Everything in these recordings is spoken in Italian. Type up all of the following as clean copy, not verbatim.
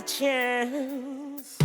chance.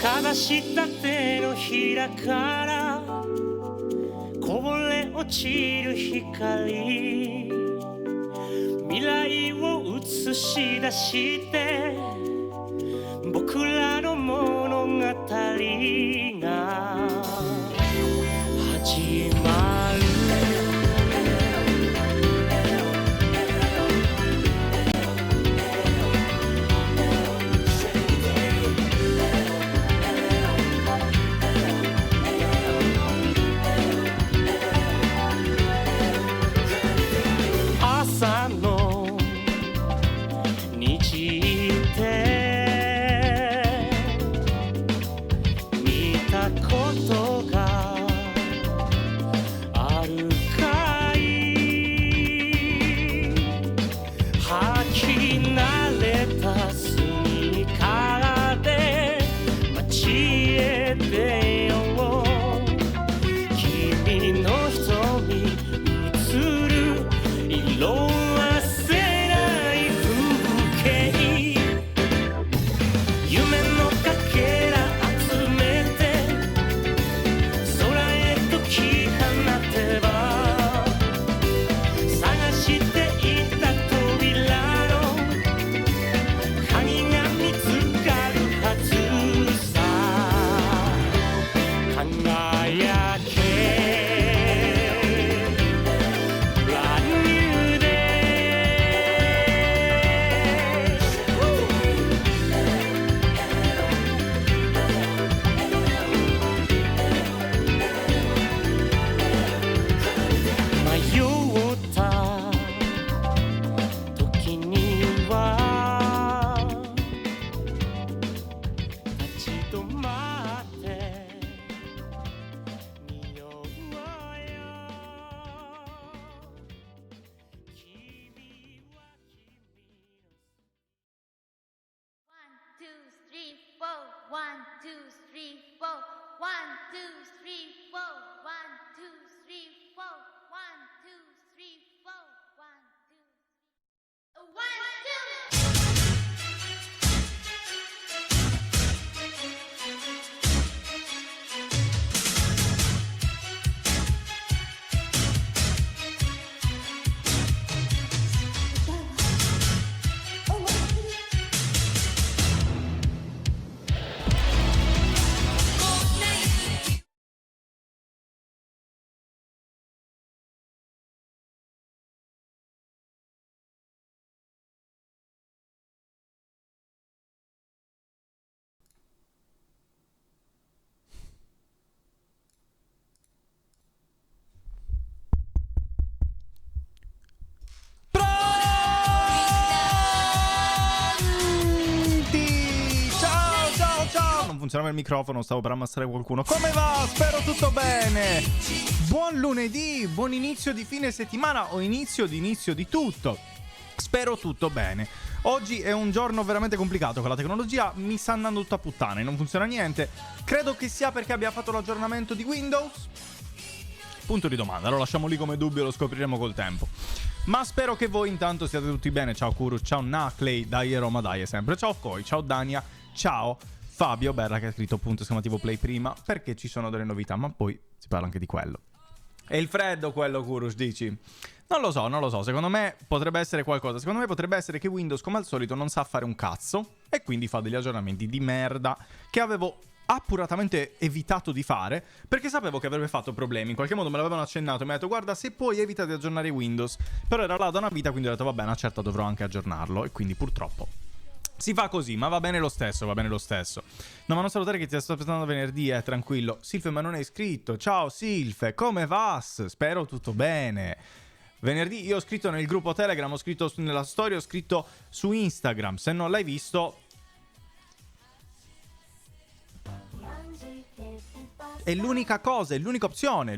かざした手のひらからこぼれ落ちる光、未来を映し出して僕らの物語が始まる。朝の虹って見たことがあるかい、履き慣れたスニーカーで街へ出よう、君の瞳映る色あせない風景、夢のかけら集めて空へとき放てば、探していた扉の鍵が見つかるはずさ。輝けBrand new day。 迷った時には立ち止まってみようよ。君はOne, two, three, four. One, two, three, four. One, two, three, four. One, two, three, four. One, two, three, four. One, two, three. One, two. Pronti! Ciao, ciao, ciao! Non funzionava il microfono, stavo per ammassare qualcuno. Come va? Spero tutto bene! Buon lunedì, buon inizio di fine settimana o inizio di tutto. Spero tutto bene. Oggi è un giorno veramente complicato con la tecnologia, mi sta andando tutto a puttane, non funziona niente. Credo che sia perché abbia fatto l'aggiornamento di Windows. Punto di domanda, lo lasciamo lì come dubbio, lo scopriremo col tempo. Ma spero che voi intanto siate tutti bene. Ciao Kuru, ciao Nacley, dai Roma, dai sempre. Ciao Koi, ciao Dania, ciao Fabio Berra che ha scritto punto esclamativo play prima perché ci sono delle novità, ma poi si parla anche di quello. È il freddo quello, Kurus, dici? Non lo so, secondo me potrebbe essere qualcosa. Secondo me potrebbe essere che Windows come al solito non sa fare un cazzo e quindi fa degli aggiornamenti di merda che avevo accuratamente evitato di fare perché sapevo che avrebbe fatto problemi. In qualche modo me l'avevano accennato e mi ha detto guarda se puoi evita di aggiornare Windows, però era là da una vita, quindi ho detto va bene, una certa dovrò anche aggiornarlo e quindi purtroppo si fa così, ma va bene lo stesso, va bene lo stesso. No, ma non salutare che ti sto aspettando venerdì, tranquillo. Silfe, ma non è iscritto. Ciao Silfe, come vas? Spero tutto bene. Venerdì io ho scritto nel gruppo Telegram, ho scritto nella storia, ho scritto su Instagram. Se non l'hai visto, è l'unica cosa, è l'unica opzione,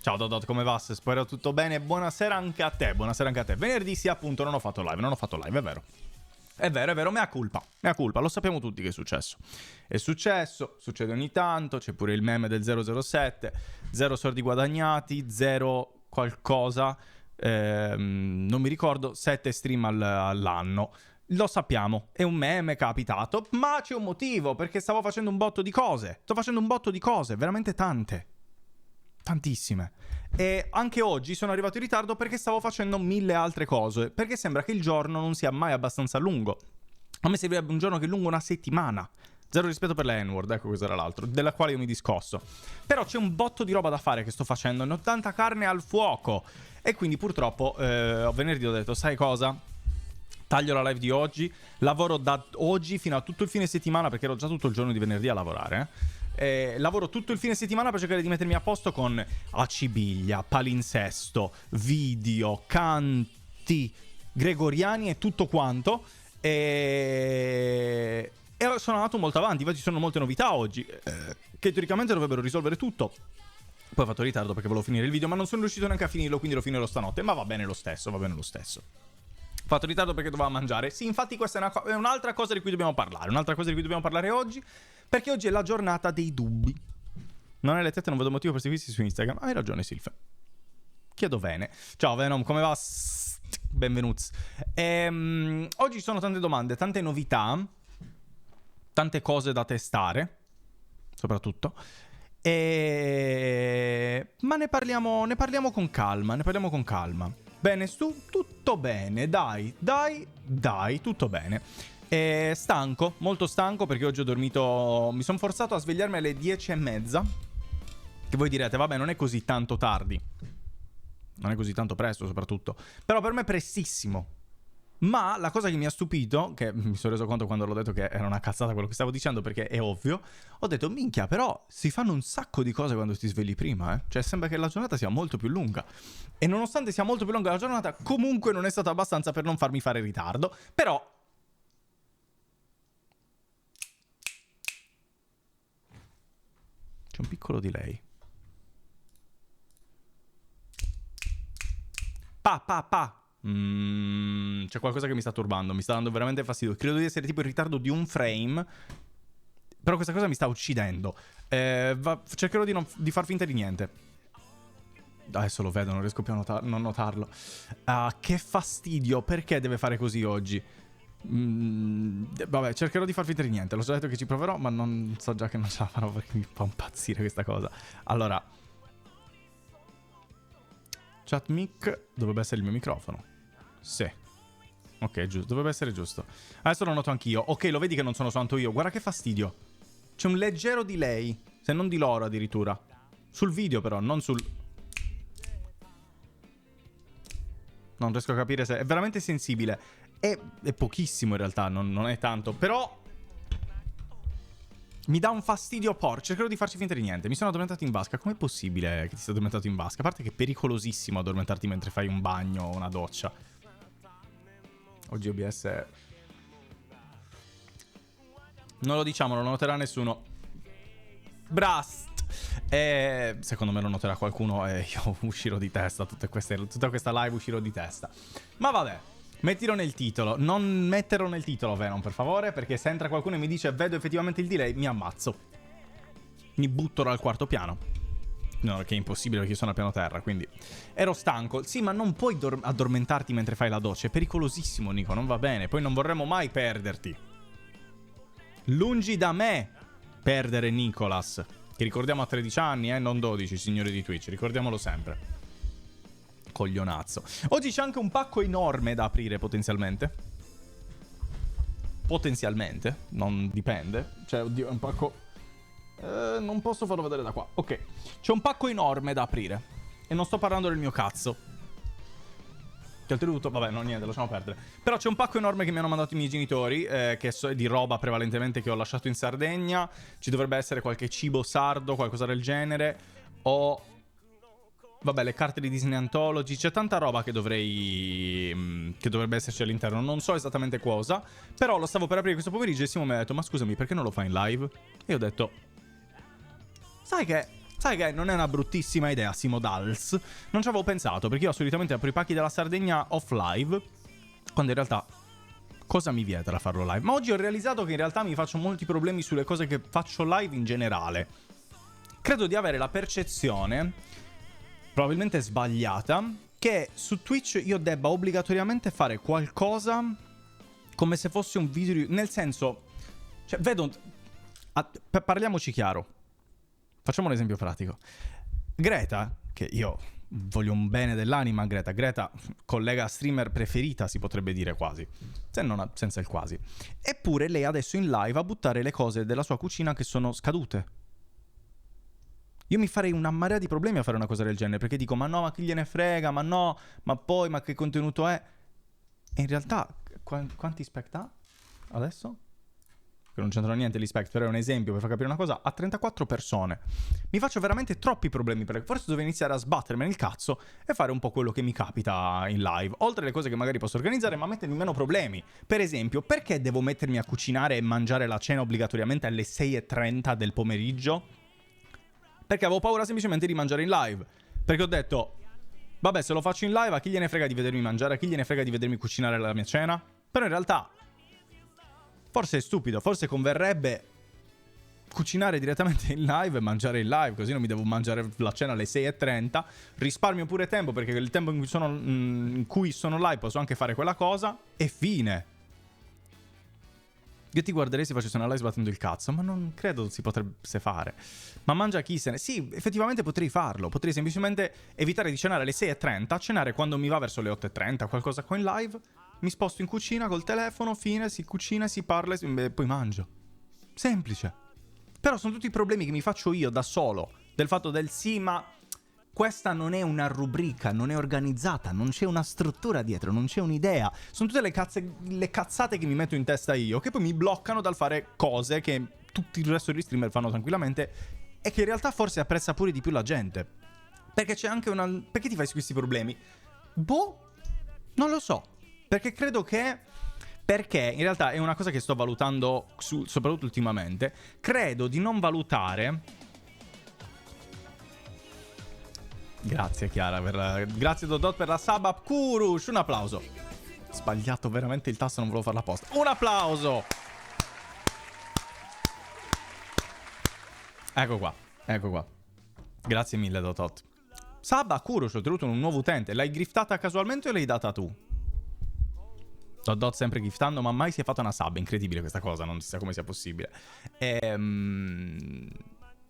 Ciao Dodot, come va? Spero tutto bene. Buonasera anche a te, Venerdì sì, appunto, non ho fatto live, è vero. È vero, mea culpa, lo sappiamo tutti che è successo. È successo, succede ogni tanto, c'è pure il meme del 007, 0 soldi guadagnati, 0 qualcosa, non mi ricordo, 7 stream all'anno. Lo sappiamo, è un meme, è capitato, ma c'è un motivo, perché stavo facendo un botto di cose. Sto facendo un botto di cose, veramente tante. Tantissime. E anche oggi sono arrivato in ritardo perché stavo facendo 1000 altre cose, perché sembra che il giorno non sia mai abbastanza lungo. A me servirebbe un giorno che è lungo una settimana. Zero rispetto per le N-word, ecco questo era l'altro, della quale io mi discosto. Però c'è un botto di roba da fare che sto facendo, ne ho tanta carne al fuoco. E quindi purtroppo venerdì ho detto, sai cosa? Taglio la live di oggi, lavoro da oggi fino a tutto il fine settimana, perché ero già tutto il giorno di venerdì a lavorare. Lavoro tutto il fine settimana per cercare di mettermi a posto con acibiglia, palinsesto, video, canti gregoriani e tutto quanto. E sono andato molto avanti, infatti ci sono molte novità oggi che teoricamente dovrebbero risolvere tutto. Poi ho fatto ritardo perché volevo finire il video, ma non sono riuscito neanche a finirlo, quindi lo finirò stanotte. Ma va bene lo stesso, va bene lo stesso. Ho fatto ritardo perché dovevo mangiare. Sì, infatti questa è un'altra cosa di cui dobbiamo parlare. Un'altra cosa di cui dobbiamo parlare oggi, perché oggi è la giornata dei dubbi. Non hai le tette, non vedo motivo per seguirsi su Instagram. Hai ragione, Silfe. Chiedo bene. Ciao Venom, come va? Benvenuti. Oggi ci sono tante domande, tante novità, tante cose da testare, soprattutto. Ma ne parliamo con calma, Bene, tutto bene, dai, tutto bene. Stanco, molto stanco, perché oggi ho dormito, mi sono forzato a svegliarmi alle 10:30. Che voi direte, vabbè, non è così tanto tardi, non è così tanto presto soprattutto, però per me è prestissimo. Ma la cosa che mi ha stupito, che mi sono reso conto quando l'ho detto che era una cazzata quello che stavo dicendo, perché è ovvio, ho detto, minchia, però si fanno un sacco di cose quando ti svegli prima, eh? Cioè sembra che la giornata sia molto più lunga. E nonostante sia molto più lunga la giornata, comunque non è stato abbastanza per non farmi fare ritardo. Però c'è un piccolo delay. C'è qualcosa che mi sta turbando, mi sta dando veramente fastidio. Credo di essere tipo in ritardo di un frame, però questa cosa mi sta uccidendo. Cercherò di far finta di niente. Adesso lo vedo, non riesco più a non notarlo. Che fastidio, perché deve fare così oggi? Vabbè, cercherò di far finta di niente. L'ho già detto che ci proverò, ma non so già che non ce la farò, perché mi fa impazzire questa cosa. Allora, chat mic dovrebbe essere il mio microfono. Sì. Ok, giusto, dovrebbe essere giusto. Adesso lo noto anch'io. Ok, lo vedi che non sono santo io. Guarda che fastidio. C'è un leggero delay, se non di loro addirittura. Sul video però, non sul... Non riesco a capire se... È veramente sensibile. È pochissimo in realtà, non è tanto. Però... mi dà un fastidio porco. Cercherò di farci finta di niente. Mi sono addormentato in vasca. Com'è possibile che ti sia addormentato in vasca? A parte che è pericolosissimo addormentarti mentre fai un bagno o una doccia. Oggi OBS è... non lo diciamo, non lo noterà nessuno. Brast! Secondo me lo noterà qualcuno e io uscirò di testa. Tutta questa live uscirò di testa. Ma vabbè. Mettilo nel titolo. Non metterlo nel titolo, Venom, per favore, perché se entra qualcuno e mi dice vedo effettivamente il delay, mi ammazzo. Mi butto dal quarto piano. No, che è impossibile perché io sono a piano terra, quindi... ero stanco. Sì, ma non puoi addormentarti mentre fai la doccia. È pericolosissimo, Nico, non va bene. Poi non vorremmo mai perderti. Lungi da me perdere Nicolas, che ricordiamo ha 13 anni, non 12, signori di Twitch. Ricordiamolo sempre. Coglionazzo. Oggi c'è anche un pacco enorme da aprire potenzialmente. Potenzialmente, non dipende. Cioè, oddio, è un pacco... non posso farlo vedere da qua. Ok. C'è un pacco enorme da aprire. E non sto parlando del mio cazzo. Che oltretutto, vabbè, no, niente, lasciamo perdere. Però c'è un pacco enorme che mi hanno mandato i miei genitori, che è di roba prevalentemente che ho lasciato in Sardegna. Ci dovrebbe essere qualche cibo sardo, qualcosa del genere. O... vabbè, le carte di Disney Anthology. C'è tanta roba che dovrebbe esserci all'interno. Non so esattamente cosa. Però lo stavo per aprire questo pomeriggio e Simo mi ha detto, ma scusami, perché non lo fai in live? E io ho detto, sai che non è una bruttissima idea, Simo Dals. Non ci avevo pensato, perché io solitamente apro i pacchi della Sardegna off live, quando in realtà cosa mi vieta da farlo live? Ma oggi ho realizzato che in realtà mi faccio molti problemi sulle cose che faccio live in generale. Credo di avere la percezione, probabilmente sbagliata, che su Twitch io debba obbligatoriamente fare qualcosa come se fosse un video, nel senso, cioè vedo, parliamoci chiaro, facciamo un esempio pratico. Greta, che io voglio un bene dell'anima, Greta, collega streamer preferita, si potrebbe dire quasi, senza il quasi. Eppure lei adesso in live a buttare le cose della sua cucina che sono scadute. Io mi farei una marea di problemi a fare una cosa del genere, perché dico, ma no, ma chi gliene frega, ma no, ma poi, ma che contenuto è? E in realtà, quanti spect ha adesso? Che non c'entra niente l'e-spect, però è un esempio per far capire una cosa. Ha 34 persone. Mi faccio veramente troppi problemi, perché forse devo iniziare a sbattermi nel cazzo e fare un po' quello che mi capita in live. Oltre alle cose che magari posso organizzare, ma mettermi meno problemi. Per esempio, perché devo mettermi a cucinare e mangiare la cena obbligatoriamente alle 6:30 del pomeriggio? Perché avevo paura semplicemente di mangiare in live. Perché ho detto, vabbè, se lo faccio in live, a chi gliene frega di vedermi mangiare, a chi gliene frega di vedermi cucinare la mia cena? Però in realtà, forse è stupido, forse converrebbe cucinare direttamente in live e mangiare in live, così non mi devo mangiare la cena alle 6:30, risparmio pure tempo, perché il tempo in cui sono live posso anche fare quella cosa, e fine. Io ti guarderei se facessi una live sbattendo il cazzo, ma non credo si potesse fare. Ma mangia chi se ne... Sì, effettivamente potrei farlo. Potrei semplicemente evitare di cenare alle 6:30, cenare quando mi va verso le 8:30, qualcosa qua in live, mi sposto in cucina col telefono, fine, si cucina, si parla e poi mangio. Semplice. Però sono tutti i problemi che mi faccio io da solo. Del fatto del sì, ma questa non è una rubrica, non è organizzata, non c'è una struttura dietro, non c'è un'idea. Sono tutte le cazzate che mi metto in testa io, che poi mi bloccano dal fare cose che tutti il resto degli streamer fanno tranquillamente e che in realtà forse apprezza pure di più la gente. Perché c'è anche una... Perché ti fai questi problemi? Boh, non lo so. Perché credo che... Perché in realtà è una cosa che sto valutando soprattutto ultimamente. Credo di non valutare... Grazie Chiara, grazie Dodot per la sub up. Kurush, un applauso. Sbagliato veramente il tasto, non volevo farla apposta. Un applauso. Ecco qua. Grazie mille Dodot. Sub a Kurush, ho tenuto un nuovo utente. L'hai giftata casualmente o l'hai data tu? Dodot sempre giftando, ma mai si è fatta una sub. Incredibile questa cosa, non si sa come sia possibile.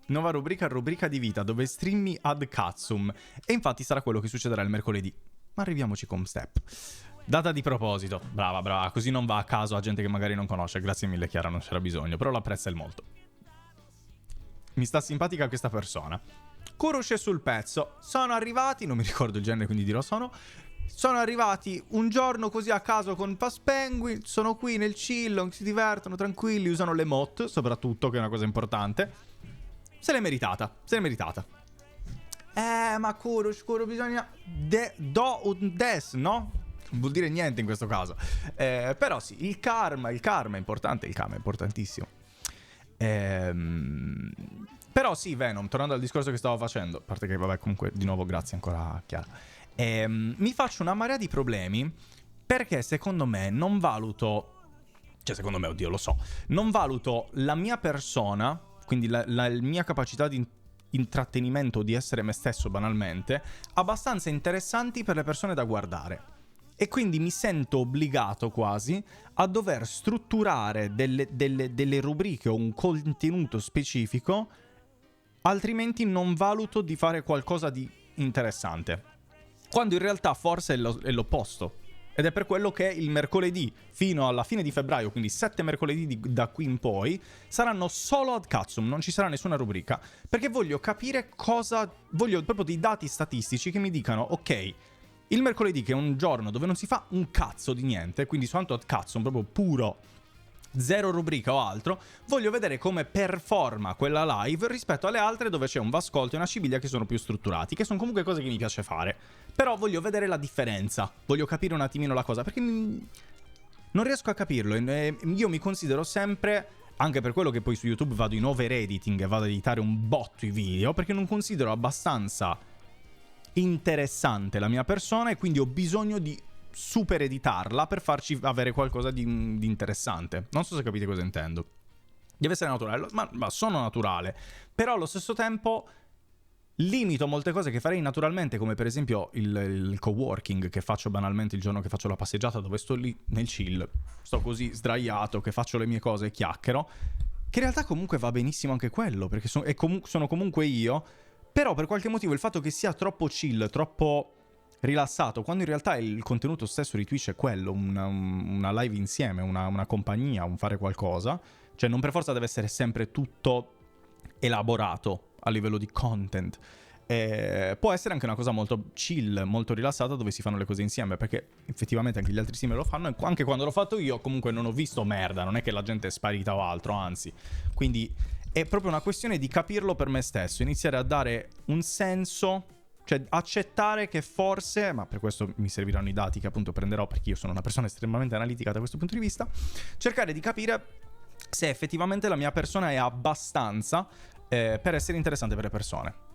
Nuova rubrica di vita, dove streami ad cazzum. E infatti sarà quello che succederà il mercoledì. Ma arriviamoci con step. Data di proposito. Brava, così non va a caso a gente che magari non conosce. Grazie mille Chiara, non c'era bisogno, però l'apprezza il molto. Mi sta simpatica questa persona. Kurush è sul pezzo. Sono arrivati, non mi ricordo il genere quindi dirò sono arrivati un giorno così a caso con Fast Penguin. Sono qui nel chillon, si divertono tranquilli, usano le mod soprattutto, che è una cosa importante. Se l'è meritata. Ma Kurush bisogna do un des, no? Non vuol dire niente in questo caso. Però sì, il karma è importante, il karma è importantissimo. Però sì, Venom, tornando al discorso che stavo facendo, a parte che vabbè, comunque di nuovo grazie ancora Chiara. Mi faccio una marea di problemi perché secondo me non valuto, cioè secondo me, oddio, lo so, non valuto la mia persona, quindi la mia capacità di intrattenimento, di essere me stesso banalmente, abbastanza interessanti per le persone da guardare. E quindi mi sento obbligato quasi a dover strutturare delle rubriche o un contenuto specifico, altrimenti non valuto di fare qualcosa di interessante. Quando in realtà forse è l'opposto. Ed è per quello che il mercoledì fino alla fine di febbraio, quindi 7 mercoledì da qui in poi, saranno solo ad cazzum, non ci sarà nessuna rubrica, perché voglio capire voglio proprio dei dati statistici che mi dicano, ok, il mercoledì, che è un giorno dove non si fa un cazzo di niente, quindi soltanto ad cazzum, proprio puro, zero rubrica o altro, voglio vedere come performa quella live rispetto alle altre dove c'è un Vascolto e una Sibiglia che sono più strutturati, che sono comunque cose che mi piace fare. Però voglio vedere la differenza, voglio capire un attimino la cosa, perché non riesco a capirlo. Io mi considero sempre, anche per quello che poi su YouTube vado in over-editing e vado ad editare un botto i video, perché non considero abbastanza interessante la mia persona e quindi ho bisogno di super editarla per farci avere qualcosa di interessante. Non so se capite cosa intendo. Deve essere naturale, ma sono naturale. Però allo stesso tempo limito molte cose che farei naturalmente, come per esempio il coworking che faccio banalmente il giorno che faccio la passeggiata, dove sto lì nel chill, sto così sdraiato, che faccio le mie cose e chiacchiero, che in realtà comunque va benissimo anche quello, perché sono comunque io, però per qualche motivo il fatto che sia troppo chill, troppo rilassato, quando in realtà il contenuto stesso di Twitch è quello, una live insieme, una compagnia, un fare qualcosa, cioè non per forza deve essere sempre tutto elaborato a livello di content. Può essere anche una cosa molto chill, molto rilassata, dove si fanno le cose insieme, perché effettivamente anche gli altri streamer lo fanno, e anche quando l'ho fatto io comunque non ho visto merda, non è che la gente è sparita o altro, anzi. Quindi è proprio una questione di capirlo per me stesso, iniziare a dare un senso, cioè accettare che forse, ma per questo mi serviranno i dati che appunto prenderò, perché io sono una persona estremamente analitica da questo punto di vista, cercare di capire se effettivamente la mia persona è abbastanza per essere interessante per le persone.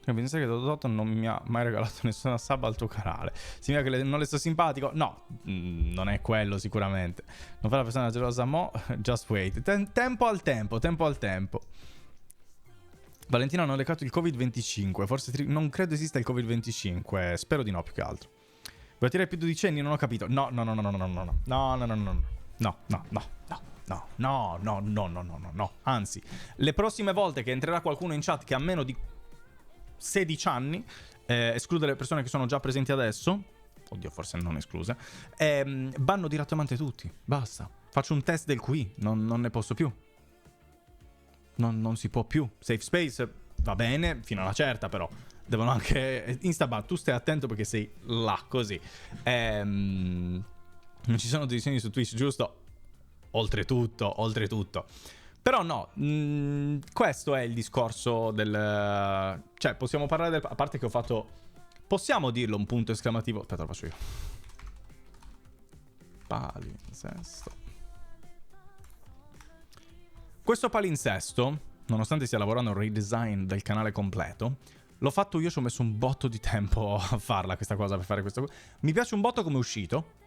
Pensare che Dotto non mi ha mai regalato nessuna sub al tuo canale. Significa che non le sto simpatico? No, non è quello sicuramente. Non fa la persona gelosa mo, just wait. Tempo al tempo. Valentino hanno legato il Covid-25. Forse non credo esista il Covid-25. Spero di no, più che altro. Vuoi tirare più dodicenni? Non ho capito. No. Anzi, le prossime volte che entrerà qualcuno in chat che ha meno di 16 anni, escludere le persone che sono già presenti adesso, oddio forse non escluse, banno direttamente tutti, basta. Faccio un test del QI, non ne posso più. Non si può più. Safe space va bene fino a una certa, però devono anche Instaban, tu stai attento perché sei là così. Non ci sono decisioni su Twitch, giusto? Oltretutto. Però no, questo è il discorso del... Cioè, possiamo parlare a parte che ho fatto... Possiamo dirlo un punto esclamativo... Aspetta, lo faccio io. Palinsesto. Questo palinsesto, nonostante stia lavorando a un redesign del canale completo, l'ho fatto io, ci ho messo un botto di tempo a farla questa cosa, per fare questo... Mi piace un botto come è uscito,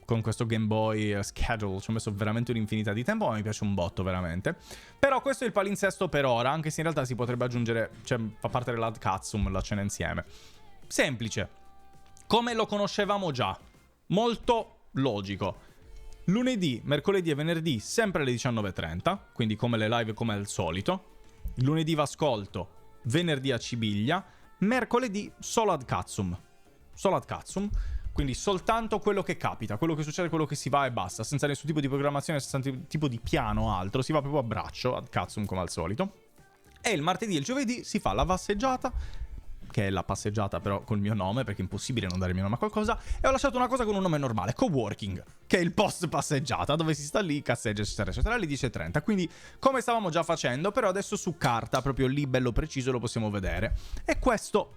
con questo Game Boy schedule, ci ho messo veramente un'infinità di tempo, ma mi piace un botto veramente. Però questo è il palinsesto per ora, anche se in realtà si potrebbe aggiungere, cioè fa parte dell'ad katsum, la cena insieme. Semplice, come lo conoscevamo già, molto logico. Lunedì, mercoledì e venerdì sempre alle 19:30, quindi come le live come al solito. Lunedì va ascolto, venerdì a Cibiglia, mercoledì solo ad katsum. Quindi soltanto quello che capita, quello che succede, quello che si va e basta, senza nessun tipo di programmazione, senza nessun tipo di piano o altro, si va proprio a braccio, ad katsum come al solito. E il martedì e il giovedì si fa la passeggiata, che è la passeggiata però col mio nome, perché è impossibile non dare il mio nome a qualcosa, e ho lasciato una cosa con un nome normale, coworking, che è il post passeggiata, dove si sta lì, cazzeggia, eccetera, alle 10:30. Quindi come stavamo già facendo, però adesso su carta, proprio lì bello preciso, lo possiamo vedere. E questo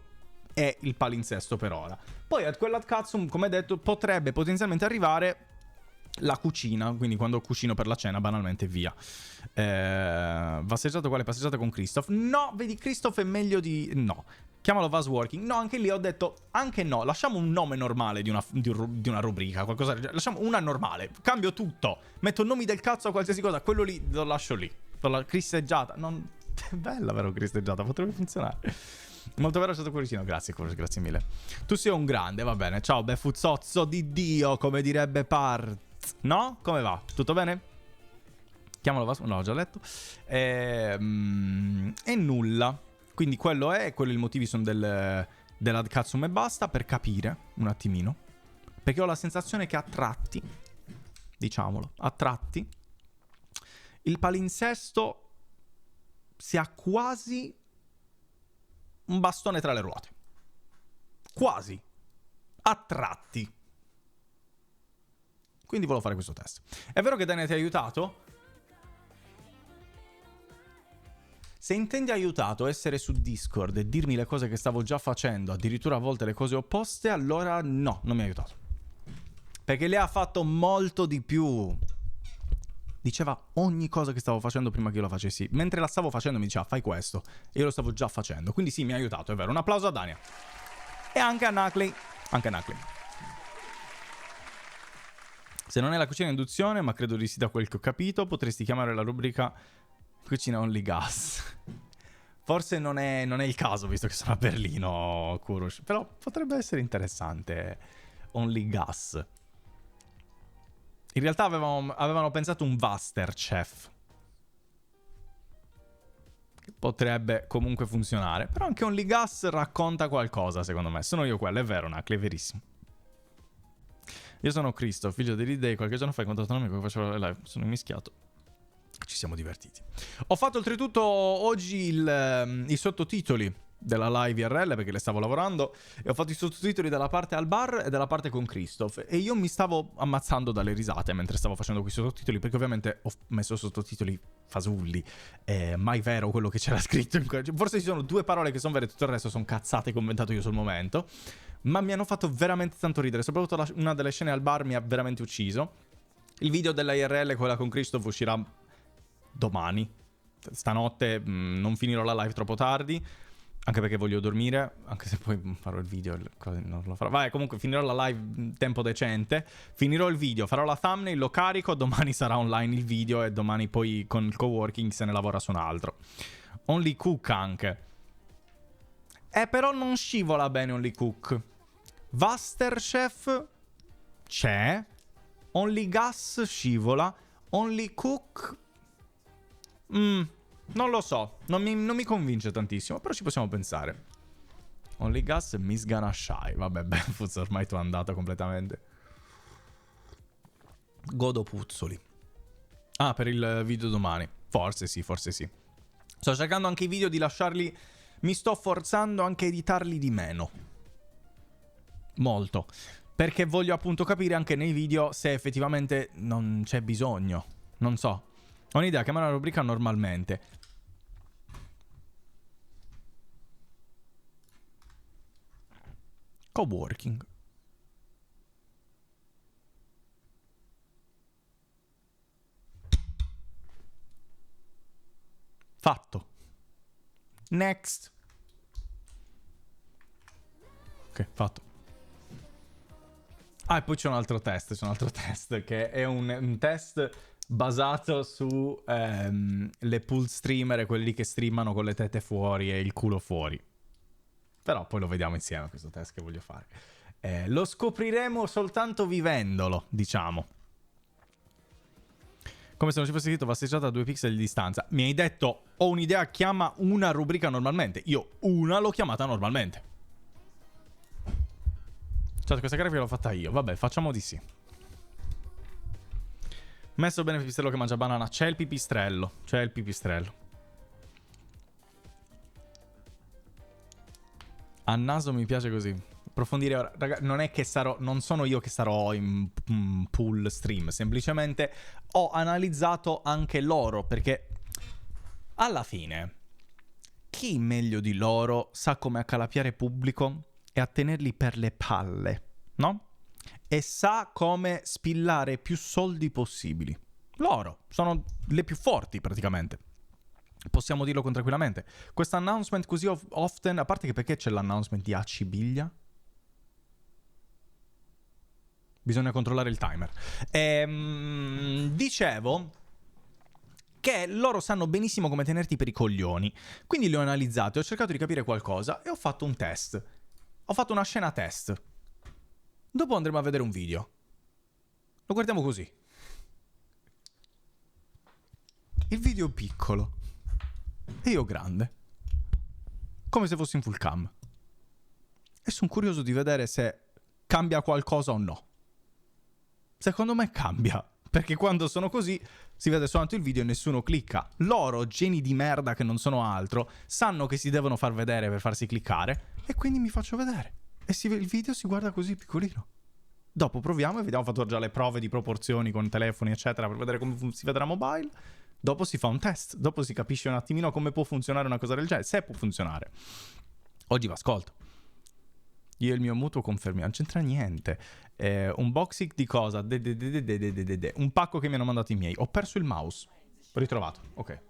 è il palinsesto per ora. Poi a quella katsum, come detto, potrebbe potenzialmente arrivare la cucina, quindi quando cucino per la cena, banalmente via. Passeggiata uguale passeggiata con Christoph? No, vedi, Christoph è meglio di... No. Chiamalo Vasworking. No, anche lì ho detto, anche no, lasciamo un nome normale di una rubrica, qualcosa, lasciamo una normale, cambio tutto, metto nomi del cazzo a qualsiasi cosa, quello lì lo lascio lì. Cristeggiata, non... È bella però cristeggiata, potrebbe funzionare. Molto vero, stato cuoricino, grazie mille. Tu sei un grande, va bene. Ciao, befuzzozzo di Dio, come direbbe Parz. No? Come va? Tutto bene? Chiamalo Vas... No, ho già letto. E nulla. Quindi quello è i motivi sono dell'ad katsum e basta, per capire un attimino. Perché ho la sensazione che a tratti, diciamolo, a tratti, il palinsesto sia quasi un bastone tra le ruote. Quasi. A tratti. Quindi volevo fare questo test. È vero che Daniel ti ha aiutato? Se intendi aiutato, essere su Discord e dirmi le cose che stavo già facendo, addirittura a volte le cose opposte, allora no, non mi ha aiutato. Perché lei ha fatto molto di più. Diceva ogni cosa che stavo facendo prima che io la facessi. Mentre la stavo facendo mi diceva fai questo. E io lo stavo già facendo. Quindi sì, mi ha aiutato, è vero. Un applauso a Dania. E anche a Nackley. Se non è la cucina induzione, ma credo di sì da quel che ho capito, potresti chiamare la rubrica cucina only gas. Forse non è il caso, visto che sono a Berlino, Kurush. Però potrebbe essere interessante. Only Gas. In realtà avevano pensato un Masterchef. Che potrebbe comunque funzionare. Però anche Only Gas racconta qualcosa, secondo me. Sono io quello, è vero, Nacli, è verissimo. Io sono Cristo, figlio di Ridday. Qualche giorno fa hai incontrato un amico che faceva le live. Sono mischiato. Ci siamo divertiti. Ho fatto oltretutto oggi i sottotitoli della live IRL perché le stavo lavorando e ho fatto i sottotitoli dalla parte al bar e dalla parte con Christoph e io mi stavo ammazzando dalle risate mentre stavo facendo quei sottotitoli perché ovviamente ho messo sottotitoli fasulli, mai vero quello che c'era scritto forse ci sono 2 parole che sono vere, tutto il resto sono cazzate che ho inventato io sul momento, ma mi hanno fatto veramente tanto ridere, soprattutto una delle scene al bar mi ha veramente ucciso. Il video della IRL, quella con Christoph, uscirà domani, stanotte. Non finirò la live troppo tardi, anche perché voglio dormire, anche se poi farò il video, non lo farò. Vabbè, comunque finirò la live in tempo decente, finirò il video, farò la thumbnail, lo carico, domani sarà online il video e domani poi con il coworking se ne lavora su un altro. Only Cook anche. Però non scivola bene Only Cook. Masterchef c'è, Only Gas scivola, Only Cook non lo so, non mi convince tantissimo, però ci possiamo pensare. Only Gas e Miss Gonna Shy. Vabbè, Benfuz, ormai tu è andata completamente. Godo Puzzoli. Ah, per il video domani. Forse sì, forse sì. Sto cercando anche i video di lasciarli. Mi sto forzando anche a editarli di meno. Molto. Perché voglio appunto capire anche nei video se effettivamente non c'è bisogno. Non so. Ho un'idea, chiamare la rubrica normalmente. Coworking. Fatto. Next. Ok, fatto. Ah, e poi c'è un altro test, che è un test basato su le pool streamer e quelli che streamano con le tette fuori e il culo fuori. Però poi lo vediamo insieme questo test che voglio fare. Lo scopriremo soltanto vivendolo, diciamo. Come se non ci fosse scritto passeggiata a 2 pixel di distanza. Mi hai detto, ho un'idea, chiama una rubrica normalmente. Io una l'ho chiamata normalmente. Cioè, questa grafica l'ho fatta io. Vabbè, facciamo di sì. Messo bene il pipistrello che mangia banana. C'è il pipistrello. C'è il pipistrello. A naso mi piace così. Approfondire ora. Raga, non è che sarò. Non sono io che sarò in pool stream. Semplicemente ho analizzato anche loro. Perché alla fine, chi meglio di loro sa come accalappiare pubblico e a tenerli per le palle, no? E sa come spillare più soldi possibili. Loro sono le più forti praticamente. Possiamo dirlo con tranquillamente. Questo announcement così often, a parte che perché c'è l'announcement di Acibiglia? Bisogna controllare il timer. Dicevo che loro sanno benissimo come tenerti per i coglioni. Quindi li ho analizzati, ho cercato di capire qualcosa e ho fatto un test. Ho fatto una scena test. Dopo andremo a vedere un video. Lo guardiamo così. Il video piccolo. E io grande. Come se fossi in full cam. E sono curioso di vedere se cambia qualcosa o no. Secondo me cambia. Perché quando sono così si vede soltanto il video e nessuno clicca. Loro, geni di merda che non sono altro, sanno che si devono far vedere per farsi cliccare. E quindi mi faccio vedere. E il video si guarda così piccolino. Dopo proviamo e vediamo, ho fatto già le prove di proporzioni con telefoni eccetera per vedere come si vedrà mobile. Dopo si fa un test. Dopo si capisce un attimino come può funzionare una cosa del genere. Se può funzionare. Oggi vi ascolto. Io e il mio mutuo confermiamo. Non c'entra niente. Unboxing di cosa? Un pacco che mi hanno mandato i miei. Ho perso il mouse. L'ho ritrovato. Ok.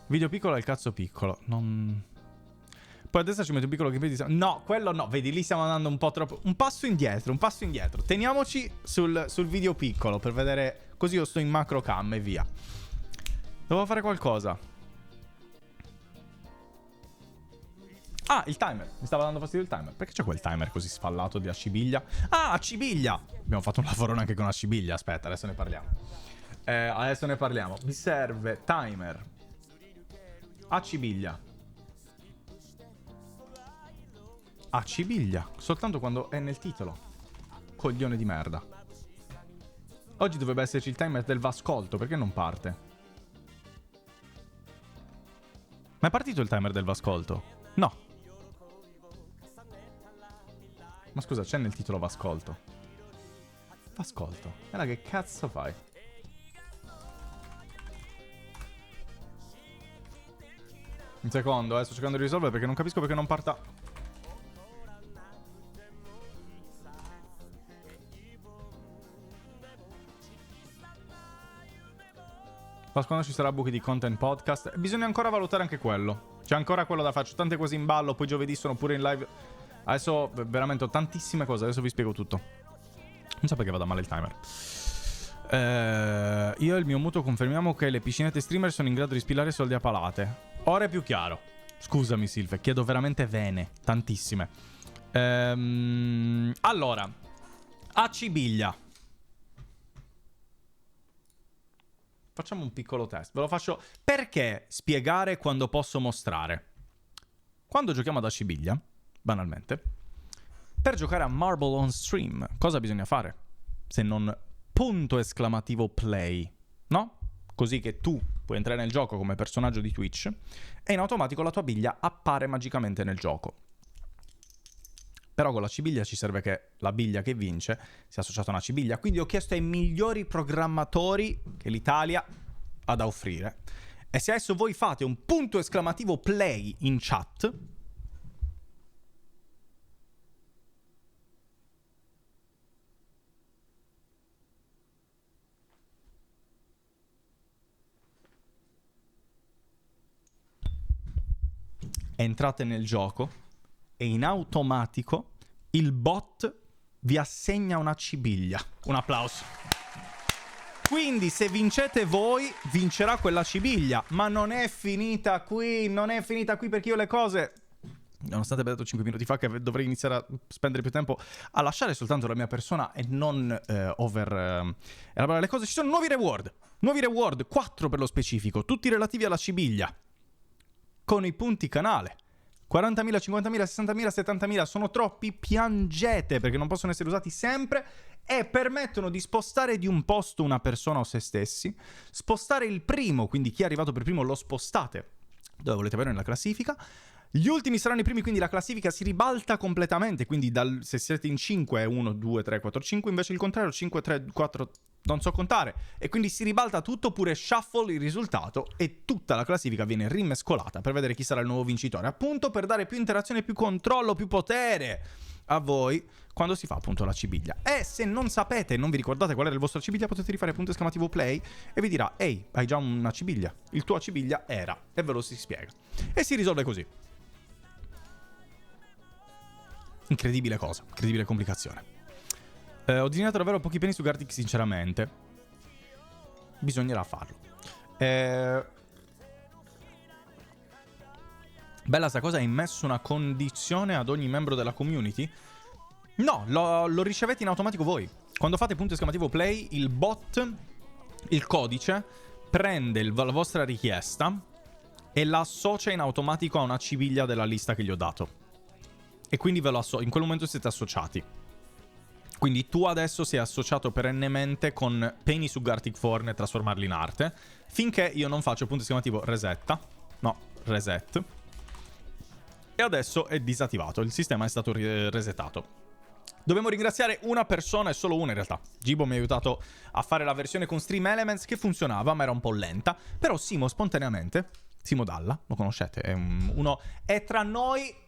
Video piccolo è il cazzo piccolo. Non... Poi a destra ci metto un piccolo gameplay di... No, quello no. Vedi, lì stiamo andando un po' troppo... Un passo indietro, un passo indietro. Teniamoci sul video piccolo per vedere... Così io sto in macro cam e via. Devo fare qualcosa. Ah, il timer. Mi stava dando fastidio il timer. Perché c'è quel timer così sfallato di Acibiglia? Ah, Acibiglia! Abbiamo fatto un lavorone anche con Acibiglia. Aspetta, adesso ne parliamo. Mi serve timer. Acibiglia. Acibiglia. Soltanto quando è nel titolo. Coglione di merda. Oggi dovrebbe esserci il timer del Vascolto. Perché non parte? Ma è partito il timer del Vascolto? No. Ma scusa, c'è nel titolo Vascolto. Vascolto. E là che cazzo fai? Un secondo, sto cercando di risolvere perché non capisco perché non parta. Ma quando ci sarà buchi di content podcast? Bisogna ancora valutare anche quello. C'è ancora quello da fare. C'ho tante cose in ballo. Poi giovedì sono pure in live. Adesso veramente ho tantissime cose. Adesso vi spiego tutto. Non so perché vada male il timer. Io e il mio mutuo confermiamo che le piscinette streamer sono in grado di spillare soldi a palate. Ora è più chiaro. Scusami Silve, chiedo veramente vene. Tantissime. Allora, Acibiglia. Facciamo un piccolo test. Ve lo faccio. Perché spiegare quando posso mostrare? Quando giochiamo ad Acibiglia, banalmente, per giocare a Marble on Stream, cosa bisogna fare? Se non punto esclamativo play, no? Così che tu puoi entrare nel gioco come personaggio di Twitch e in automatico la tua biglia appare magicamente nel gioco. Però con la cibiglia ci serve che la biglia che vince sia associata a una cibiglia. Quindi ho chiesto ai migliori programmatori che l'Italia ha da offrire. E se adesso voi fate un punto esclamativo play in chat, entrate nel gioco e in automatico il bot vi assegna una cibiglia. Un applauso. Quindi se vincete voi, vincerà quella cibiglia. Ma non è finita qui, non è finita qui, perché io le cose, nonostante abbia detto 5 minuti fa che dovrei iniziare a spendere più tempo a lasciare soltanto la mia persona e non elaborare le cose, ci sono nuovi reward, 4 per lo specifico, tutti relativi alla cibiglia, con i punti canale. 40.000, 50.000, 60.000, 70.000, sono troppi, piangete perché non possono essere usati sempre e permettono di spostare di un posto una persona o se stessi, spostare il primo, quindi chi è arrivato per primo lo spostate dove volete avere nella classifica, gli ultimi saranno i primi, quindi la classifica si ribalta completamente, quindi se siete in 5 è 1, 2, 3, 4, 5, invece il contrario 5, 3, 4, non so contare, e quindi si ribalta tutto, pure shuffle il risultato e tutta la classifica viene rimescolata per vedere chi sarà il nuovo vincitore, appunto per dare più interazione, più controllo, più potere a voi quando si fa appunto la cibiglia. E se non sapete e non vi ricordate qual era il vostro cibiglia, potete rifare punto esclamativo play e vi dirà: ehi, hai già una cibiglia, il tuo cibiglia era, e ve lo si spiega e si risolve così. Incredibile cosa, incredibile complicazione. Ho disegnato davvero pochi penny su Gartic, sinceramente. Bisognerà farlo. Bella sta cosa, hai messo una condizione ad ogni membro della community? No, lo ricevete in automatico voi. Quando fate punto esclamativo play, il bot, il codice, prende la vostra richiesta e la associa in automatico a una cibiglia della lista che gli ho dato. E quindi in quel momento siete associati. Quindi tu adesso sei associato perennemente con penny su Gartic Forn e trasformarli in arte, finché io non faccio punto esclamativo resetta. No, reset. E adesso è disattivato, il sistema è stato resettato. Dobbiamo ringraziare una persona, e solo una in realtà. Gibo mi ha aiutato a fare la versione con Stream Elements che funzionava, ma era un po' lenta. Però Simo spontaneamente, Simo Dalla, lo conoscete, è tra noi,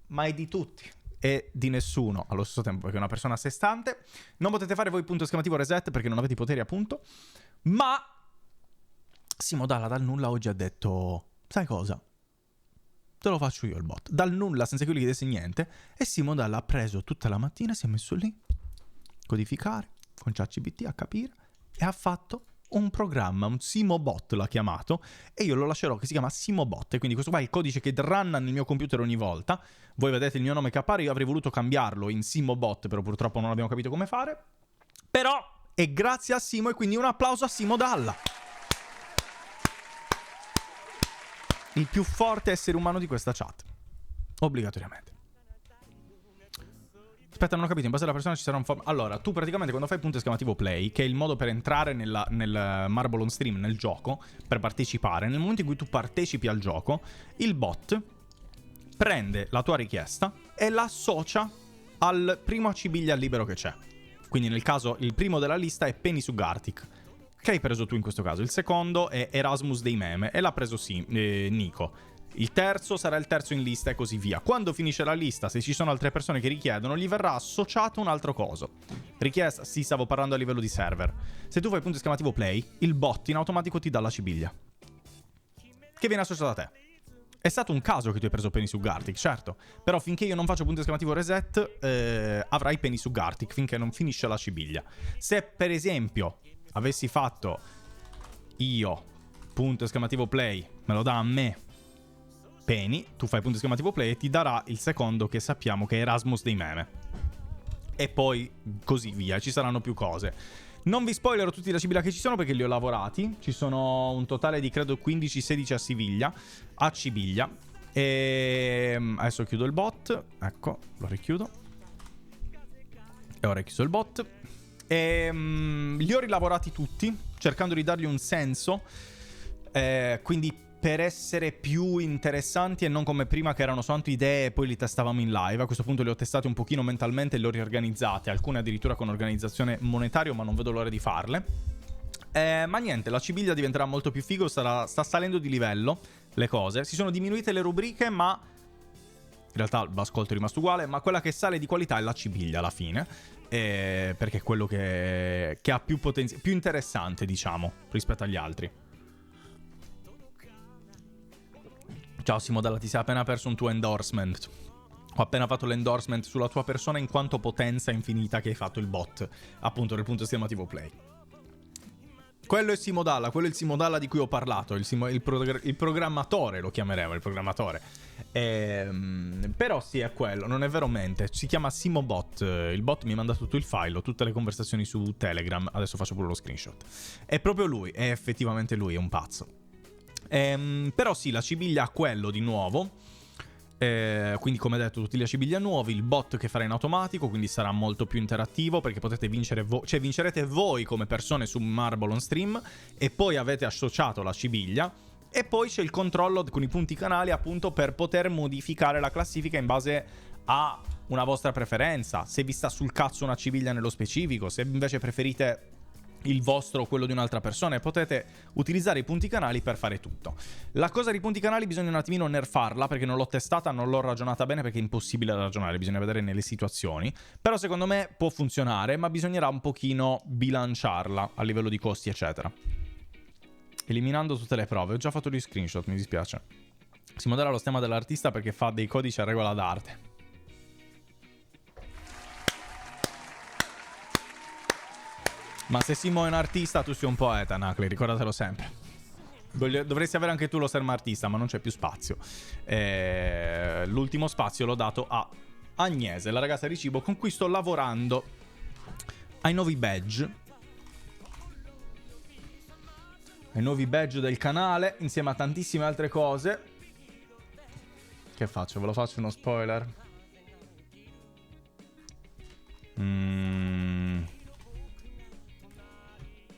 ma è di tutti. E di nessuno allo stesso tempo, perché è una persona a sé stante. Non potete fare voi punto esclamativo reset perché non avete i poteri, appunto. Ma Simo Dalla dal nulla oggi ha detto: sai cosa? Te lo faccio io il bot. Dal nulla, senza che io gli chiedessi niente. E Simo Dalla ha preso tutta la mattina, si è messo lì, codificare, con ChatGPT, a capire, e ha fatto un programma, un Simobot l'ha chiamato, e io lo lascerò, che si chiama Simobot, e quindi questo qua è il codice che runna nel mio computer ogni volta. Voi vedete il mio nome che appare, io avrei voluto cambiarlo in Simobot, però purtroppo non abbiamo capito come fare. Però è grazie a Simo, e quindi un applauso a Simo Dalla, il più forte essere umano di questa chat, obbligatoriamente. Aspetta, non ho capito, in base alla persona ci sarà un allora, tu praticamente quando fai punto esclamativo play, che è il modo per entrare nel Marble on Stream, nel gioco, per partecipare, nel momento in cui tu partecipi al gioco, il bot prende la tua richiesta e la associa al primo cibiglia libero che c'è. Quindi nel caso il primo della lista è Penny su Gartic, che hai preso tu in questo caso. Il secondo è Erasmus dei meme, e l'ha preso Nico. Il terzo sarà il terzo in lista, e così via. Quando finisce la lista, se ci sono altre persone che richiedono, gli verrà associato un altro coso. Richiesta, sì, stavo parlando a livello di server. Se tu fai punto esclamativo play, il bot in automatico ti dà la cibiglia, che viene associata a te. È stato un caso che tu hai preso Penny su Gartic, certo. Però finché io non faccio punto esclamativo reset, avrai Penny su Gartic finché non finisce la cibiglia. Se per esempio avessi fatto io punto esclamativo play, me lo dà a me Penny, tu fai punto esclamativo play e ti darà il secondo, che sappiamo che è Erasmus dei meme. E poi così via, ci saranno più cose. Non vi spoilerò tutti i cibiglia che ci sono, perché li ho lavorati. Ci sono un totale di credo 15-16 a cibiglia. E adesso chiudo il bot. Ecco, lo richiudo. E ora ho chiuso il bot. E li ho rilavorati tutti, cercando di dargli un senso. Quindi per essere più interessanti, e non come prima che erano soltanto idee e poi li testavamo in live. A questo punto li ho testati un pochino mentalmente e li ho riorganizzate, alcune addirittura con organizzazione monetaria, ma non vedo l'ora di farle. Ma niente, la cibiglia diventerà molto più figo, sta salendo di livello le cose. Si sono diminuite le rubriche, ma in realtà l'ascolto è rimasto uguale, ma quella che sale di qualità è la cibiglia alla fine, perché è quello che ha più potenziale, più interessante, diciamo, rispetto agli altri. Ciao Simodalla, ti sei appena perso un tuo endorsement. Ho appena fatto l'endorsement sulla tua persona in quanto potenza infinita che hai fatto il bot, appunto nel punto esclamativo play. Quello è Simodalla, quello è il Simodalla di cui ho parlato, il programmatore, lo chiameremo, il programmatore. Però sì, è quello, non è vero mente, si chiama Simobot, il bot mi manda tutto il file, tutte le conversazioni su Telegram, adesso faccio pure lo screenshot. È proprio lui, è effettivamente lui, è un pazzo. Però sì, la cibiglia ha quello di nuovo, quindi come detto tutti le cibiglia nuovi, il bot che farà in automatico, quindi sarà molto più interattivo, perché potete vincere cioè vincerete voi come persone su Marble on Stream, e poi avete associato la cibiglia, e poi c'è il controllo con i punti canali, appunto, per poter modificare la classifica in base a una vostra preferenza, se vi sta sul cazzo una cibiglia nello specifico, se invece preferite il vostro o quello di un'altra persona, e potete utilizzare i punti canali per fare tutto. La cosa dei punti canali bisogna un attimino nerfarla, perché non l'ho testata, non l'ho ragionata bene, perché è impossibile ragionare, bisogna vedere nelle situazioni. Però secondo me può funzionare, ma bisognerà un pochino bilanciarla a livello di costi eccetera. Eliminando tutte le prove, ho già fatto gli screenshot, mi dispiace. Si modera lo stemma dell'artista perché fa dei codici a regola d'arte. Ma se Simo è un artista, tu sei un poeta, Nacli, ricordatelo sempre. Dovresti avere anche tu lo stemma artista, ma non c'è più spazio. L'ultimo spazio l'ho dato a Agnese, la ragazza di cibo, con cui sto lavorando ai nuovi badge. Ai nuovi badge del canale, insieme a tantissime altre cose. Che faccio? Ve lo faccio uno spoiler?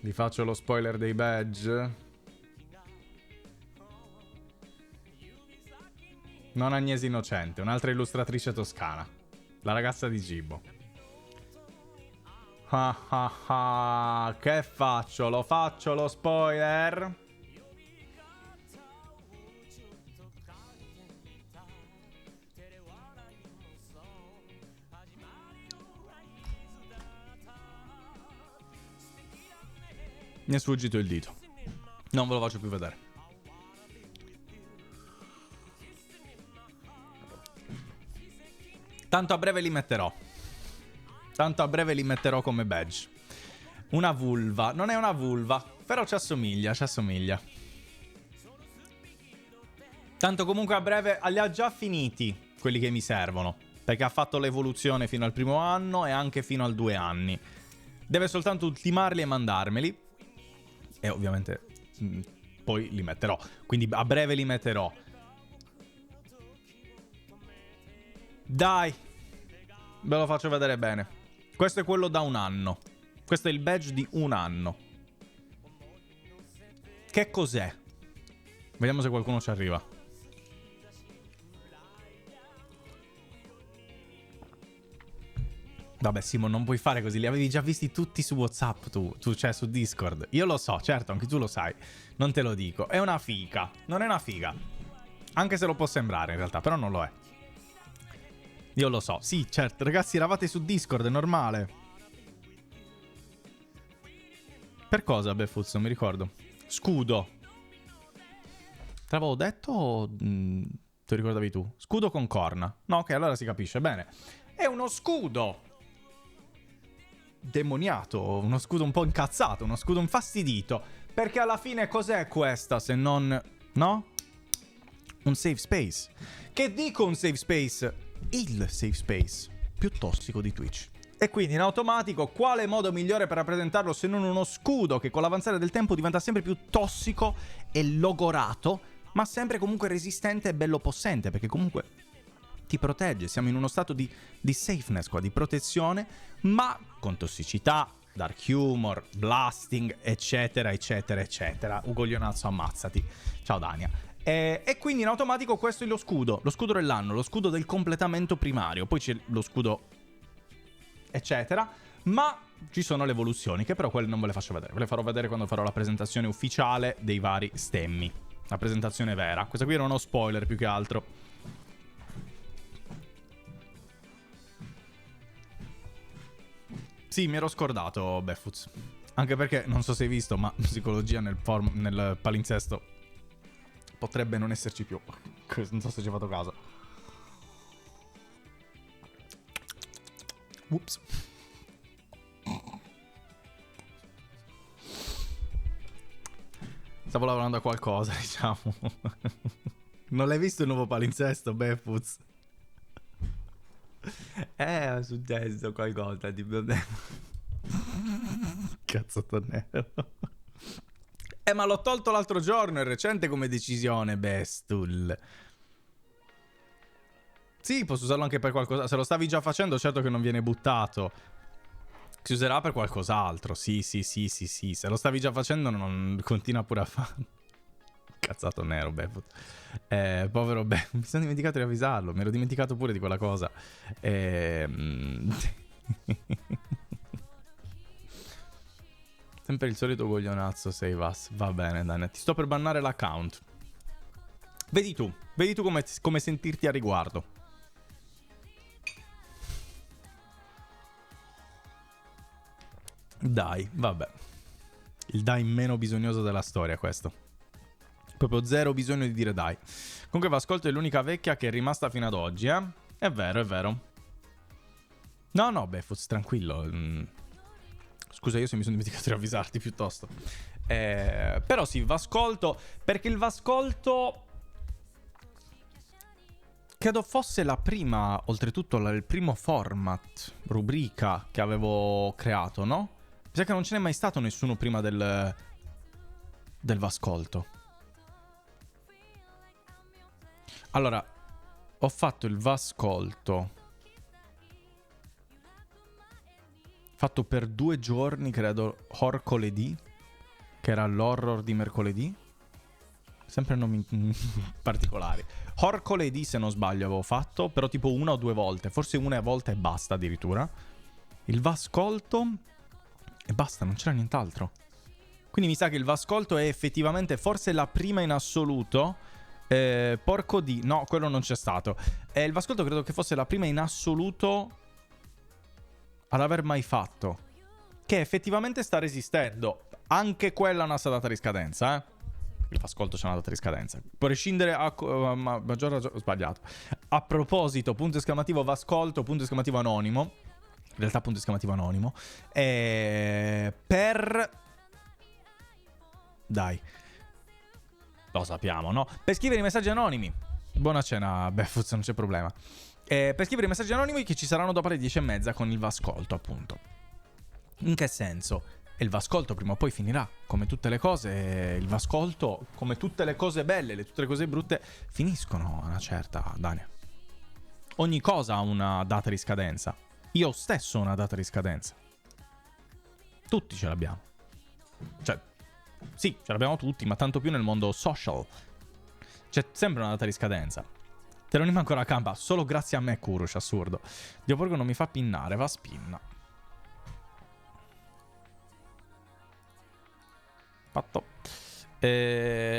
Vi faccio lo spoiler dei badge. Non Agnese Innocente, un'altra illustratrice toscana, la ragazza di Gibbo. Che faccio? Lo faccio lo spoiler? Mi è sfuggito il dito. Non ve lo faccio più vedere. Tanto a breve li metterò. Tanto a breve li metterò come badge. Una vulva. Non è una vulva. Però ci assomiglia, ci assomiglia. Tanto comunque a breve li ha già finiti quelli che mi servono, perché ha fatto l'evoluzione fino al primo anno e anche fino al 2 anni. Deve soltanto ultimarli e mandarmeli. E ovviamente poi li metterò. Quindi a breve li metterò. Dai, ve lo faccio vedere bene. Questo è quello da 1 anno. Questo è il badge di 1 anno. Che cos'è? Vediamo se qualcuno ci arriva. Vabbè, Simon, non puoi fare così. Li avevi già visti tutti su WhatsApp, tu cioè su Discord. Io lo so, certo, anche tu lo sai. Non te lo dico. È una figa. Non è una figa. Anche se lo può sembrare in realtà, però non lo è. Io lo so. Sì, certo, ragazzi, eravate su Discord, è normale. Per cosa, Beffuz? Non mi ricordo. Scudo. Te l'avevo detto o te lo ricordavi tu? Scudo con corna. No, ok, allora si capisce. Bene. È uno scudo demoniato, uno scudo un po' incazzato, uno scudo infastidito. Perché alla fine cos'è questa se non... no? Un safe space. Che dico un safe space? Il safe space più tossico di Twitch. E quindi in automatico quale modo migliore per rappresentarlo se non uno scudo che con l'avanzare del tempo diventa sempre più tossico e logorato, ma sempre comunque resistente e bello possente, perché comunque ti protegge. Siamo in uno stato di safeness qua, di protezione, ma con tossicità, dark humor, blasting, eccetera, eccetera, eccetera. Ugoglionazzo, ammazzati. Ciao Dania. E quindi in automatico questo è lo scudo dell'anno, lo scudo del completamento primario. Poi c'è lo scudo eccetera, ma ci sono le evoluzioni, che però quelle non ve le faccio vedere. Ve le farò vedere quando farò la presentazione ufficiale dei vari stemmi. La presentazione vera. Questa qui era uno spoiler più che altro. Sì, mi ero scordato, Beffuz. Anche perché, non so se hai visto, ma psicologia nel palinsesto potrebbe non esserci più. Non so se ci hai fatto caso. Ups. Stavo lavorando a qualcosa, diciamo. Non l'hai visto il nuovo palinsesto, Beffuz? È successo qualcosa di... Cazzo nero. Ma l'ho tolto l'altro giorno, è recente come decisione, Bestul. Sì, posso usarlo anche per qualcosa. Se lo stavi già facendo, certo che non viene buttato. Si userà per qualcos'altro. Sì. Se lo stavi già facendo, non continua pure a farlo. Cazzato nero, Beffut. Povero Beffut. Mi sono dimenticato di avvisarlo. Mi ero dimenticato pure di quella cosa. Sempre il solito coglionazzo, save us. Va bene, Dani. Ti sto per bannare l'account. Vedi tu come sentirti a riguardo. Dai, vabbè. Il dai meno bisognoso della storia, questo. Proprio zero bisogno di dire dai. Comunque Vascolto è l'unica vecchia che è rimasta fino ad oggi, eh? È vero, è vero. No, Beffuz, tranquillo. Scusa, io se mi sono dimenticato di avvisarti piuttosto. Però sì, Vascolto, perché il Vascolto credo fosse la prima, oltretutto il primo format, rubrica che avevo creato, no? Mi sa che non ce n'è mai stato nessuno prima del Vascolto. Allora, ho fatto il Vascolto fatto per 2 giorni, credo, Horcoledì, che era l'horror di mercoledì. Sempre nomi particolari. Horcoledì, se non sbaglio, avevo fatto, però tipo 1 o 2 volte. Forse 1 volta e basta addirittura. Il Vascolto e basta, non c'era nient'altro. Quindi mi sa che il Vascolto è effettivamente forse la prima in assoluto. Porco di... no, quello non c'è stato. Il Vascolto credo che fosse la prima in assoluto ad aver mai fatto. Che effettivamente sta resistendo. Anche quella ha una data di scadenza, eh. Il Vascolto c'è una data di scadenza. Può prescindere a maggior ragione... sbagliato. A proposito, punto esclamativo Vascolto, punto esclamativo anonimo. In realtà punto esclamativo anonimo. Per Dai. Lo sappiamo, no? Per scrivere i messaggi anonimi. Buona cena, Beffuz, non c'è problema. Per scrivere i messaggi anonimi che ci saranno dopo le 10:30 con il Vascolto, appunto. In che senso? E il Vascolto prima o poi finirà. Come tutte le cose, il Vascolto, come tutte le cose belle, tutte le cose brutte, finiscono a una certa, Dania. Ogni cosa ha una data di scadenza. Io stesso ho una data di scadenza. Tutti ce l'abbiamo. Cioè, sì, ce l'abbiamo tutti, ma tanto più nel mondo social. C'è sempre una data di scadenza. Te lo anima ancora a campa, solo grazie a me, Kurush, assurdo. Dio Borgo non mi fa pinnare, va spinna. Fatto.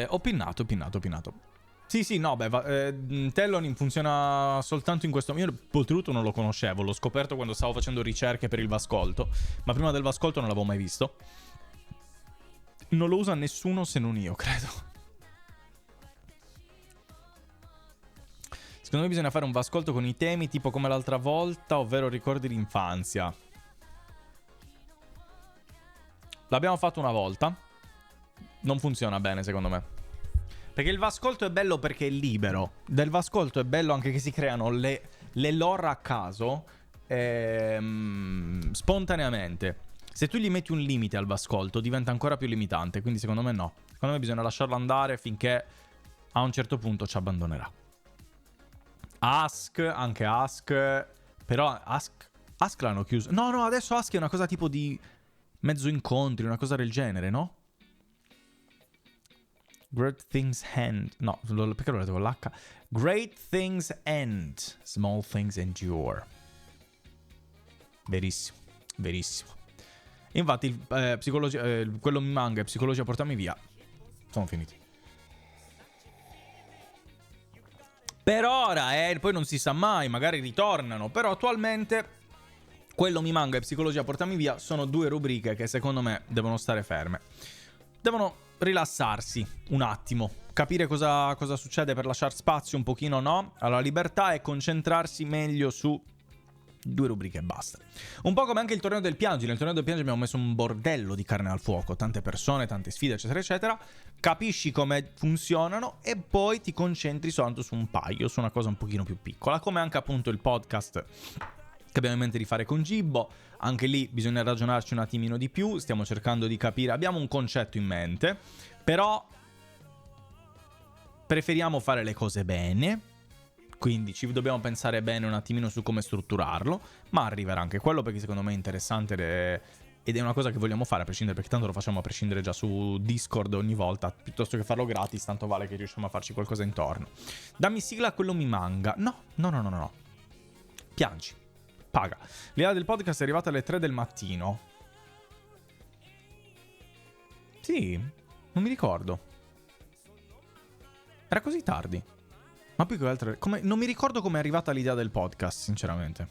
Ho pinnato. Sì, no, Tellonin funziona soltanto in questo... Io oltretutto non lo conoscevo, l'ho scoperto quando stavo facendo ricerche per il Vascolto. Ma prima del Vascolto non l'avevo mai visto. Non lo usa nessuno se non io, credo. Secondo me bisogna fare un Vascolto con i temi tipo come l'altra volta, ovvero ricordi l'infanzia. L'abbiamo fatto una volta. Non funziona bene, secondo me. Perché il Vascolto è bello perché è libero. Del Vascolto è bello anche che si creano le lore a caso spontaneamente. Se tu gli metti un limite al Vascolto diventa ancora più limitante. Quindi secondo me no. Secondo me bisogna lasciarlo andare finché a un certo punto ci abbandonerà. Anche Ask. Però Ask l'hanno chiuso. No, adesso Ask è una cosa tipo di mezzo incontri, una cosa del genere, no? Great things end. No, perché l'ho letto con l'H? Great things end. Small things endure. Verissimo. Infatti, quello manga e psicologia portami via. Sono finiti. Per ora, poi non si sa mai, magari ritornano. Però attualmente, quello mi manga e psicologia portami via sono 2 rubriche che secondo me devono stare ferme. Devono rilassarsi un attimo, capire cosa succede per lasciare spazio un pochino, no, alla libertà e concentrarsi meglio su 2 rubriche e basta. Un po' come anche il torneo del Piangi. Nel torneo del Piangi abbiamo messo un bordello di carne al fuoco, tante persone, tante sfide, eccetera eccetera. Capisci come funzionano e poi ti concentri soltanto su un paio, su una cosa un pochino più piccola, come anche appunto il podcast che abbiamo in mente di fare con Gibbo. Anche lì bisogna ragionarci un attimino di più, stiamo cercando di capire, abbiamo un concetto in mente, però preferiamo fare le cose bene, quindi ci dobbiamo pensare bene un attimino su come strutturarlo, ma arriverà anche quello perché secondo me è interessante ed è una cosa che vogliamo fare a prescindere, perché tanto lo facciamo a prescindere già su Discord ogni volta, piuttosto che farlo gratis, tanto vale che riusciamo a farci qualcosa intorno. Dammi sigla a quello mi manga. No. Piangi. Paga. L'idea del podcast è arrivata alle 3 del mattino. Sì, non mi ricordo. Era così tardi. Ma più che altro, non mi ricordo come è arrivata l'idea del podcast, sinceramente.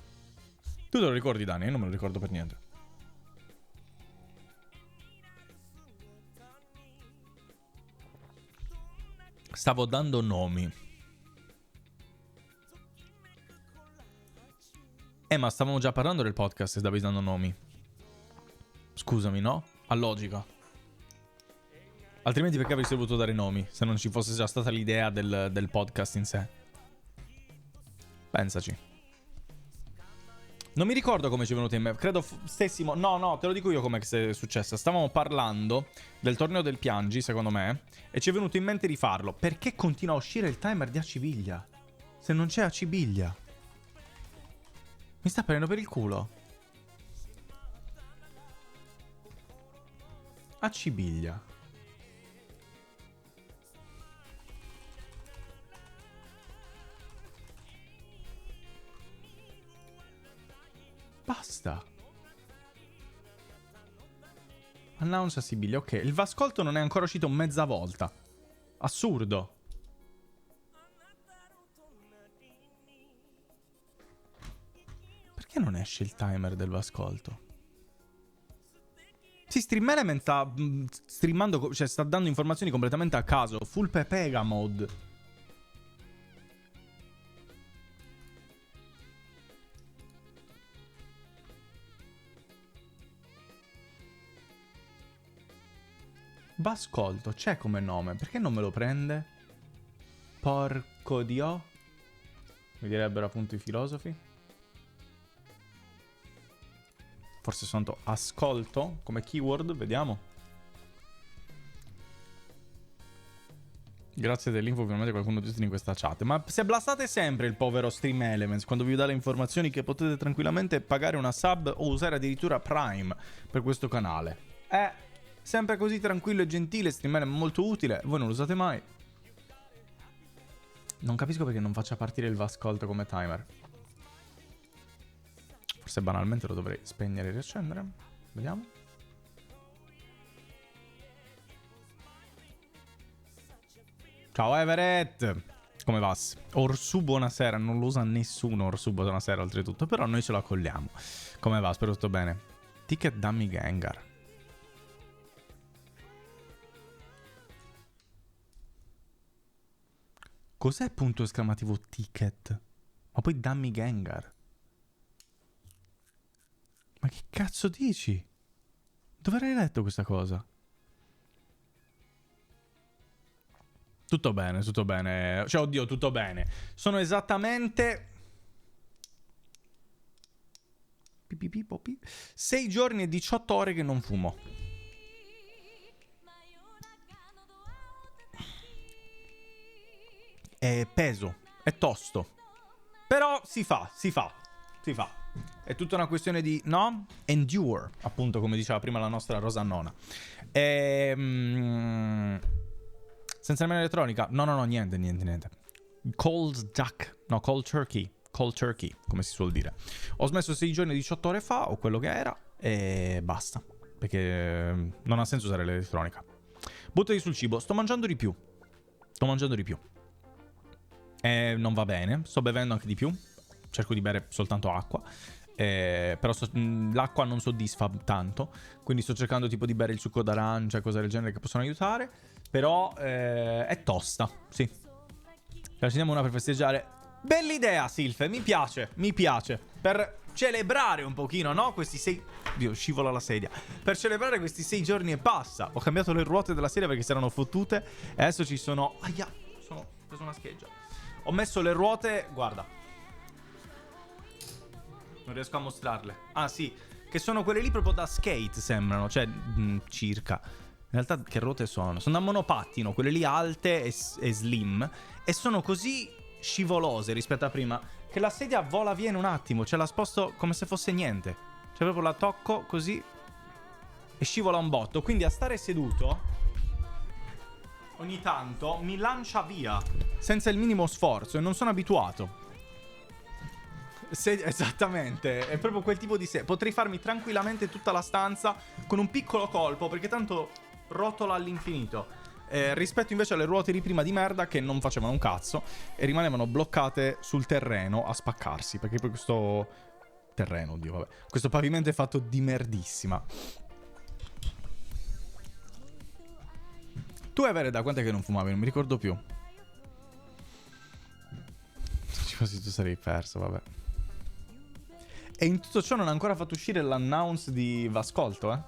Tu te lo ricordi, Dani? Io non me lo ricordo per niente. Stavo dando nomi. Ma stavamo già parlando del podcast e stavi dando nomi. Scusami, no? A logica. Altrimenti perché avresti voluto dare nomi se non ci fosse già stata l'idea del podcast in sé? Pensaci. Non mi ricordo come ci è venuto in mente. Credo stessimo... No, te lo dico io come è successo. Stavamo parlando del torneo del Piangi, secondo me, e ci è venuto in mente di farlo. Perché continua a uscire il timer di Acibiglia? Se non c'è Acibiglia. Mi sta prendendo per il culo. Acibiglia. Basta. Announce a Sibiglia. Ok, il Vascolto non è ancora uscito mezza volta. Assurdo. Perché non esce il timer del Vascolto? Sì, Stream Element sta streamando, cioè sta dando informazioni completamente a caso. Full Pepega mode. Vascolto, c'è come nome. Perché non me lo prende? Porco Dio. Mi direbbero appunto i filosofi. Forse sono ascolto come keyword, vediamo. Grazie dell'info, finalmente qualcuno di tutti in questa chat. Ma se blastate sempre il povero Stream Elements quando vi dà le informazioni che potete tranquillamente pagare una sub o usare addirittura Prime per questo canale. È sempre così tranquillo e gentile, Stream Elements molto utile, voi non lo usate mai. Non capisco perché non faccia partire il Vascolto come timer. Forse banalmente lo dovrei spegnere e riaccendere. Vediamo. Ciao Everett! Come va? Orsu buonasera, non lo usa nessuno Orsu buonasera oltretutto, però noi ce la colliamo. Come va? Spero tutto bene. Ticket Dummy Gengar. Cos'è punto esclamativo ticket? Ma poi Dummy Gengar. Ma che cazzo dici? Dove hai letto questa cosa? Tutto bene, tutto bene. Cioè, oddio, tutto bene. Sono esattamente 6 giorni e 18 ore che non fumo. È peso, è tosto. Però si fa. È tutta una questione di, no? Endure, appunto, come diceva prima la nostra Rosannona. Senza nemmeno elettronica? No, niente. Cold duck. No, cold turkey. Cold turkey, come si suol dire. Ho smesso 6 giorni e 18 ore fa, o quello che era, e basta. Perché non ha senso usare l'elettronica. Buttati sul cibo. Sto mangiando di più. Non va bene. Sto bevendo anche di più. Cerco di bere soltanto acqua. Però l'acqua non soddisfa tanto. Quindi sto cercando tipo di bere il succo d'arancia e cose del genere che possono aiutare. Però è tosta, sì. Ce la segniamo una per festeggiare. Bella idea, Silfe, mi piace. Per celebrare un pochino, no? Questi 6... Dio, scivola la sedia. Per celebrare questi 6 giorni e passa. Ho cambiato le ruote della sedia perché si erano fottute. E adesso ci sono... Aia, ho preso una scheggia. Ho messo le ruote, guarda. Non riesco a mostrarle. Ah, sì, che sono quelle lì proprio da skate, sembrano. Cioè, circa. In realtà che ruote sono? Sono da monopattino, quelle lì alte e slim. E sono così scivolose rispetto a prima che la sedia vola via in un attimo. Cioè la sposto come se fosse niente. Cioè proprio la tocco così e scivola un botto. Quindi a stare seduto ogni tanto mi lancia via senza il minimo sforzo e non sono abituato. Esattamente, è proprio quel tipo di potrei farmi tranquillamente tutta la stanza con un piccolo colpo perché tanto rotola all'infinito. Rispetto invece alle ruote di prima di merda che non facevano un cazzo e rimanevano bloccate sul terreno a spaccarsi, perché poi questo terreno, oddio, vabbè, questo pavimento è fatto di merdissima. Tu Evere, da quant'è che non fumavi? Non mi ricordo più. Così tu sarei perso, vabbè. E in tutto ciò non ha ancora fatto uscire l'announce di Vascolto, eh?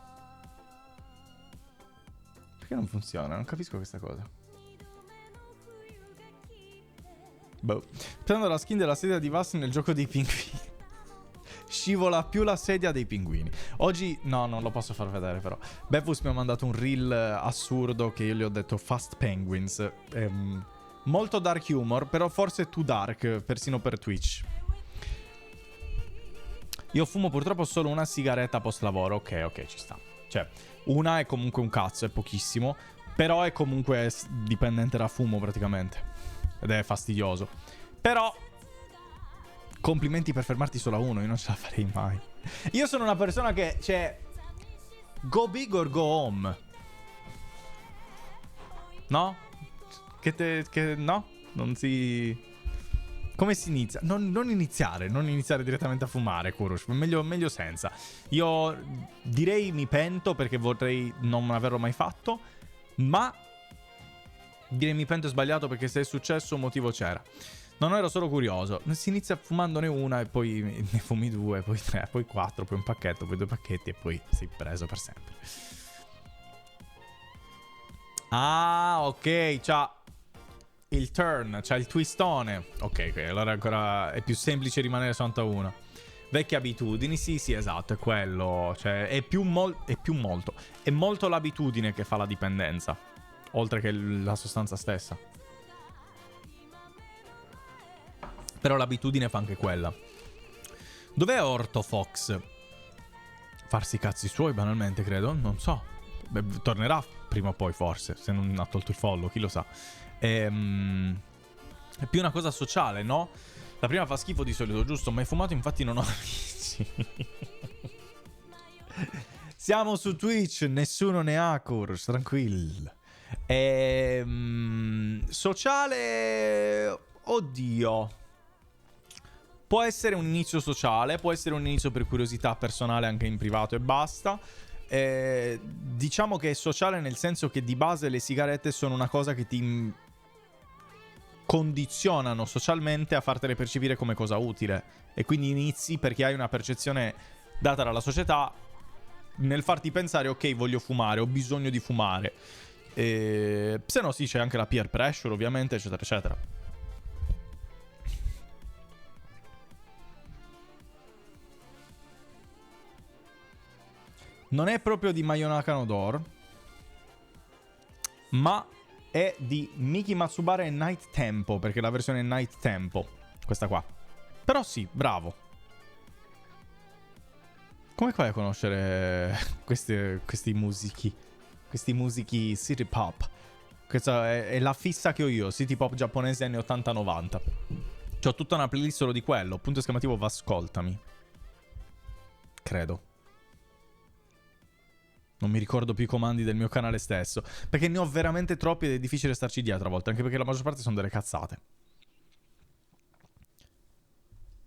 Perché non funziona? Non capisco questa cosa. Boh. Prendo la skin della sedia di Vas nel gioco dei pinguini. Scivola più la sedia dei pinguini. Oggi, no, non lo posso far vedere però. Bevus mi ha mandato un reel assurdo che io gli ho detto Fast Penguins. Molto dark humor, però forse too dark, persino per Twitch. Io fumo purtroppo solo una sigaretta post lavoro. Ok, ci sta. Cioè, una è comunque un cazzo, è pochissimo. Però è comunque dipendente da fumo praticamente. Ed è fastidioso. Però complimenti per fermarti solo a uno, io non ce la farei mai. Io sono una persona che, cioè, go big or go home. No? No? Non si... Come si inizia? Non iniziare direttamente a fumare, Kurush. Meglio senza. Io direi mi pento perché vorrei non averlo mai fatto, ma direi mi pento è sbagliato perché se è successo un motivo c'era. Non ero solo curioso. Si inizia fumandone una e poi ne fumi 2, poi 3, poi 4, poi un pacchetto, poi 2 pacchetti e poi sei preso per sempre. Ah, ok, c'ha il turn, c'ha il twistone. Ok, allora ancora è più semplice rimanere su 91. Vecchie abitudini, sì, esatto, è quello. Cioè, è molto l'abitudine che fa la dipendenza, oltre che la sostanza stessa. Però l'abitudine fa anche quella. Dov'è Orthofox? Farsi i cazzi suoi, banalmente, credo. Non so. Beh, tornerà prima o poi, forse, se non ha tolto il follow, chi lo sa. È più una cosa sociale, no? La prima fa schifo di solito, giusto? Ma hai fumato, infatti non ho amici. Siamo su Twitch, nessuno ne ha, Kurs, tranquillo. Sociale... Oddio. Può essere un inizio sociale, può essere un inizio per curiosità personale anche in privato e basta. Diciamo che è sociale nel senso che di base le sigarette sono una cosa che ti condizionano socialmente a fartele percepire come cosa utile, e quindi inizi perché hai una percezione data dalla società nel farti pensare ok, voglio fumare, ho bisogno di fumare, se no sì, c'è anche la peer pressure ovviamente, eccetera eccetera. Non è proprio di Mayonaka no Door, ma è di Miki Matsubara e Night Tempo, perché la versione è Night Tempo, questa qua. Però sì, bravo. Come fai a conoscere questi musichi? Questi musichi city pop? Questa è la fissa che ho io, city pop giapponese anni 80-90. C'ho tutta una playlist solo di quello, punto esclamativo, va ascoltami. Credo. Non mi ricordo più i comandi del mio canale stesso, perché ne ho veramente troppi ed è difficile starci dietro a volte, anche perché la maggior parte sono delle cazzate.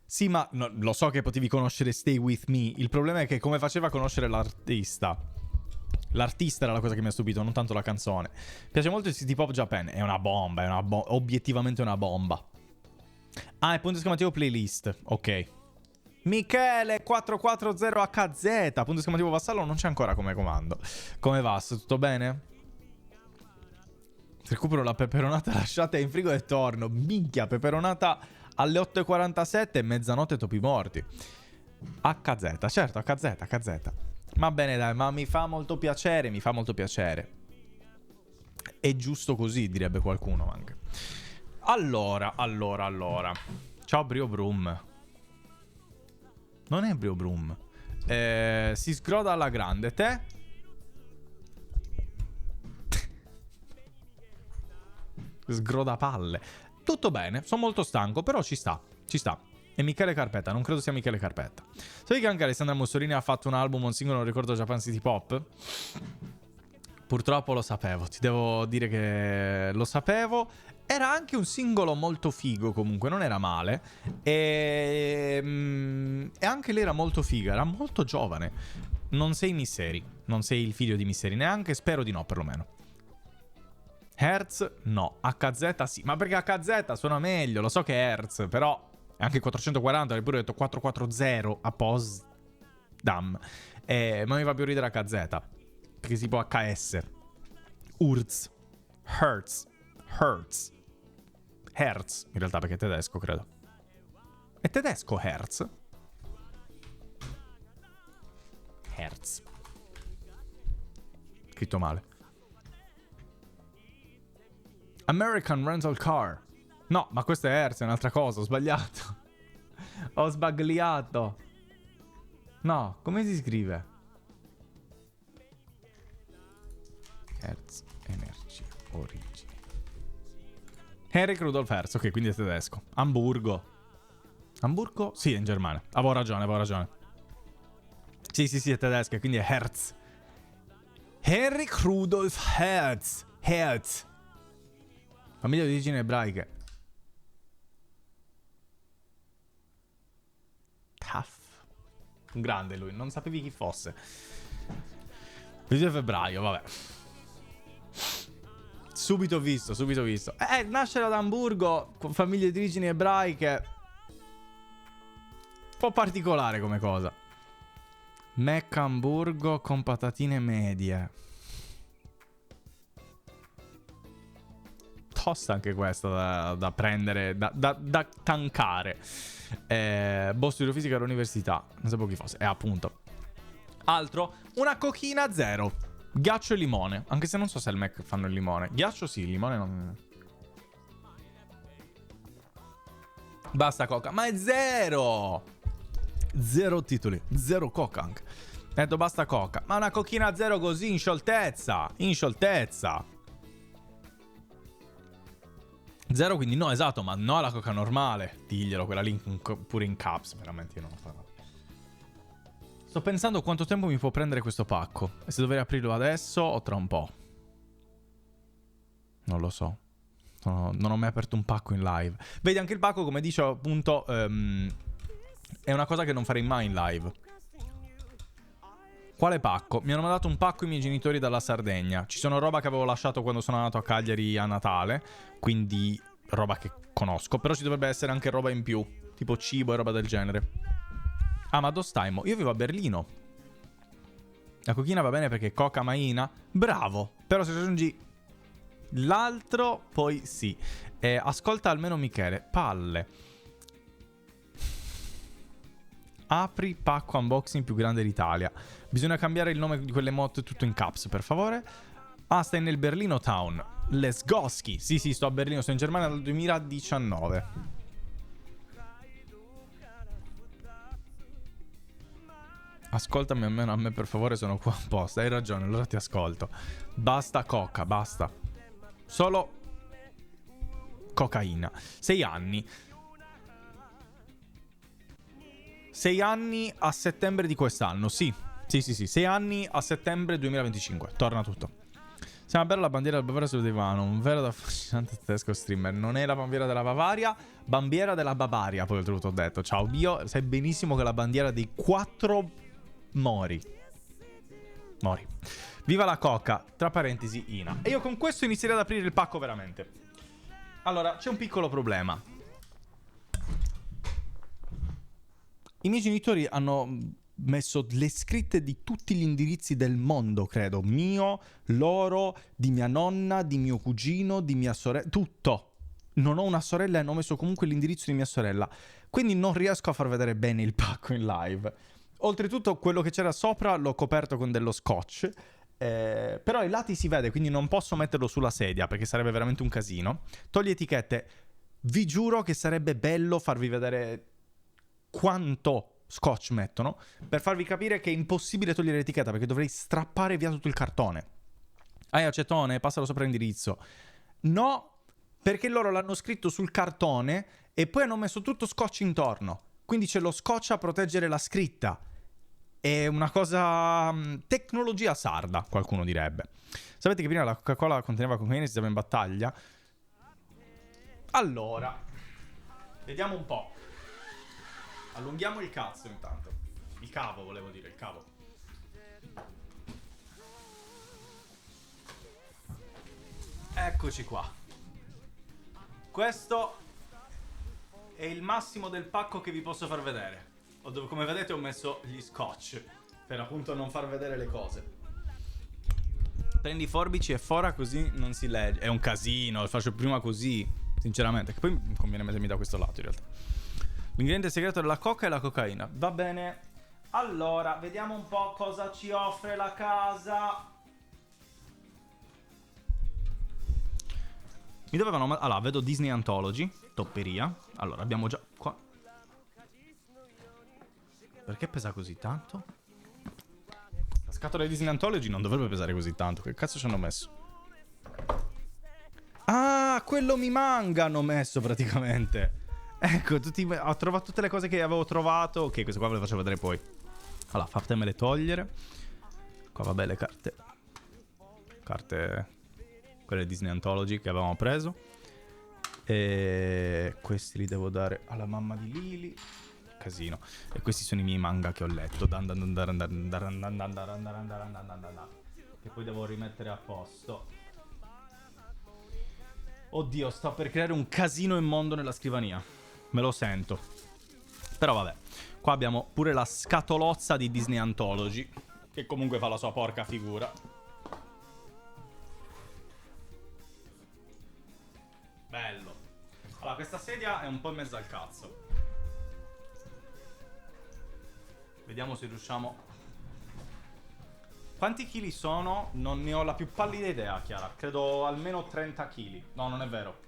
Sì, ma no, lo so che potevi conoscere Stay With Me, il problema è che come faceva a conoscere l'artista? L'artista era la cosa che mi ha stupito, non tanto la canzone. Piace molto il City Pop Japan, è una bomba, obiettivamente una bomba. Ah, è punto esclamativo playlist, ok. Michele 440HZ, punto esclamativo vassallo, non c'è ancora come comando. Come va? Tutto bene? Recupero la peperonata lasciata in frigo e torno. Minchia, peperonata alle 8:47 e mezzanotte topi morti. HZ, certo, HZ. Va bene dai, ma mi fa molto piacere, È giusto così, direbbe qualcuno anche. Allora. Ciao Brio Brum. Non è Brio Brum. Si sgroda alla grande. Te? Sgrodapalle. Tutto bene, sono molto stanco, però ci sta. E Michele Carpetta, non credo sia Michele Carpetta. Sai che anche Alessandra Mussolini ha fatto un album, un singolo, non ricordo, Japan City Pop? Purtroppo lo sapevo, ti devo dire che lo sapevo. Era anche un singolo molto figo comunque, non era male. E anche lei era molto figa, era molto giovane. Non sei Misseri, non sei il figlio di Misseri, neanche, spero di no perlomeno. Hertz no, HZ sì, ma perché HZ suona meglio, lo so che è Hertz, però è anche 440, hai pure detto 440 a Potsdam. Ma mi fa più ridere HZ, perché si può HS. Urz, Hertz, in realtà perché è tedesco, credo. È tedesco Hertz? Hertz. Scritto male. American Rental Car. No, ma questo è Hertz, è un'altra cosa, ho sbagliato. Ho sbagliato. No, come si scrive? Hertz, energia, origine. Henrik Rudolf Hertz, ok, quindi è tedesco. Amburgo? Sì, è in Germania. Avevo ragione. Sì, è tedesco, quindi è Hertz. Henrik Rudolf Hertz. Famiglia di origini ebraiche. Tough. Un grande lui, non sapevi chi fosse. 22 febbraio, vabbè. Subito visto. Nascere ad Amburgo con famiglie di origini ebraiche. Un po' particolare come cosa. Mac Amburgo con patatine medie. tosta anche questa da prendere, da tankare. Boss studio fisica all'università. Non sapevo chi fosse. Appunto. Altro, una cochina zero. Ghiaccio e limone. Anche se non so se al Mac fanno il limone. Ghiaccio sì, il limone non... Basta coca. Ma è zero! Zero titoli. Zero coca anche. Ho detto basta coca. Ma una cochina zero così in scioltezza. In scioltezza. Zero quindi no, esatto. Ma no alla coca normale. Diglielo, quella lì pure in caps. Veramente io non lo farò. Sto pensando quanto tempo mi può prendere questo pacco. E se dovrei aprirlo adesso o tra un po'. Non lo so. Non ho mai aperto un pacco in live. Vedi, anche il pacco, come dicevo appunto, è una cosa che non farei mai in live. Quale pacco? Mi hanno mandato un pacco i miei genitori dalla Sardegna. Ci sono roba che avevo lasciato quando sono andato a Cagliari a Natale. Quindi roba che conosco. Però ci dovrebbe essere anche roba in più, tipo cibo e roba del genere. Ah, ma dove stai? Io vivo a Berlino. La cochina va bene perché coca maina. Bravo. Però se aggiungi l'altro, poi sì. Ascolta almeno Michele. Palle. Apri pacco unboxing più grande d'Italia. Bisogna cambiare il nome di quelle emote tutto in caps, per favore. Ah, stai nel Berlino Town. Lesgoski. Sì, sto a Berlino. Sto in Germania dal 2019. Ascoltami almeno a me, per favore, sono qua apposta. Hai ragione, allora ti ascolto. Basta coca, basta. Solo cocaina. 6 anni. 6 anni a settembre di quest'anno, sì. Sì. 6 anni a settembre 2025. Torna tutto. Sembra bella la bandiera del Bavaria sul divano. Un vero ed affascinante tedesco streamer. Non è la bandiera della Bavaria, bandiera della Bavaria. Poi oltretutto ho detto, ciao Bio, sai benissimo che è la bandiera dei 4 Mori. Viva la coca, tra parentesi Ina. E io con questo inizierei ad aprire il pacco veramente. Allora, c'è un piccolo problema. I miei genitori hanno messo le scritte di tutti gli indirizzi del mondo, credo. Mio, loro, di mia nonna, di mio cugino, di mia sorella. Tutto. Non ho una sorella e hanno messo comunque l'indirizzo di mia sorella. Quindi non riesco a far vedere bene il pacco in live. Oltretutto quello che c'era sopra l'ho coperto con dello scotch. Però ai lati si vede, quindi non posso metterlo sulla sedia perché sarebbe veramente un casino. Togli etichette. Vi giuro che sarebbe bello farvi vedere quanto scotch mettono, per farvi capire che è impossibile togliere l'etichetta perché dovrei strappare via tutto il cartone. Hai acetone? Passalo sopra l'indirizzo. No, perché loro l'hanno scritto sul cartone e poi hanno messo tutto scotch intorno. Quindi c'è lo scotch a proteggere la scritta. È una cosa... tecnologia sarda, qualcuno direbbe. Sapete che prima la Coca-Cola conteneva cocaina e si stava in battaglia? Allora, vediamo un po'. Allunghiamo il cazzo intanto. Il cavo, volevo dire, il cavo. Eccoci qua. Questo è il massimo del pacco che vi posso far vedere. Come vedete ho messo gli scotch per appunto non far vedere le cose. Prendi i forbici e fora così non si legge. È un casino, lo faccio prima così, sinceramente. Che poi mi conviene mettermi da questo lato in realtà. L'ingrediente segreto della coca è la cocaina. Va bene. Allora, vediamo un po' cosa ci offre la casa. Mi dovevano... Allora, vedo Disney Anthology. Topperia. Allora, abbiamo già... qua. Perché pesa così tanto? La scatola di Disney Anthology non dovrebbe pesare così tanto. Che cazzo ci hanno messo? Ah, quello mi manga hanno messo praticamente. Ecco, ho trovato tutte le cose che avevo trovato. Ok, queste qua ve le faccio vedere poi. Allora, fatemele togliere. Qua vabbè le carte. Carte... quelle Disney Anthology che avevamo preso. E questi li devo dare alla mamma di Lily. Casino. E questi sono i miei manga che ho letto. Che poi devo rimettere a posto. Oddio, sto per creare un casino immondo nella scrivania. Me lo sento. Però vabbè. Qua abbiamo pure la scatolozza di Disney Anthology, che comunque fa la sua porca figura. Allora, questa sedia è un po' in mezzo al cazzo. Vediamo se riusciamo. Quanti chili sono? Non ne ho la più pallida idea, Chiara. Credo almeno 30 kg. No, non è vero.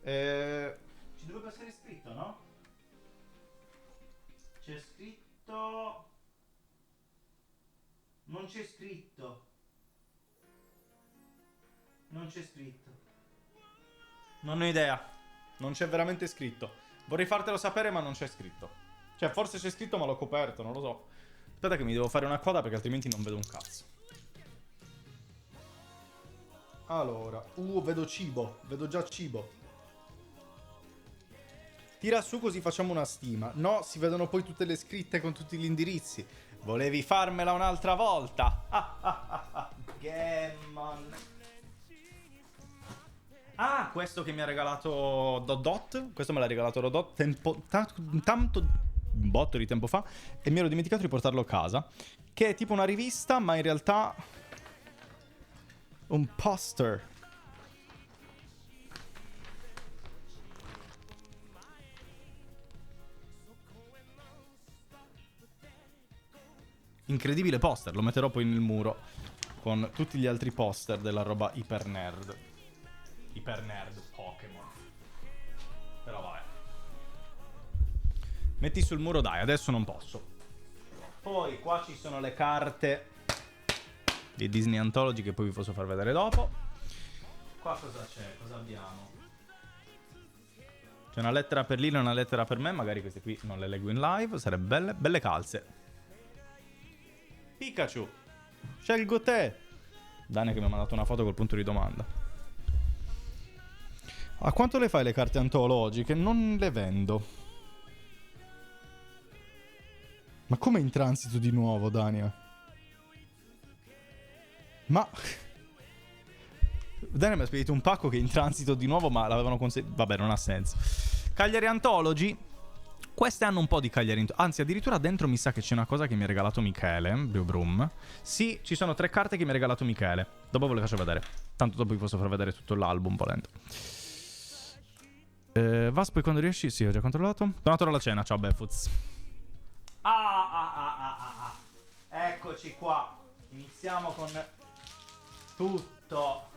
Ci dovrebbe essere scritto, no? C'è scritto... Non c'è scritto. Non c'è scritto. Non ho idea. Non c'è veramente scritto. Vorrei fartelo sapere, ma non c'è scritto. Cioè, forse c'è scritto, ma l'ho coperto, non lo so. Aspetta che mi devo fare una coda perché altrimenti non vedo un cazzo. Allora, vedo cibo. Vedo già cibo. Tira su così facciamo una stima. No, si vedono poi tutte le scritte con tutti gli indirizzi. Volevi farmela un'altra volta. Gammon. Ah, questo che mi ha regalato Dodot. Questo me l'ha regalato Dodot tanto un botto di tempo fa. E mi ero dimenticato di portarlo a casa. Che è tipo una rivista, ma in realtà un poster. Incredibile poster, lo metterò poi nel muro con tutti gli altri poster della roba iper nerd. Iper nerd Pokémon. Però vabbè. Metti sul muro, dai, adesso non posso. Poi qua ci sono le carte di Disney Anthology che poi vi posso far vedere dopo. Qua cosa c'è? Cosa abbiamo? C'è una lettera per Lilo e una lettera per me. Magari queste qui non le leggo in live. Sarebbe belle. Belle calze. Pikachu, scelgo te. Dani che mi ha mandato una foto col punto di domanda. A quanto le fai le carte antologiche? Non le vendo. Ma come in transito di nuovo, Dania? Ma Dania mi ha spedito un pacco che è in transito di nuovo, ma l'avevano consegnato. Vabbè, non ha senso. Cagliari Anthology. Queste hanno un po' di Cagliari, anzi addirittura dentro mi sa che c'è una cosa che mi ha regalato Michele, Brum. Sì, ci sono 3 carte che mi ha regalato Michele. Dopo ve le faccio vedere. Tanto dopo vi posso far vedere tutto l'album volendo. Vas poi quando riesci? Sì, ho già controllato. Tornato alla cena, ciao Befuz. Eccoci qua. Iniziamo con tutto.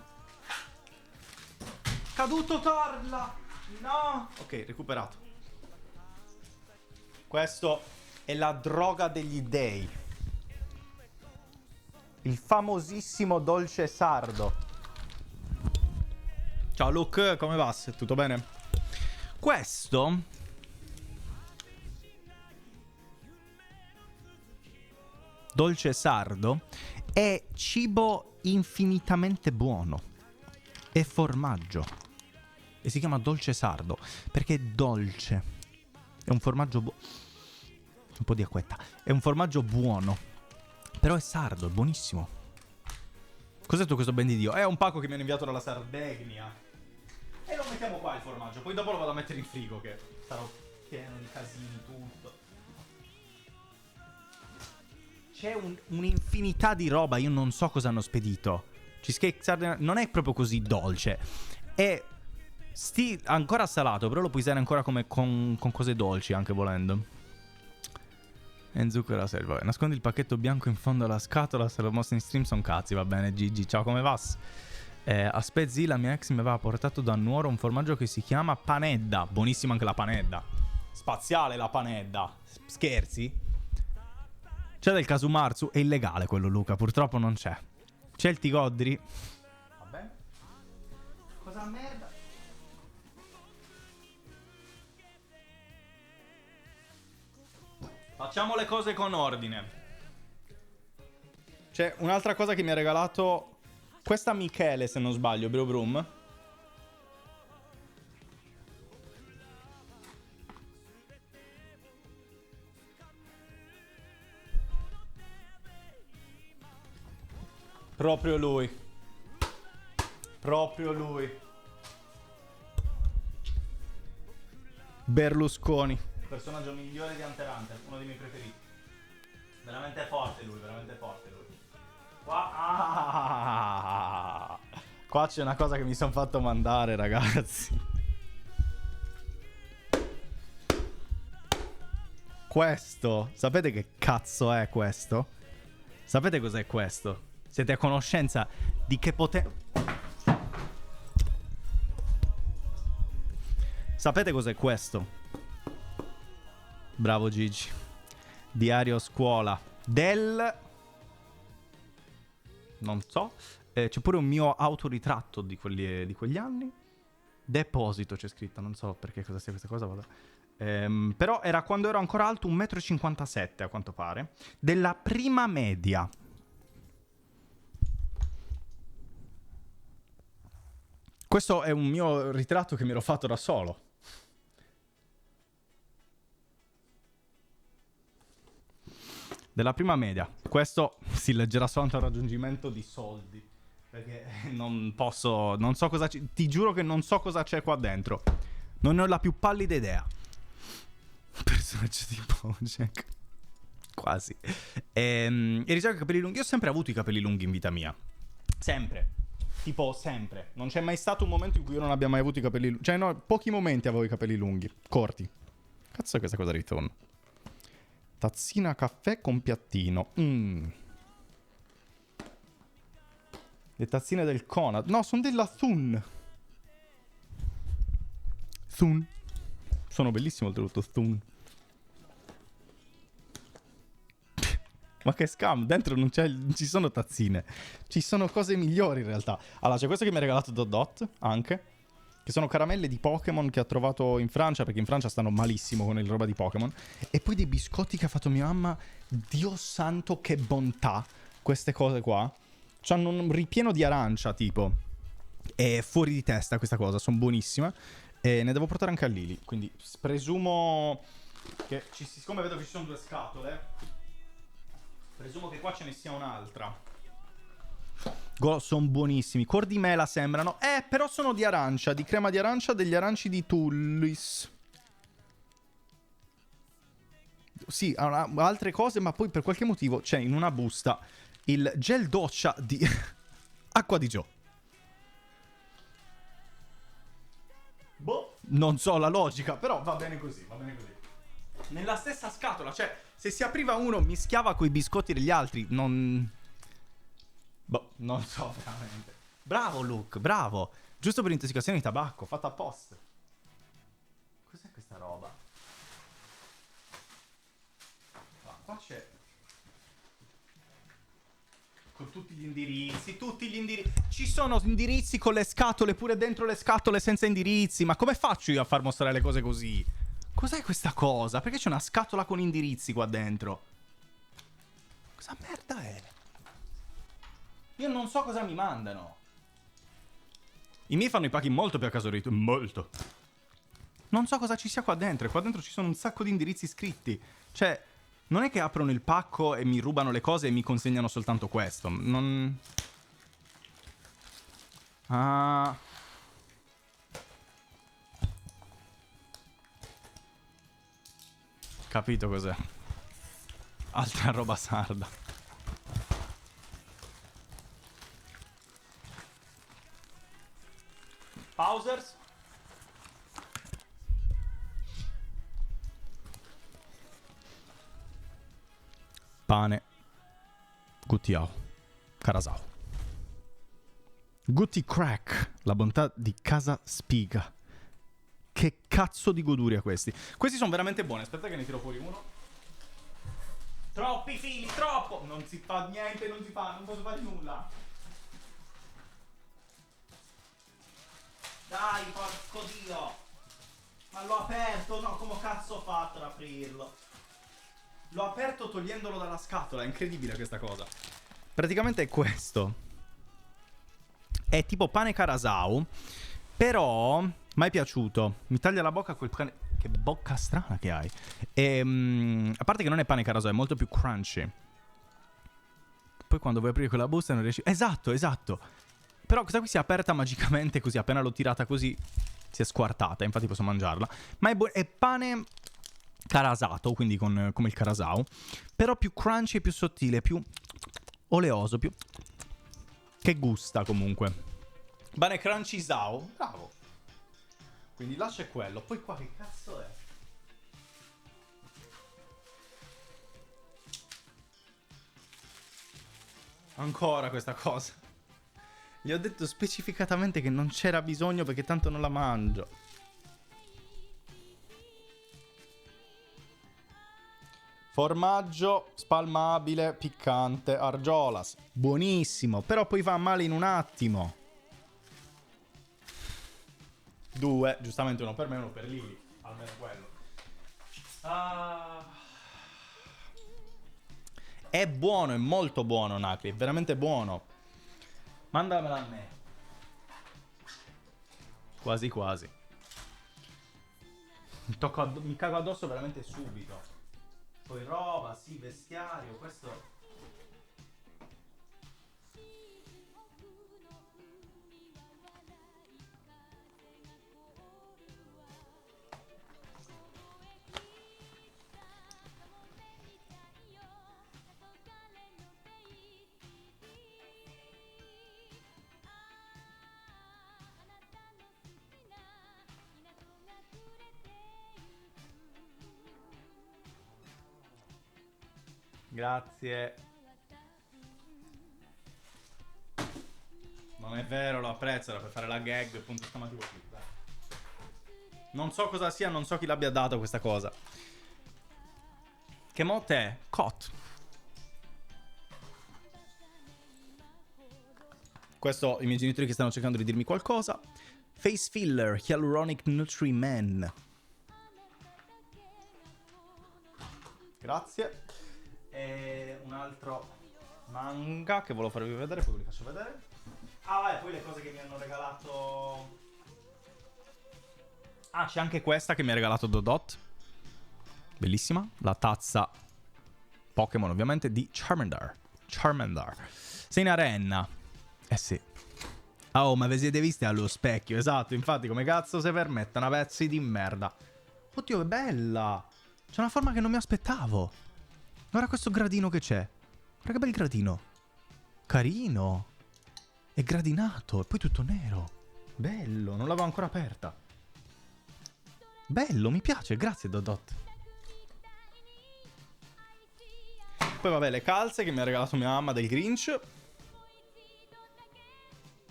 Caduto Torla. No. Ok, recuperato. Questo è la droga degli dei. Il famosissimo dolce sardo. Ciao Luke, come va? Tutto bene? Questo dolce sardo è cibo infinitamente buono. È formaggio. E si chiama dolce sardo perché è dolce. È un formaggio un po' di acquetta. È un formaggio buono. Però è sardo, è buonissimo. Cos'è tutto questo ben di Dio? È un pacco che mi hanno inviato dalla Sardegna. E lo mettiamo qua il formaggio. Poi dopo lo vado a mettere in frigo, che sarò pieno di casini, tutto. C'è un'infinità di roba. Io non so cosa hanno spedito. Cheesecake Sardegna non è proprio così dolce. È ancora salato, però lo puoi usare ancora come con cose dolci, anche volendo. E zucchero la serva. Nascondi il pacchetto bianco in fondo alla scatola. Se lo mostri in stream sono cazzi. Va bene, Gigi. Ciao, come va? Aspetti, la mia ex mi aveva portato da Nuoro un formaggio che si chiama panedda. Buonissima anche la panedda. Spaziale la panedda. Scherzi? C'è del Casumarzu. È illegale quello, Luca. Purtroppo non c'è. C'è il Tigodri. Vabbè. Cosa merda. Facciamo le cose con ordine. C'è un'altra cosa che mi ha regalato questa Michele, se non sbaglio, Brum. Proprio lui. Proprio lui. Berlusconi. Personaggio migliore di Hunter x Hunter, uno dei miei preferiti. Veramente forte lui, veramente forte lui. Qua c'è una cosa che mi sono fatto mandare, ragazzi. questo, sapete che cazzo è questo? Sapete cos'è questo? Siete a conoscenza di che Sapete cos'è questo? Bravo Gigi. Diario scuola del... non so. C'è pure un mio autoritratto di quegli anni. Deposito c'è scritto, non so perché cosa sia questa cosa, vabbè. Però era quando ero ancora alto 1,57 m a quanto pare. Della prima media. Questo è un mio ritratto che mi ero fatto da solo. Della prima media. Questo si leggerà soltanto al raggiungimento di soldi. Perché non posso... non so cosa... ti giuro che non so cosa c'è qua dentro. Non ne ho la più pallida idea. Personaggio di Bojack. Quasi. E ricerca capelli lunghi. Io ho sempre avuto i capelli lunghi in vita mia. Sempre. Tipo sempre. Non c'è mai stato un momento in cui io non abbia mai avuto i capelli lunghi. Cioè no, pochi momenti avevo i capelli lunghi. Corti. Cazzo è questa cosa ritorno? Tazzina caffè con piattino. Le tazzine del Conad. No, sono della Thun. Thun. Sono bellissimo oltretutto, Thun. Ma che scam, dentro non ci sono tazzine. Ci sono cose migliori in realtà. Allora, c'è questo che mi ha regalato Dot anche. Che sono caramelle di Pokémon che ha trovato in Francia, perché in Francia stanno malissimo con il roba di Pokémon. E poi dei biscotti che ha fatto mia mamma. Dio santo che bontà. Queste cose qua. C'hanno un ripieno di arancia, tipo. È fuori di testa questa cosa, sono buonissime. E ne devo portare anche a Lily. Quindi presumo che siccome vedo che ci sono 2 scatole, presumo che qua ce ne sia un'altra. Sono buonissimi. Cuor di mela sembrano. Però sono di arancia, di crema di arancia, degli aranci di Tullis. Sì, altre cose, ma poi per qualche motivo c'è in una busta il gel doccia di Acqua di Gio. Boh, non so la logica, però va bene così, va bene così. Nella stessa scatola, cioè, se si apriva uno, mischiava coi biscotti degli altri, non... boh, non so veramente. Bravo Luke, bravo. Giusto per intossicazione di tabacco, fatta apposta. Cos'è questa roba? Qua c'è... con tutti gli indirizzi, ci sono indirizzi con le scatole, pure dentro le scatole senza indirizzi. Ma come faccio io a far mostrare le cose così? Cos'è questa cosa? Perché c'è una scatola con indirizzi qua dentro? Cosa merda è? Io non so cosa mi mandano. I miei fanno i pacchi molto più a caso rito. Molto. Non so cosa ci sia qua dentro. E qua dentro ci sono un sacco di indirizzi scritti. Cioè, non è che aprono il pacco e mi rubano le cose e mi consegnano soltanto questo. Non... ah... capito cos'è. Altra roba sarda. Pausers. Pane. Gutiao. Carasau. Gutti Crack. La bontà di Casa Spiga. Che cazzo di goduria questi. Questi sono veramente buoni. Aspetta che ne tiro fuori uno. Troppi fili, troppo. Non si fa niente, non posso fare nulla. Dai, porco dio. Ma l'ho aperto, no, come cazzo ho fatto ad aprirlo? L'ho aperto togliendolo dalla scatola, è incredibile questa cosa. Praticamente è questo. È tipo pane Carasau, però mi è piaciuto. Mi taglia la bocca quel pane. Che bocca strana che hai. A parte che non è pane Carasau, è molto più crunchy. Poi quando vuoi aprire quella busta non riesci... Esatto, esatto. Però questa qui si è aperta magicamente così, appena l'ho tirata così si è squartata, infatti posso mangiarla. Ma è pane carasato, quindi come il carasau, però più crunchy e più sottile, più oleoso, più... che gusta comunque. Pane crunchy sao, bravo. Quindi là c'è quello, poi qua che cazzo è? Ancora questa cosa. Gli ho detto specificatamente che non c'era bisogno perché tanto non la mangio. Formaggio spalmabile piccante Argiolas. Buonissimo, però poi va male in un attimo. 2, giustamente uno per me e uno per Lili. Almeno quello. È buono, è molto buono Nacri, è veramente buono. Mandamela a me. Quasi quasi. Mi cago addosso veramente subito. Poi roba, sì, vestiario, questo... Grazie. Non è vero, lo apprezzo, era per fare la gag, punto esclamativo qui. Dai. Non so cosa sia, non so chi l'abbia dato questa cosa. Che motte è? Cot. Questo, i miei genitori che stanno cercando di dirmi qualcosa. Face filler, Hyaluronic Nutrimen. Grazie. E un altro manga che volevo farvi vedere, poi ve li faccio vedere. Ah, e poi le cose che mi hanno regalato. Ah, c'è anche questa che mi ha regalato Dodot. Bellissima. La tazza Pokémon, ovviamente, di Charmander. Sei in arena. Eh sì. Oh, ma vi siete visti allo specchio? Esatto, infatti, come cazzo si permette una pezzi di merda. Oddio, è bella. C'è una forma che non mi aspettavo. Guarda questo gradino che c'è. Guarda che bel gradino. Carino. È gradinato. E poi tutto nero. Bello. Non l'avevo ancora aperta. Bello, mi piace. Grazie, Dodot. Poi vabbè, le calze che mi ha regalato mia mamma del Grinch.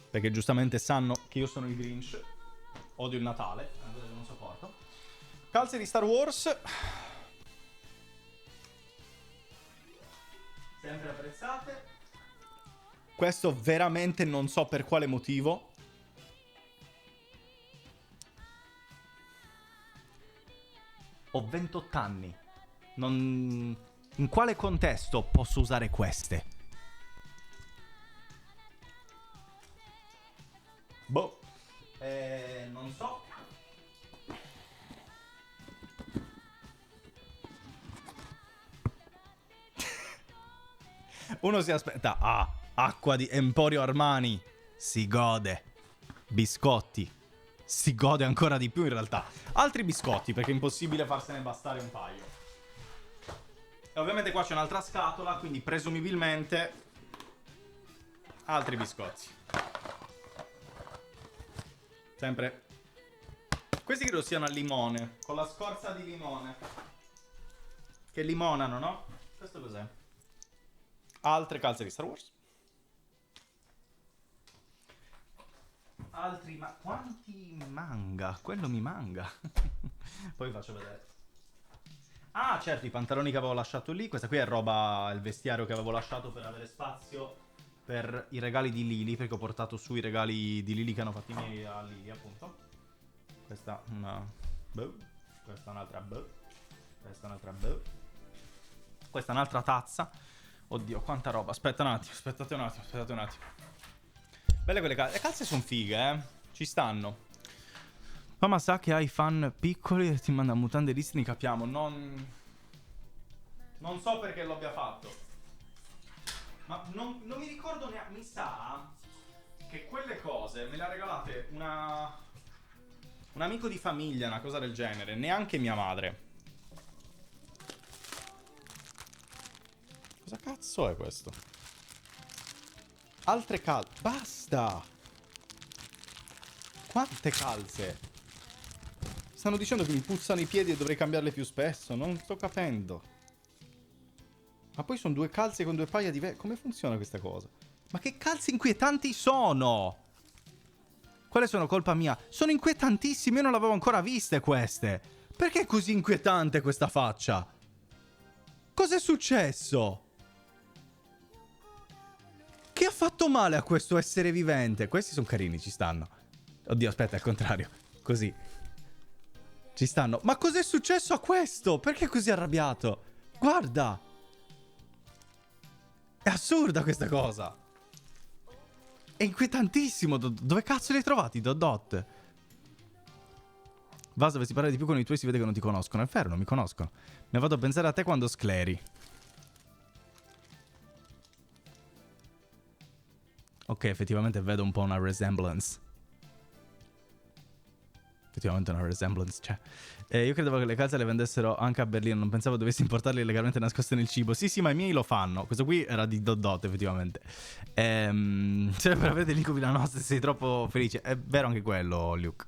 Perché giustamente sanno che io sono il Grinch. Odio il Natale. Non sopporto. Calze di Star Wars. Sempre apprezzate. Questo veramente non so per quale motivo. Ho 28 anni. Non... In quale contesto posso usare queste? Boh. Non so. Uno si aspetta. Ah, acqua di Emporio Armani. Si gode. Biscotti. Si gode ancora di più in realtà. Altri biscotti, perché è impossibile farsene bastare un paio. E ovviamente qua c'è un'altra scatola, quindi presumibilmente altri biscotti. Sempre. Questi credo siano al limone, con la scorza di limone. Che limonano, no? Questo cos'è? Altre calze di Star Wars. Altri, ma quanti manga? Quello mi manga. Poi vi faccio vedere. Ah, certo, i pantaloni che avevo lasciato lì. Questa qui è roba, il vestiario che avevo lasciato per avere spazio per i regali di Lili, perché ho portato su i regali di Lili che hanno fatto i miei a Lili, appunto. Questa una boh. Questa un'altra boh. Questa un'altra boh. Questa un'altra tazza. Oddio, quanta roba. Aspetta un attimo, aspettate un attimo. Belle quelle calze. Le calze sono fighe, ci stanno. Mamma sa che hai fan piccoli e ti manda mutande Disney, capiamo. Non so perché lo abbia fatto. Ma non mi ricordo neanche. Mi sa che quelle cose me le ha regalate un amico di famiglia, una cosa del genere. Neanche mia madre. Cosa cazzo è questo? Altre calze. Basta! Quante calze? Stanno dicendo che mi puzzano i piedi e dovrei cambiarle più spesso. Non sto capendo. Ma poi sono 2 calze con 2 paia diverse. Come funziona questa cosa? Ma che calze inquietanti sono? Quelle sono colpa mia. Sono inquietantissime, io non l'avevo ancora viste queste. Perché è così inquietante questa faccia? Cos'è successo? Che ha fatto male a questo essere vivente? Questi sono carini, ci stanno. Oddio, aspetta, è il contrario. Così. Ci stanno. Ma cos'è successo a questo? Perché è così arrabbiato? Guarda. È assurda questa cosa. È inquietantissimo. Dove cazzo li hai trovati, Dot? Vas dove si parla di più con i tuoi si vede che non ti conoscono. È vero, non mi conoscono. Ne vado a pensare a te quando scleri. Ok, effettivamente vedo un po' una resemblance. Effettivamente una resemblance c'è. Io credevo che le calze le vendessero anche a Berlino. Non pensavo dovessi importarle legalmente nascoste nel cibo. Sì, ma i miei lo fanno. Questo qui era di Dot, effettivamente. Cioè, per avere l'incubi la nostra sei troppo felice. È vero anche quello, Luke.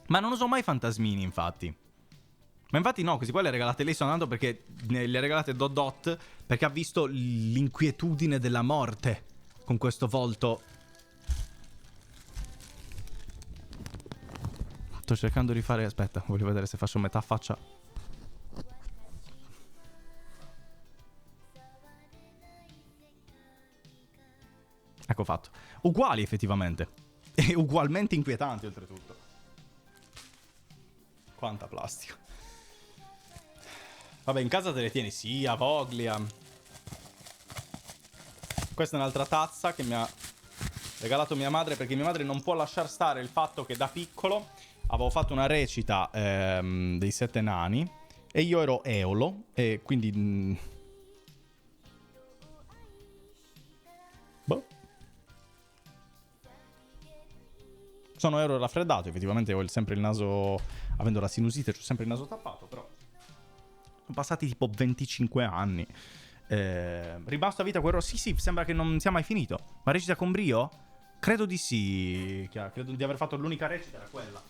Ma non uso mai fantasmini, infatti. Ma infatti no, questi qua le regalate lei soltanto perché le regalate Dot perché ha visto l'inquietudine della morte con questo volto. Sto cercando di fare... Aspetta, voglio vedere se faccio metà faccia. Ecco fatto. Uguali effettivamente. E ugualmente inquietanti oltretutto. Quanta plastica. Vabbè, in casa te le tieni, sì, a voglia. Questa è un'altra tazza che mi ha regalato mia madre, perché mia madre non può lasciar stare il fatto che da piccolo avevo fatto una recita dei 7 nani e io ero Eolo e quindi... boh. Sono ero raffreddato, effettivamente ho sempre il naso, avendo la sinusite, ho sempre il naso tappato, però sono passati tipo 25 anni. Rimasto a vita quello... Sì, sembra che non sia mai finito. Ma recita con brio? Credo di sì. Credo di aver fatto l'unica recita, era quella.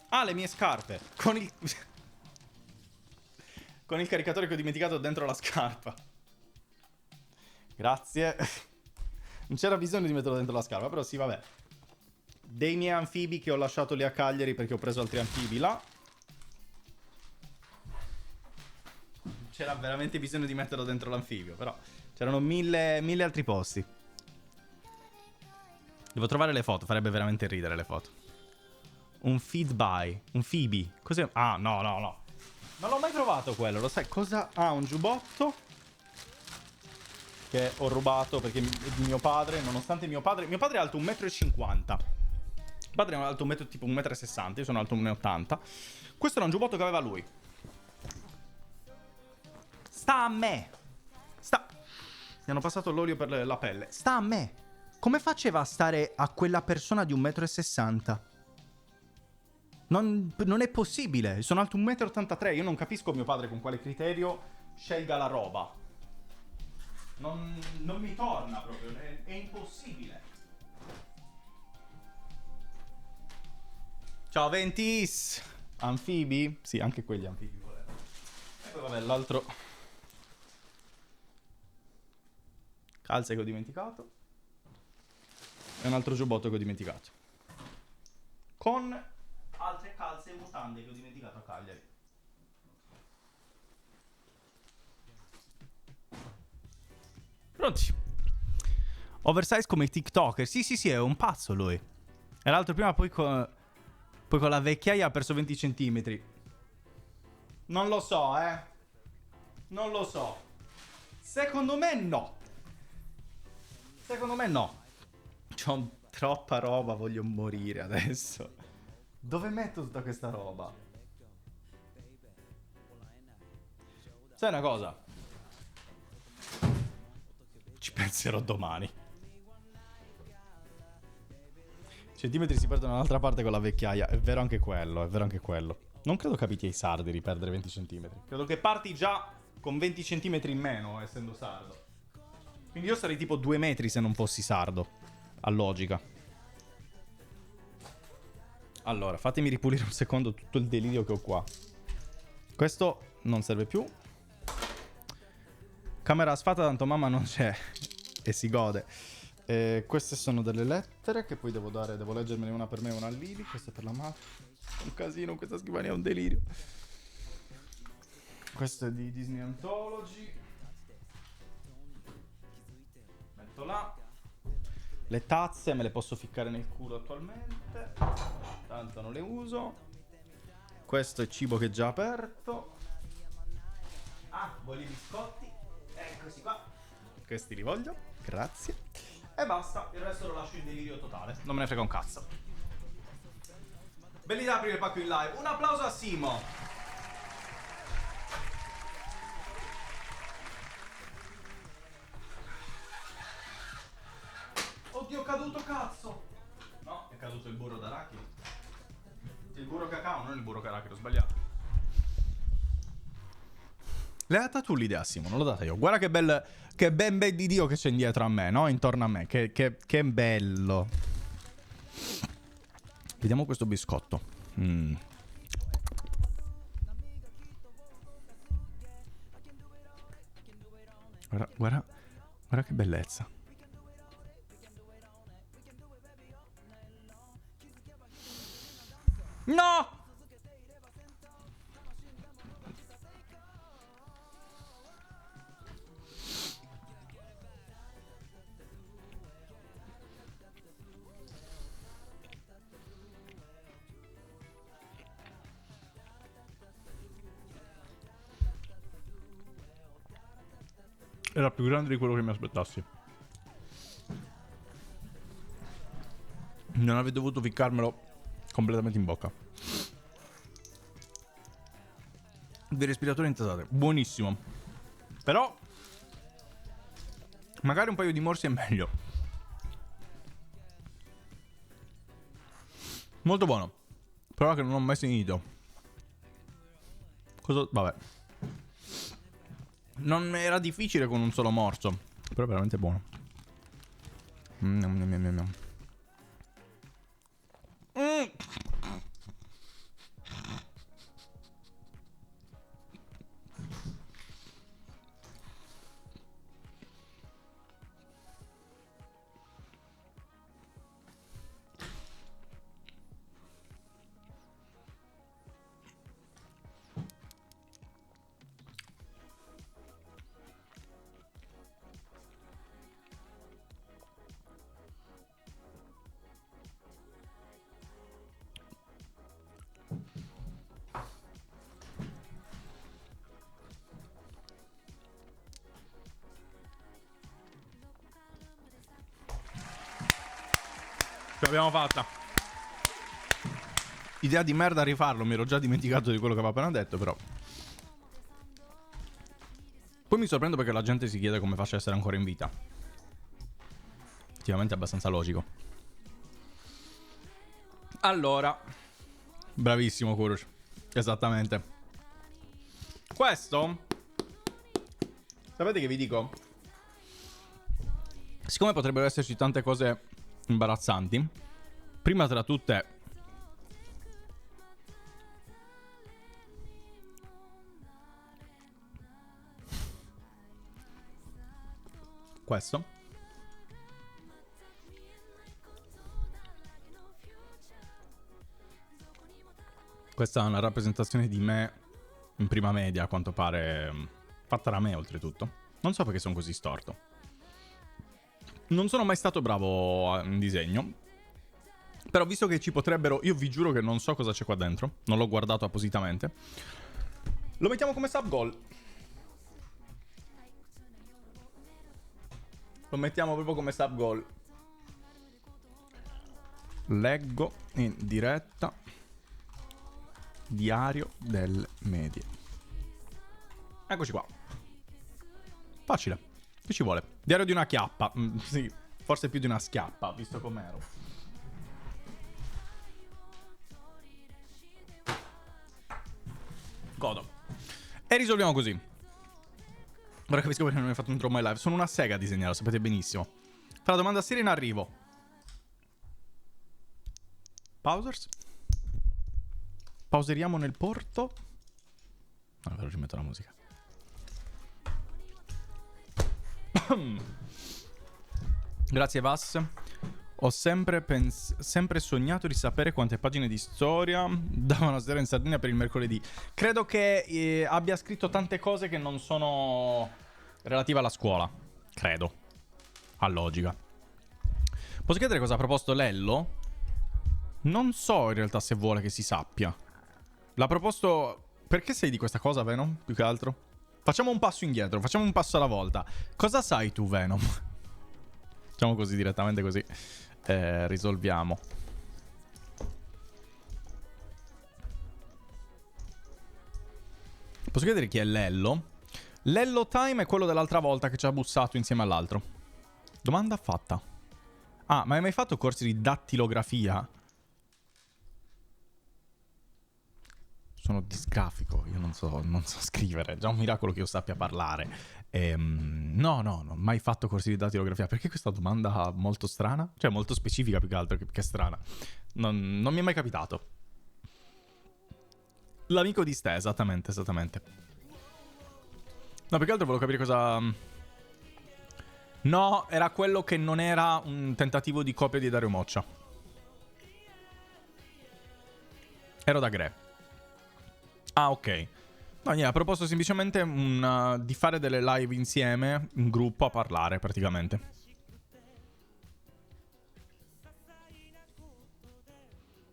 Ah, le mie scarpe. Con il caricatore che ho dimenticato dentro la scarpa. Grazie. Non c'era bisogno di metterlo dentro la scarpa, però sì, vabbè. Dei miei anfibi che ho lasciato lì a Cagliari perché ho preso altri anfibi là. C'era veramente bisogno di metterlo dentro l'anfibio, però c'erano mille altri posti. Devo trovare le foto, farebbe veramente ridere le foto. Un feed by, un Phoebe. Cos'è? Ah, no. Non l'ho mai provato quello, lo sai cosa? Ah, un giubbotto che ho rubato perché è di mio padre, nonostante mio padre è alto 1,50 m. Mio padre è alto tipo 1,60 m, io sono alto 1,80 m. Questo era un giubbotto che aveva lui. Sta a me. Mi hanno passato l'olio per la pelle. Sta a me. Come faceva a stare a quella persona di 1,60 m? Non è possibile. Sono alto 1,83 m. Io non capisco mio padre con quale criterio scelga la roba. Non mi torna proprio. È impossibile. Ciao Ventis. Anfibi? Sì, anche quegli anfibi volevo. E poi vabbè, l'altro... calze che ho dimenticato. E un altro giubbotto che ho dimenticato. Con altre calze e mutande che ho dimenticato a Cagliari. Pronti? Oversize come TikToker. Sì, è un pazzo lui. E l'altro prima poi con la vecchiaia ha perso 20 centimetri. Non lo so, Non lo so. Secondo me no. C'ho troppa roba, voglio morire adesso. Dove metto tutta questa roba? Sai una cosa? Ci penserò domani. Centimetri si perdono dall'altra parte con la vecchiaia. È vero anche quello. Non credo capiti ai sardi di perdere 20 centimetri. Credo che parti già con 20 centimetri in meno, essendo sardo. Quindi io sarei tipo 2 metri se non fossi sardo. A logica. Allora, fatemi ripulire un secondo tutto il delirio che ho qua. Questo non serve più. Camera sfata, tanto mamma non c'è e si gode. Queste sono delle lettere che poi devo dare, devo leggermene una per me e una a Lili. Questa è per la madre. Un casino, questa scrivania è un delirio. Questo è di Disney Anthology. Metto là. Le tazze me le posso ficcare nel culo attualmente, tanto non le uso. Questo è cibo che è già aperto. Ah, voglio i biscotti. Eccoci qua. Questi li voglio, grazie. E basta, il resto lo lascio in delirio totale. Non me ne frega un cazzo. Bellità aprire il pacco in live. Un applauso a Simo. Oddio, è caduto, cazzo! No, è caduto il burro d'arachidi. Il burro cacao, non il burro d'arachidi, ho sbagliato. L'hai data tu l'idea, Simo, non l'ho data io. Guarda che ben di Dio che c'è indietro a me, no? Intorno a me, che bello. Vediamo questo biscotto. Guarda che bellezza. No! Era più grande di quello che mi aspettassi. Non avrei dovuto ficcarmelo completamente in bocca. Dei respiratori intasate. Buonissimo. Però magari un paio di morsi è meglio. Molto buono. Però che non ho mai sentito. Cosa... Vabbè. Non era difficile con un solo morso. Però è veramente buono. Ce l'abbiamo fatta. Idea di merda a rifarlo. Mi ero già dimenticato di quello che avevo appena detto, però. Poi mi sorprendo perché la gente si chiede come faccia a essere ancora in vita. Effettivamente è abbastanza logico. Allora. Bravissimo, Kurush. Esattamente. Questo. Sapete che vi dico? Siccome potrebbero esserci tante cose imbarazzanti, prima tra tutte questo. Questa è una rappresentazione di me in prima media, a quanto pare fatta da me oltretutto. Non so perché sono così storto. Non sono mai stato bravo in disegno. Però visto che ci potrebbero... Io vi giuro che non so cosa c'è qua dentro. Non l'ho guardato appositamente. Lo mettiamo come sub goal. Lo mettiamo proprio come sub goal. Leggo in diretta. Diario delle medie. Eccoci qua. Facile. Che ci vuole? Diario di una chiappa. Sì, forse più di una schiappa, visto com'ero. Godo. E risolviamo così. Ora capisco perché non mi hai fatto un Draw My Life. Sono una sega a disegnare, lo sapete benissimo. Fa la domanda seria in arrivo. Pausers. Pauseriamo nel porto. Allora rimetto la musica. Grazie Vas. Ho sempre sognato di sapere quante pagine di storia davano a Zero in Sardegna per il mercoledì. Credo che abbia scritto tante cose che non sono relative alla scuola. Credo. A logica. Posso chiedere cosa ha proposto Lello? Non so in realtà se vuole che si sappia. L'ha proposto... Perché sei di questa cosa, Venom? Più che altro? Facciamo un passo indietro, facciamo un passo alla volta. Cosa sai tu, Venom? Facciamo così, direttamente così. Risolviamo. Posso chiedere chi è Lello? Lello Time è quello dell'altra volta che ci ha bussato insieme all'altro. Domanda fatta. Ah, ma hai mai fatto corsi di dattilografia? Sono disgrafico, io non so scrivere. Già un miracolo che io sappia parlare. No, non ho mai fatto corsi di dattilografia. Perché questa domanda molto strana? Cioè, molto specifica più che altro che strana. Non mi è mai capitato. L'amico di Ste, esattamente. No, più che altro volevo capire cosa... No, era quello che non era un tentativo di copia di Dario Moccia. Ero da Gre. Ah, ok. No, niente, ha proposto semplicemente di fare delle live insieme, in gruppo, a parlare, praticamente.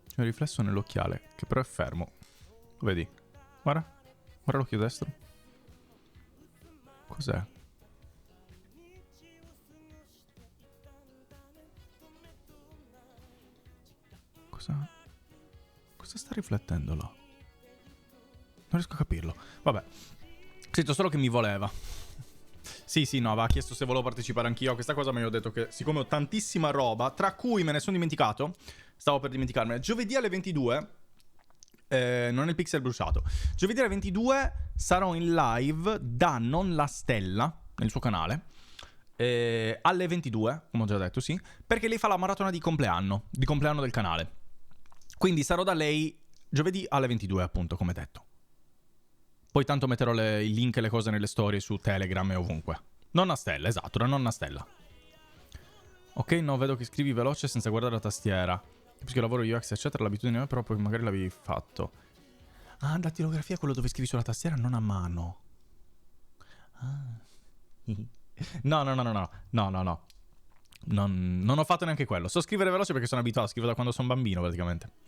C'è un riflesso nell'occhiale, che però è fermo. Lo vedi? Guarda l'occhio destro. Cos'è? Cosa sta riflettendo là? Non riesco a capirlo. Vabbè. Sento solo che mi voleva. Sì, no, aveva chiesto se volevo partecipare anch'io a questa cosa, ma io ho detto che siccome ho tantissima roba, tra cui me ne sono dimenticato, stavo per dimenticarmene. Giovedì alle 22, non è il pixel bruciato. Giovedì alle 22 sarò in live da Non la Stella, nel suo canale, alle 22, come ho già detto, sì, perché lei fa la maratona di compleanno del canale. Quindi sarò da lei giovedì alle 22, appunto, come detto. Poi tanto metterò il link e le cose nelle storie su Telegram e ovunque. Nonna Stella, esatto, la Nonna Stella. Ok, no, vedo che scrivi veloce senza guardare la tastiera. Capisco che lavoro UX, eccetera, l'abitudine è, però poi magari l'avevi fatto. Ah, dattilografia è quello dove scrivi sulla tastiera, non a mano. Ah. No. Non ho fatto neanche quello. So scrivere veloce perché sono abituato, scrivo da quando sono bambino, praticamente.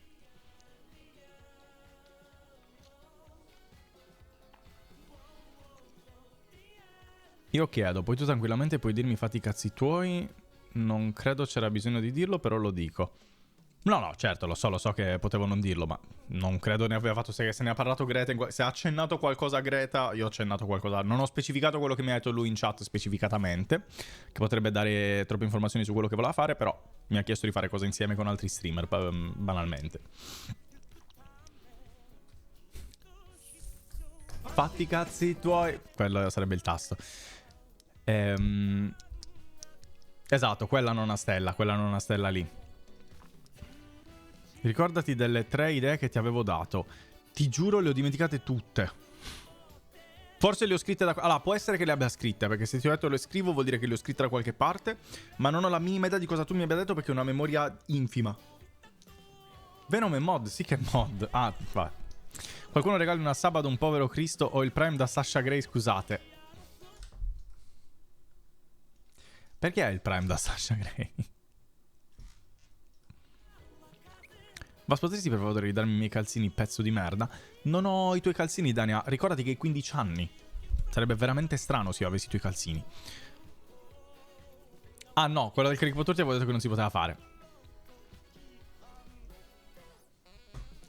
Io chiedo, poi tu tranquillamente puoi dirmi fatti i cazzi tuoi. Non credo c'era bisogno di dirlo, però lo dico. No, certo, lo so che potevo non dirlo, ma non credo ne abbia fatto. Se ne ha parlato Greta, se ha accennato qualcosa a Greta, io ho accennato qualcosa. Non ho specificato quello che mi ha detto lui in chat specificatamente, che potrebbe dare troppe informazioni su quello che voleva fare, però mi ha chiesto di fare cose insieme con altri streamer, banalmente. Fatti i cazzi tuoi. Quello sarebbe il tasto. Esatto, quella Nonna Stella lì. Ricordati delle 3 idee che ti avevo dato. Ti giuro le ho dimenticate tutte. Forse le ho scritte da... Allora, può essere che le abbia scritte, perché se ti ho detto le scrivo vuol dire che le ho scritte da qualche parte, ma non ho la minima idea di cosa tu mi abbia detto perché ho una memoria infima. Venom è mod, sì che è mod. Ah, vai. Qualcuno regali una sub ad un povero Cristo o il Prime da Sasha Grey, scusate. Perché è il Prime da Sasha Grey? Ma potresti per favore ridarmi i miei calzini, pezzo di merda? Non ho i tuoi calzini, Dania. Ricordati che hai 15 anni. Sarebbe veramente strano se io avessi i tuoi calzini. Ah no, quella del caricatura ti avevo detto che non si poteva fare.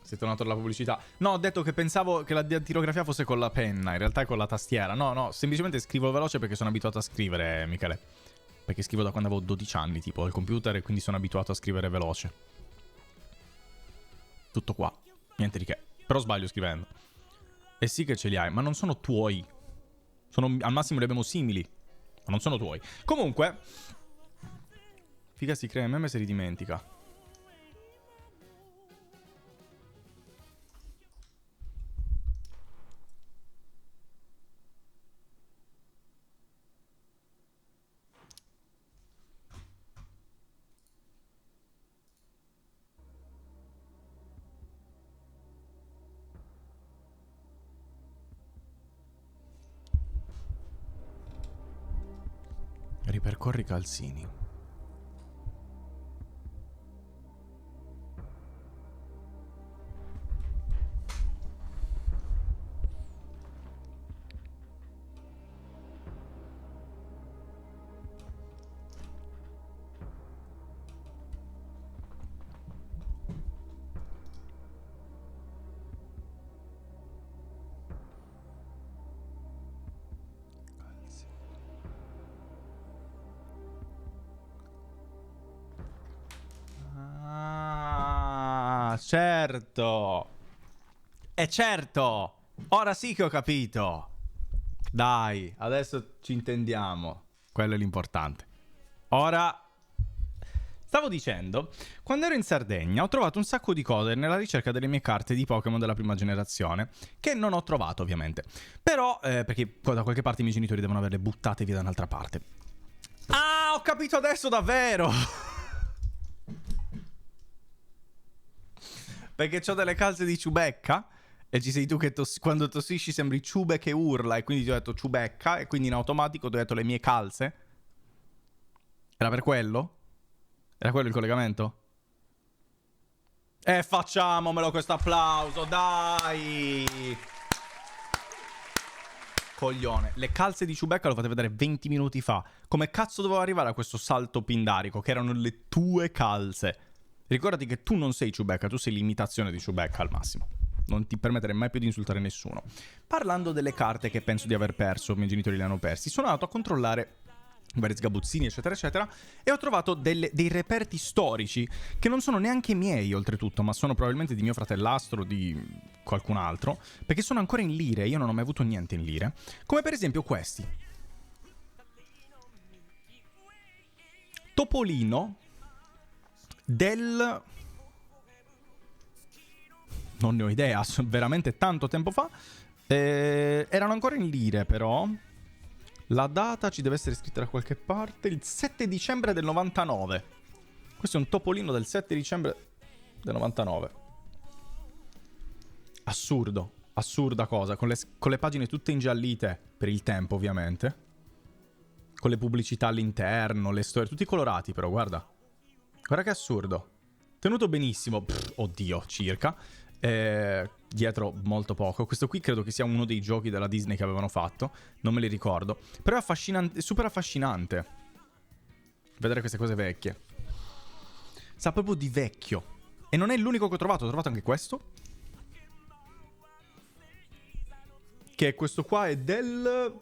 Sei tornato alla pubblicità. No, ho detto che pensavo che la dattilografia fosse con la penna. In realtà è con la tastiera. No, semplicemente scrivo veloce perché sono abituato a scrivere, Michele. Perché scrivo da quando avevo 12 anni, tipo, al computer, e quindi sono abituato a scrivere veloce. Tutto qua. Niente di che. Però sbaglio scrivendo. E sì che ce li hai, ma non sono tuoi. Al massimo li abbiamo simili. Ma non sono tuoi. Comunque. Figa si crea meme se li dimentica. ripercorri i calzini. Ah, certo. E certo. Ora sì che ho capito. Dai, adesso ci intendiamo. Quello è l'importante. Ora, stavo dicendo, quando ero in Sardegna ho trovato un sacco di cose nella ricerca delle mie carte di Pokémon della prima generazione, che non ho trovato ovviamente. Però, perché da qualche parte i miei genitori devono averle buttate via da un'altra parte. Ah, ho capito adesso davvero! Perché c'ho delle calze di Ciubecca e ci sei tu che quando tossisci sembri Ciube che urla e quindi ti ho detto Ciubecca e quindi in automatico ti ho detto le mie calze. Era per quello? Era quello il collegamento? E facciamomelo questo applauso, dai! Coglione. Le calze di Ciubecca lo fate vedere 20 minuti fa. Come cazzo dovevo arrivare a questo salto pindarico che erano le tue calze? Ricordati che tu non sei Ciubecca, tu sei l'imitazione di Ciubecca al massimo. Non ti permettere mai più di insultare nessuno. Parlando delle carte che penso di aver perso, i miei genitori le hanno persi, sono andato a controllare vari sgabuzzini, eccetera, eccetera, e ho trovato dei reperti storici che non sono neanche miei, oltretutto, ma sono probabilmente di mio fratellastro, di qualcun altro, perché sono ancora in lire, io non ho mai avuto niente in lire, come per esempio questi. Topolino del... non ne ho idea, veramente tanto tempo fa. Erano ancora in lire, però. La data ci deve essere scritta da qualche parte. Il 7 dicembre del 99. Questo è un topolino del 7 dicembre del 99. Assurdo. Assurda cosa. Con le pagine tutte ingiallite per il tempo, ovviamente. Con le pubblicità all'interno, le storie. Tutti colorati, però, guarda. Guarda che assurdo. Tenuto benissimo. Pff, oddio, circa. Dietro molto poco. Questo qui credo che sia uno dei giochi della Disney che avevano fatto. Non me li ricordo. Però è affascinante, è super affascinante vedere queste cose vecchie. Sa proprio di vecchio. E non è l'unico che ho trovato anche questo, che è questo qua, è del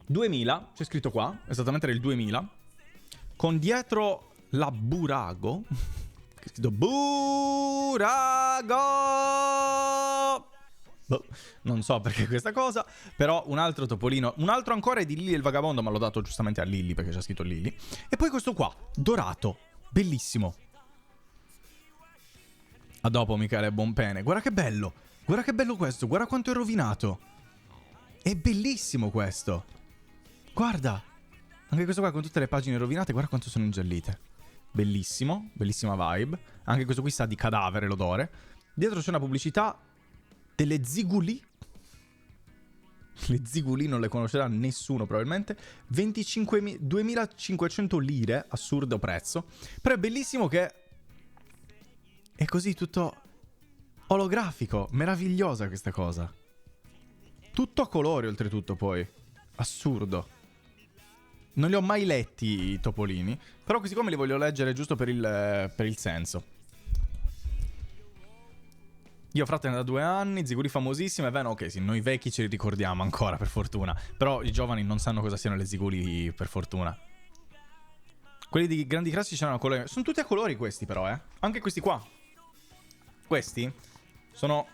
2000. C'è scritto qua, esattamente del 2000, con dietro la Burago. Che è scritto Burago. Boh, non so perché questa cosa. Però un altro topolino. Un altro ancora è di Lily il Vagabondo, ma l'ho dato giustamente a Lily perché c'è scritto Lily. E poi questo qua, dorato. Bellissimo. A dopo, Michele Bonpene. Guarda che bello. Guarda che bello questo. Guarda quanto è rovinato. È bellissimo questo. Guarda. Anche questo qua con tutte le pagine rovinate. Guarda quanto sono ingiallite. Bellissimo, bellissima vibe. Anche questo qui sa di cadavere l'odore. Dietro c'è una pubblicità delle Ziguli. Le Ziguli non le conoscerà nessuno probabilmente. 2500 lire, assurdo prezzo. Però è bellissimo che è così tutto olografico. Meravigliosa questa cosa. Tutto a colori oltretutto poi. Assurdo. Non li ho mai letti i topolini, però questi qua me li voglio leggere giusto per il senso. Io frate da 2 anni, Ziguri famosissima, è vero, ok, sì, noi vecchi ce li ricordiamo ancora, per fortuna. Però i giovani non sanno cosa siano le Ziguri, per fortuna. Quelli di grandi classici erano a colori. Sono tutti a colori questi però, eh. Anche questi qua. Questi sono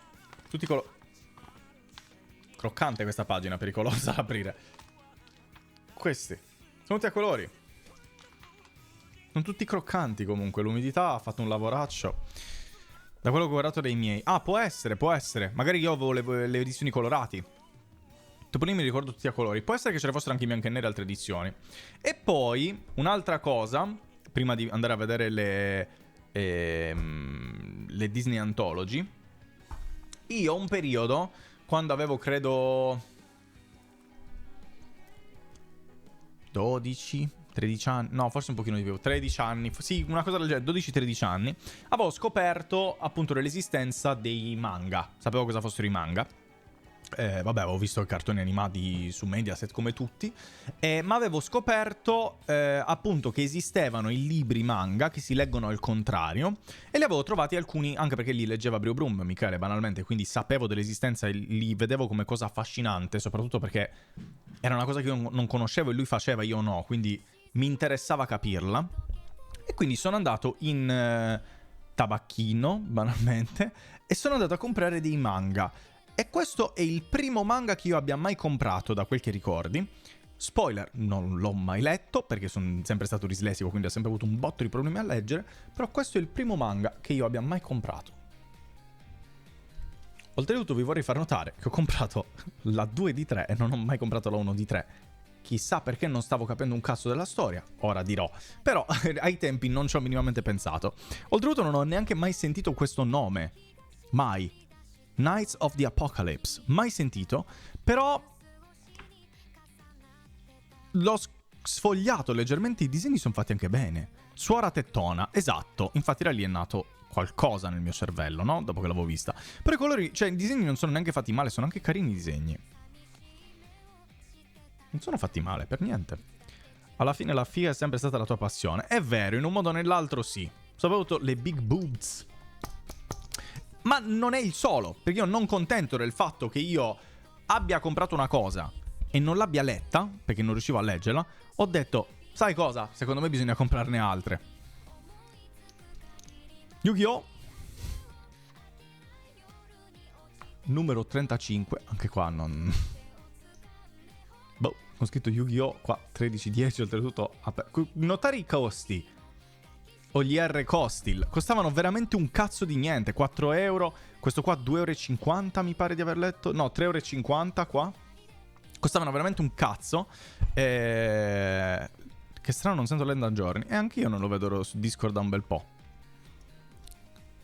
tutti colori. Croccante questa pagina, pericolosa da aprire. Questi sono tutti a colori. Sono tutti croccanti comunque. L'umidità ha fatto un lavoraccio. Da quello che ho guardato dei miei. Ah, può essere, può essere. Magari io avevo le edizioni colorati. Topolini mi ricordo tutti a colori. Può essere che ce ne fossero anche in bianco e nere altre edizioni. E poi, un'altra cosa, prima di andare a vedere le Disney Anthology. Io un periodo, quando avevo credo 12, 13 anni, no, forse un pochino di più, 13 anni, sì, una cosa del genere, 12-13 anni, avevo scoperto appunto dell'esistenza dei manga. Sapevo cosa fossero i manga. Vabbè, avevo visto i cartoni animati su Mediaset come tutti, ma avevo scoperto appunto che esistevano i libri manga che si leggono al contrario, e li avevo trovati alcuni, anche perché li leggeva Brio Brum, Michele, banalmente, quindi sapevo dell'esistenza e li vedevo come cosa affascinante, soprattutto perché era una cosa che io non conoscevo e lui faceva, io no, quindi mi interessava capirla. E quindi sono andato in tabacchino, banalmente, e sono andato a comprare dei manga. E questo è il primo manga che io abbia mai comprato, da quel che ricordi. Spoiler, non l'ho mai letto, perché sono sempre stato dislessico, quindi ho sempre avuto un botto di problemi a leggere. Però questo è il primo manga che io abbia mai comprato. Oltretutto vi vorrei far notare che ho comprato la 2 di 3 e non ho mai comprato la 1 di 3. Chissà perché non stavo capendo un cazzo della storia, ora dirò. Però ai tempi non ci ho minimamente pensato. Oltretutto non ho neanche mai sentito questo nome. Mai. Knights of the Apocalypse, mai sentito, però l'ho sfogliato leggermente, i disegni sono fatti anche bene. Suora tettona, esatto, infatti da lì è nato qualcosa nel mio cervello, no? Dopo che l'avevo vista. Però i colori, cioè i disegni non sono neanche fatti male, sono anche carini i disegni. Non sono fatti male, per niente. Alla fine la figa è sempre stata la tua passione. È vero, in un modo o nell'altro sì. Soprattutto le big boobs. Ma non è il solo, perché io non contento del fatto che io abbia comprato una cosa e non l'abbia letta, perché non riuscivo a leggerla, ho detto, sai cosa? Secondo me bisogna comprarne altre. Yu-Gi-Oh! Numero 35, anche qua non... Boh, ho scritto Yu-Gi-Oh! Qua 13-10, oltretutto... Notare i costi... o gli R-costi costavano veramente un cazzo di niente. 4 euro, questo qua 2,50 euro mi pare di aver letto. No, 3,50 euro qua. Costavano veramente un cazzo. Che strano, non sento l'end a giorni. E anche io non lo vedo su Discord da un bel po'.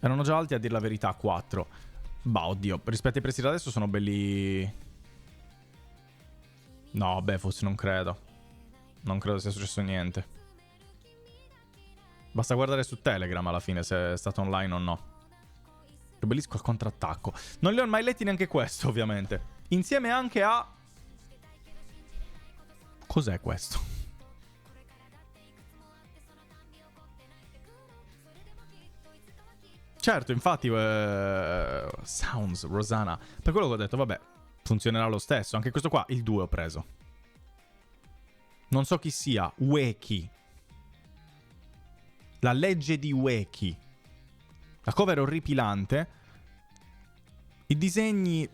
Erano già alti, a dir la verità, 4. Bah, oddio, rispetto ai prezzi da adesso sono belli... No, beh, forse non credo. Non credo sia successo niente. Basta guardare su Telegram alla fine se è stato online o no. Ribellisco al contrattacco. Non li ho mai letti neanche questo, ovviamente. Insieme anche a... Cos'è questo? Certo, infatti... Sounds, Rosanna. Per quello che ho detto, vabbè, funzionerà lo stesso. Anche questo qua, il 2 ho preso. Non so chi sia. Ueki. La legge di Ueki. La cover è orripilante. I disegni...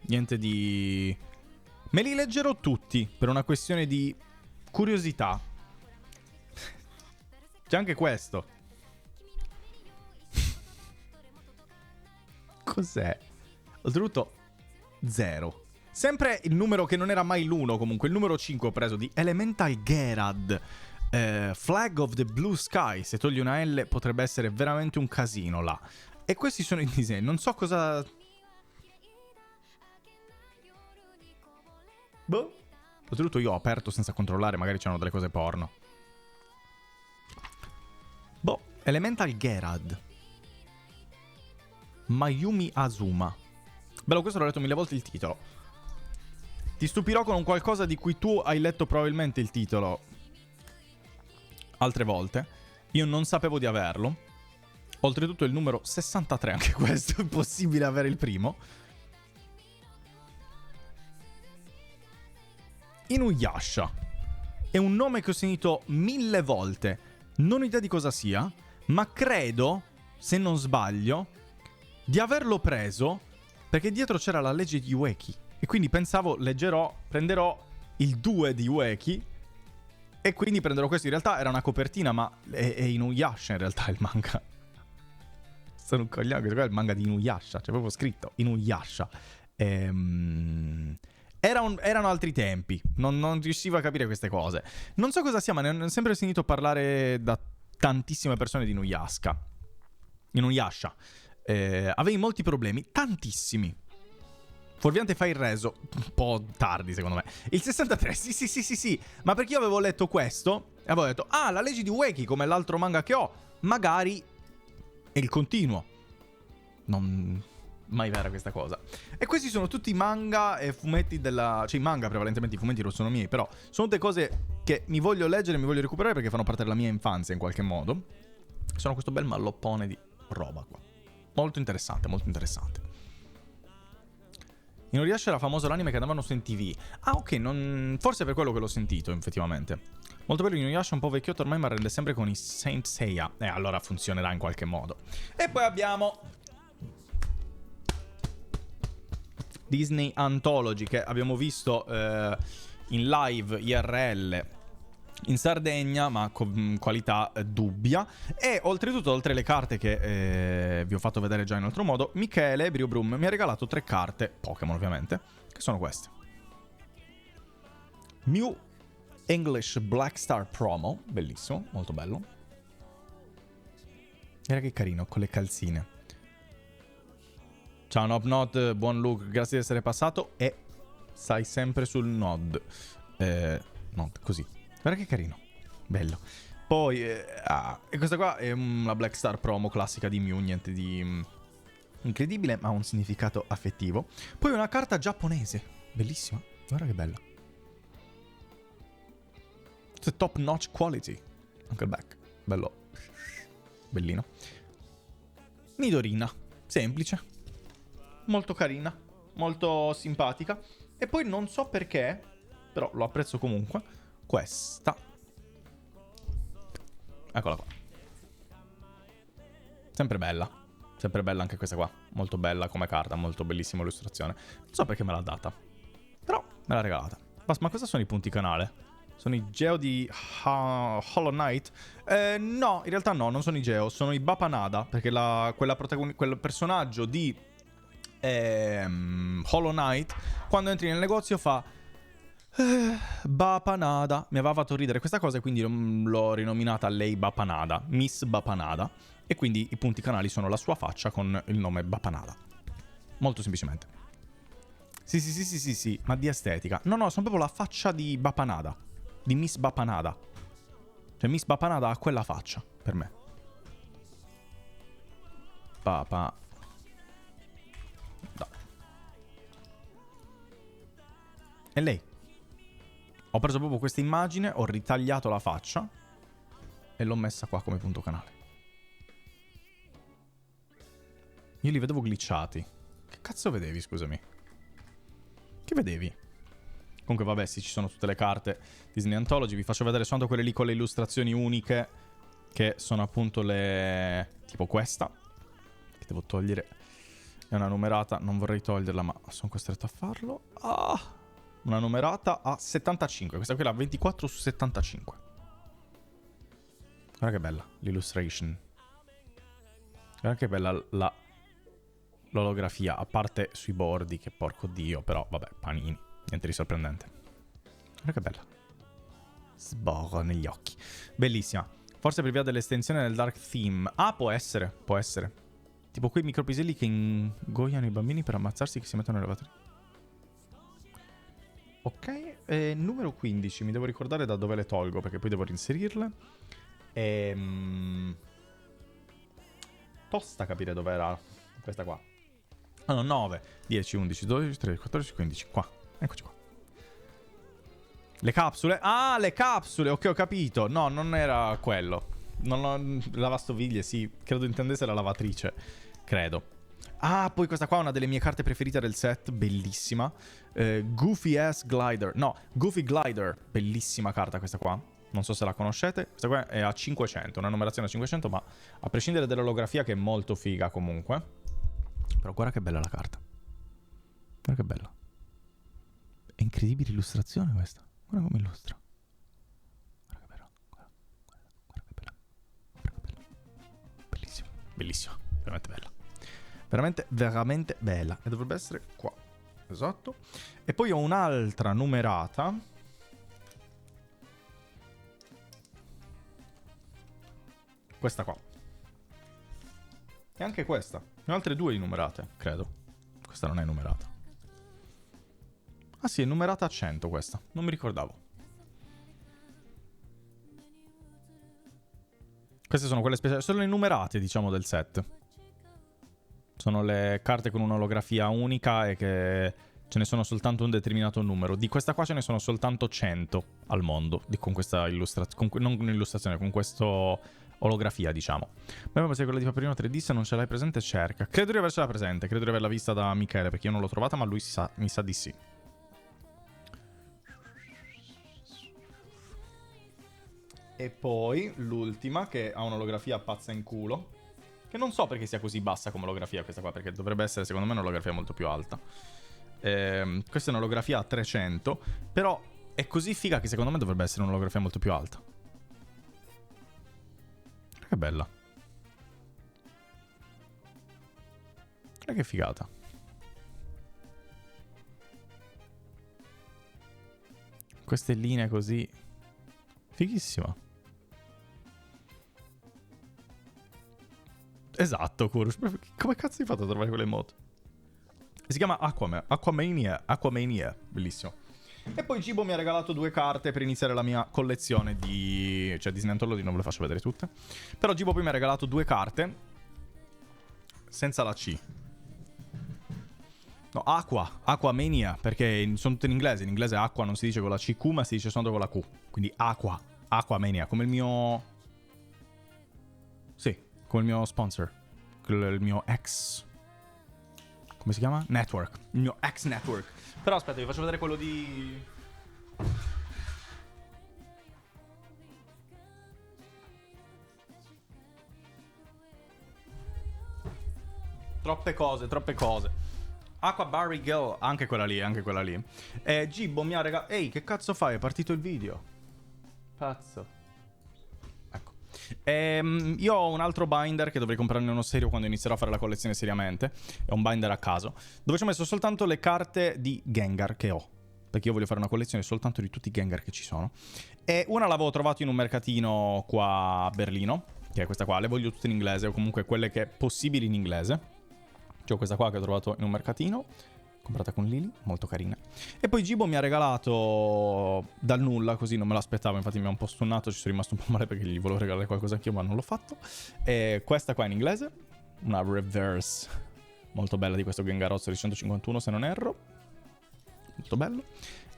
Niente di... Me li leggerò tutti per una questione di curiosità. C'è anche questo. Cos'è? Oltretutto... 0. Sempre il numero che non era mai l'1, comunque il numero 5 ho preso di Elemental Gerad, Flag of the Blue Sky. Se togli una L potrebbe essere veramente un casino là. E questi sono i disegni, non so cosa... Boh. Oltretutto io ho aperto senza controllare, magari c'erano delle cose porno. Boh, Elemental Gerad, Mayumi Azuma. Bello, questo l'ho letto 1000 volte il titolo. Ti stupirò con un qualcosa di cui tu hai letto probabilmente il titolo altre volte. Io non sapevo di averlo. Oltretutto il numero 63, anche questo, è impossibile avere il primo. Inuyasha. È un nome che ho sentito 1000 volte. Non ho idea di cosa sia, ma credo, se non sbaglio, di averlo preso... perché dietro c'era la legge di Ueki. E quindi pensavo, prenderò il 2 di Ueki. E quindi prenderò questo. In realtà era una copertina, ma è Inuyasha in realtà il manga. Sono un coglione, questo qua è il manga di Inuyasha. C'è proprio scritto Inuyasha. Erano altri tempi. Non riuscivo a capire queste cose. Non so cosa sia, ma ne ho sempre sentito parlare da tantissime persone di Inuyasha. avevi molti problemi, tantissimi. Fuorviante fa il reso, un po' tardi secondo me. Il 63, sì, ma perché io avevo letto questo e avevo detto, ah, la legge di Ueki come l'altro manga che ho, magari è il continuo. Non... mai vera questa cosa. E questi sono tutti manga e fumetti della... cioè i manga prevalentemente, i fumetti non sono miei, però sono tutte cose che mi voglio leggere, mi voglio recuperare perché fanno parte della mia infanzia in qualche modo. Sono questo bel malloppone di roba qua. Molto interessante, molto interessante. Inuyasha era famoso l'anime che andavano su NTV. Ah, ok, non... forse è per quello che l'ho sentito, effettivamente. Molto bello Inuyasha, un po' vecchiotto ormai, ma rende sempre con i Saint Seiya. Allora funzionerà in qualche modo. E poi abbiamo Disney Anthology, che abbiamo visto in live IRL in Sardegna, ma con qualità dubbia. E oltretutto, oltre le carte che vi ho fatto vedere già in altro modo, Michele Brio Brum mi ha regalato 3 carte Pokémon, ovviamente, che sono queste. Mew English Black Star Promo, bellissimo, molto bello. Guarda che carino, con le calzine. Ciao Nobnod, buon look, grazie di essere passato. E stai sempre sul nod. Nod, così. Guarda che carino, bello. Poi, e questa qua è una Black Star promo classica di Mew, niente di incredibile, ma ha un significato affettivo. Poi una carta giapponese, bellissima, guarda che bella. It's top notch quality. Anche il back, bello, bellino. Nidorina, semplice, molto carina, molto simpatica. E poi non so perché, però lo apprezzo comunque, questa. Eccola qua. Sempre bella anche questa qua. Molto bella come carta, molto bellissima illustrazione. Non so perché me l'ha data, però me l'ha regalata. Ma cosa sono i punti canale? Sono i Geo di Hollow Knight? No, in realtà no, non sono i Geo, sono i Bapanada. Perché quel personaggio di Hollow Knight, quando entri nel negozio fa Bapanada. Mi aveva fatto ridere questa cosa e quindi l'ho rinominata lei Bapanada, Miss Bapanada. E quindi i punti canali sono la sua faccia con il nome Bapanada. Molto semplicemente. Sì, ma di estetica. No, sono proprio la faccia di Bapanada, di Miss Bapanada. Cioè Miss Bapanada ha quella faccia, per me. Papa. No. E lei. Ho preso proprio questa immagine, ho ritagliato la faccia e l'ho messa qua come punto canale. Io li vedevo glitchati. Che cazzo vedevi, scusami? Che vedevi? Comunque vabbè, sì, ci sono tutte le carte Disney Anthology. Vi faccio vedere soltanto quelle lì con le illustrazioni uniche, che sono appunto le... tipo questa, che devo togliere. È una numerata, non vorrei toglierla, ma sono costretto a farlo. Una numerata a 75. Questa qui è la 24 su 75. Guarda che bella l'illustration. Guarda che bella l'olografia. A parte sui bordi, che porco dio. Però vabbè, panini, niente di sorprendente. Guarda che bella. Sborro negli occhi. Bellissima. Forse per via dell'estensione del dark theme. Ah, può essere, può essere. Tipo quei micropiselli che ingoiano i bambini per ammazzarsi, che si mettono nelle batterie. Ok, numero 15, mi devo ricordare da dove le tolgo, perché poi devo reinserirle. Tosta capire dove era questa qua. Ah no, 9, 10, 11, 12, 13, 14, 15, qua. Eccoci qua. Le capsule? Ah, le capsule, ok, ho capito. No, non era quello. Non ho... lavastoviglie, sì, credo intendesse la lavatrice. Credo. Ah, poi questa qua è una delle mie carte preferite del set, bellissima. Goofy Ass Glider. No, Goofy Glider. Bellissima carta questa qua. Non so se la conoscete. Questa qua è a 500, una numerazione a 500, ma a prescindere dall'olografia, che è molto figa comunque. Però guarda che bella la carta. Guarda che bella. È incredibile illustrazione questa. Guarda come illustra. Guarda che bella. Guarda che bella. Guarda che bella. Bellissima. Bellissima. Veramente bella. Veramente bella. E dovrebbe essere qua. Esatto. E poi ho un'altra numerata. Questa qua. E anche questa. Ne ho altre 2 numerate, credo. Questa non è numerata. Ah sì, è numerata a 100 questa. Non mi ricordavo. Queste sono quelle speciali. Sono le numerate, diciamo, del set. Sono le carte con un'olografia unica e che ce ne sono soltanto un determinato numero. Di questa qua ce ne sono soltanto 100 al mondo. Con questa illustrazione. Non con illustrazione, con questo olografia, diciamo. Ma se quella di Paperino 3D, se non ce l'hai presente, cerca. Credo di avercela presente. Credo di averla vista da Michele, perché io non l'ho trovata, ma lui mi sa di sì. E poi l'ultima, che ha un'olografia pazza in culo. Che non so perché sia così bassa come olografia questa qua, perché dovrebbe essere secondo me un'olografia molto più alta. Questa è un'olografia a 300, però è così figa che secondo me dovrebbe essere un'olografia molto più alta. Che bella. Guarda che figata. Queste linee così. Fighissima. Esatto, Kurush. Come cazzo hai fatto a trovare quelle emote? Si chiama Aquamania. Bellissimo. E poi Gibo mi ha regalato 2 carte per iniziare la mia collezione di... Cioè, Disney Anthology non ve le faccio vedere tutte. Però Gibo poi mi ha regalato 2 carte senza la C. No, Aquamania, perché sono tutte in inglese. In inglese acqua non si dice con la CQ, ma si dice soltanto con la Q. Quindi Aquamania, come il mio... Sì, come il mio sponsor. Il mio ex... Come si chiama? Network. Il mio ex network. Però aspetta, vi faccio vedere quello di... Troppe cose. Aqua Barry Girl, anche quella lì. Gibbo mi ha regalato... Ehi, che cazzo fai? È partito il video. Pazzo. Ecco. Io ho un altro binder che dovrei comprarne uno serio quando inizierò a fare la collezione seriamente. È un binder a caso, dove ci ho messo soltanto le carte di Gengar che ho, perché io voglio fare una collezione soltanto di tutti i Gengar che ci sono. E una l'avevo trovato in un mercatino qua a Berlino, che è questa qua. Le voglio tutte in inglese, o comunque quelle che possibili in inglese. C'ho questa qua che ho trovato in un mercatino, comprata con Lily, molto carina. E poi Gibo mi ha regalato dal nulla, così non me l'aspettavo, infatti mi ha un po' stunnato, ci sono rimasto un po' male perché gli volevo regalare qualcosa anch'io, ma non l'ho fatto. E questa qua in inglese, una reverse molto bella di questo Gengarozzo di 151 se non erro. Molto bello.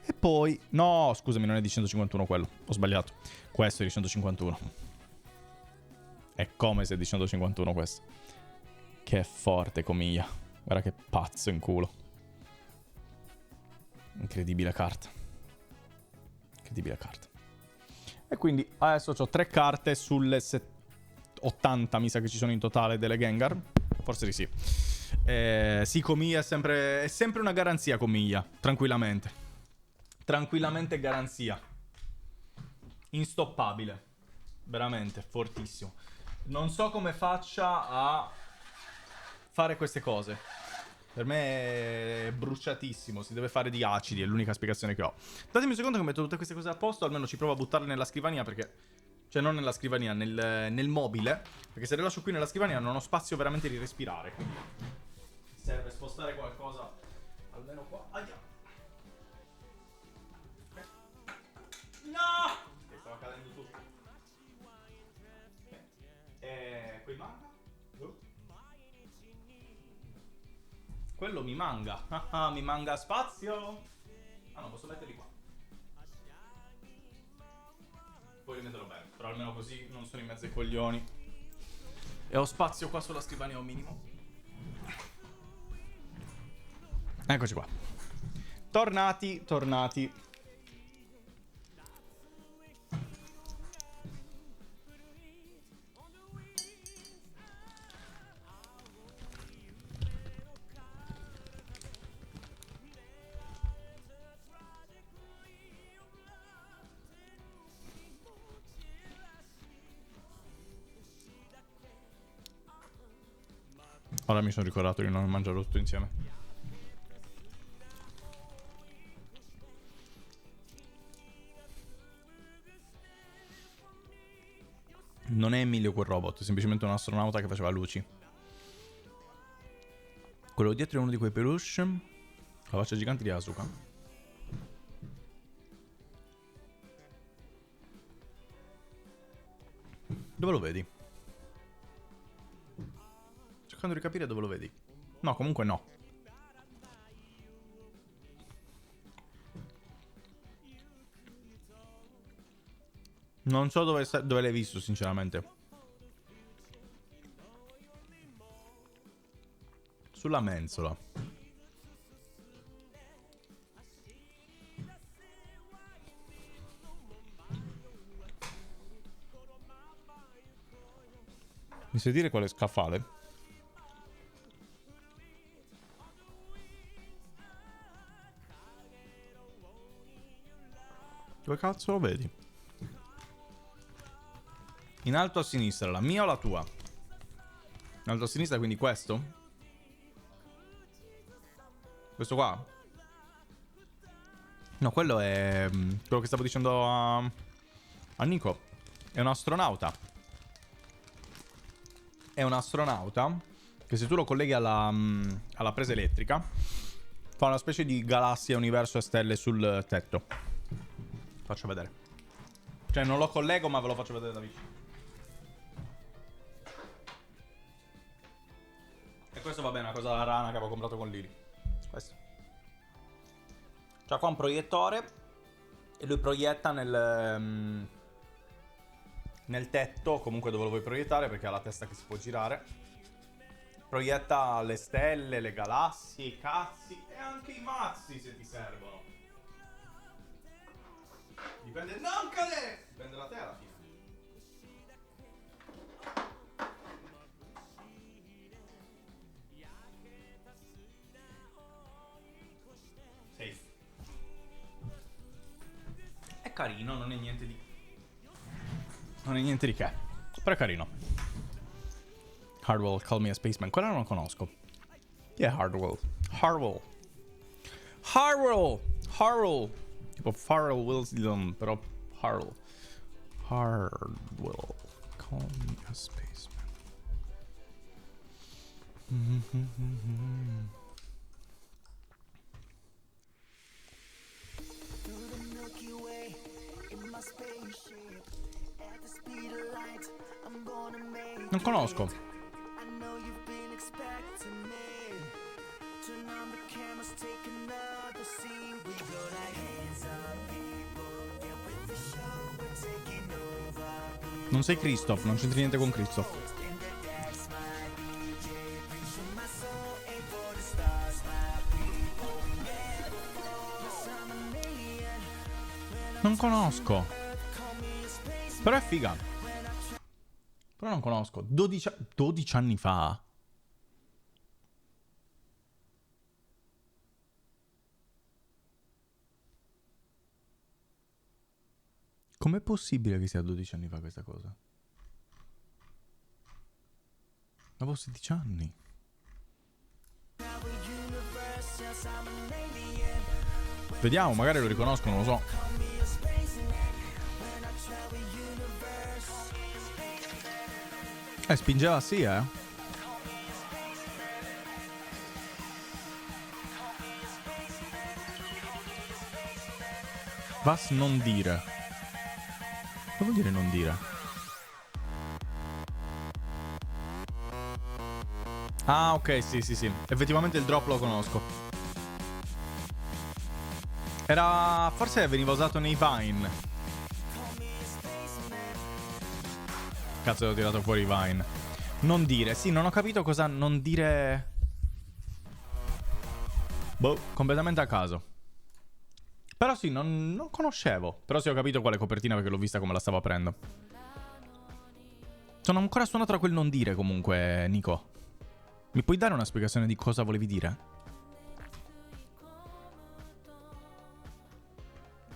E poi, no, scusami, non è di 151 quello, ho sbagliato. Questo è di 151. È come se è di 151 questo. Che forte comiglia. Guarda che pazzo in culo. Incredibile carta. E quindi adesso ho 3 carte sulle 80 mi sa che ci sono in totale delle Gengar. Forse di sì. Sì, comiglia è sempre una garanzia, comiglia. Tranquillamente garanzia. Instoppabile. Veramente, fortissimo. Non so come faccia a fare queste cose. Per me è bruciatissimo, si deve fare di acidi, è l'unica spiegazione che ho. Datemi un secondo che metto tutte queste cose a posto, almeno ci provo a buttarle nella scrivania perché... Cioè non nella scrivania, nel mobile. Perché se le lascio qui nella scrivania non ho spazio veramente di respirare. Quindi serve spostare qualcosa, almeno qua. Aia! No! Che stava cadendo tutto. Qui manca? Quello mi manca. Mi manca spazio. Ah no, posso metterli qua. Poi li metterò bene. Però almeno così non sono in mezzo ai coglioni. E ho spazio qua sulla scrivania un minimo. Eccoci qua. Tornati. Ora mi sono ricordato di non mangiarlo tutto insieme. Non è Emilio quel robot, è semplicemente un astronauta che faceva luci. Quello dietro è uno di quei peluche. La faccia gigante di Asuka. Dove lo vedi? Cercando di capire dove lo vedi. No, comunque no. Non so dove l'hai visto, sinceramente. Sulla mensola. Mi sai dire quale scaffale? Dove cazzo lo vedi? In alto a sinistra, la mia o la tua? In alto a sinistra, quindi questo? Questo qua? No, quello è quello che stavo dicendo a Nico. È un astronauta. È un astronauta che se tu lo colleghi alla presa elettrica fa una specie di galassia, universo e stelle sul tetto. Faccio vedere. Cioè non lo collego ma ve lo faccio vedere da vicino. E questo va bene, una cosa da rana che avevo comprato con Lily. Questo. C'ha qua un proiettore e lui proietta nel tetto, comunque dove lo vuoi proiettare, perché ha la testa che si può girare. Proietta le stelle, le galassie, i cazzi e anche i mazzi se ti servono. Dipende. Non cadere! Dipende da te alla fine. Safe. È carino, non è niente di. Non è niente di che. Però è carino. Hardwell, Call Me a Spaceman. Quella non lo conosco. Chi è Hardwell? Hardwell. Hardwell! Hardwell! Tipo Pharrell Wilson, però Hardwell. Hardwell. Call Me a Spaceman. Non conosco. Non sei Christoph, non c'entri niente con Christoph. Non conosco. Però è figa. Però non conosco. 12 anni fa. Com'è possibile che sia 12 anni fa questa cosa? Avevo 16 anni. Vediamo, magari lo riconosco, non lo so. Spingeva sì, Vas non dire. Che vuol dire non dire? Ah, ok, sì. Effettivamente il drop lo conosco. Era. Forse veniva usato nei Vine. Cazzo, ho tirato fuori i Vine. Non dire, sì, non ho capito cosa non dire. Boh, completamente a caso. Però sì, non conoscevo. Però sì, ho capito quale copertina perché l'ho vista come la stavo aprendo. Sono ancora suonato da quel non dire comunque, Nico. Mi puoi dare una spiegazione di cosa volevi dire?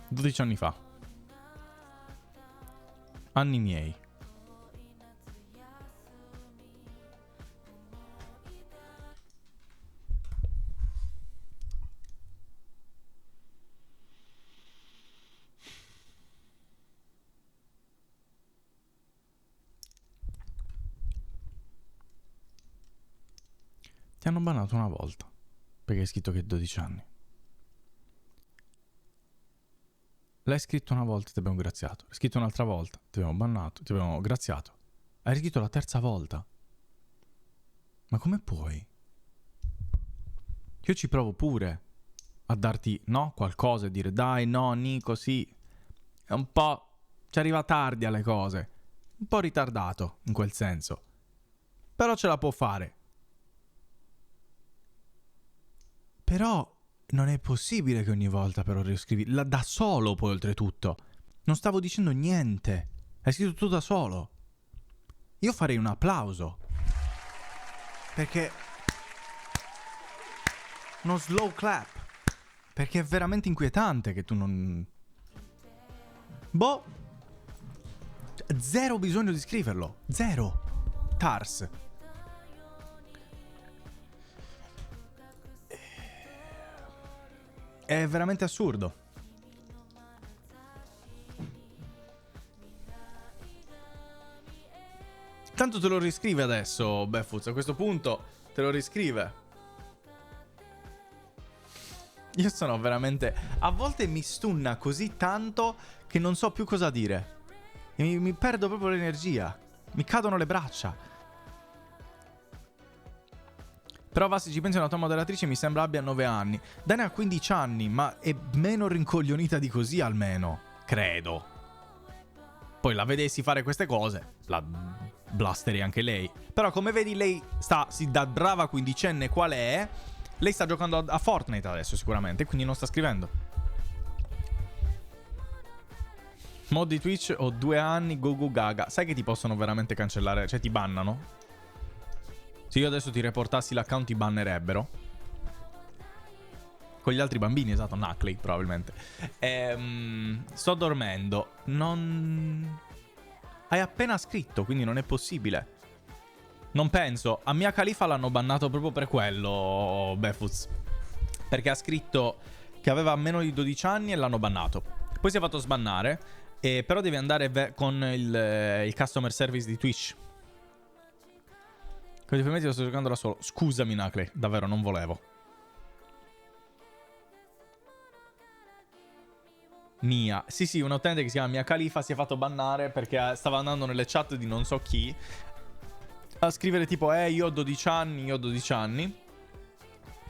12 anni fa. Anni miei. Ti hanno bannato una volta perché hai scritto che hai 12 anni. L'hai scritto una volta, ti abbiamo graziato. L'hai scritto un'altra volta, ti abbiamo bannato, ti abbiamo graziato. Hai scritto la terza volta. Ma come puoi? Io ci provo pure a darti, no, qualcosa e dire dai, no, Nico, sì. È un po'... ci arriva tardi alle cose. Un po' ritardato, in quel senso. Però ce la può fare. Però non è possibile che ogni volta però riscrivi da solo, poi oltretutto. Non stavo dicendo niente. Hai scritto tu da solo. Io farei un applauso. Perché... uno slow clap. Perché è veramente inquietante che tu non... Boh. Zero bisogno di scriverlo. Zero. Tars. È veramente assurdo. Tanto te lo riscrive adesso, Beffuz. A questo punto te lo riscrive. Io sono veramente... a volte mi stunna così tanto che non so più cosa dire. E mi perdo proprio l'energia. Mi cadono le braccia. Però va, se ci pensi, una tua moderatrice mi sembra abbia 9 anni. Dani ha 15 anni, ma è meno rincoglionita di così almeno. Credo. Poi la vedessi fare queste cose, la blasteri anche lei. Però come vedi lei sta, da brava quindicenne qual è, lei sta giocando a Fortnite adesso sicuramente, quindi non sta scrivendo. Mod di Twitch, ho 2 anni, go go gaga. Sai che ti possono veramente cancellare, cioè ti bannano? Se io adesso ti reportassi l'account ti bannerebbero. Con gli altri bambini, esatto, Knuckly probabilmente. Sto dormendo. Non... hai appena scritto, quindi non è possibile. Non penso. A Mia Khalifa l'hanno bannato proprio per quello, Beffuz. Perché ha scritto che aveva meno di 12 anni e l'hanno bannato. Poi si è fatto sbannare, però devi andare con il customer service di Twitch. Con i fumetti lo sto giocando da solo. Scusami, Knuckly, davvero non volevo. Mia. Sì, un utente che si chiama Mia Khalifa si è fatto bannare perché stava andando nelle chat di non so chi a scrivere tipo io ho 12 anni, io ho 12 anni.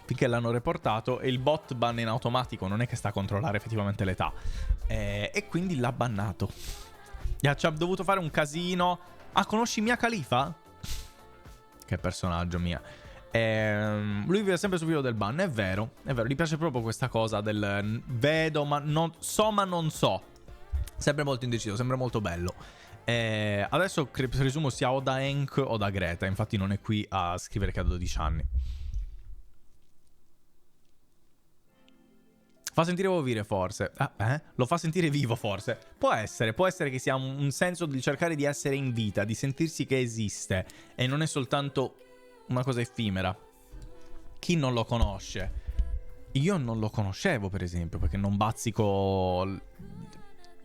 Finché l'hanno reportato e il bot banna in automatico, non è che sta a controllare effettivamente l'età. E quindi l'ha bannato. Ci ha dovuto fare un casino. Ah, conosci Mia Khalifa? Che personaggio, Mia. Lui vive sempre sul filo del ban, è vero, gli piace proprio questa cosa del vedo ma non so ma non so. Sempre molto indeciso, sempre molto bello. Adesso presumo sia o da Hank o da Greta, infatti non è qui a scrivere che ha 12 anni. Fa sentire vivere forse. Lo fa sentire vivo forse. Può essere che sia un senso di cercare di essere in vita, di sentirsi che esiste e non è soltanto una cosa effimera. Chi non lo conosce? Io non lo conoscevo, per esempio, perché non bazzico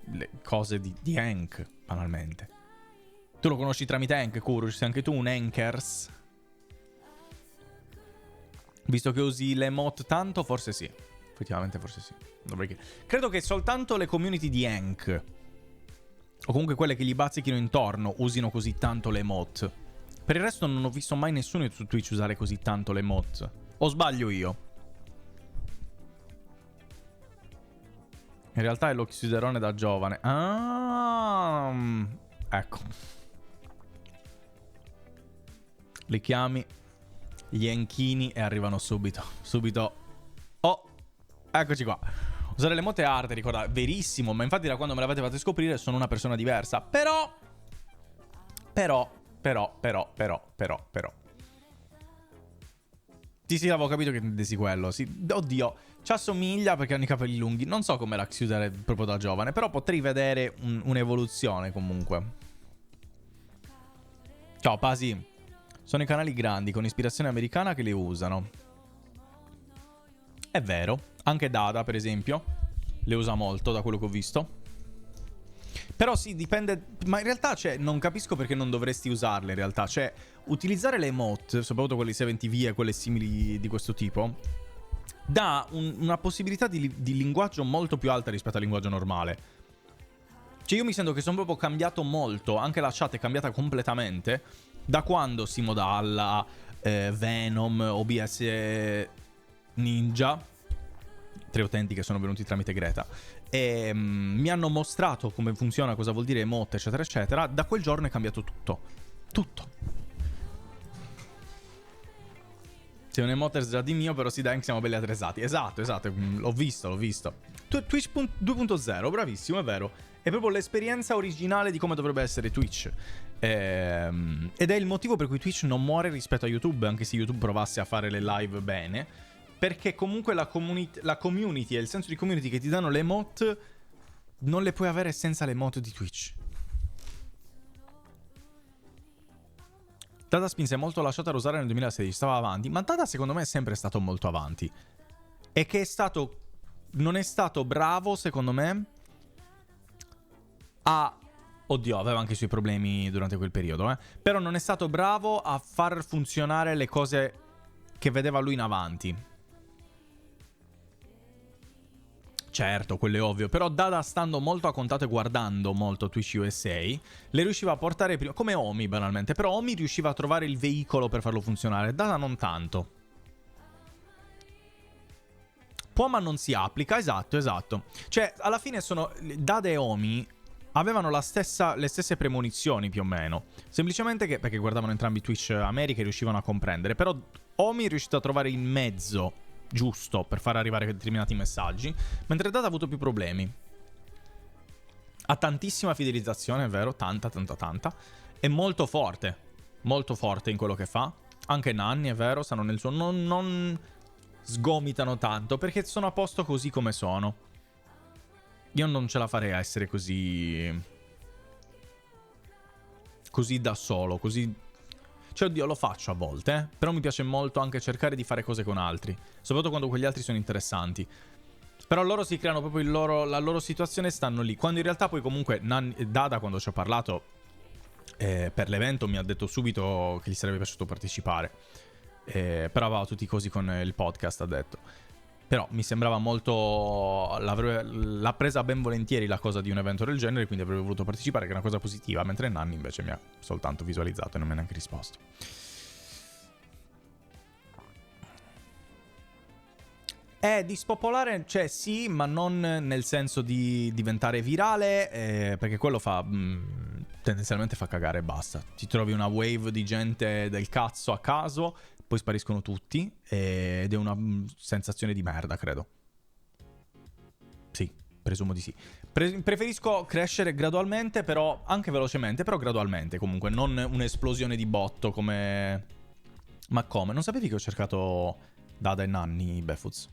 le cose di Hank, banalmente. Tu lo conosci tramite Hank, Kuro? Sei anche tu un Hankers? Visto che usi le emote tanto, forse sì. Effettivamente forse sì. Perché credo che soltanto le community di Hank, o comunque quelle che gli bazzichino intorno, usino così tanto le emote. Per il resto non ho visto mai nessuno su Twitch usare così tanto le emote. O sbaglio io? In realtà è lo chiuderone da giovane. Ecco. Li chiami gli Enchini e arrivano subito. Subito. Oh, eccoci qua. Usare le emote è arte, ricorda. Verissimo, ma infatti da quando me l'avete fatto scoprire sono una persona diversa. Però Sì, avevo capito che intendessi quello. Sì. Oddio, ci assomiglia perché hanno i capelli lunghi. Non so come la chiudere proprio da giovane, però potrei vedere un'evoluzione comunque. Ciao, Pasi. Sono i canali grandi con ispirazione americana che le usano. È vero. Anche Dada, per esempio, le usa molto, da quello che ho visto. Però sì, dipende. Ma in realtà, cioè, non capisco perché non dovresti usarle. In realtà, cioè, utilizzare le emote, soprattutto quelle 7TV e quelle simili di questo tipo, dà una possibilità di linguaggio molto più alta rispetto al linguaggio normale. Cioè, io mi sento che sono proprio cambiato molto. Anche la chat è cambiata completamente da quando Simo Dalla, Venom, OBS Ninja, 3 utenti che sono venuti tramite Greta, e mi hanno mostrato come funziona, cosa vuol dire emote, eccetera eccetera. Da quel giorno è cambiato tutto. C'è un emote già di mio, però sì, dai, siamo belli attrezzati. Esatto, l'ho visto. Twitch 2.0, bravissimo, è vero. È proprio l'esperienza originale di come dovrebbe essere Twitch. Ed è il motivo per cui Twitch non muore rispetto a YouTube, anche se YouTube provasse a fare le live bene. Perché comunque la community e il senso di community che ti danno le emote non le puoi avere senza le emote di Twitch. Dada spinse molto la chat a usare nel 2016, stava avanti, ma Dada secondo me è sempre stato molto avanti. E che non è stato bravo, secondo me, oddio, aveva anche i suoi problemi durante quel periodo, però non è stato bravo a far funzionare le cose che vedeva lui in avanti. Certo, quello è ovvio, però Dada, stando molto a contatto e guardando molto Twitch USA, le riusciva a portare prima, come Omi banalmente, però Omi riusciva a trovare il veicolo per farlo funzionare, Dada non tanto. Può ma non si applica, esatto. Cioè, alla fine Dada e Omi avevano le stesse premonizioni più o meno, semplicemente perché guardavano entrambi Twitch America e riuscivano a comprendere, però Omi è riuscito a trovare il mezzo giusto per far arrivare determinati messaggi, mentre Dada ha avuto più problemi. Ha tantissima fidelizzazione, è vero, tanta, è molto forte in quello che fa. Anche Nanni, è vero, stanno nel suo, non sgomitano tanto perché sono a posto così come sono. Io non ce la farei a essere così da solo, così. Cioè, oddio, lo faccio a volte, però mi piace molto anche cercare di fare cose con altri, soprattutto quando quegli altri sono interessanti. Però loro si creano proprio la loro situazione e stanno lì. Quando in realtà poi comunque Dada, quando ci ho parlato per l'evento, mi ha detto subito che gli sarebbe piaciuto partecipare. Però aveva tutti così con il podcast, ha detto. Però mi sembrava molto. L'ha presa ben volentieri la cosa di un evento del genere, quindi avrebbe voluto partecipare, che è una cosa positiva. Mentre Nanni invece mi ha soltanto visualizzato e non mi ha neanche risposto. Di spopolare, cioè sì, ma non nel senso di diventare virale, perché quello tendenzialmente fa cagare e basta. Ti trovi una wave di gente del cazzo a caso, poi spariscono tutti ed è una sensazione di merda, credo. Sì, presumo di sì. Preferisco crescere gradualmente, però anche velocemente, però gradualmente comunque, non un'esplosione di botto come. Ma come? Non sapevi che ho cercato Dada e Nanni Befuz?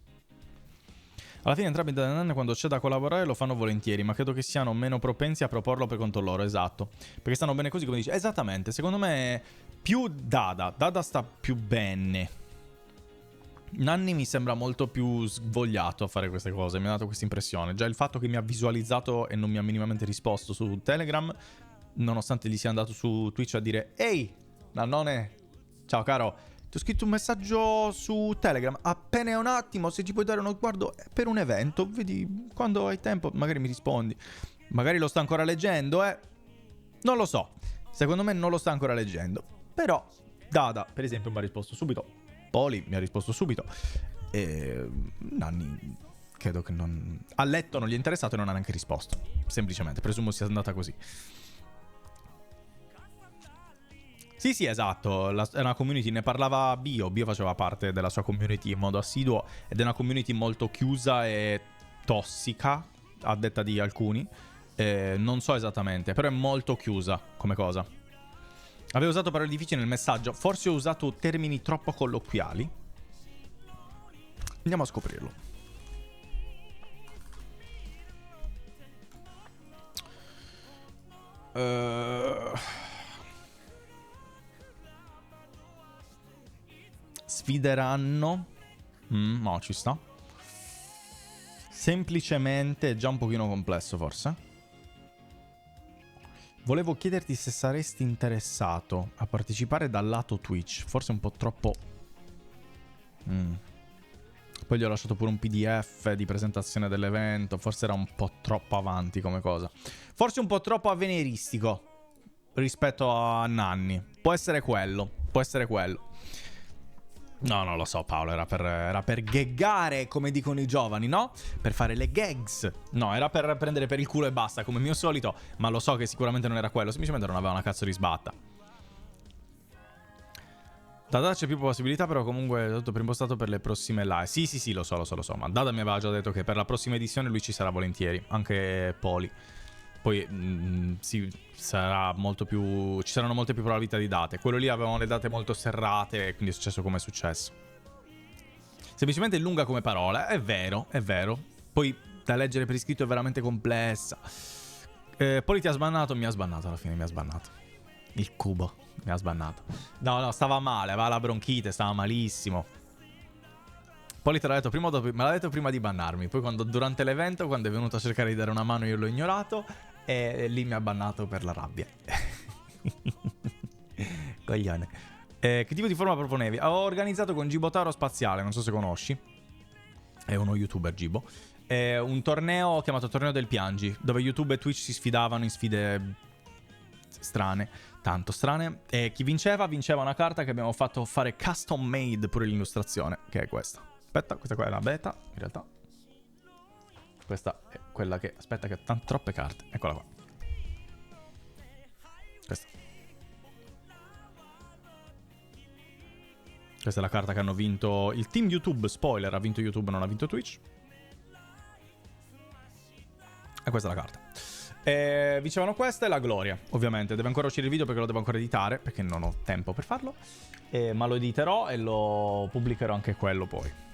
Alla fine entrambi Dada e Nanni, quando c'è da collaborare, lo fanno volentieri, ma credo che siano meno propensi a proporlo per conto loro, esatto. Perché stanno bene così, come dici. Esattamente, secondo me più Dada sta più bene. Nanni mi sembra molto più svogliato a fare queste cose, mi ha dato questa impressione. Già il fatto che mi ha visualizzato e non mi ha minimamente risposto su Telegram, nonostante gli sia andato su Twitch a dire: ehi, Nannone, ciao caro, ti ho scritto un messaggio su Telegram, appena è un attimo, se ci puoi dare uno sguardo, è per un evento, vedi, quando hai tempo magari mi rispondi. Magari lo sta ancora leggendo, non lo so, secondo me non lo sta ancora leggendo. Però Dada, per esempio, mi ha risposto subito, Poli mi ha risposto subito, e Nanni credo che non. Ha letto, non gli è interessato e non ha neanche risposto, semplicemente, presumo sia andata così. Sì, esatto, è una community, ne parlava Bio faceva parte della sua community in modo assiduo, ed è una community molto chiusa e tossica, a detta di alcuni, non so esattamente, però è molto chiusa come cosa. Avevo usato parole difficili nel messaggio, forse ho usato termini troppo colloquiali. Andiamo a scoprirlo. Sfideranno. No, ci sta. Semplicemente è già un pochino complesso, forse. Volevo chiederti se saresti interessato a partecipare dal lato Twitch. Forse un po' troppo... Poi gli ho lasciato pure un PDF di presentazione dell'evento. Forse era un po' troppo avanti come cosa. Forse un po' troppo avveniristico rispetto a Nanni. Può essere quello. Può essere quello. No, non lo so, Paolo. Era per gaggare, come dicono i giovani, no? Per fare le gags. No, era per prendere per il culo e basta, come mio solito. Ma lo so che sicuramente non era quello. Semplicemente non aveva una cazzo di sbatta. Da Dada c'è più possibilità, però comunque è tutto preimpostato per le prossime live. Sì, lo so. Ma Dada mi aveva già detto che per la prossima edizione lui ci sarà volentieri. Anche Poli. Poi sì, sarà molto più... ci saranno molte più probabilità di date. Quello lì avevamo le date molto serrate e quindi è successo come è successo. Semplicemente è lunga come parola. È vero, è vero. Poi da leggere per iscritto è veramente complessa. Poli ti ha sbannato? Mi ha sbannato alla fine, mi ha sbannato. Il cubo mi ha sbannato. No, stava male, aveva la bronchite, stava malissimo. Poi te l'ha detto prima o dopo, me l'ha detto prima di bannarmi. Poi durante l'evento, quando è venuto a cercare di dare una mano, io l'ho ignorato. E lì mi ha bannato per la rabbia. Coglione. Che tipo di forma proponevi? Ho organizzato con Gibotaro Spaziale, non so se conosci. È uno youtuber, Gibo. È un torneo chiamato Torneo del Piangi, dove YouTube e Twitch si sfidavano in sfide strane, tanto strane. E chi vinceva una carta che abbiamo fatto fare custom made pure l'illustrazione, che è questa. Aspetta, questa qua è la beta, in realtà. Questa è quella che... aspetta che ha troppe carte. Eccola qua. Questa è la carta che hanno vinto il team YouTube. Spoiler, ha vinto YouTube, non ha vinto Twitch. E questa è la carta. Vincevano questa e la gloria, ovviamente. Deve ancora uscire il video perché lo devo ancora editare, perché non ho tempo per farlo. Ma lo editerò e lo pubblicherò anche quello poi.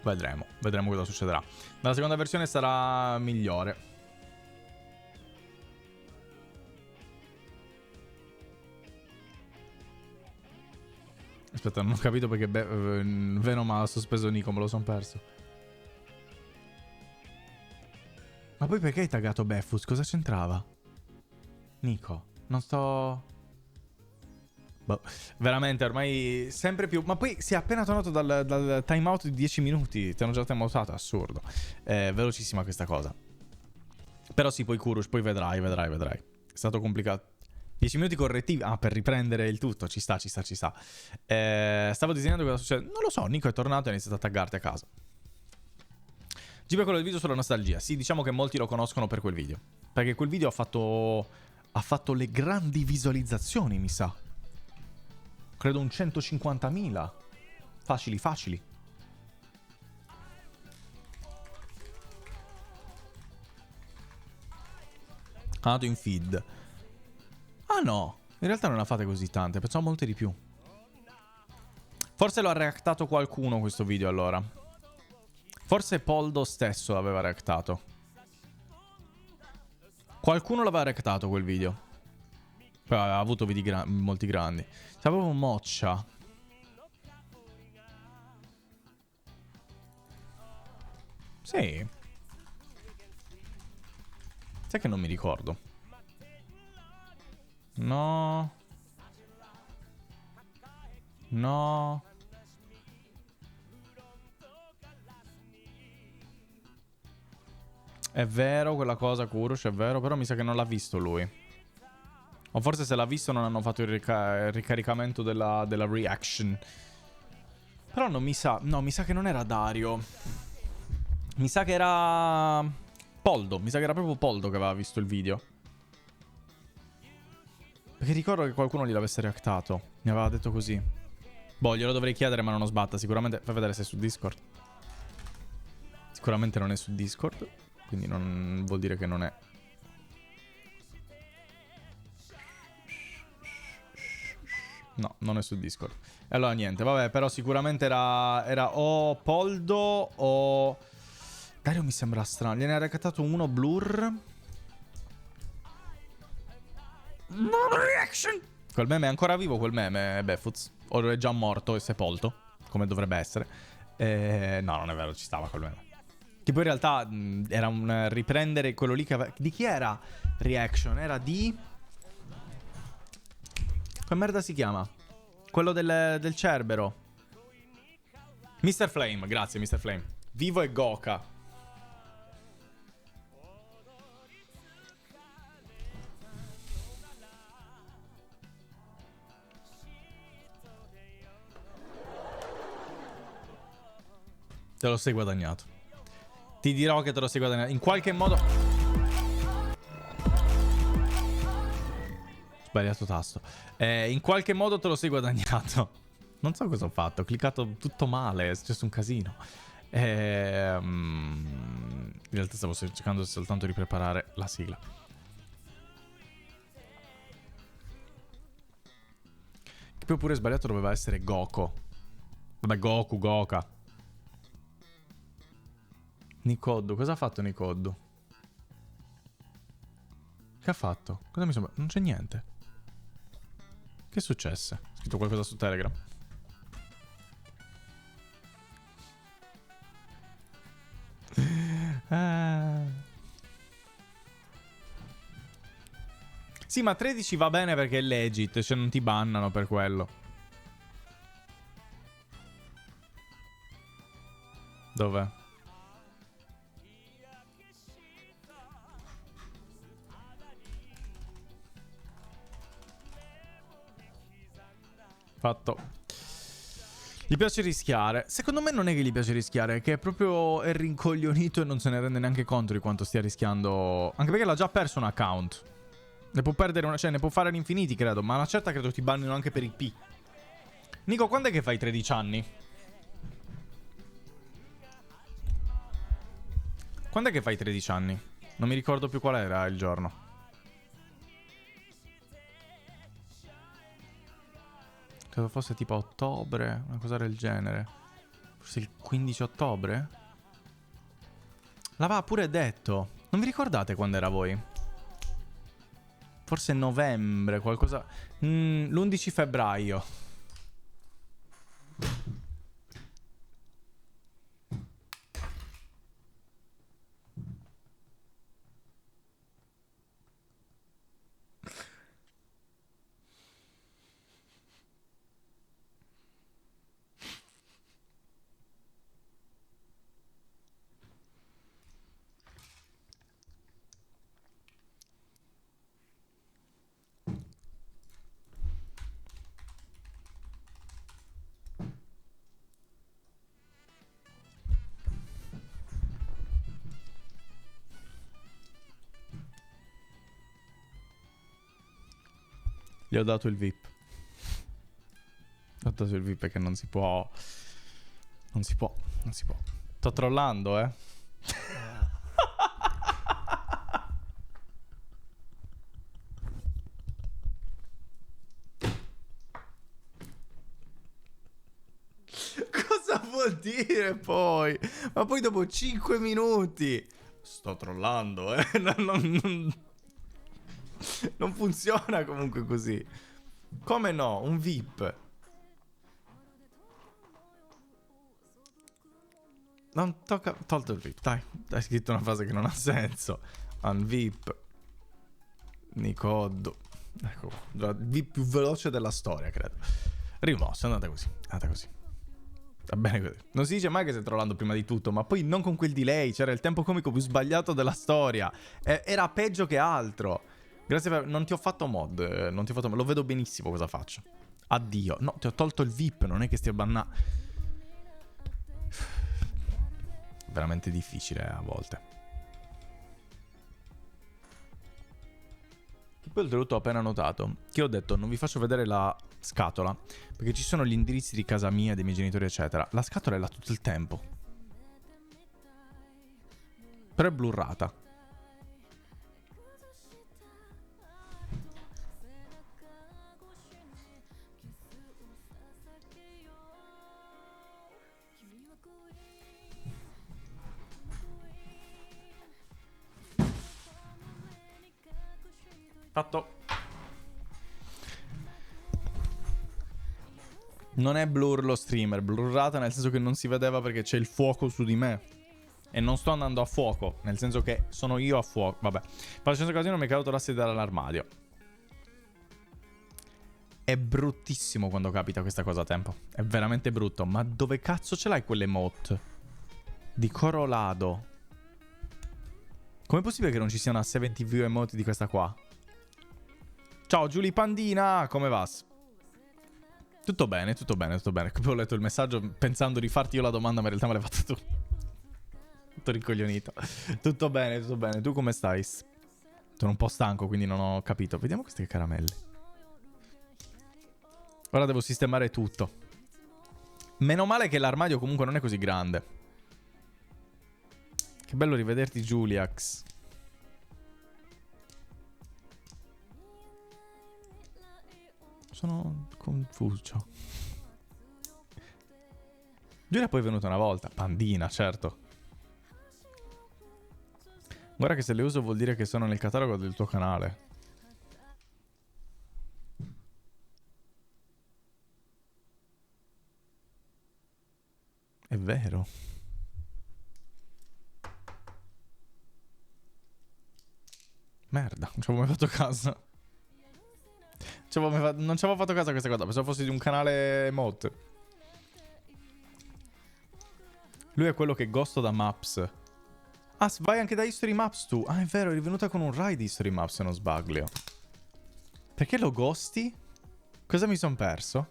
Vedremo cosa succederà. La seconda versione sarà migliore. Aspetta, non ho capito perché Venom ha sospeso Nico, me lo son perso. Ma poi perché hai taggato Beffus? Cosa c'entrava? Nico, non sto... Boh, veramente ormai sempre più... Ma poi si è appena tornato dal timeout di 10 minuti. Ti hanno già timeoutato, assurdo. Velocissima questa cosa. Però sì, poi Kurush, poi vedrai. È stato complicato. 10 minuti correttivi. Ah, per riprendere il tutto. Ci sta. Stavo disegnando cosa succede. Non lo so, Nico è tornato e ha iniziato a taggarti a casa. Giba quello del video sulla nostalgia. Sì, diciamo che molti lo conoscono per quel video. Perché quel video ha fatto le grandi visualizzazioni, mi sa. Credo un 150.000. Facili. Andato in feed. Ah no, in realtà non ne ha fatte così tante. Pensavo molte di più. Forse lo ha reactato qualcuno questo video allora. Forse Poldo stesso l'aveva reactato. Qualcuno l'aveva reactato quel video. Poi aveva avuto video molti grandi. Sapevo Moccia. Sì. Sai che non mi ricordo. No. È vero quella cosa, Kurush, è vero. Però mi sa che non l'ha visto lui. O forse se l'ha visto non hanno fatto il ricaricamento della reaction. Però non mi sa... No, mi sa che non era Dario. Mi sa che era... Poldo. Mi sa che era proprio Poldo che aveva visto il video. Perché ricordo che qualcuno gliel'avesse reactato. Mi aveva detto così. Boh, glielo dovrei chiedere ma non ho sbatta. Sicuramente... Fai vedere se è su Discord. Sicuramente non è su Discord. Quindi non vuol dire che non è... No, non è su Discord. E allora niente, vabbè, però sicuramente era o Poldo o... Dario mi sembra strano. Gliene ha recattato uno Blur. Reaction. Quel meme è ancora vivo, quel meme, Beffuz. O è già morto e sepolto, come dovrebbe essere. No, non è vero, ci stava quel meme. Che poi in realtà era un riprendere quello lì che di chi era Reaction? Era di... Che merda si chiama? Quello del Cerbero. Mr. Flame, grazie Mr. Flame. Vivo e Goka. Te lo sei guadagnato. Ti dirò che te lo sei guadagnato. In qualche modo... Sbagliato tasto. In qualche modo te lo sei guadagnato. Non so cosa ho fatto. Ho cliccato tutto male. È successo un casino. In realtà stavo cercando soltanto di preparare la sigla. Che poi pure sbagliato doveva essere Goku. Vabbè, Goku, Goka. Nikoddu, cosa ha fatto Nikoddu? Che ha fatto? Cosa mi sembra? Non c'è niente. Che è successo? Ha scritto qualcosa su Telegram? Sì, ma 13 va bene perché è legit, cioè non ti bannano per quello. Dov'è? Fatto. Gli piace rischiare. Secondo me non è che gli piace rischiare, è che è rincoglionito e non se ne rende neanche conto di quanto stia rischiando. Anche perché l'ha già perso un account. Ne può perdere una, cioè ne può fare all'infiniti, credo. Ma una certa credo ti bannino anche per IP. Nico, quando è che fai 13 anni? Quando è che fai 13 anni? Non mi ricordo più qual era il giorno. Credo fosse tipo a ottobre, una cosa del genere. Forse il 15 ottobre? L'aveva pure detto. Non vi ricordate quando era voi? Forse novembre, qualcosa... l'11 febbraio. Gli ho dato il VIP. Ho dato il VIP perché non si può. Non si può. Sto trollando, eh. Cosa vuol dire poi? Ma poi dopo 5 minuti. Sto trollando, eh. Non funziona comunque così. Come no? Un VIP. Non tocca. Tolto il VIP, dai. Hai scritto una frase che non ha senso. Un VIP. Nikoddu. Ecco, il VIP più veloce della storia, credo. Rimosso, è andata così. Va bene così. Non si dice mai che stai trollando prima di tutto, ma poi non con quel delay. C'era il tempo comico più sbagliato della storia. Era peggio che altro. Grazie per... Non ti ho fatto mod. Lo vedo benissimo cosa faccio. Addio. No, ti ho tolto il VIP. Non è che stia bannando. Veramente difficile a volte. Poi oltretutto ho appena notato che ho detto non vi faccio vedere la scatola perché ci sono gli indirizzi di casa mia, dei miei genitori eccetera. La scatola è là tutto il tempo. Però è blurrata. Fatto. Non è blur lo streamer, blurrata nel senso che non si vedeva perché c'è il fuoco su di me. E non sto andando a fuoco, nel senso che sono io a fuoco. Vabbè. Facendo casino mi è caduto l'assist dall'armadio. È bruttissimo quando capita questa cosa a tempo. È veramente brutto. Ma dove cazzo ce l'hai quell'emote? Di Corolado. Com'è possibile che non ci sia una 70 view emote di questa qua? Ciao Giulia Pandina, come va? Tutto bene, tutto bene, tutto bene. Ho letto il messaggio pensando di farti io la domanda, ma in realtà me l'hai fatta tu. Tutto ricoglionito. Tutto bene, tutto bene. Tu come stai? Sono un po' stanco, quindi non ho capito. Vediamo queste caramelle. Ora devo sistemare tutto. Meno male che l'armadio comunque non è così grande. Che bello rivederti, Juliax. Sono confuso. Giulia poi è venuta una volta. Pandina, certo. Guarda che se le uso vuol dire che sono nel catalogo del tuo canale. È vero. Merda, non ci avevo mai fatto caso. Non ci avevo fatto caso a questa cosa. Pensavo fosse di un canale mod. Lui è quello che ghosto da Maps. Ah, vai anche da History Maps tu. Ah, è vero, è rivenuta con un ride History Maps, se non sbaglio. Perché lo ghosti? Cosa mi son perso?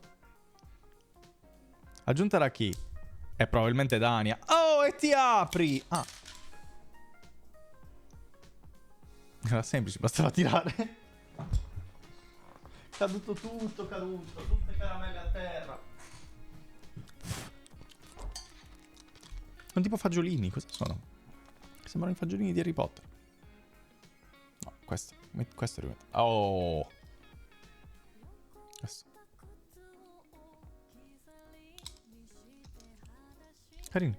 Aggiunta da chi? È probabilmente Dania. Oh, e ti apri! Ah. Era semplice, bastava tirare. Caduto tutto, caduto. Tutte caramelle a terra. Sono tipo fagiolini, cosa sono? Sembrano i fagiolini di Harry Potter. No, questo è rimetto. Oh. Questo. Carini.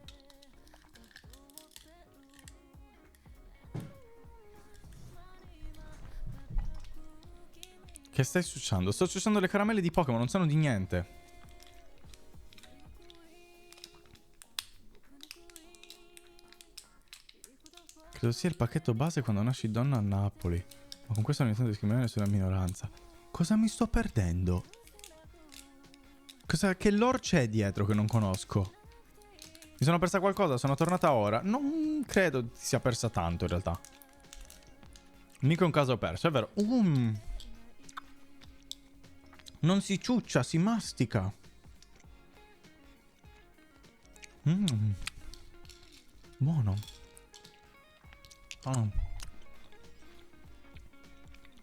Che stai succiando? Sto succiando le caramelle di Pokémon, non sanno di niente. Credo sia il pacchetto base quando nasci donna a Napoli. Ma con questo non intendo discriminare nessuna minoranza. Cosa mi sto perdendo? Che lore c'è dietro che non conosco? Mi sono persa qualcosa, sono tornata ora. Non credo ti sia persa tanto in realtà. Mica un caso perso, è vero. Non si ciuccia, si mastica. Buono. Oh.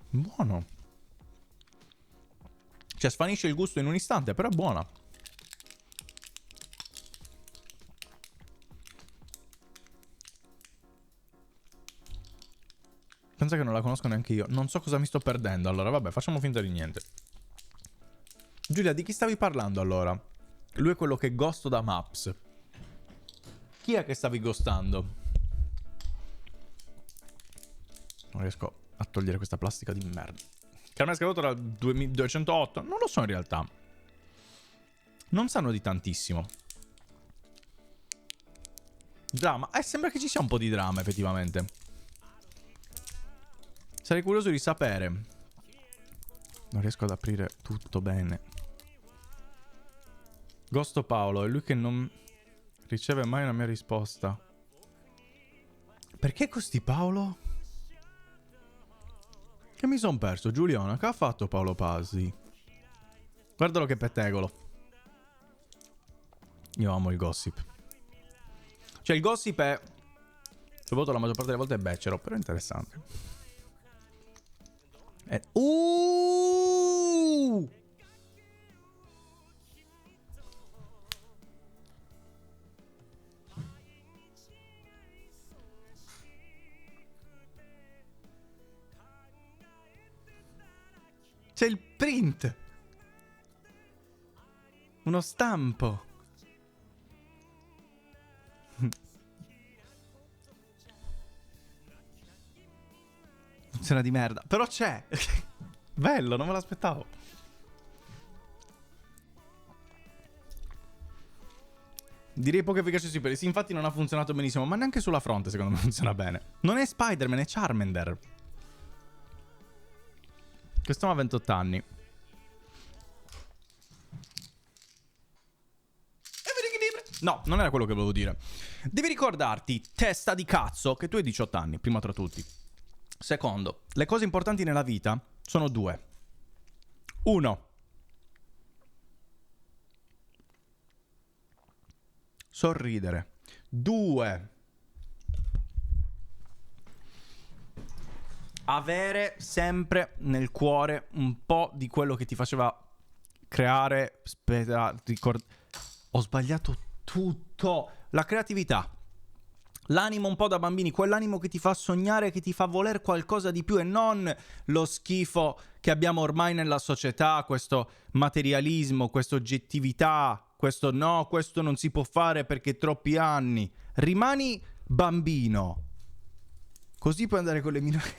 Buono. Cioè svanisce il gusto in un istante, però è buona. Pensa che non la conosco neanche io. Non so cosa mi sto perdendo. Allora, vabbè, facciamo finta di niente. Giulia, di chi stavi parlando allora? Lui è quello che ghosto da Maps. Chi è che stavi ghostando? Non riesco a togliere questa plastica di merda. Che a me è scaduto dal 2208. Non lo so in realtà. Non sanno di tantissimo. Drama. Sembra che ci sia un po' di drama effettivamente. Sarei curioso di sapere. Non riesco ad aprire tutto bene. Ghosto Paolo, è lui che non riceve mai una mia risposta. Perché Ghosti Paolo? Che mi son perso, Giuliana, che ha fatto Paolo Pasi? Guardalo che pettegolo. Io amo il gossip. Cioè il gossip è... Lo voto la maggior parte delle volte è becero, però è interessante. C'è il print. Uno stampo. Funziona di merda. Però c'è. Bello, non me l'aspettavo. Direi poco efficace sui peli. Sì, infatti non ha funzionato benissimo, ma neanche sulla fronte secondo me funziona bene. Non è Spider-Man, è Charmander. Quest'uomo ha 28 anni. No, non era quello che volevo dire. Devi ricordarti, testa di cazzo, che tu hai 18 anni, prima tra tutti. Secondo, le cose importanti nella vita sono due. Uno, sorridere. Due, avere sempre nel cuore un po' di quello che ti faceva creare. Ho sbagliato tutto. La creatività. L'animo un po' da bambini, quell'animo che ti fa sognare, che ti fa voler qualcosa di più e non lo schifo che abbiamo ormai nella società, questo materialismo, questa oggettività, questo no, questo non si può fare perché troppi anni. Rimani bambino. Così puoi andare con le minori.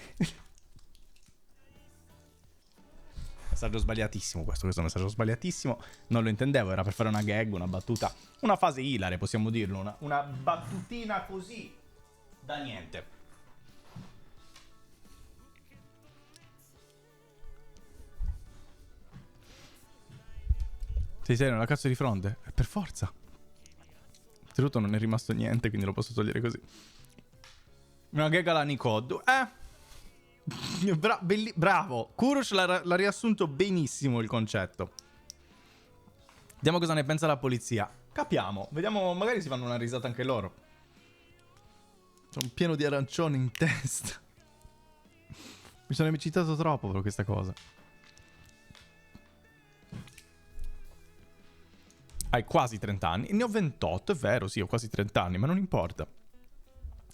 Messaggio sbagliatissimo questo è un messaggio sbagliatissimo. Non lo intendevo, era per fare una gag, una battuta. Una fase ilare, possiamo dirlo. Una battutina così. Da niente. Sei serio, una cazzo di fronte? Per forza. Oltretutto non è rimasto niente, quindi lo posso togliere così. Una gag alla Nicod. Bravo. Kurosh l'ha riassunto benissimo il concetto. Vediamo cosa ne pensa la polizia. Capiamo. Vediamo, magari si fanno una risata anche loro. Sono pieno di arancioni in testa. Mi sono eccitato troppo per questa cosa. Hai quasi 30 anni. Ne ho 28, è vero, sì, ho quasi 30 anni, ma non importa.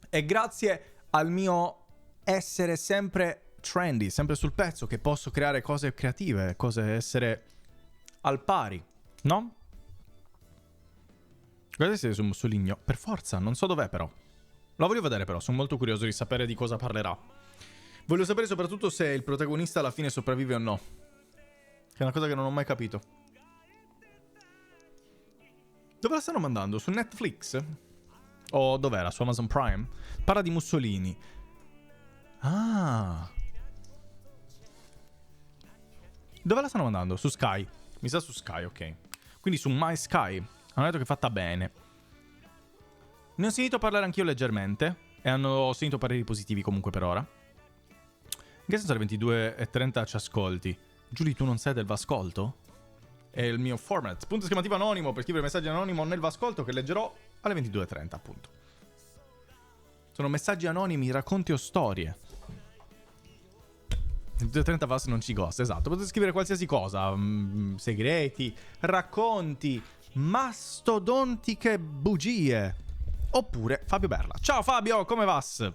E grazie al mio essere sempre trendy, sempre sul pezzo, che posso creare cose creative, cose essere al pari, no? Guardate se su Mussolini, per forza, non so dov'è però. La voglio vedere però, sono molto curioso di sapere di cosa parlerà. Voglio sapere soprattutto se il protagonista alla fine sopravvive o no. Che è una cosa che non ho mai capito. Dove la stanno mandando? Su Netflix? O dov'era? Su Amazon Prime? Parla di Mussolini. Ah. Dove la stanno mandando? Su Sky. Mi sa su Sky, ok. Quindi su My Sky. Hanno detto che è fatta bene. Ne ho sentito parlare anch'io leggermente. E ho sentito pareri positivi comunque per ora. In che senso alle 22:30 ci ascolti? Giulia, tu non sei del Vascolto? È il mio format. Punto esclamativo anonimo per scrivere messaggi anonimo nel Vascolto che leggerò alle 22:30 appunto. Sono messaggi anonimi, racconti o storie. 22:30 Vas non ci gosta, esatto. Potete scrivere qualsiasi cosa. Segreti, racconti, mastodontiche bugie. Oppure Fabio Berla. Ciao Fabio, come vas?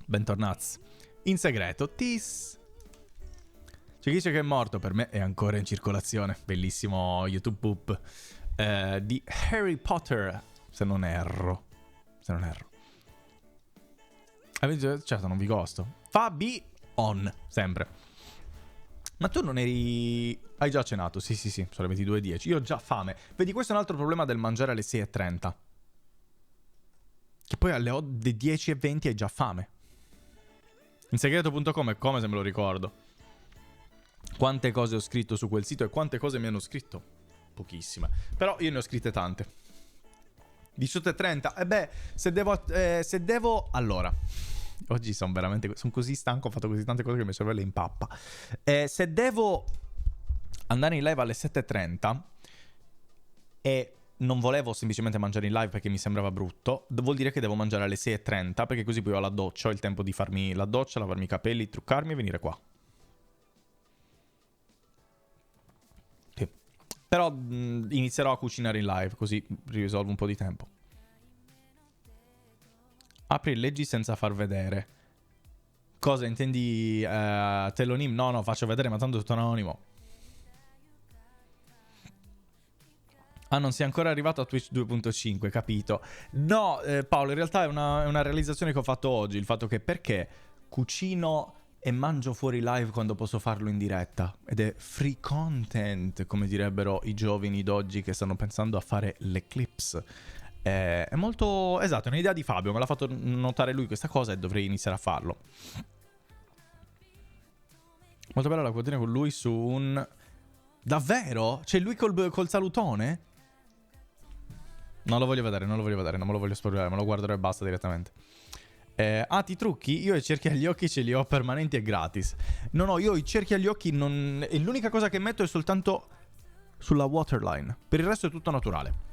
Bentornati. In segreto, tis. C'è chi dice che è morto, per me è ancora in circolazione. Bellissimo YouTube poop di Harry Potter, se non erro. Certo, non vi costo. Fabi on, sempre. Ma tu non eri... Hai già cenato? Sì, sono le 22:10. Io ho già fame. Vedi, questo è un altro problema del mangiare alle 6:30. Che poi alle 10:20 hai già fame. In segreto.com è come se me lo ricordo. Quante cose ho scritto su quel sito e quante cose mi hanno scritto? Pochissime. Però io ne ho scritte tante. 18:30. E beh, se devo... Allora, oggi sono veramente... Sono così stanco, ho fatto così tante cose che il mio cervello impappa. Se devo andare in live alle 7:30 e non volevo semplicemente mangiare in live perché mi sembrava brutto, vuol dire che devo mangiare alle 6:30 perché così poi ho la doccia, ho il tempo di farmi la doccia, lavarmi i capelli, truccarmi e venire qua. Però inizierò a cucinare in live, così risolvo un po' di tempo. Apri e leggi senza far vedere. Cosa intendi? Telonym? No, faccio vedere, ma tanto è tutto anonimo. Ah, non sei ancora arrivato a Twitch 2.5, capito? No, Paolo, in realtà è una realizzazione che ho fatto oggi. Il fatto che perché cucino e mangio fuori live quando posso farlo in diretta. Ed è free content, come direbbero i giovani d'oggi che stanno pensando a fare l'eclipse. È molto... Esatto, è un'idea di Fabio, me l'ha fatto notare lui questa cosa e dovrei iniziare a farlo. Molto bella la quotidiana con lui su un... Davvero? C'è lui col salutone? Non lo voglio vedere, non me lo voglio spoilerare, me lo guarderò e basta direttamente. Ti trucchi? Io i cerchi agli occhi ce li ho permanenti e gratis. No, io i cerchi agli occhi non... E l'unica cosa che metto è soltanto sulla waterline. Per il resto è tutto naturale.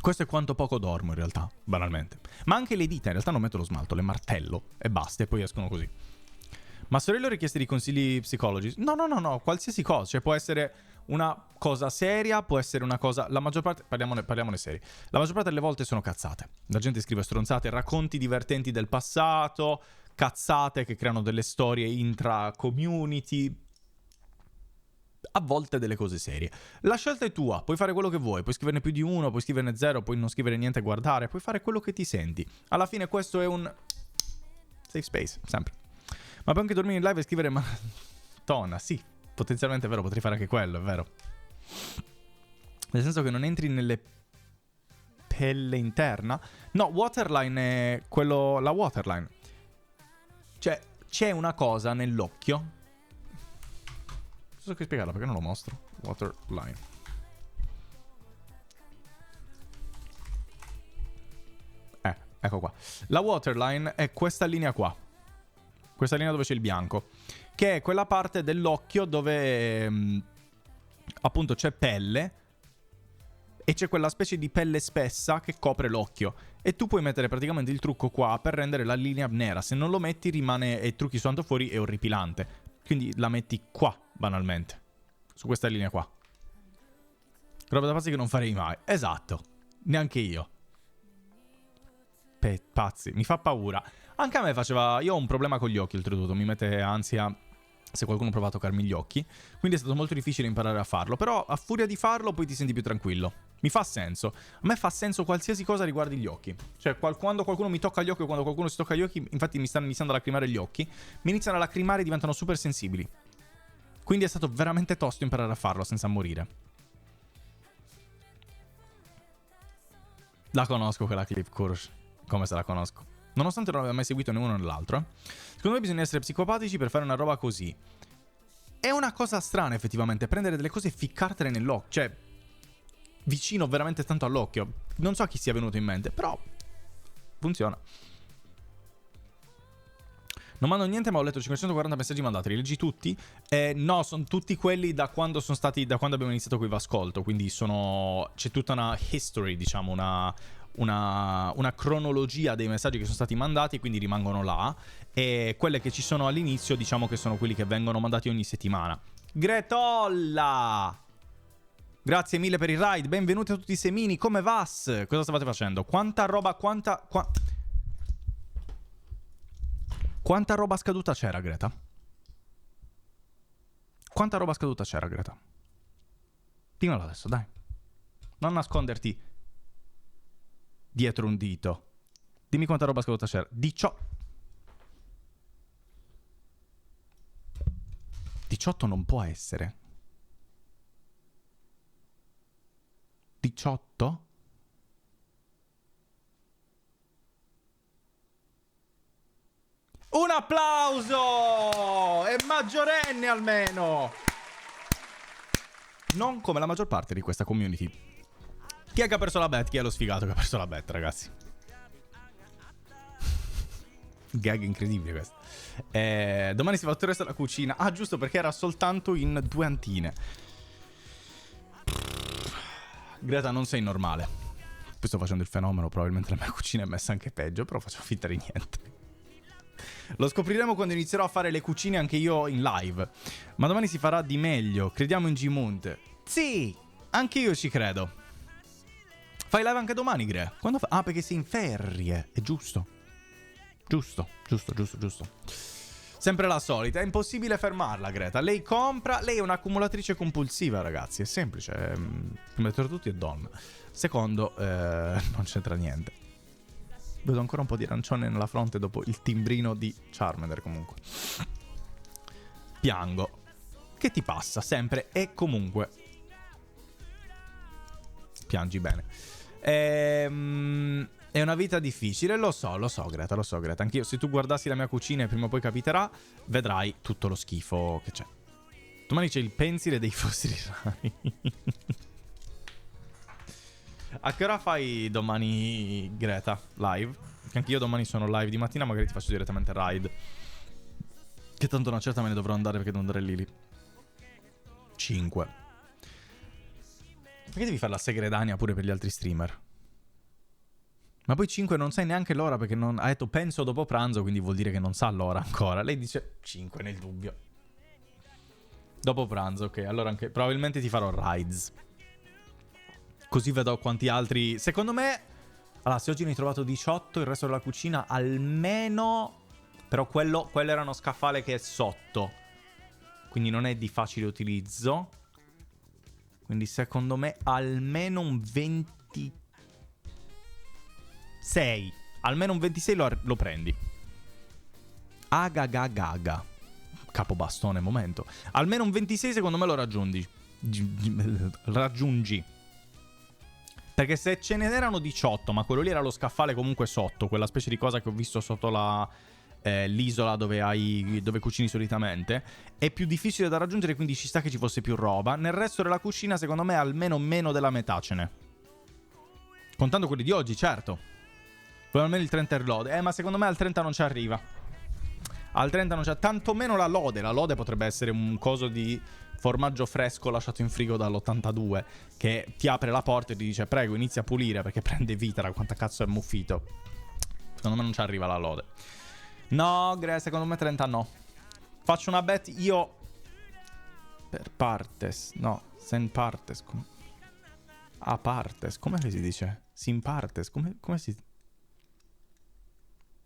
Questo è quanto poco dormo in realtà, banalmente. Ma anche le dita, in realtà non metto lo smalto, le martello e basta, e poi escono così. Ma sorelle ho richieste di consigli psicologici? No, qualsiasi cosa. Cioè può essere una cosa seria, può essere una cosa... La maggior parte... Parliamone seri. La maggior parte delle volte sono cazzate. La gente scrive stronzate, racconti divertenti del passato, cazzate che creano delle storie intra-community... A volte delle cose serie. La scelta è tua, puoi fare quello che vuoi, puoi scriverne più di uno, puoi scriverne 0, puoi non scrivere niente e guardare, puoi fare quello che ti senti. Alla fine questo è un safe space, sempre. Ma puoi anche dormire in live e scrivere maratona, sì, potenzialmente è vero, potrei fare anche quello, è vero. Nel senso che non entri nelle pelle interna. No, waterline è quello, la waterline. Cioè, c'è una cosa nell'occhio. So che spiegarla perché non lo mostro. Waterline. Ecco qua. La waterline è questa linea qua. Questa linea dove c'è il bianco. Che è quella parte dell'occhio dove appunto c'è pelle. E c'è quella specie di pelle spessa che copre l'occhio. E tu puoi mettere praticamente il trucco qua per rendere la linea nera. Se non lo metti rimane e trucchi soltanto fuori, è orripilante. Quindi la metti qua, banalmente. Su questa linea qua. Roba da pazzi che non farei mai. Esatto. Neanche io. Pazzi. Mi fa paura. Anche a me faceva... Io ho un problema con gli occhi, oltretutto. Mi mette ansia se qualcuno prova a toccarmi gli occhi. Quindi è stato molto difficile imparare a farlo. Però a furia di farlo poi ti senti più tranquillo. Mi fa senso. A me fa senso qualsiasi cosa riguardi gli occhi. Cioè quando qualcuno mi tocca gli occhi o quando qualcuno si tocca gli occhi, infatti mi stanno iniziando a lacrimare gli occhi. Mi iniziano a lacrimare e diventano super sensibili. Quindi è stato veramente tosto imparare a farlo senza morire. La conosco quella clip, Kursh. Come se la conosco. Nonostante non abbia mai seguito né uno né l'altro. Secondo me bisogna essere psicopatici per fare una roba così. È una cosa strana effettivamente. Prendere delle cose e ficcartele nell'occhio. Cioè, vicino veramente tanto all'occhio. Non so a chi sia venuto in mente, però funziona. Non mando niente, ma ho letto 540 messaggi mandati. Li leggi tutti? No, sono tutti quelli da quando sono stati... Da quando abbiamo iniziato con Vascolto. Quindi sono... C'è tutta una history, diciamo, una cronologia dei messaggi che sono stati mandati, quindi rimangono là. E quelle che ci sono all'inizio, diciamo che sono quelli che vengono mandati ogni settimana. Gretolla! Grazie mille per il ride, benvenuti a tutti i semini, come vas? Cosa stavate facendo? Quanta roba, quanta roba scaduta c'era, Greta? Quanta roba scaduta c'era, Greta? Dimmelo adesso, dai. Non nasconderti dietro un dito. Dimmi quanta roba scaduta c'era. 18 non può essere. 18? Un applauso! È maggiorenne almeno! Non come la maggior parte di questa community. Chi è che ha perso la bet? Chi è lo sfigato che ha perso la bet, ragazzi? Gag incredibile questo. Domani si va tutto il resto alla cucina. Ah, giusto, perché era soltanto in 2 antine. Greta, non sei normale. Poi sto facendo il fenomeno. Probabilmente la mia cucina è messa anche peggio, però faccio finta di niente. Lo scopriremo quando inizierò a fare le cucine anche io in live. Ma domani si farà di meglio. Crediamo in Gmund. Sì, anche io ci credo. Fai live anche domani, Gre? Quando Ah, perché sei in ferie. È giusto. Giusto. Sempre la solita. È impossibile fermarla, Greta. Lei compra. Lei è un'accumulatrice compulsiva, ragazzi. È semplice. Prima di tutti è donna. Secondo, non c'entra niente. Vedo ancora un po' di arancione nella fronte dopo il timbrino di Charmander, comunque. Piango. Che ti passa sempre e comunque. Piangi bene. È una vita difficile, lo so Greta, Anch'io, se tu guardassi la mia cucina e prima o poi capiterà, vedrai tutto lo schifo che c'è. Domani c'è il pensile dei fossili rari. A che ora fai domani, Greta? Live? Che anche io domani sono live di mattina, magari ti faccio direttamente ride. Che tanto una certa me ne dovrò andare perché devo andare lì. 5. Perché devi fare la segredania pure per gli altri streamer? Ma poi 5 non sai neanche l'ora perché non... ha detto penso dopo pranzo, quindi vuol dire che non sa l'ora ancora. Lei dice 5 nel dubbio. Dopo pranzo, ok. Allora anche probabilmente ti farò rides. Così vedo quanti altri... Secondo me... Allora, se oggi ne hai trovato 18, il resto della cucina almeno... Però quello era uno scaffale che è sotto. Quindi non è di facile utilizzo. Quindi secondo me almeno un 26. Almeno un 26 lo prendi. Agagagaga. Capobastone, momento. Almeno un 26 secondo me lo raggiungi. Raggiungi. Perché se ce ne erano 18, ma quello lì era lo scaffale comunque sotto, quella specie di cosa che ho visto sotto l'isola dove cucini solitamente, è più difficile da raggiungere, quindi ci sta che ci fosse più roba. Nel resto della cucina secondo me almeno meno della metà ce n'è. Contando quelli di oggi, certo. Almeno il 30 è il lode. Ma secondo me al 30 non ci arriva. Al 30 non c'è. Tanto meno la lode. La lode potrebbe essere un coso di formaggio fresco lasciato in frigo dall'82 che ti apre la porta e ti dice prego inizia a pulire perché prende vita da quanta cazzo è muffito. Secondo me non ci arriva la lode. No, secondo me 30 no. Faccio una bet io per partes. No, sen partes. A partes. Come si dice? Sin partes. Come si...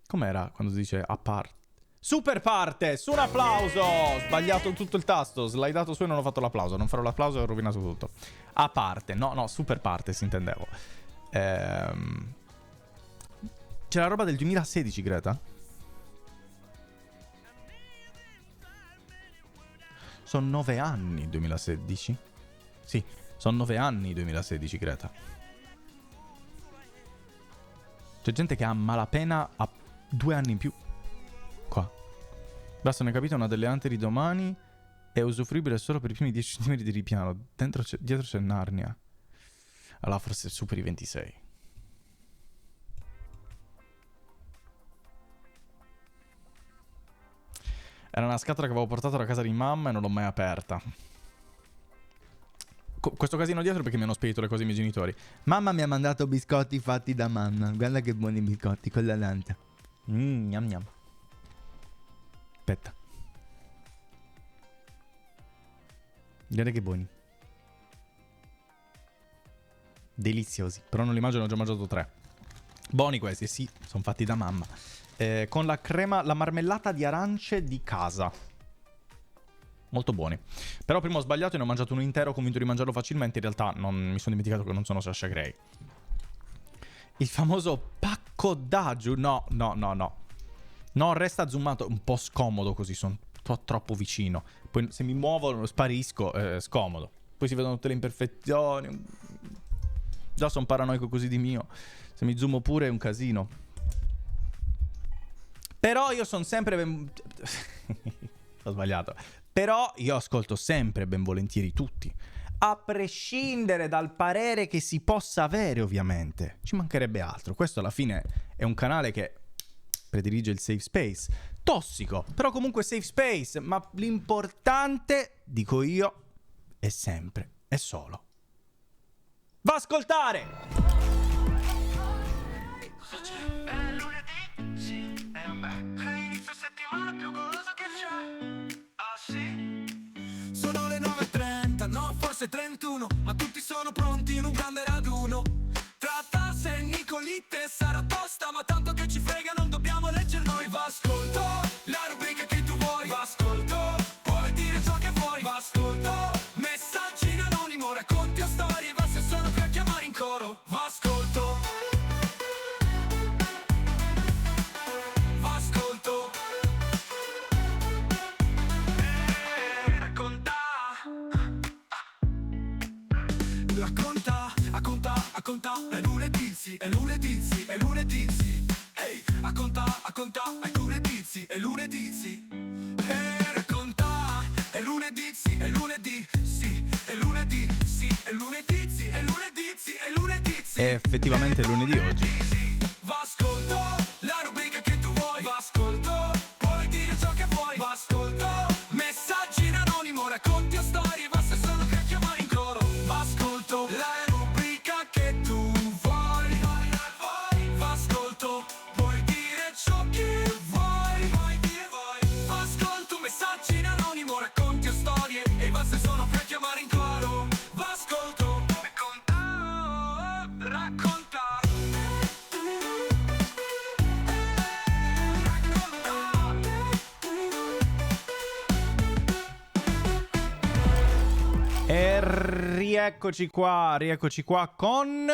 Com'era quando si dice a parte? Super partes! Un applauso! Ho sbagliato tutto il tasto. Slidato su e non ho fatto l'applauso. Non farò l'applauso e ho rovinato tutto. A parte. No, super partes intendevo. C'è la roba del 2016, Greta? Sono 9 anni 2016? Sì, sono 9 anni 2016, Greta. C'è gente che ha malapena a 2 anni in più. Qua. Basta, ne capito, una delle ante di domani è usufruibile solo per i primi 10 cm di ripiano. Dietro c'è Narnia. Allora forse superi i 26. Era una scatola che avevo portato da casa di mamma e non l'ho mai aperta. Questo casino dietro è perché mi hanno spedito le cose ai miei genitori. Mamma mi ha mandato biscotti fatti da mamma. Guarda che buoni biscotti con la lanta. Gnam gnam. Aspetta. Guarda che buoni. Deliziosi. Però non li mangio, ne ho già mangiato 3. Buoni questi, sì, sono fatti da mamma. Con la crema, la marmellata di arance di casa. Molto buoni. Però prima ho sbagliato e ne ho mangiato uno intero, convinto di mangiarlo facilmente. In realtà mi sono dimenticato che non sono Sasha Grey. Il famoso pacco d'aggiu. No. No, resta zoomato. Un po' scomodo così, sono troppo vicino. Poi se mi muovo sparisco, scomodo. Poi si vedono tutte le imperfezioni. Già sono paranoico così di mio. Se mi zoomo pure è un casino. Però io sono sempre ho sbagliato. Però io ascolto sempre ben volentieri tutti. A prescindere dal parere che si possa avere, ovviamente. Ci mancherebbe altro. Questo alla fine è un canale che predilige il safe space. Tossico, però comunque safe space. Ma l'importante, dico io, è sempre e solo va a ascoltare! Sono le 9:30, no forse 31, ma tutti sono pronti in un grande raduno. Tra tasse e nicolite sarà tosta, ma tanto che ci frega, non dobbiamo leggere noi. Va ascolto, la rubrica che tu vuoi. Va ascolto, puoi dire ciò che vuoi. Va ascolto, messaggi in anonimo, racconti o storie, basta sono qui a chiamare in coro. Va ascolto, va ascolto, racconta, è lunedì. sì, è lunedì sì. Ehi, a contà, è lunedì sì, è lunedì sì. Racconta, è lunedì sì, è lunedì sì, è lunedì sì, è lunedì sì, è lunedì sì, è lunedì sì. È effettivamente lunedì oggi. Va ascolto, la rubrica che tu vuoi. Va ascolto, puoi dire ciò che vuoi. Va ascolto, messaggi in anonimo, racconti o storie, basta solo che chiamare in coro. Va ascolto, la rubrica che tu vuoi. Va ascolto, puoi dire ciò che vuoi. Va ascolto, messaggi in anonimo, racconti o storie, e basta solo per chiamare in coro. Va ascolto, racconta. E rieccoci qua con...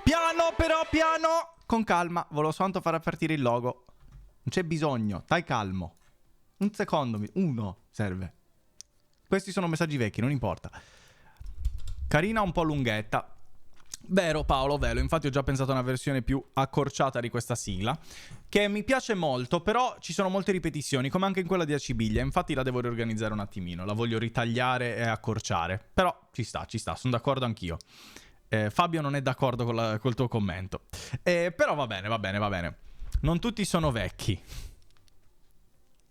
Piano però, piano! Con calma, volevo soltanto far partire il logo. Non c'è bisogno, stai calmo. Un secondo, uno serve. Questi sono messaggi vecchi, non importa. Carina, un po' lunghetta. Vero Paolo, vero, infatti ho già pensato a una versione più accorciata di questa sigla, che mi piace molto, però ci sono molte ripetizioni, come anche in quella di Acibiglia, infatti la devo riorganizzare un attimino, la voglio ritagliare e accorciare, però ci sta, sono d'accordo anch'io. Fabio non è d'accordo col tuo commento, però va bene. Non tutti sono vecchi.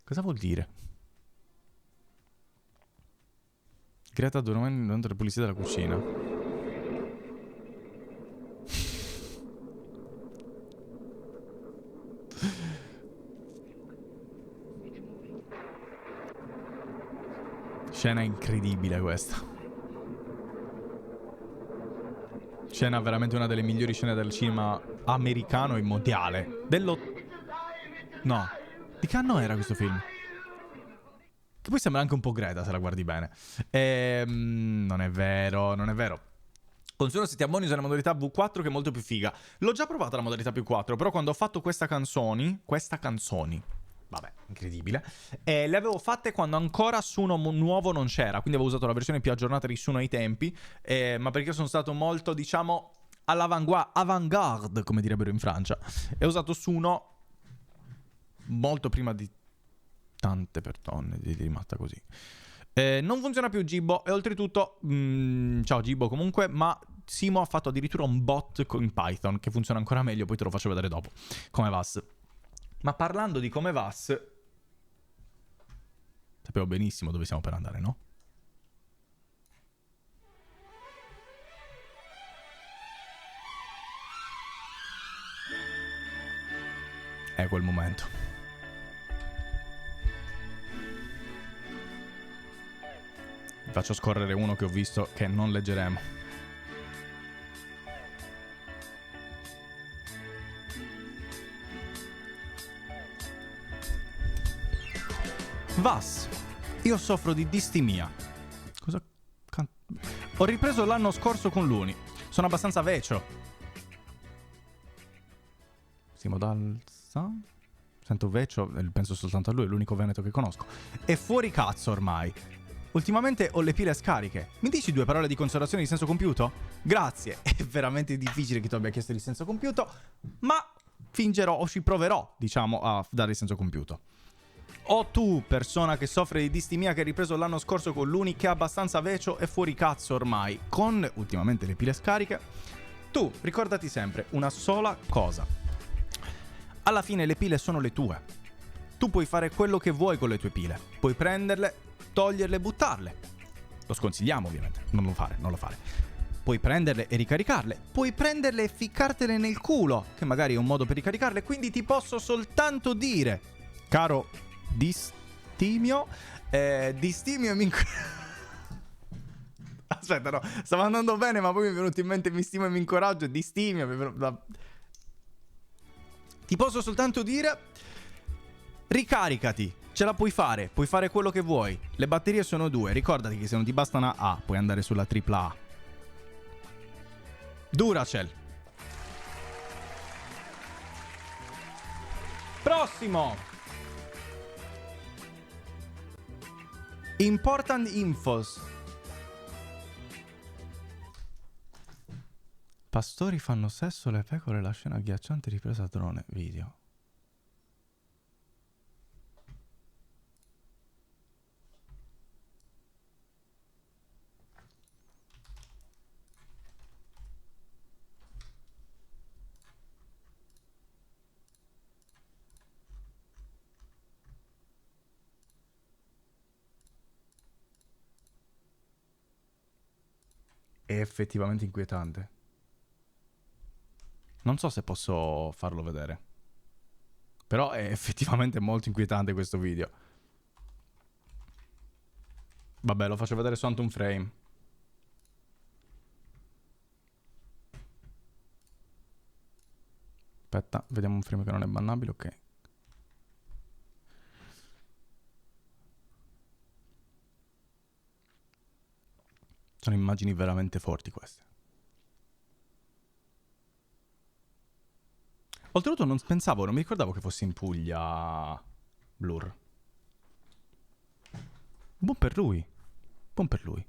Cosa vuol dire? Greta durante la pulizia della cucina. Scena incredibile questa. Scena veramente una delle migliori scene del cinema americano e mondiale. No. Di che anno era questo film? Che poi sembra anche un po' Greta se la guardi bene. Non è vero. Considero se ti abboni usa la modalità V4 che è molto più figa. L'ho già provata la modalità più 4, però quando ho fatto questa canzoni, vabbè, incredibile, le avevo fatte quando ancora Suno nuovo non c'era, quindi avevo usato la versione più aggiornata di Suno ai tempi, ma perché sono stato molto, diciamo, all'avant-garde, come direbbero in Francia, e ho usato Suno molto prima di tante persone, di rimasta così. Non funziona più Gibbo, e oltretutto, ciao Gibbo comunque, ma Simo ha fatto addirittura un bot in Python, che funziona ancora meglio, poi te lo faccio vedere dopo, come vas. Ma parlando di come vas, sapevo benissimo dove stiamo per andare, no? È quel momento. Vi faccio scorrere uno che ho visto che non leggeremo. Vas, io soffro di distimia. Cosa? Ho ripreso l'anno scorso con l'Uni. Sono abbastanza vecio. Simo Dalza? Sento vecio, penso soltanto a lui, è l'unico veneto che conosco. È fuori cazzo ormai. Ultimamente ho le pile scariche. Mi dici 2 parole di considerazione di senso compiuto? Grazie. È veramente difficile che tu abbia chiesto di senso compiuto, ma fingerò o ci proverò, diciamo, a dare il senso compiuto. O tu, persona che soffre di distimia, che hai ripreso l'anno scorso con l'Uni, che è abbastanza vecio e fuori cazzo ormai, con ultimamente le pile scariche, tu ricordati sempre una sola cosa. Alla fine le pile sono le tue. Tu puoi fare quello che vuoi con le tue pile. Puoi prenderle, toglierle e buttarle. Lo sconsigliamo ovviamente, non lo fare. Puoi prenderle e ricaricarle. Puoi prenderle e ficcartele nel culo, che magari è un modo per ricaricarle. Quindi ti posso soltanto dire, caro Distimio e aspetta, no, stava andando bene, ma poi mi è venuto in mente mi stimo e mi incoraggio. Distimio ti posso soltanto dire, ricaricati, ce la puoi fare quello che vuoi. Le batterie sono 2, ricordati che se non ti basta una A puoi andare sulla AAA. Duracell. Prossimo. Important infos. Pastori fanno sesso, le pecore, la scena agghiacciante ripresa a drone. Video. È effettivamente inquietante. Non so se posso farlo vedere. Però è effettivamente molto inquietante questo video. Vabbè, lo faccio vedere su Anton Frame. Aspetta, vediamo un frame che non è bannabile, ok. Sono immagini veramente forti queste. Oltretutto non pensavo, non mi ricordavo che fosse in Puglia Blur. Buon per lui. Buon per lui.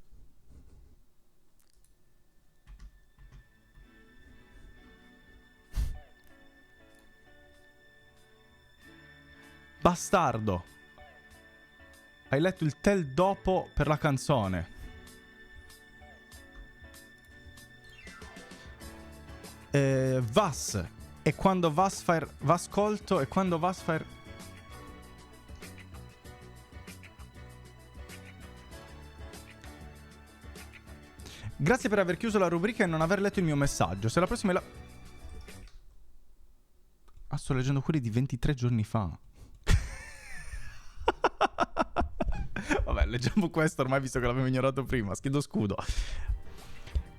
Bastardo. Hai letto il tel dopo per la canzone. Vas. E quando Vas ascolto e quando Vas fare... Grazie per aver chiuso la rubrica e non aver letto il mio messaggio. Se la prossima è la... Ah, sto leggendo quelli di 23 giorni fa. Vabbè, leggiamo questo ormai visto che l'avevo ignorato prima. Chiedo scudo.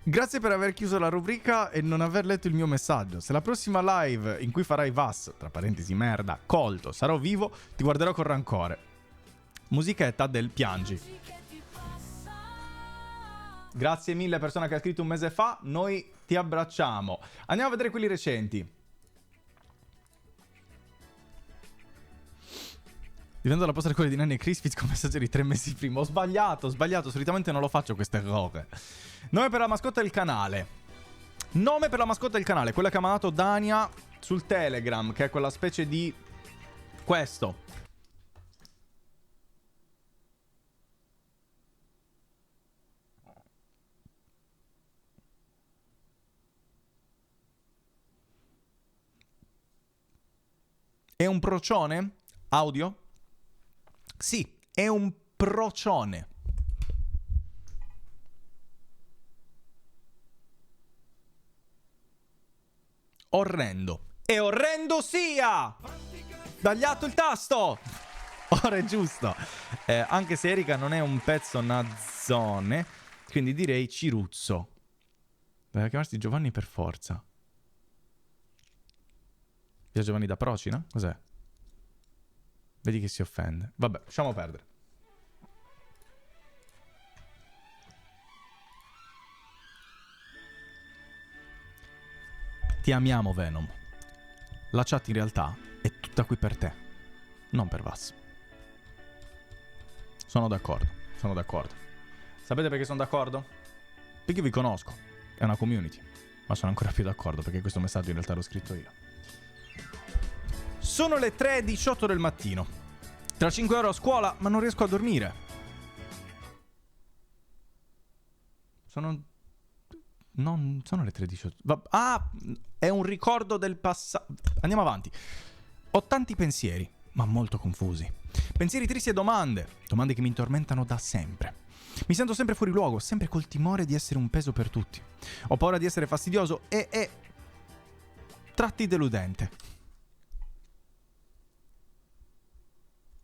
Grazie per aver chiuso la rubrica e non aver letto il mio messaggio. Se la prossima live in cui farai Vas, tra parentesi merda, colto, sarò vivo, ti guarderò con rancore. Musichetta del Piangi. Grazie mille persona che ha scritto un mese fa, noi ti abbracciamo. Andiamo a vedere quelli recenti. Divento la posta di quelli di Nanni e Crispitz con messaggio di 3 mesi prima. Ho sbagliato, solitamente non lo faccio queste cose. Nome per la mascotta del canale. Nome per la mascotta del canale, quella che ha mandato Dania sul Telegram, che è quella specie di... questo. È un procione? Audio? Sì, è un procione. Orrendo. E orrendo sia! Sbagliato il tasto! Ora è giusto. Anche se Erika non è un pezzo nazzone, quindi direi Ciruzzo. Deve chiamarsi Giovanni per forza. Via Giovanni da Procina? Cos'è? Vedi che si offende. Vabbè, lasciamo perdere. Ti amiamo, Venom. La chat in realtà è tutta qui per te, non per Vas. Sono d'accordo, sono d'accordo. Sapete perché sono d'accordo? Perché vi conosco. È una community. Ma sono ancora più d'accordo perché questo messaggio in realtà l'ho scritto io. Sono le 3:18 del mattino. Tra 5 ore a scuola, ma non riesco a dormire. Non sono le 3:18. Ah, è un ricordo del passato. Andiamo avanti. Ho tanti pensieri, ma molto confusi. Pensieri tristi e domande. Domande che mi tormentano da sempre. Mi sento sempre fuori luogo, sempre col timore di essere un peso per tutti. Ho paura di essere fastidioso e tratti deludente.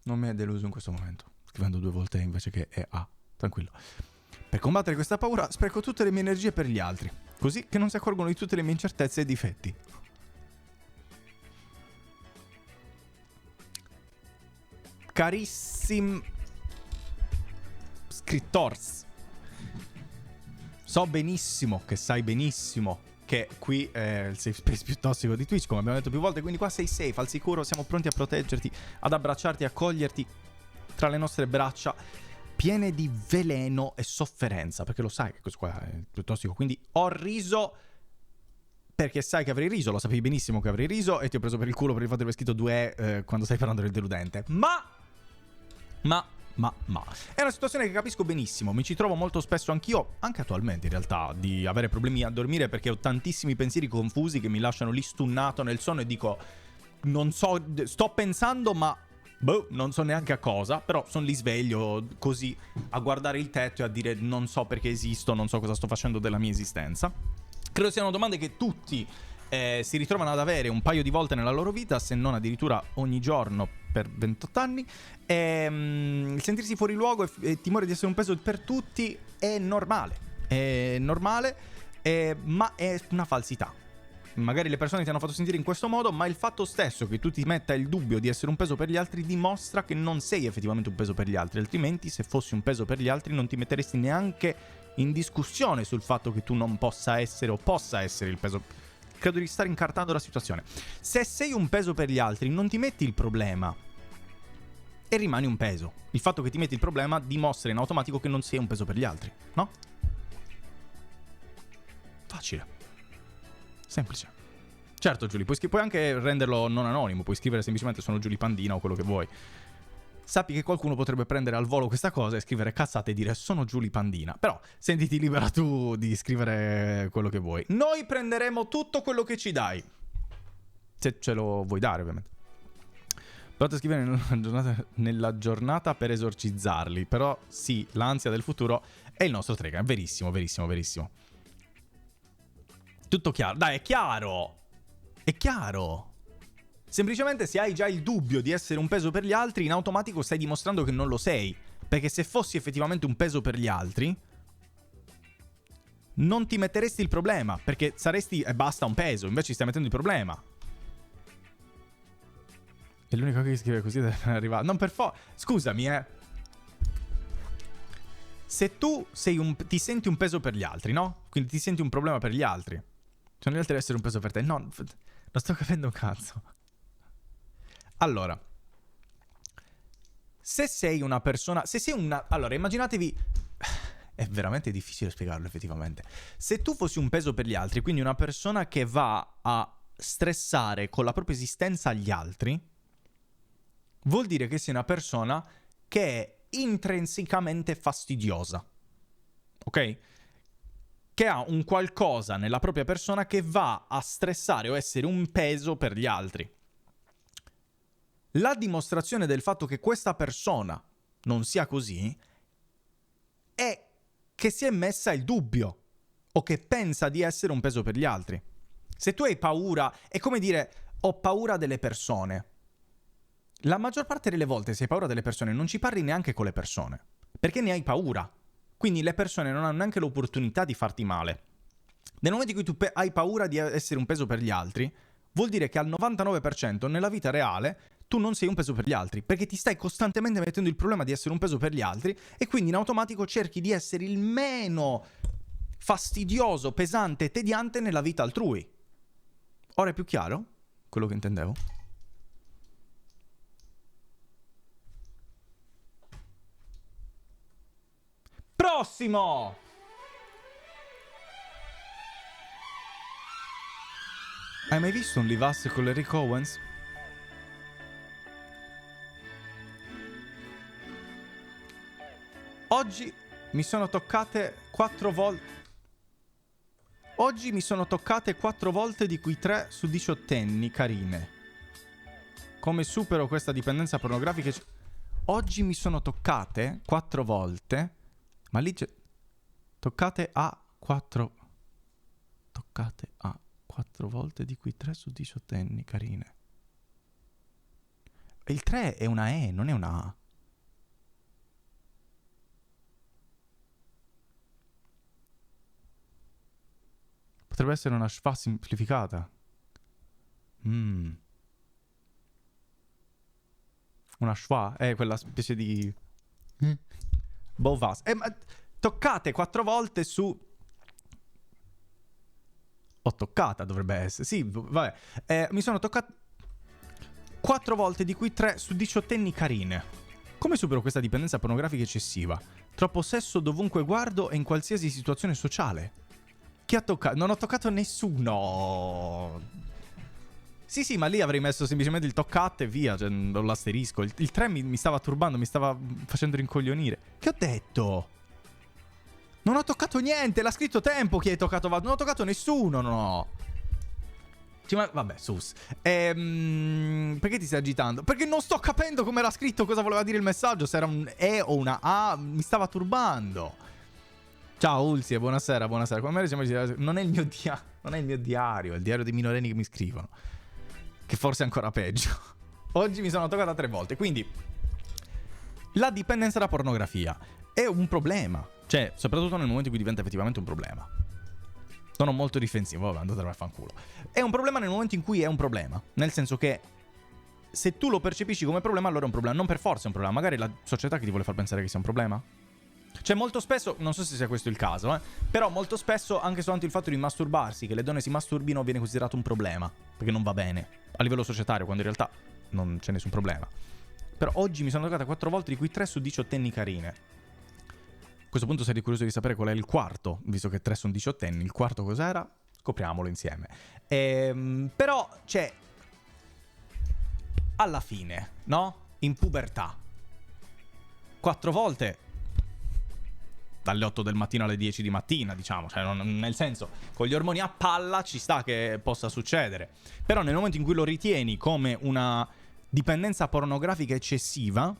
Non mi è deluso in questo momento, scrivendo 2 volte invece che EA. Tranquillo. Per combattere questa paura spreco tutte le mie energie per gli altri, così che non si accorgono di tutte le mie incertezze e difetti. Carissim scrittors, so benissimo che sai benissimo che qui è il safe space più tossico di Twitch, come abbiamo detto più volte, quindi qua sei safe, al sicuro, siamo pronti a proteggerti, ad abbracciarti, a accoglierti tra le nostre braccia piene di veleno e sofferenza, perché lo sai che questo qua è più tossico, quindi ho riso perché sai che avrei riso, lo sapevi benissimo che avrei riso e ti ho preso per il culo per il fatto di aver scritto 2 quando stai parlando del deludente. Ma è una situazione che capisco benissimo, mi ci trovo molto spesso anch'io, anche attualmente in realtà, di avere problemi a dormire perché ho tantissimi pensieri confusi che mi lasciano lì stunnato nel sonno e dico, non so, sto pensando ma non so neanche a cosa, però sono lì sveglio così a guardare il tetto e a dire non so perché esisto, non so cosa sto facendo della mia esistenza. Credo siano domande che tutti si ritrovano ad avere un paio di volte nella loro vita, se non addirittura ogni giorno per 28 anni. Il sentirsi fuori luogo e timore di essere un peso per tutti è normale, ma è una falsità. Magari le persone ti hanno fatto sentire in questo modo, ma il fatto stesso che tu ti metta il dubbio di essere un peso per gli altri dimostra che non sei effettivamente un peso per gli altri. Altrimenti, se fossi un peso per gli altri, non ti metteresti neanche in discussione sul fatto che tu non possa essere o possa essere il peso. Credo di stare incartando la situazione. Se sei un peso per gli altri, non ti metti il problema e rimani un peso. Il fatto che ti metti il problema dimostra in automatico che non sei un peso per gli altri, no? Facile. Semplice. Certo, Giulia, puoi anche renderlo non anonimo, puoi scrivere semplicemente sono Giulia Pandina o quello che vuoi. Sappi che qualcuno potrebbe prendere al volo questa cosa e scrivere cazzate e dire sono Giulia Pandina. Però sentiti libera tu di scrivere quello che vuoi. Noi prenderemo tutto quello che ci dai. Se ce lo vuoi dare, ovviamente. Provate a scrivere nella giornata per esorcizzarli. Però sì, l'ansia del futuro è il nostro trigger. Verissimo, verissimo, verissimo. Tutto chiaro. Dai, è chiaro. È chiaro. Semplicemente se hai già il dubbio di essere un peso per gli altri, in automatico stai dimostrando che non lo sei. Perché se fossi effettivamente un peso per gli altri, non ti metteresti il problema. Perché saresti e basta un peso, invece ti stai mettendo il problema. È l'unico che scrive così deve arrivare. Non per scusami, Se tu ti senti un peso per gli altri, no? Quindi ti senti un problema per gli altri. Sono gli altri ad essere un peso per te. No, non sto capendo un cazzo. Allora, se sei una persona... Allora, immaginatevi... È veramente difficile spiegarlo effettivamente. Se tu fossi un peso per gli altri, quindi una persona che va a stressare con la propria esistenza gli altri, vuol dire che sei una persona che è intrinsecamente fastidiosa. Ok? Che ha un qualcosa nella propria persona che va a stressare o essere un peso per gli altri. La dimostrazione del fatto che questa persona non sia così è che si è messa il dubbio o che pensa di essere un peso per gli altri. Se tu hai paura, è come dire ho paura delle persone. La maggior parte delle volte se hai paura delle persone non ci parli neanche con le persone, perché ne hai paura. Quindi le persone non hanno neanche l'opportunità di farti male. Nel momento in cui tu hai paura di essere un peso per gli altri, vuol dire che al 99% nella vita reale tu non sei un peso per gli altri, perché ti stai costantemente mettendo il problema di essere un peso per gli altri e quindi in automatico cerchi di essere il meno fastidioso, pesante e tediante nella vita altrui. Ora è più chiaro quello che intendevo? Prossimo! Hai mai visto un Live Us con Larry Owens? Oggi mi sono toccate 4 volte. Oggi mi sono toccate 4 volte, di cui 3 su 18enni carine. Come supero questa dipendenza pornografica? Oggi mi sono toccate 4 volte. Ma lì c'è... Toccate a 4 volte, di cui 3 su 18enni carine. Il 3 è una E, non è una A. Potrebbe essere una schwa semplificata. Una schwa? Quella specie di... Bovas. Ma toccate 4 volte su... Ho toccata, dovrebbe essere. Sì, vabbè. Mi sono toccata 4 volte, di cui 3 su 18enni carine. Come supero questa dipendenza pornografica eccessiva? Troppo sesso dovunque guardo e in qualsiasi situazione sociale. Chi ha toccato? Non ho toccato nessuno. Sì, ma lì avrei messo semplicemente il toccate e via, cioè l'asterisco. Il 3 mi stava turbando, mi stava facendo rincoglionire. Che ho detto? Non ho toccato niente, l'ha scritto Tempo chi hai toccato. Non ho toccato nessuno, no. Vabbè, sus. Perché ti stai agitando? Perché non sto capendo come era scritto, cosa voleva dire il messaggio. Se era un E o una A, mi stava turbando. Ciao Ulzie, buonasera. Come non è il mio diario, è il diario dei minorenni che mi scrivono. Che forse è ancora peggio. Oggi mi sono toccata 3 volte. Quindi la dipendenza da pornografia è un problema. Cioè, soprattutto nel momento in cui diventa effettivamente un problema. Sono molto difensivo, vabbè, andate a fanculo. È un problema nel momento in cui è un problema. Nel senso che se tu lo percepisci come problema, allora è un problema. Non per forza è un problema. Magari è la società che ti vuole far pensare che sia un problema. Cioè, molto spesso, non so se sia questo il caso, però molto spesso anche soltanto il fatto di masturbarsi, che le donne si masturbino, viene considerato un problema. Perché non va bene. A livello societario, quando in realtà non c'è nessun problema. Però oggi mi sono toccata 4 volte, di cui 3 su 18enni carine. A questo punto sarei curioso di sapere qual è il quarto, visto che 3 sono 18enni. Il quarto cos'era? Scopriamolo insieme. Però, cioè, alla fine, no? In pubertà. 4 volte dalle 8 del mattino alle 10 di mattina, diciamo. Cioè, nel senso, con gli ormoni a palla ci sta che possa succedere. Però nel momento in cui lo ritieni come una dipendenza pornografica eccessiva...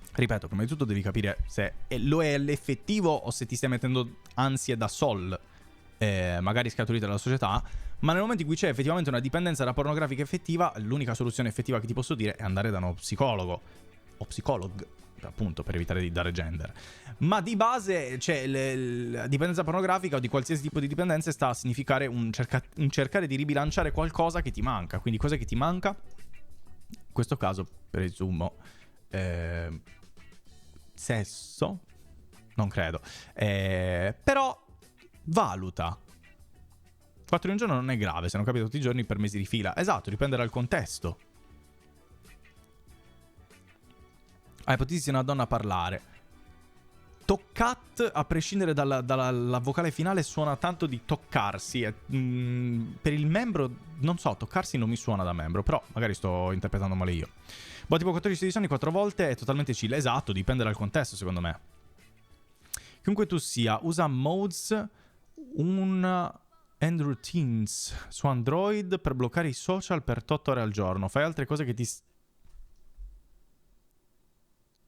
Ripeto, prima di tutto devi capire se lo è l'effettivo o se ti stai mettendo ansie da sol, magari scaturite dalla società. Ma nel momento in cui c'è effettivamente una dipendenza da pornografica effettiva, l'unica soluzione effettiva che ti posso dire è andare da uno psicologo o psicolog, appunto, per evitare di dare gender. Ma di base, cioè, la dipendenza pornografica o di qualsiasi tipo di dipendenza sta a significare un cercare di ribilanciare qualcosa che ti manca. Quindi cosa che ti manca? In questo caso, per riassumo, sesso? Non credo. Però valuta. 4 in un giorno non è grave, se non capita tutti i giorni per mesi di fila. Esatto, dipende dal contesto. Ipotizzi una donna a parlare. Toccat, a prescindere dalla vocale finale, suona tanto di toccarsi. Per il membro, non so, toccarsi non mi suona da membro, però magari sto interpretando male io. Boh, tipo 14 anni 4 volte è totalmente chill. Esatto, dipende dal contesto, secondo me. Chiunque tu sia, usa modes and routines su Android per bloccare i social per 8 ore al giorno. Fai altre cose che ti...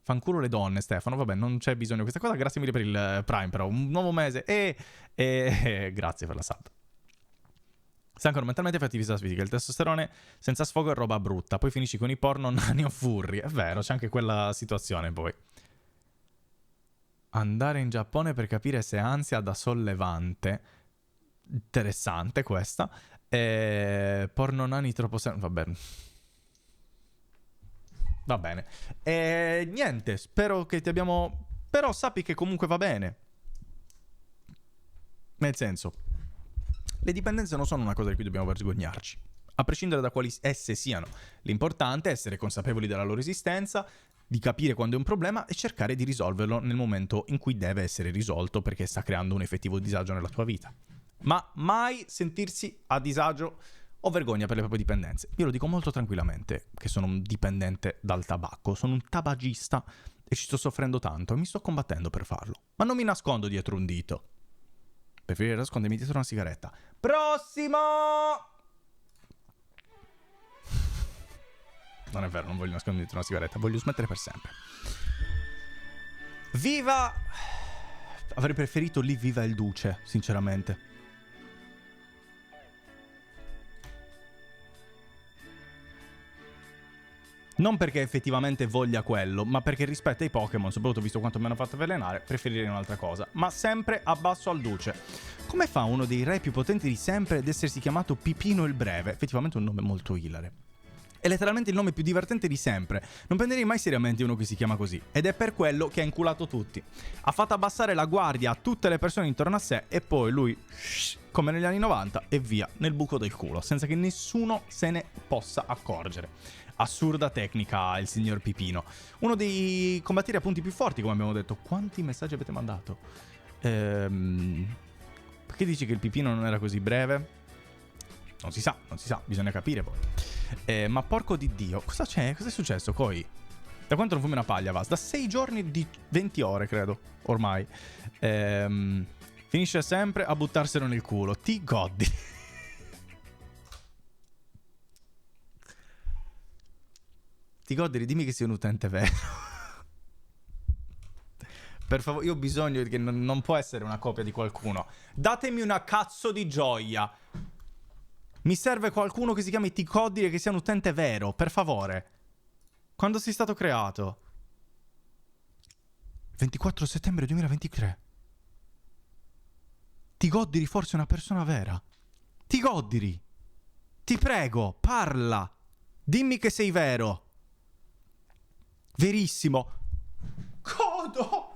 Fanculo le donne, Stefano. Vabbè, non c'è bisogno di questa cosa. Grazie mille per il Prime, però. Un nuovo mese. Grazie per la sub. Sei ancora mentalmente e attività fisica. Il testosterone senza sfogo è roba brutta. Poi finisci con i porno nani o furri. È vero, c'è anche quella situazione poi. Andare in Giappone per capire se ansia da sollevante. Interessante questa. Porno nani troppo... Vabbè. Va bene. Niente, spero che ti abbiamo... Però sappi che comunque va bene. Nel senso, le dipendenze non sono una cosa di cui dobbiamo vergognarci. A prescindere da quali esse siano. L'importante è essere consapevoli della loro esistenza, di capire quando è un problema e cercare di risolverlo nel momento in cui deve essere risolto, perché sta creando un effettivo disagio nella tua vita. Ma mai sentirsi a disagio o vergogna per le proprie dipendenze. Io lo dico molto tranquillamente che sono un dipendente dal tabacco, sono un tabagista e ci sto soffrendo tanto e mi sto combattendo per farlo. Ma non mi nascondo dietro un dito. Preferirei nascondermi dietro una sigaretta. Prossimo! Non è vero, non voglio nascondermi dietro una sigaretta, voglio smettere per sempre. Viva! Avrei preferito lì viva il duce, sinceramente. Non perché effettivamente voglia quello, ma perché rispetto ai Pokémon, soprattutto visto quanto mi hanno fatto avvelenare, preferirei un'altra cosa. Ma sempre abbasso al duce. Come fa uno dei re più potenti di sempre ad essersi chiamato Pipino il Breve? Effettivamente un nome molto ilare. È letteralmente il nome più divertente di sempre. Non prenderei mai seriamente uno che si chiama così. Ed è per quello che ha inculato tutti. Ha fatto abbassare la guardia a tutte le persone intorno a sé e poi lui, come negli anni 90, e via, nel buco del culo, senza che nessuno se ne possa accorgere. Assurda tecnica il signor Pipino. Uno dei combattieri a punti più forti, come abbiamo detto. Quanti messaggi avete mandato? Perché dici che il pipino non era così breve? Non si sa, bisogna capire poi. Ma porco di Dio, cosa c'è? Cosa è successo, Coi? Da quanto non fumi una paglia, Vas? Da 6 giorni di 20 ore, credo, ormai. Finisce sempre a buttarselo nel culo. Ti godi. Ti godi, dimmi che sei un utente vero. Per favore, io ho bisogno che non può essere una copia di qualcuno. Datemi una cazzo di gioia. Mi serve qualcuno che si chiami Ticoddi e che sia un utente vero, per favore. Quando sei stato creato? 24 settembre 2023. Tigoddiri forse è una persona vera. Tigoddiri, ti prego, parla. Dimmi che sei vero. Verissimo. Codo.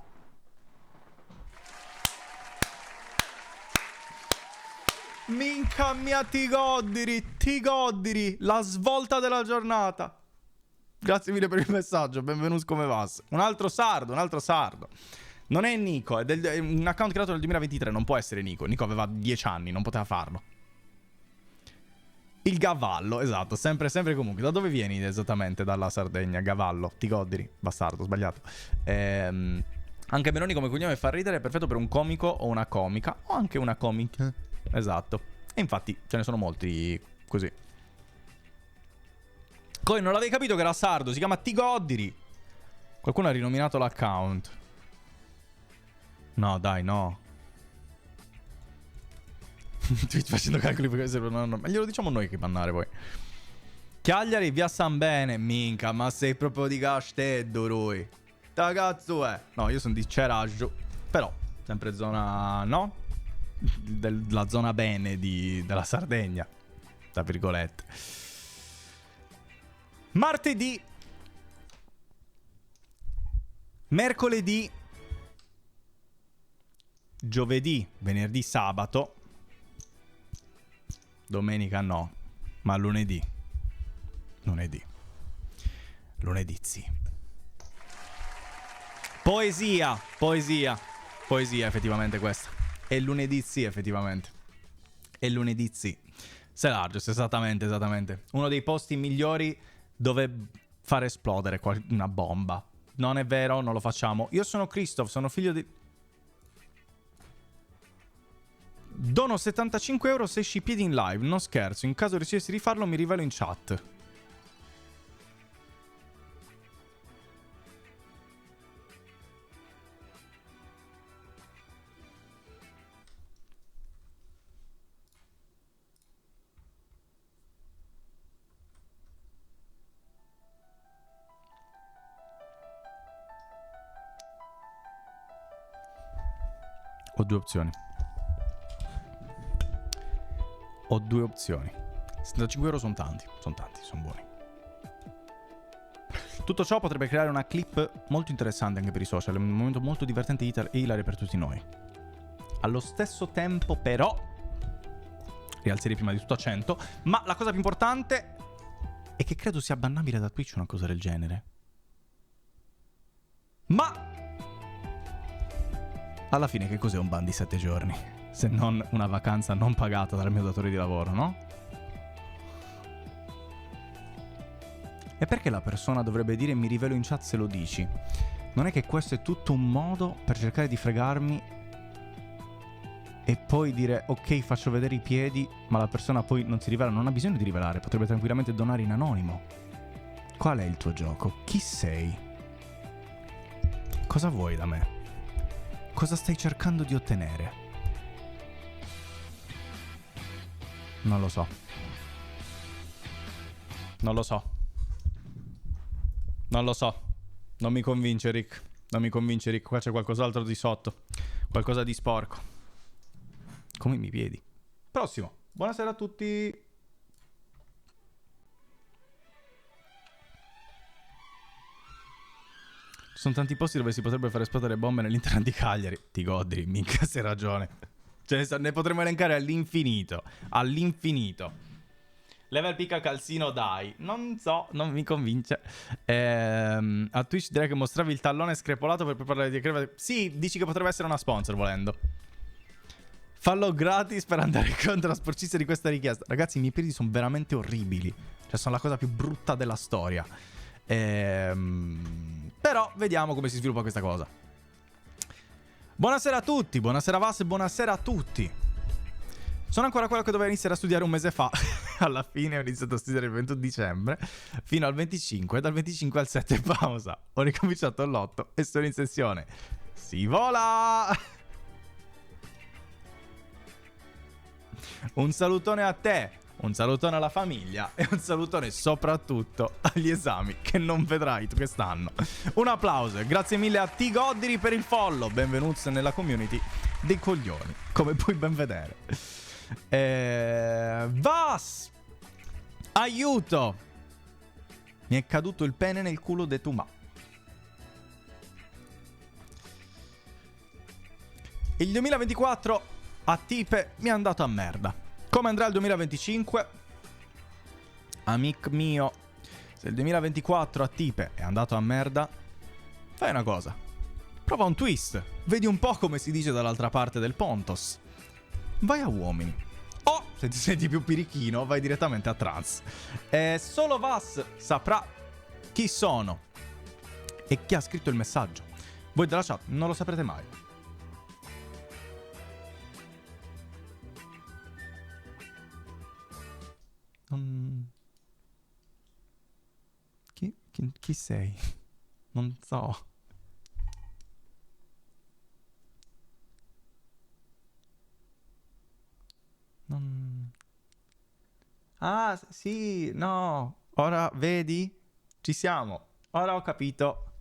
Minchia mia, Tigoddiri, la svolta della giornata. Grazie mille per il messaggio, benvenuto come vas. Un altro sardo. Non è Nico, è un account creato nel 2023, non può essere Nico. Nico aveva 10 anni, non poteva farlo. Il Gavallo, esatto, sempre comunque. Da dove vieni esattamente? Dalla Sardegna, Gavallo, Tigoddiri, bastardo, sbagliato. Anche Meloni come cognome fa ridere, è perfetto per un comico o una comica, o anche una comica. Esatto. E infatti ce ne sono molti così. Poi non l'avevi capito che era sardo, si chiama Tigoddiri. Qualcuno ha rinominato l'account. No, dai, no. Twitch facendo calcoli perché servono. No. Ma glielo diciamo noi che bannare poi. Cagliari, via San Bene. Minca, ma sei proprio di Casteddo, lui. Da cazzo è? No, io sono di Ceraggio. Però, sempre zona, no? La zona bene della Sardegna. Tra virgolette. Martedì. Mercoledì. Giovedì, venerdì, sabato. Domenica no, ma lunedì sì. Poesia, effettivamente questa. E lunedì sì, effettivamente. E lunedì sì. Selagios, esattamente. Uno dei posti migliori dove far esplodere una bomba. Non è vero, non lo facciamo. Io sono Christoph, sono figlio di... Dono 75 euro se esci piedi in live, non scherzo. In caso riuscissi di farlo mi rivelo in chat. Ho due opzioni. 75 euro sono tanti, sono buoni. Tutto ciò potrebbe creare una clip molto interessante anche per i social, un momento molto divertente e ilare per tutti noi. Allo stesso tempo però rialzerei prima di tutto a 100, ma la cosa più importante è che credo sia bannabile da Twitch una cosa del genere. Ma alla fine che cos'è un ban di 7 giorni? Se non una vacanza non pagata dal mio datore di lavoro, no? E perché la persona dovrebbe dire mi rivelo in chat se lo dici? Non è che questo è tutto un modo per cercare di fregarmi e poi dire ok, faccio vedere i piedi, ma la persona poi non si rivela, non ha bisogno di rivelare, potrebbe tranquillamente donare in anonimo. Qual è il tuo gioco? Chi sei? Cosa vuoi da me? Cosa stai cercando di ottenere? Non lo so. Non mi convince, Rick. Qua c'è qualcos'altro di sotto. Qualcosa di sporco. Come mi piedi. Prossimo. Buonasera a tutti. Ci sono tanti posti dove si potrebbe far esplodere bombe nell'interno di Cagliari. Ti godi, minchia, se hai ragione. Cioè, ne potremmo elencare all'infinito. Level pick a calzino, dai. Non so, non mi convince. A Twitch direi che mostravi il tallone screpolato per preparare di crema. Sì, dici che potrebbe essere una sponsor volendo. Fallo gratis per andare contro la sporcizia di questa richiesta. Ragazzi, i miei piedi sono veramente orribili. Cioè, sono la cosa più brutta della storia. Però vediamo come si sviluppa questa cosa. Buonasera a tutti, buonasera Vas e buonasera a tutti. Sono ancora quello che doveva iniziare a studiare un mese fa. Alla fine ho iniziato a studiare il 21 dicembre fino al 25, dal 25 al 7 pausa. Ho ricominciato all'8 e sono in sessione. Si vola! Un salutone a te, un salutone alla famiglia e un salutone soprattutto agli esami che non vedrai tu quest'anno. Un applauso e grazie mille a T Goddiri per il follow. Benvenuti nella community dei coglioni, come puoi ben vedere. Vas! Aiuto! Mi è caduto il pene nel culo de Tumà. Il 2024 a tipe mi è andato a merda. Come andrà il 2025? Amic mio, se il 2024 a tipe è andato a merda, fai una cosa. Prova un twist. Vedi un po' come si dice dall'altra parte del Pontos. Vai a uomini. O, se ti senti più pirichino, vai direttamente a trans. Solo Vas saprà chi sono e chi ha scritto il messaggio. Voi della chat non lo saprete mai. Chi sei? Non so. Ah, sì, no. Ora vedi? Ci siamo. Ora ho capito.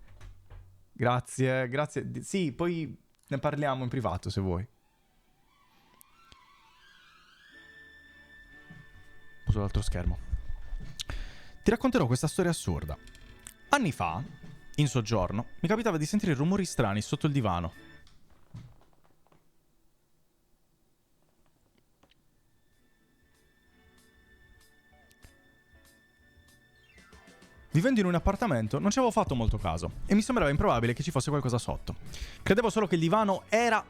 Grazie, grazie. Sì, poi ne parliamo in privato se vuoi. Uso l'altro schermo. Ti racconterò questa storia assurda. Anni fa, in soggiorno, mi capitava di sentire rumori strani sotto il divano. Vivendo in un appartamento non ci avevo fatto molto caso e mi sembrava improbabile che ci fosse qualcosa sotto. Credevo solo che il divano era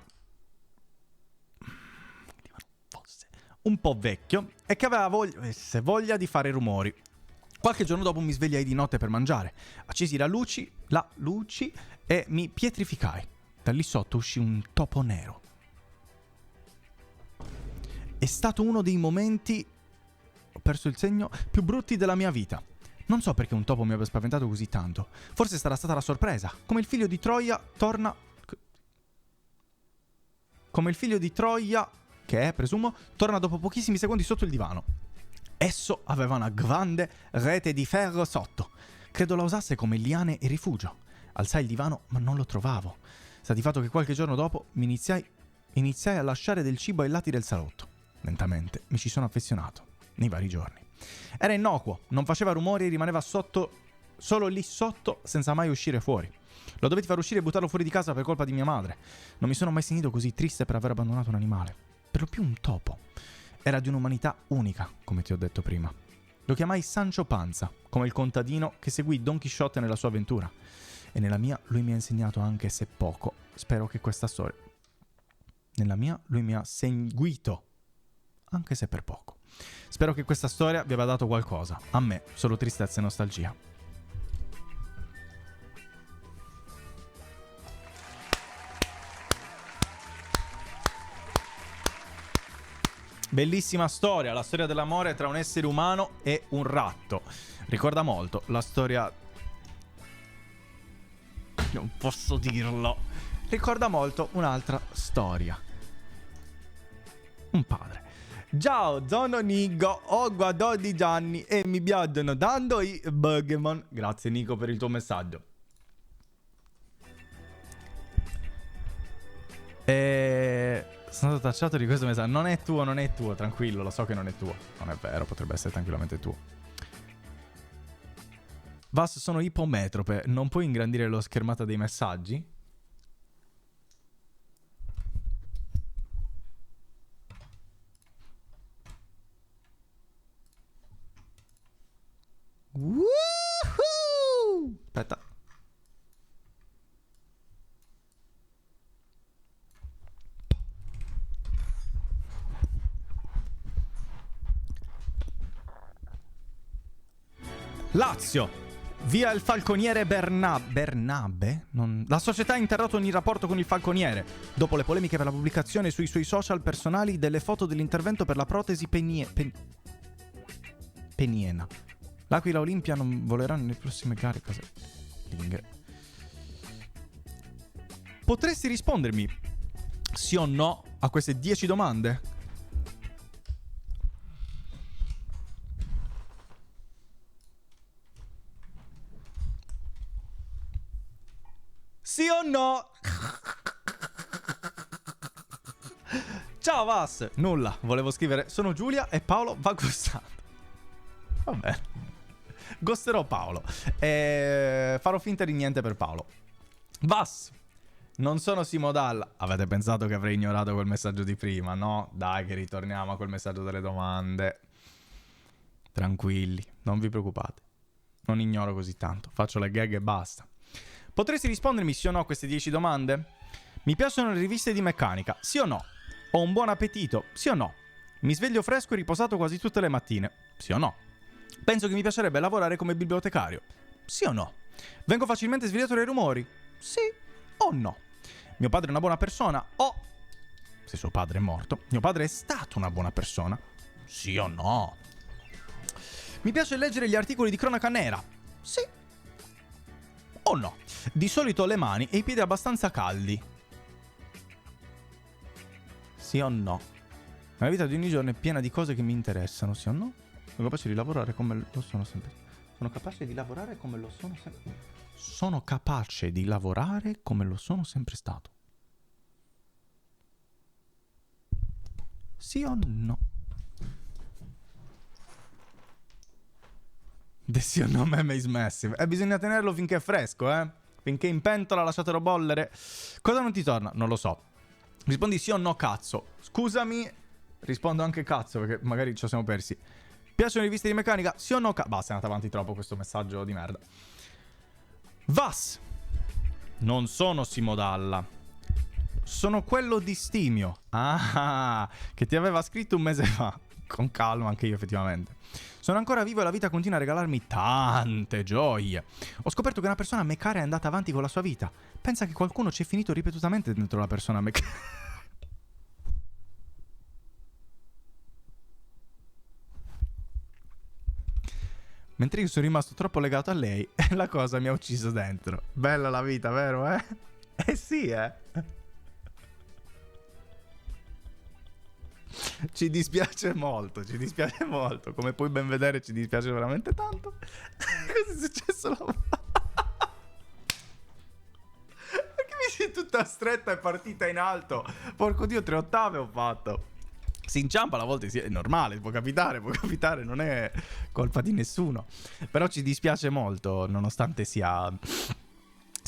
fosse un po' vecchio e che avesse voglia di fare rumori. Qualche giorno dopo mi svegliai di notte per mangiare. Accesi la luci e mi pietrificai. Da lì sotto uscì un topo nero. È stato uno dei momenti, ho perso il segno, più brutti della mia vita. Non so perché un topo mi abbia spaventato così tanto. Forse sarà stata la sorpresa. Come il figlio di Troia, che è, presumo, torna dopo pochissimi secondi sotto il divano. Esso aveva una grande rete di ferro sotto. Credo la usasse come liane e rifugio. Alzai il divano, ma non lo trovavo. Sta di fatto che qualche giorno dopo mi iniziai a lasciare del cibo ai lati del salotto. Lentamente mi ci sono affezionato, nei vari giorni. Era innocuo, non faceva rumori e rimaneva solo lì sotto senza mai uscire fuori. Lo dovetti far uscire e buttarlo fuori di casa per colpa di mia madre. Non mi sono mai sentito così triste per aver abbandonato un animale. Per lo più un topo. Era di un'umanità unica, come ti ho detto prima. Lo chiamai Sancho Panza, come il contadino che seguì Don Chisciotte nella sua avventura. E nella mia lui mi ha insegnato, anche se poco. Spero che questa storia... Nella mia lui mi ha seguito, anche se per poco. Spero che questa storia vi abbia dato qualcosa. A me, solo tristezza e nostalgia. Bellissima storia, la storia dell'amore tra un essere umano e un ratto. Ricorda molto la storia... Non posso dirlo. Ricorda molto un'altra storia. Un padre. Ciao, sono Nico, ho 14 anni e mi piacciono tanto i Pokémon. Grazie Nico per il tuo messaggio. Sono stato tacciato di questo messaggio. Non è tuo, tranquillo, lo so che non è tuo. Non è vero, potrebbe essere tranquillamente tuo. Vas, sono ipometrope. Non puoi ingrandire la schermata dei messaggi? Woohoo! Aspetta. Lazio. Via il falconiere Bernabe? La società ha interrotto ogni rapporto con il falconiere dopo le polemiche per la pubblicazione sui suoi social personali delle foto dell'intervento per la protesi peniena. L'Aquila Olimpia non volerà nelle prossime gare casalinghe. Potresti rispondermi sì o no a queste 10 domande? Sì o no? Ciao Vas. Nulla, volevo scrivere sono Giulia e Paolo va gostando. Vabbè. Gosterò Paolo. Farò finta di niente per Paolo. Vas. Non sono Simo Dalla. Avete pensato che avrei ignorato quel messaggio di prima, no? Dai che ritorniamo a quel messaggio delle domande. Tranquilli, non vi preoccupate. Non ignoro così tanto. Faccio le gag e basta. Potresti rispondermi sì o no a queste 10 domande? Mi piacciono le riviste di meccanica? Sì o no? Ho un buon appetito? Sì o no? Mi sveglio fresco e riposato quasi tutte le mattine? Sì o no? Penso che mi piacerebbe lavorare come bibliotecario? Sì o no? Vengo facilmente svegliato dai rumori? Sì o no? Mio padre è una buona persona? O, se suo padre è morto, mio padre è stato una buona persona? Sì o no? Mi piace leggere gli articoli di cronaca nera? Sì o no? Di solito ho le mani e i piedi abbastanza caldi. Sì o no? La vita di ogni giorno è piena di cose che mi interessano, sì o no? Sono capace di lavorare come lo sono sempre. Sono capace di lavorare come lo sono sempre. Sono capace di lavorare come lo sono sempre stato. Sì o no? The sì o no meme is massive. Bisogna tenerlo finché è fresco, Finché in pentola lasciatelo bollere. Cosa non ti torna? Non lo so. Rispondi sì o no cazzo. Scusami, rispondo anche cazzo perché magari ci siamo persi. Piacciono le riviste di meccanica? Sì o no cazzo? Basta, è andato avanti troppo questo messaggio di merda. Vas. Non sono Simo Dalla. Sono quello di Stimio. Ah, che ti aveva scritto un mese fa. Con calma, anche io effettivamente. Sono ancora vivo e la vita continua a regalarmi tante gioie. Ho scoperto che una persona me cara è andata avanti con la sua vita. Pensa che qualcuno ci è finito ripetutamente dentro la persona me cara. Mentre io sono rimasto troppo legato a lei e la cosa mi ha ucciso dentro. Bella la vita, vero, Eh sì, Ci dispiace molto. Come puoi ben vedere ci dispiace veramente tanto. Cosa è successo là? Perché mi sei tutta stretta e partita in alto? Porco Dio, 3 ottave ho fatto. Si inciampa, a volte è normale, può capitare, non è colpa di nessuno. Però ci dispiace molto, nonostante stia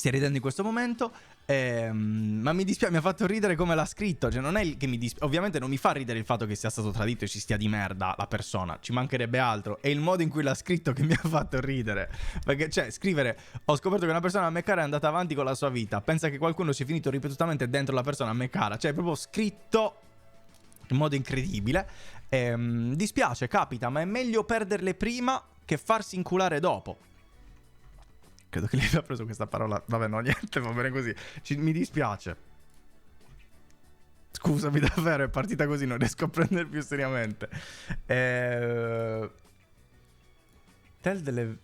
ridendo in questo momento. Ma mi dispiace, mi ha fatto ridere come l'ha scritto. Cioè, non è che mi dispiace. Ovviamente non mi fa ridere il fatto che sia stato tradito e ci stia di merda la persona. Ci mancherebbe altro. È il modo in cui l'ha scritto che mi ha fatto ridere. Perché, cioè, scrivere: ho scoperto che una persona a me cara è andata avanti con la sua vita. Pensa che qualcuno ci è finito ripetutamente dentro la persona a me cara. Cioè, è proprio scritto in modo incredibile. Dispiace, capita, ma è meglio perderle prima che farsi inculare dopo. Credo che lei abbia preso questa parola. Vabbè, no, niente, va bene così. Mi dispiace. Scusami, davvero, è partita così, non riesco a prendere più seriamente. Tel delle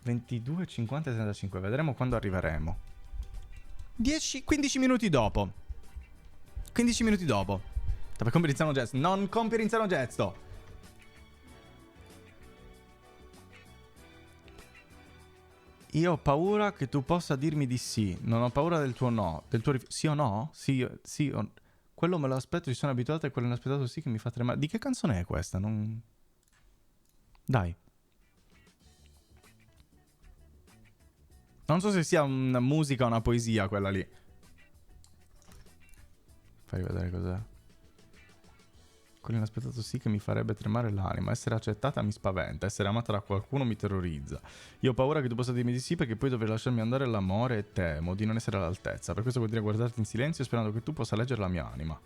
22:50:35. Vedremo quando arriveremo. 15 minuti dopo. 15 minuti dopo. Per compiere Insano gesto. Non compiere Insano gesto. Io ho paura che tu possa dirmi di sì. Non ho paura del tuo no. Del tuo sì o no? Sì. Quello me lo aspetto, ci sono abituato, e quello inaspettato sì che mi fa tremare. Di che canzone è questa? Non... Dai. Non so se sia una musica o una poesia quella lì. Fai vedere cos'è. Quello inaspettato sì che mi farebbe tremare l'anima. Essere accettata mi spaventa. Essere amata da qualcuno mi terrorizza. Io ho paura che tu possa dirmi di sì perché poi dovrei lasciarmi andare all'amore e temo di non essere all'altezza. Per questo continuo a guardarti in silenzio sperando che tu possa leggere la mia anima.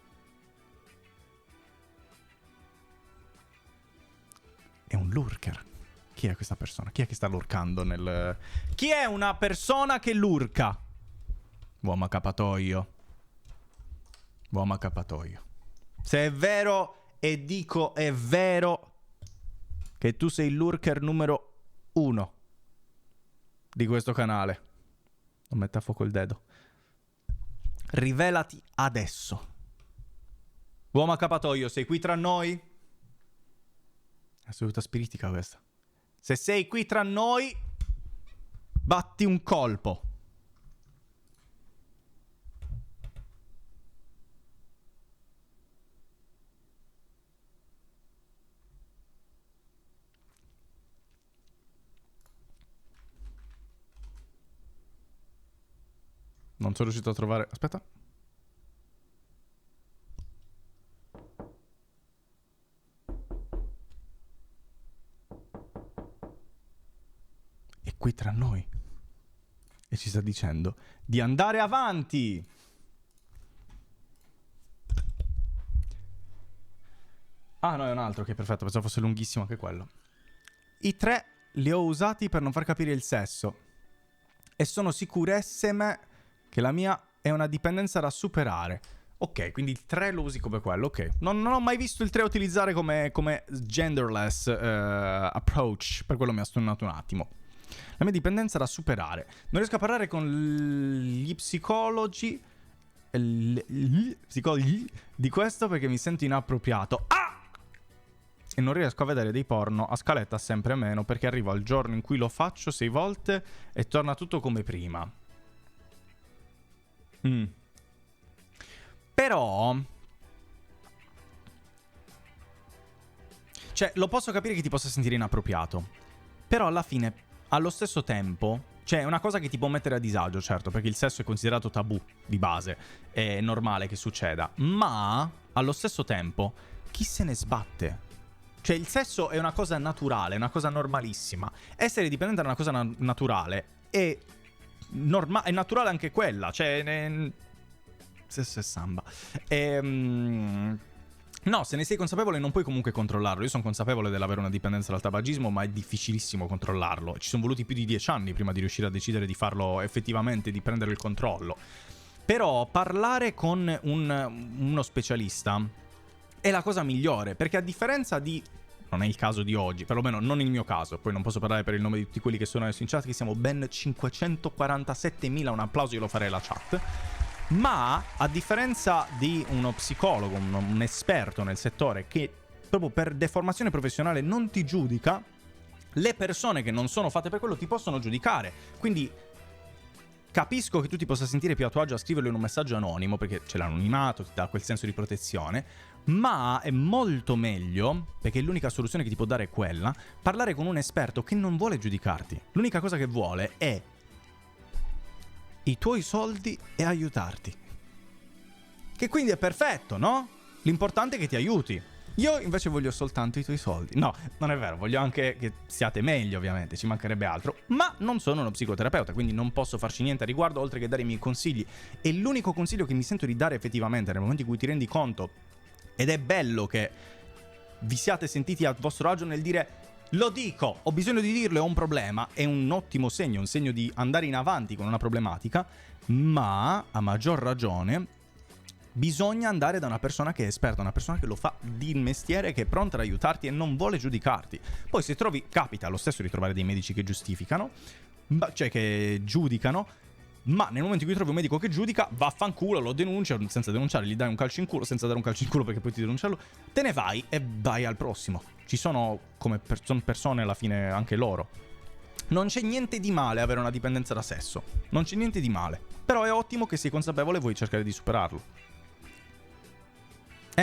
È un lurker. Chi è questa persona? Chi è che sta lurcando nel... Chi è una persona che lurca? Uomo accappatoio. Uomo accappatoio. Se è vero, e dico è vero, che tu sei il lurker numero 1 di questo canale, non metta a fuoco il dedo, rivelati adesso. Uomo accappatoio, sei qui tra noi? È assoluta spiritica questa. Se sei qui tra noi, batti un colpo. Non sono riuscito a trovare... Aspetta. È qui tra noi. E ci sta dicendo di andare avanti. Ah no, è un altro, che perfetto. Pensavo fosse lunghissimo anche quello. I 3 li ho usati per non far capire il sesso. E sono sicurissime che la mia è una dipendenza da superare. Ok, quindi il 3 lo usi come quello, ok. Non ho mai visto il 3 utilizzare come genderless approach, per quello mi ha stunnato un attimo. La mia dipendenza da superare. Non riesco a parlare con gli psicologi di questo perché mi sento inappropriato. Ah! E non riesco a vedere dei porno a scaletta sempre meno perché arrivo al giorno in cui lo faccio 6 volte e torna tutto come prima. Però, cioè, lo posso capire che ti possa sentire inappropriato. Però alla fine, allo stesso tempo, cioè, è una cosa che ti può mettere a disagio, certo, perché il sesso è considerato tabù di base. È normale che succeda. Ma, allo stesso tempo, chi se ne sbatte? Cioè, il sesso è una cosa naturale, una cosa normalissima. Essere dipendente da una cosa naturale è naturale anche quella, cioè... Sesso e samba. No, se ne sei consapevole non puoi comunque controllarlo. Io sono consapevole dell'avere una dipendenza dal tabagismo, ma è difficilissimo controllarlo. Ci sono voluti più di 10 anni prima di riuscire a decidere di farlo effettivamente, di prendere il controllo. Però parlare con uno specialista è la cosa migliore, perché a differenza di... Non è il caso di oggi, perlomeno non il mio caso, poi non posso parlare per il nome di tutti quelli che sono adesso in chat, che siamo ben 547.000, un applauso glielo farei alla chat. Ma a differenza di uno psicologo, un esperto nel settore che proprio per deformazione professionale non ti giudica, le persone che non sono fatte per quello ti possono giudicare. Quindi capisco che tu ti possa sentire più a tuo agio a scriverlo in un messaggio anonimo, perché c'è l'anonimato, ti dà quel senso di protezione, ma è molto meglio, perché l'unica soluzione che ti può dare è quella, parlare con un esperto che non vuole giudicarti. L'unica cosa che vuole è i tuoi soldi e aiutarti. Che quindi è perfetto, no? L'importante è che ti aiuti. Io invece voglio soltanto i tuoi soldi. No, non è vero, voglio anche che siate meglio, ovviamente, ci mancherebbe altro. Ma non sono uno psicoterapeuta, quindi non posso farci niente a riguardo, oltre che dare i miei consigli. E l'unico consiglio che mi sento di dare effettivamente, nel momento in cui ti rendi conto, ed è bello che vi siate sentiti a vostro agio nel dire... Lo dico, ho bisogno di dirlo, è un problema, è un ottimo segno, un segno di andare in avanti con una problematica, ma a maggior ragione bisogna andare da una persona che è esperta, una persona che lo fa di mestiere, che è pronta ad aiutarti e non vuole giudicarti. Poi se trovi, capita lo stesso di trovare dei medici che giustificano, cioè che giudicano, ma nel momento in cui trovi un medico che giudica, vaffanculo, lo denuncia, senza denunciare, gli dai un calcio in culo, senza dare un calcio in culo perché poi ti denunciarlo, te ne vai e vai al prossimo. Ci sono come sono persone alla fine anche loro. Non c'è niente di male avere una dipendenza da sesso. Non c'è niente di male. Però è ottimo che sei consapevole e vuoi cercare di superarlo.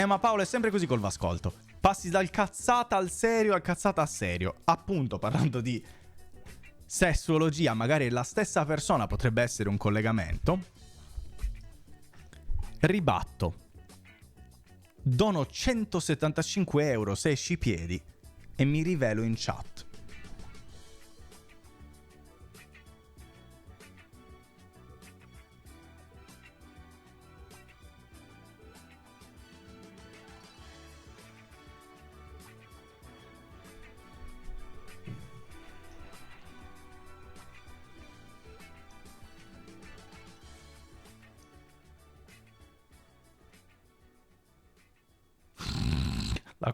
Ma Paolo è sempre così col Vascolto. Passi dal cazzata al serio al cazzata a serio. Appunto, parlando di sessuologia, magari la stessa persona potrebbe essere un collegamento. Ribatto. Dono 175 euro se esci i piedi e mi rivelo in chat.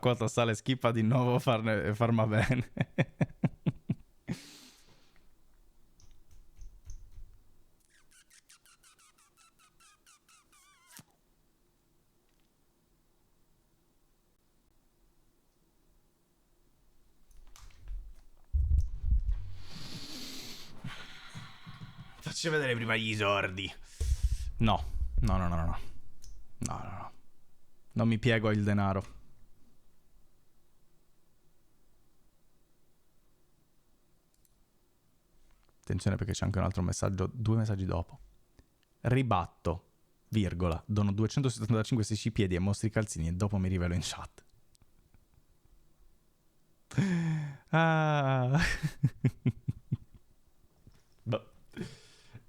quota sale schippa di nuovo farma bene. Facci vedere prima gli esordi. No. Non mi piego il denaro. Attenzione perché c'è anche un altro messaggio, 2 messaggi dopo. Ribatto, virgola, dono 275 6 piedi e mostri i calzini e dopo mi rivelo in chat. Ah. Boh.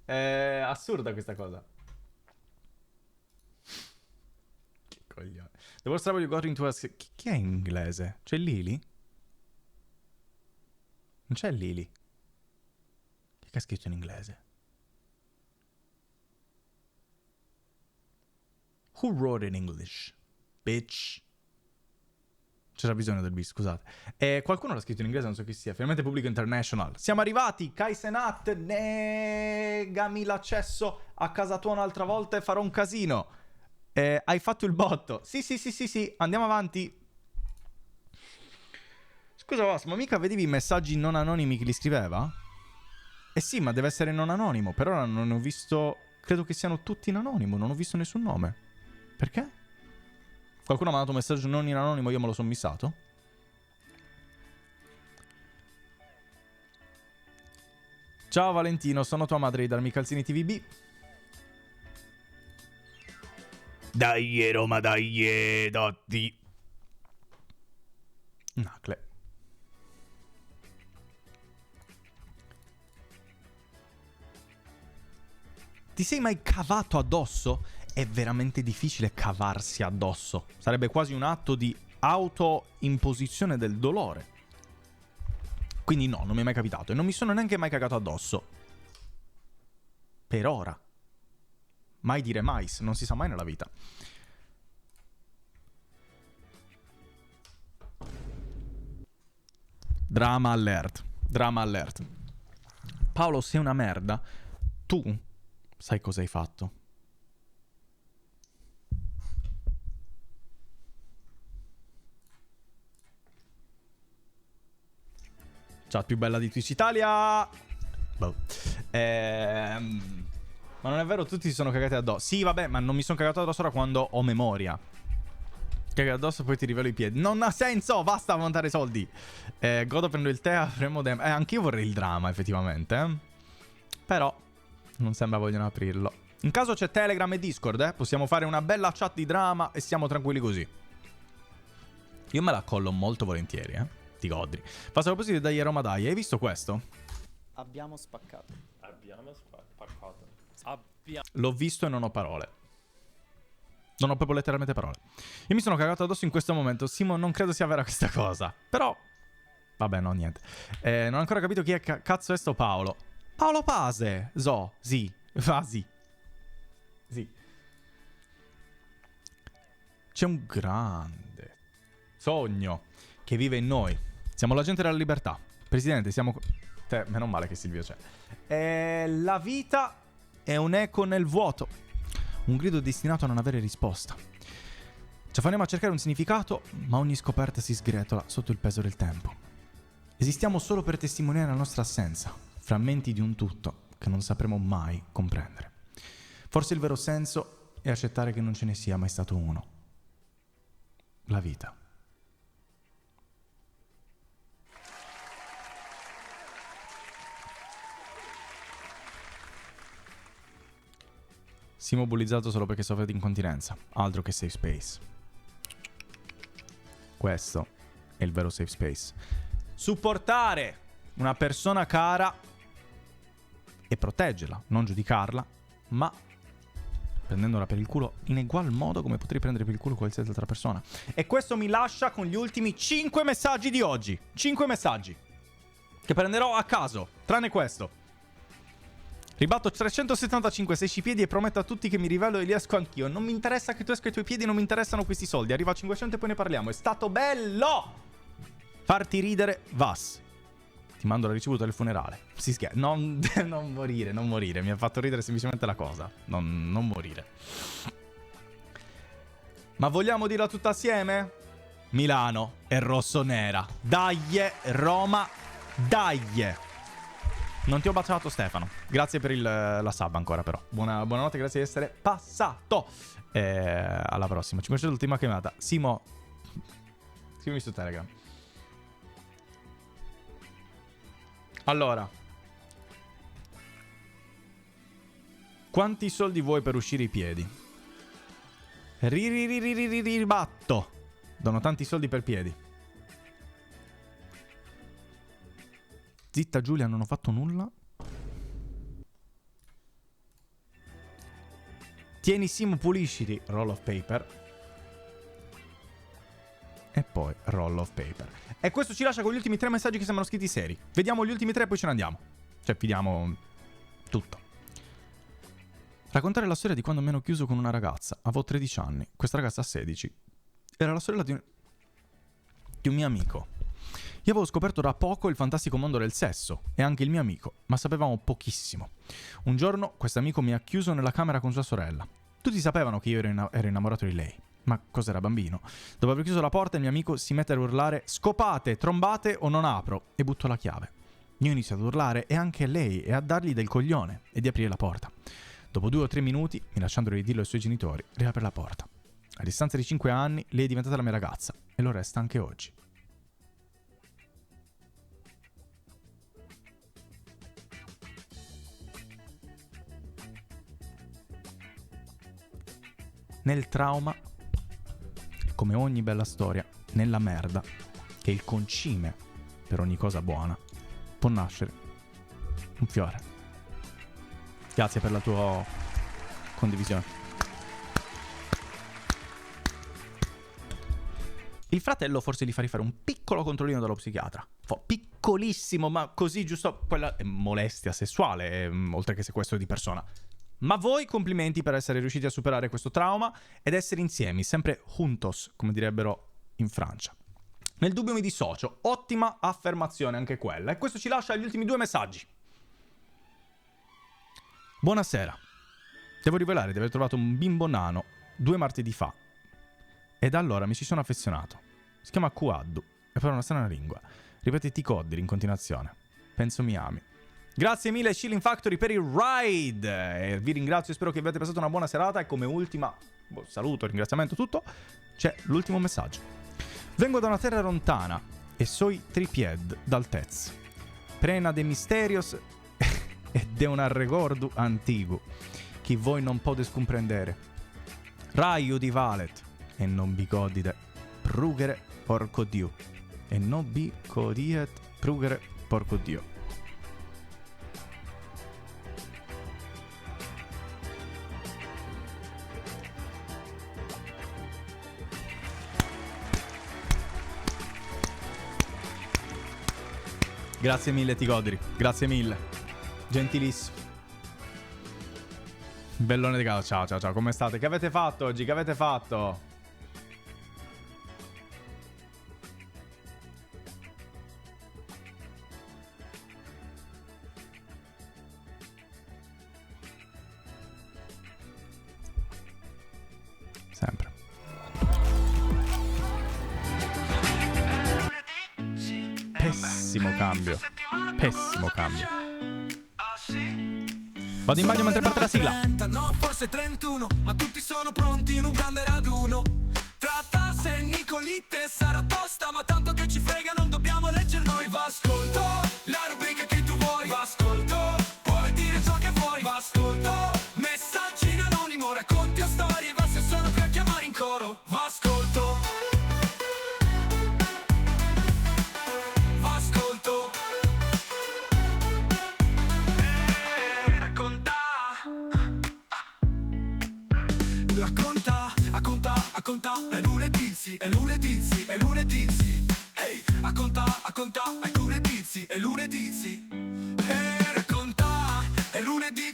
È assurda questa cosa. Che coglione. The worst trouble you got into us. Chi è in inglese? C'è Lily? Non c'è Lily. Che ha scritto in inglese? Who wrote in English? Bitch. C'era bisogno del beat, scusate. Qualcuno l'ha scritto in inglese, non so chi sia. Finalmente pubblico international. Siamo arrivati. Kai Senat, negami l'accesso a casa tua un'altra volta e farò un casino. Hai fatto il botto. Sì. Andiamo avanti. Scusa, boss, ma mica vedevi i messaggi non anonimi che li scriveva? Eh sì, ma deve essere non anonimo. Per ora non ho visto... Credo che siano tutti in anonimo. Non ho visto nessun nome. Perché? Qualcuno mi ha mandato un messaggio non in anonimo, io me lo sono missato? Ciao Valentino, sono tua madre, darmi calzini TVB. Dai Roma, dai Dotti. Nacle. Ti sei mai cavato addosso? È veramente difficile cavarsi addosso. Sarebbe quasi un atto di autoimposizione del dolore. Quindi no, non mi è mai capitato. E non mi sono neanche mai cagato addosso. Per ora. Mai dire mai, non si sa mai nella vita. Drama alert. Drama alert. Paolo, sei una merda. Tu sai cosa hai fatto. Chat più bella di Twitch Italia. Boh. Ma non è vero, tutti si sono cagati addosso. Sì, vabbè, ma non mi sono cagato addosso da quando ho memoria. Caga addosso poi ti rivelo i piedi. Non ha senso, basta montare soldi. Godo, prendo il tè, avremo anch'io vorrei il drama, effettivamente. Però non sembra vogliono aprirlo. In caso c'è Telegram e Discord, possiamo fare una bella chat di drama e stiamo tranquilli così. Io me la collo molto volentieri, Ti godri. Passo a proposito dai Roma Dai. Hai visto questo? Abbiamo spaccato. L'ho visto e non ho parole. Non ho proprio letteralmente parole. Io mi sono cagato addosso in questo momento. Simo, non credo sia vera questa cosa. Però... Vabbè, no, niente. Non ho ancora capito chi è cazzo è sto Paolo. Paolo Pase. Fasi. Sì. C'è un grande sogno che vive in noi. Siamo la gente della libertà. Presidente, siamo... meno male che Silvio c'è. La vita è un eco nel vuoto. Un grido destinato a non avere risposta. Ci affaniamo a cercare un significato, ma ogni scoperta si sgretola sotto il peso del tempo. Esistiamo solo per testimoniare la nostra assenza, frammenti di un tutto che non sapremo mai comprendere. Forse il vero senso è accettare che non ce ne sia mai stato uno. La vita. Simo bullizzato solo perché soffre di incontinenza. Altro che safe space. Questo è il vero safe space. Supportare una persona cara e proteggerla, non giudicarla, ma prendendola per il culo in ugual modo come potrei prendere per il culo qualsiasi altra persona. E questo mi lascia con gli ultimi 5 messaggi di oggi. 5 messaggi che prenderò a caso, tranne questo. Ribatto 375, 16 piedi e prometto a tutti che mi rivelo e li esco anch'io. Non mi interessa che tu esca i tuoi piedi, non mi interessano questi soldi. Arriva a 500 e poi ne parliamo. È stato bello! Farti ridere, Vas. Ti mando la ricevuta del funerale. Si scherza. Non morire, non morire. Mi ha fatto ridere semplicemente la cosa. Non morire. Ma vogliamo dirla tutta assieme? Milano è rossonera. Dai, Roma, dai. Non ti ho baciato, Stefano. Grazie per la sub ancora, però. Buonanotte, grazie di essere passato. Alla prossima. 500 l'ultima chiamata. Simo, scrivimi su Telegram. Allora, quanti soldi vuoi per uscire i piedi? Ribatto. Dono tanti soldi per piedi. Zitta Giulia, non ho fatto nulla. Tieni Simo, pulisciti. Roll of paper. E poi roll of paper. E questo ci lascia con gli ultimi 3 messaggi che sembrano scritti seri. Vediamo gli ultimi 3 e poi ce ne andiamo. Cioè, vediamo tutto. Raccontare la storia di quando mi hanno chiuso con una ragazza. Avevo 13 anni. Questa ragazza ha 16. Era la sorella di un mio amico. Io avevo scoperto da poco il fantastico mondo del sesso. E anche il mio amico. Ma sapevamo pochissimo. Un giorno questo amico mi ha chiuso nella camera con sua sorella. Tutti sapevano che io ero innamorato di lei. Ma cos'era, bambino? Dopo aver chiuso la porta, il mio amico si mette a urlare: scopate, trombate o non apro, e butto la chiave. Io inizio ad urlare e anche lei e a dargli del coglione e di aprire la porta. Dopo 2 o 3 minuti, mi lasciando di dirlo ai suoi genitori, riapre la porta. A distanza di 5 anni, lei è diventata la mia ragazza e lo resta anche oggi. Nel trauma, come ogni bella storia, nella merda, che è il concime per ogni cosa buona, può nascere un fiore. Grazie per la tua condivisione. Il fratello forse gli fa rifare un piccolo controllino dallo psichiatra. Piccolissimo, ma così giusto. Quella è molestia sessuale, oltre che sequestro di persona. Ma voi complimenti per essere riusciti a superare questo trauma ed essere insieme, sempre juntos, come direbbero in Francia. Nel dubbio mi dissocio. Ottima affermazione anche quella. E questo ci lascia gli ultimi 2 messaggi. Buonasera. Devo rivelare di aver trovato un bimbo nano 2 martedì fa. E da allora mi ci sono affezionato. Si chiama Kuaddu e parla una strana lingua. Ripete Ticoddiri in continuazione. Penso mi ami. Grazie mille Chilling Factory per il ride. E vi ringrazio e spero che abbiate passato una buona serata. E come ultima saluto, ringraziamento, tutto, c'è l'ultimo messaggio. Vengo da una terra lontana e soy tripied d'altezza, plena de misterios e de un recordo antico che voi non potes comprendere. Raio di valet e non bicodide prugere porco dio e non bicodiet prugere porco dio. Grazie mille Tigodri, grazie mille. Gentilissimo. Bellone di casa, ciao, come state? Che avete fatto oggi? Che avete fatto? Sempre. Pessimo cambio. Pessimo cambio. Vado in bagno mentre parte la sigla. No, forse 31, ma tutti sono pronti in un grande raduno. Trattasse Nicolite sarà tosta, ma tanto che ci frega, non dobbiamo leggere noi. Va ascolto, la rubrica che tu vuoi. Va ascolto, puoi dire ciò che vuoi. Va ascolto, messaggi in anonimo, racconti o storie, basta solo per chiamare in coro. Va ascolto. Racconta, è lunedì, è lunedì, è lunedì. Ehi, racconta, è lunedì, è lunedì. Racconta, è lunedì.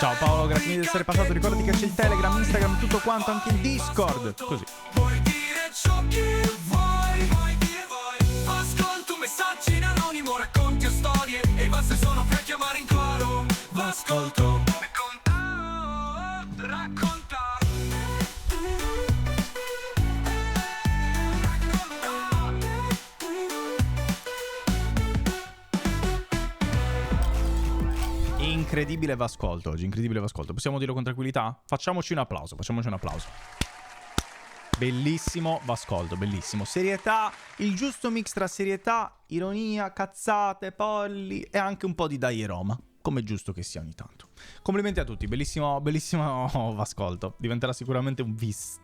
Ciao Paolo, grazie mille di essere passato. Ricordati che c'è il Telegram, Instagram, tutto quanto, anche il Discord. Così. Puoi dire ciò che vuoi dire vuoi. Ascolto messaggi in anonimo, racconti o storie, e i vostri sono per chiamare in coro. Ascolto e racconta. Incredibile Vascolto oggi, incredibile Vascolto. Possiamo dirlo con tranquillità? Facciamoci un applauso, facciamoci un applauso. Bellissimo Vascolto, bellissimo. Serietà, il giusto mix tra serietà, ironia, cazzate, polli e anche un po' di Dai e Roma, come è giusto che sia ogni tanto. Complimenti a tutti, bellissimo, bellissimo Vascolto. Diventerà sicuramente un visto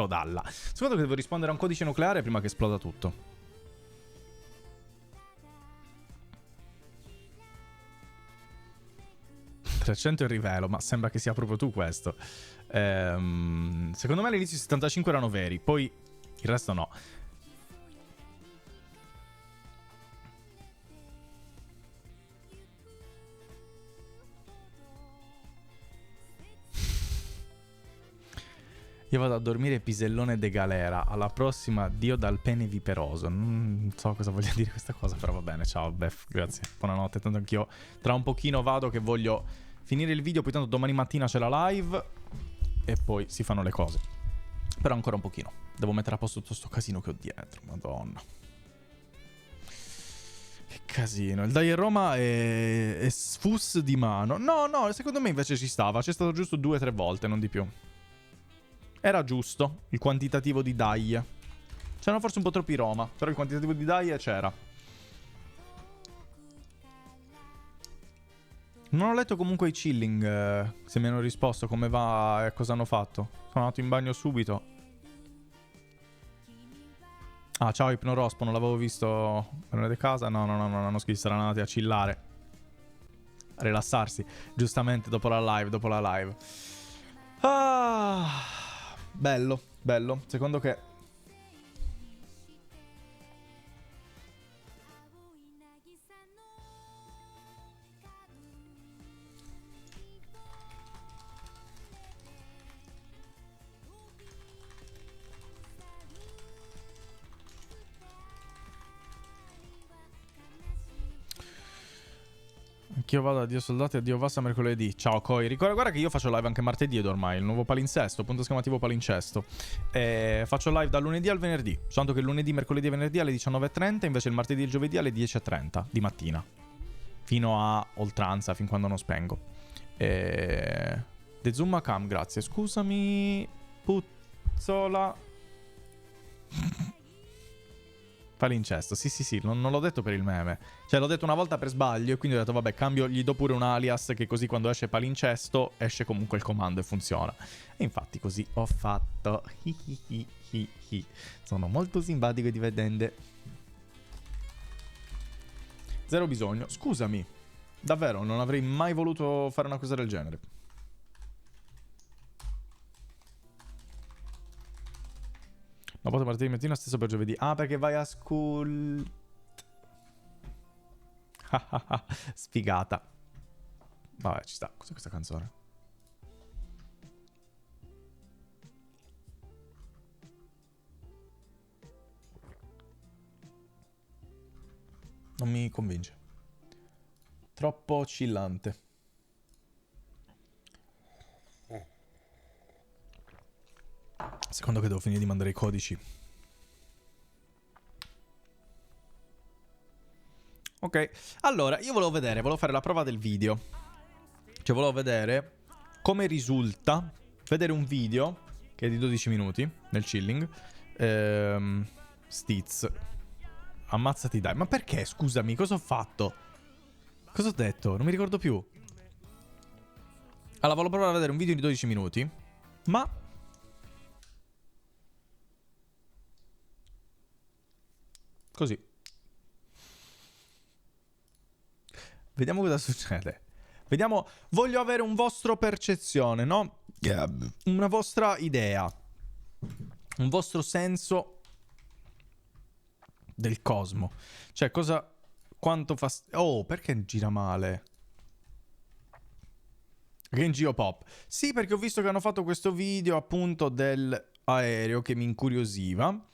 dalla. Secondo che devo rispondere a un codice nucleare prima che esploda tutto. 300 il rivelo, ma sembra che sia proprio tu questo. Secondo me all'inizio i 75 erano veri, poi il resto no. Io vado a dormire pisellone de galera. Alla prossima, Dio dal pene viperoso. Non so cosa voglia dire questa cosa, però va bene. Ciao, Bef, grazie. Buonanotte. Tanto anch'io tra un pochino vado che voglio finire il video, poi tanto domani mattina c'è la live e poi si fanno le cose. Però ancora un pochino. Devo mettere a posto tutto sto casino che ho dietro. Madonna. Che casino. Il Dai a Roma è sfus di mano. No, secondo me invece ci stava. C'è stato giusto 2 o 3 volte, non di più. Era giusto il quantitativo di Dai. C'erano forse un po' troppi Roma, però il quantitativo di Dai c'era. Non ho letto comunque i chilling, se mi hanno risposto come va e cosa hanno fatto. Sono andato in bagno subito. Ah, ciao Ipnorospo, non l'avevo visto. Erano di casa? No, non scherzi, saranno andati a chillare. A rilassarsi, giustamente dopo la live. Ah... Bello. Secondo che... Anch'io vado a Dio Soldati e a Dio Vassa mercoledì. Ciao Coi. Guarda che io faccio live anche martedì ed ormai. Il nuovo palinsesto, punto esclamativo palincesto. Faccio live dal lunedì al venerdì. Soltanto che il lunedì, mercoledì e venerdì alle 19:30. Invece il martedì e il giovedì alle 10:30 di mattina. Fino a oltranza, fin quando non spengo. De Zumma Cam, grazie. Scusami, puzzola. Palincesto, sì, non l'ho detto per il meme. Cioè l'ho detto una volta per sbaglio e quindi ho detto vabbè, cambio, gli do pure un alias che così quando esce palincesto esce comunque il comando e funziona. E infatti così ho fatto. Sono molto simpatico e divertente. Zero bisogno. Scusami, davvero non avrei mai voluto fare una cosa del genere. Ma poi martedì mattina stesso per giovedì. Ah, perché vai a school. Sfigata. Vabbè, ci sta. Cos'è questa canzone? Non mi convince. Troppo chillante. Secondo che devo finire di mandare i codici. Ok, allora io volevo fare la prova del video. Cioè volevo vedere come risulta vedere un video che è di 12 minuti nel chilling. Stiz. Ammazzati dai. Ma perché? Scusami, cosa ho fatto? Cosa ho detto? Non mi ricordo più. Allora, volevo provare a vedere un video di 12 minuti. Ma... così. Vediamo cosa succede. Vediamo. Voglio avere un vostro percezione, no? Una vostra idea. Un vostro senso del cosmo. Cioè, cosa... quanto fa... oh, perché gira male? Geopop. Sì, perché ho visto che hanno fatto questo video appunto dell'aereo che mi incuriosiva.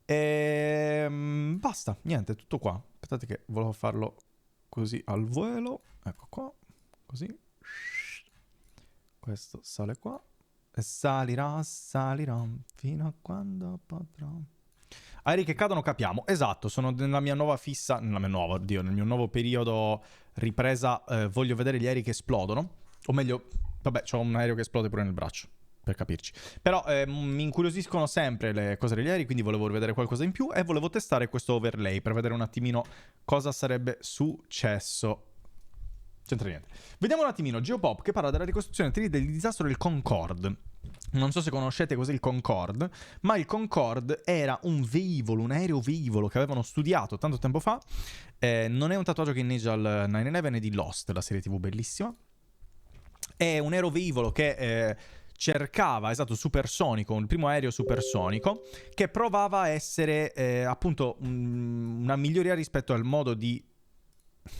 E basta, niente, tutto qua. Aspettate che volevo farlo così al volo. Ecco qua, così. Questo sale qua. E salirà fino a quando potrà. Aerei che cadono capiamo. Esatto, sono nella mia nuova fissa. Nella mia nuova, oddio, nel mio nuovo periodo ripresa. Voglio vedere gli aerei che esplodono. O meglio, vabbè, c'ho un aereo che esplode pure nel braccio, per capirci. Però mi incuriosiscono sempre le cose degli aerei, quindi volevo vedere qualcosa in più e volevo testare questo overlay per vedere un attimino cosa sarebbe successo. C'entra niente. Vediamo un attimino Geopop che parla della ricostruzione 3D del disastro del Concorde. Non so se conoscete cos'è il Concorde, ma il Concorde era un velivolo, un aereo velivolo che avevano studiato tanto tempo fa. Non è un tatuaggio che inneggia al 9/11, è di Lost, la serie TV bellissima. È un aeroveicolo che cercava, esatto, supersonico, il primo aereo supersonico, che provava a essere appunto una miglioria rispetto al modo di...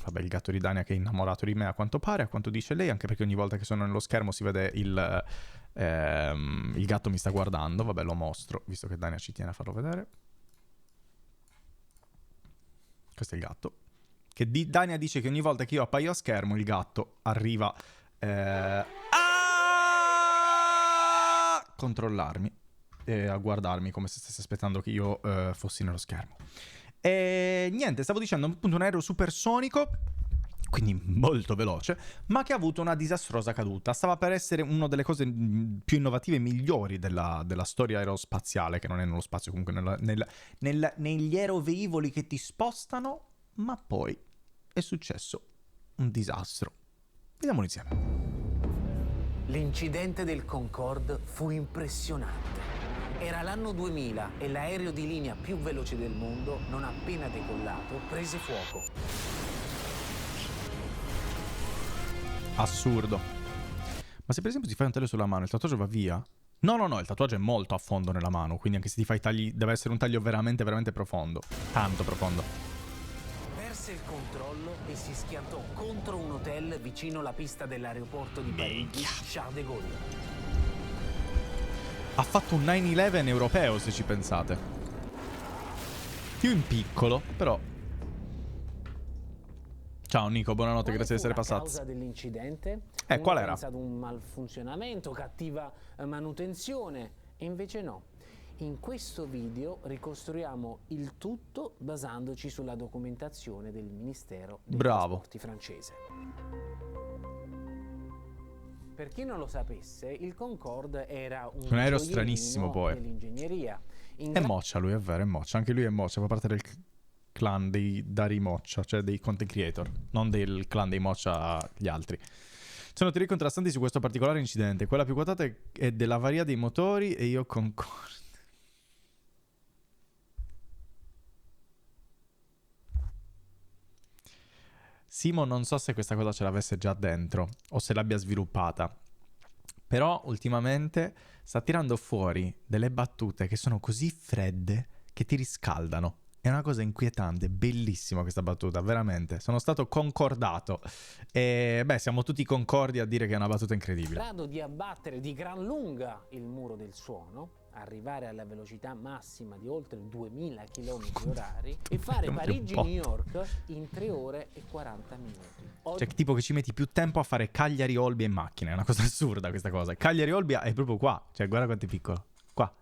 Vabbè, il gatto di Dania che è innamorato di me a quanto pare, a quanto dice lei, anche perché ogni volta che sono nello schermo si vede il gatto mi sta guardando. Vabbè, lo mostro, visto che Dania ci tiene a farlo vedere. Questo è il gatto. Che Dania dice che ogni volta che io appaio a schermo il gatto arriva... controllarmi e a guardarmi come se stesse aspettando che io fossi nello schermo. E niente, stavo dicendo appunto un aereo supersonico, quindi molto veloce, ma che ha avuto una disastrosa caduta. Stava per essere una delle cose più innovative e migliori della storia aerospaziale, che non è nello spazio, comunque negli aeroveicoli che ti spostano, ma poi è successo un disastro. Vediamolo insieme. L'incidente del Concorde fu impressionante. Era l'anno 2000 e l'aereo di linea più veloce del mondo, non appena decollato, prese fuoco. Assurdo. Ma se per esempio ti fai un taglio sulla mano, il tatuaggio va via? No, il tatuaggio è molto a fondo nella mano, quindi anche se ti fai tagli, deve essere un taglio veramente, veramente profondo. Tanto profondo. Perse il controllo e si schiantò contro un hotel vicino alla pista dell'aeroporto di Parigi, Charles de Gaulle. Ha fatto un 9/11 europeo, se ci pensate. Più in piccolo, però. Ciao Nico, buonanotte, grazie di essere passati. La causa dell'incidente? Qual era? Ad un malfunzionamento, cattiva manutenzione, e invece no. In questo video ricostruiamo il tutto basandoci sulla documentazione del Ministero dei Trasporti francese. Per chi non lo sapesse, il Concorde era un aereo stranissimo poi. Dell'ingegneria. È Moccia lui, è vero, è Moccia. Anche lui è Moccia, fa parte del clan dei Dari Moccia, cioè dei content creator, non del clan dei Moccia gli altri. Sono teorie contrastanti su questo particolare incidente. Quella più quotata è dell'avaria dei motori e io concordo. Simo non so se questa cosa ce l'avesse già dentro o se l'abbia sviluppata, però ultimamente sta tirando fuori delle battute che sono così fredde che ti riscaldano. È una cosa inquietante, bellissima questa battuta, veramente. Sono stato concordato e siamo tutti concordi a dire che è una battuta incredibile. In grado di abbattere di gran lunga il muro del suono, arrivare alla velocità massima di oltre 2000 km/h e fare Parigi-New York in 3 ore e 40 minuti. Cioè, tipo che ci metti più tempo a fare Cagliari-Olbia in macchina, è una cosa assurda questa cosa. Cagliari-Olbia è proprio qua, cioè guarda quanto è piccolo, qua.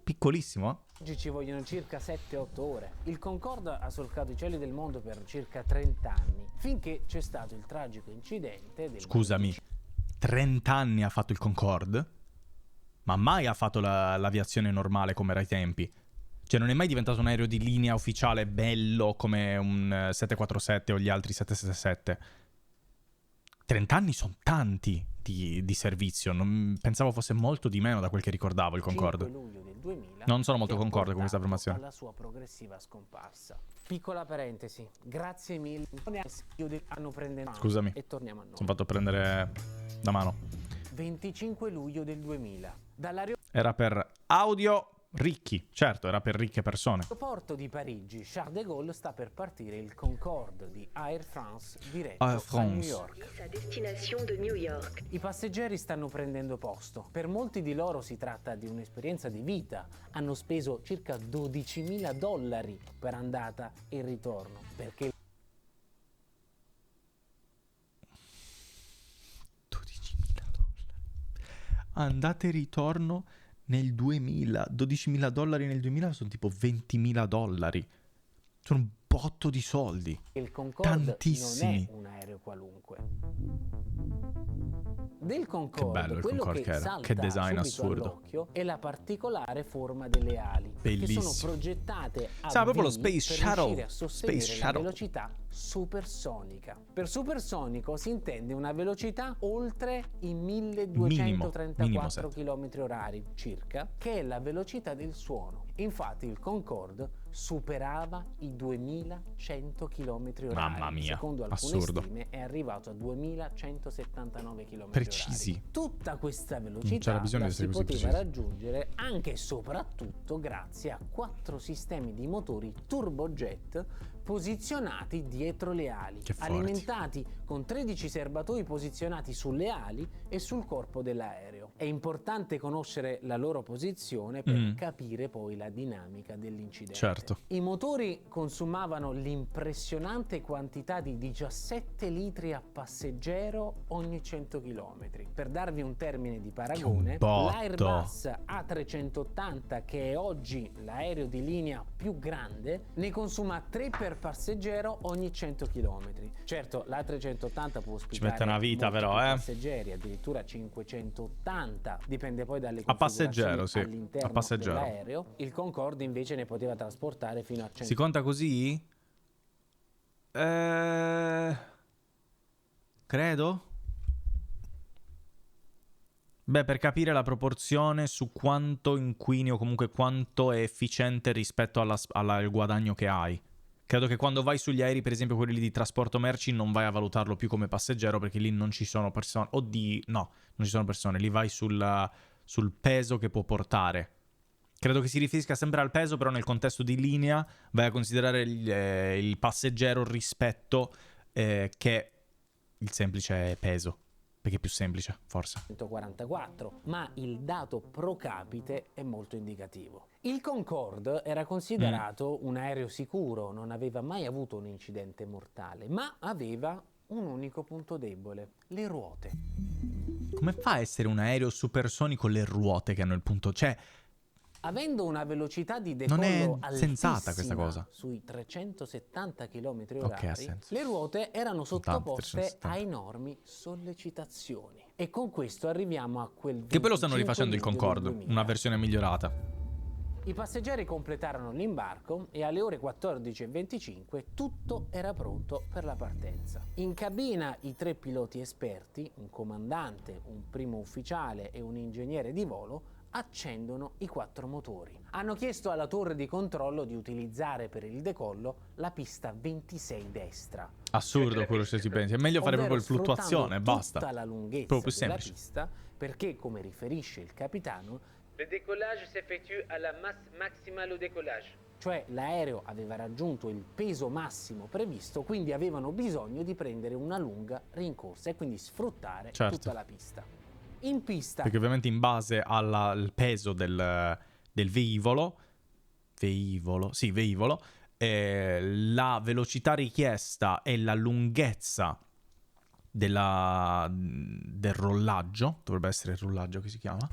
Piccolissimo. Oggi ci vogliono circa 7-8 ore. Il Concorde ha solcato i cieli del mondo per circa 30 anni, finché c'è stato il tragico incidente del... Scusami, 30 anni ha fatto il Concorde? Ma mai ha fatto l'aviazione normale come era ai tempi? Cioè non è mai diventato un aereo di linea ufficiale bello come un 747 o gli altri 777? 30 anni sono tanti di servizio, pensavo fosse molto di meno da quel che ricordavo il Concorde. 5 luglio del 2000 non sono molto concorde con questa affermazione. Alla sua progressiva scomparsa. Piccola parentesi, grazie mille. Hanno preso Scusami, e torniamo a noi. sono fatto prendere da mano. 25 luglio del 2000. Era per audio Ricchi, certo, era per ricche persone. Porto di Parigi, Charles de Gaulle, sta per partire il Concorde di Air France diretto Air a France. New York. à destination de New York. I passeggeri stanno prendendo posto. Per molti di loro si tratta di un'esperienza di vita. Hanno speso circa $12.000 per andata e ritorno, perché 12.000 dollari. Andate e ritorno nel 2000. $12.000 nel 2000 sono tipo $20.000. Sono un botto di soldi. il Concorde Tantissimi. non è un aereo qualunque. Del Concorde, bello il quello Concorde che che era. salta Che design subito assurdo. all'occhio è la particolare forma delle ali, Bellissimo. che sono progettate a Sa, proprio lo V Space per Shuttle. riuscire a sostenere Space la Shuttle. velocità supersonica. Per supersonico si intende una velocità oltre i 1234 km/h circa, che è la velocità del suono. Infatti il Concorde superava i 2100 km/h. Mamma mia, Secondo alcune assurdo. stime è arrivato a 2179 km/h. Precisi. Tutta questa Non velocità c'era bisogno la di si essere così poteva precisi. raggiungere anche e soprattutto grazie a 4 sistemi di motori turbojet posizionati dietro le ali, Che forti. alimentati con 13 serbatoi posizionati sulle ali e sul corpo dell'aereo. È importante conoscere la loro posizione per capire poi la dinamica dell'incidente. Certo. I motori consumavano l'impressionante quantità di 17 litri a passeggero ogni 100 km. Per darvi un termine di paragone, botto. l'Airbus A380, che è oggi l'aereo di linea più grande, ne consuma 3 per passeggero ogni 100 km. Certo, l'A380 può ospitare mette una vita molti però, più eh. passeggeri, addirittura 580, dipende poi dalle A passeggero, configurazioni sì, all'interno a passeggero. dell'aereo. Il Concorde invece ne poteva trasportare fino a 100. Si conta così? Credo. Beh, per capire la proporzione su quanto inquini o comunque quanto è efficiente rispetto al guadagno che hai. Credo che quando vai sugli aerei, per esempio quelli lì di trasporto merci, non vai a valutarlo più come passeggero perché lì non ci sono persone. No, non ci sono persone. Lì vai sul peso che può portare. Credo che si riferisca sempre al peso, però nel contesto di linea vai a considerare il passeggero rispetto che il semplice peso. Perché è più semplice, forse. 144, ma il dato pro capite è molto indicativo. Il Concorde era considerato un aereo sicuro, non aveva mai avuto un incidente mortale, ma aveva un unico punto debole: le ruote. Come fa a essere un aereo supersonico le ruote che hanno il punto? Cioè, Avendo una velocità di Non è decollo sensata questa altissima, cosa. sui 370 km/h, Ok, ha senso. le ruote erano Sono tanti, sottoposte 370. a enormi sollecitazioni. E con questo arriviamo a quel che poi lo stanno 25 rifacendo il luglio del Concorde, 2000. una versione migliorata. I passeggeri completarono l'imbarco e alle ore 14:25 tutto era pronto per la partenza. In cabina i 3 piloti esperti, un comandante, un primo ufficiale e un ingegnere di volo, accendono i 4 motori. Hanno chiesto alla torre di controllo di utilizzare per il decollo la pista 26 destra. Assurdo quello se si pensi. È meglio fare ovvero proprio il fluttuazione, sfruttando basta. tutta la lunghezza Proprio più della semplice. pista, perché, come riferisce il capitano, Le décollage s'effectue à la masse maximale au décollage. cioè l'aereo aveva raggiunto il peso massimo previsto, quindi avevano bisogno di prendere una lunga rincorsa e quindi sfruttare Certo. tutta la pista. In pista Perché ovviamente in base al peso del velivolo, la velocità richiesta e la lunghezza del rollaggio, dovrebbe essere il rollaggio che si chiama,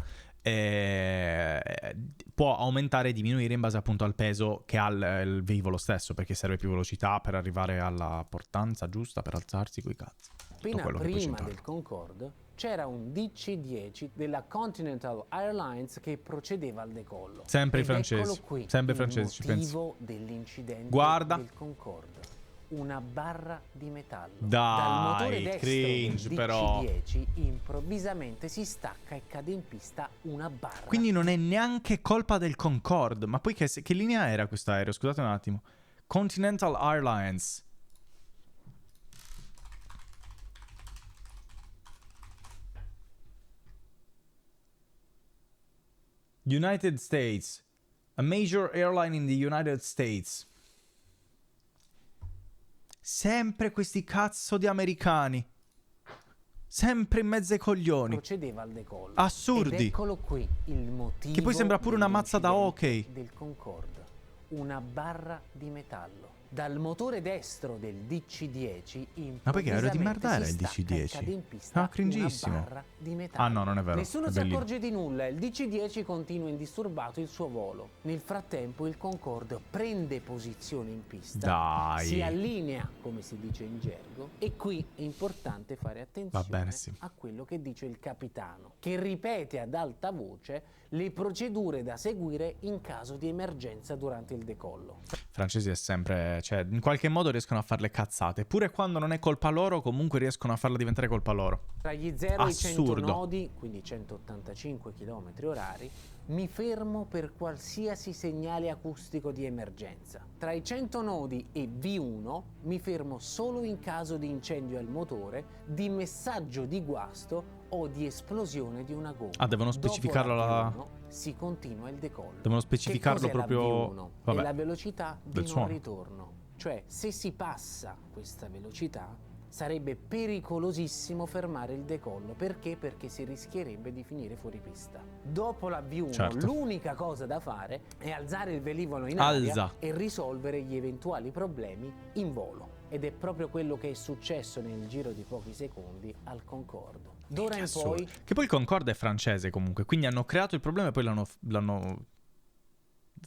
può aumentare e diminuire in base appunto al peso che ha il velivolo stesso, perché serve più velocità per arrivare alla portanza giusta, per alzarsi coi cazzi. Tutto appena quello che puoi prima centrare. del Concorde c'era un DC-10 della Continental Airlines che procedeva al decollo. Sempre i Ed francesi, eccolo qui, sempre i il francesi, ci pensi. motivo dell'incidente Guarda. del Concorde. Una barra di metallo. Dai, Dal motore destro cringe, del però. DC-10 improvvisamente si stacca e cade in pista una barra. Quindi non è neanche colpa del Concorde. Ma poi che linea era questo aereo? Scusate un attimo. Continental Airlines. United States. A major airline in the United States. Sempre questi cazzo di americani. Sempre in mezzo ai coglioni. Procedeva al decollo. Assurdi. Ed eccolo qui il motivo. Che poi sembra pure una mazza da dell'incidente hockey. del Concorde. Una barra di metallo. Dal motore destro del DC-10 Ma perché aereo di improvvisamente merda era si il stacca e DC-10? cade in pista Ah, cringissimo. una barra di metallo. Ah no, non è vero. Nessuno è si bellino. accorge di nulla, il DC-10 continua indisturbato il suo volo. Nel frattempo il Concorde prende posizione in pista, Dai. si allinea, come si dice in gergo, e qui è importante fare attenzione Va bene, sì. a quello che dice il capitano, che ripete ad alta voce le procedure da seguire in caso di emergenza durante il decollo. Francesi è sempre, cioè, in qualche modo riescono a fare le cazzate. Pure quando non è colpa loro, comunque riescono a farla diventare colpa loro. Tra gli 0 e i 100 Assurdo. nodi, quindi 185 km orari, mi fermo per qualsiasi segnale acustico di emergenza. Tra i 100 nodi e V1 mi fermo solo in caso di incendio al motore, di messaggio di guasto o di esplosione di una gomma. Ah, devono Dopo specificarlo la V1 si continua il decollo. Devono specificarlo Che cos'è proprio- la V1? vabbè, È la velocità di del non suono. ritorno. Cioè, se si passa questa velocità, sarebbe pericolosissimo fermare il decollo. Perché? Perché si rischierebbe di finire fuori pista. Dopo la V1, Certo. l'unica cosa da fare è alzare il velivolo in Alza. aria e risolvere gli eventuali problemi in volo. Ed è proprio quello che è successo nel giro di pochi secondi al Concorde. D'ora in poi Che poi il Concorde è francese comunque, quindi hanno creato il problema e poi l'hanno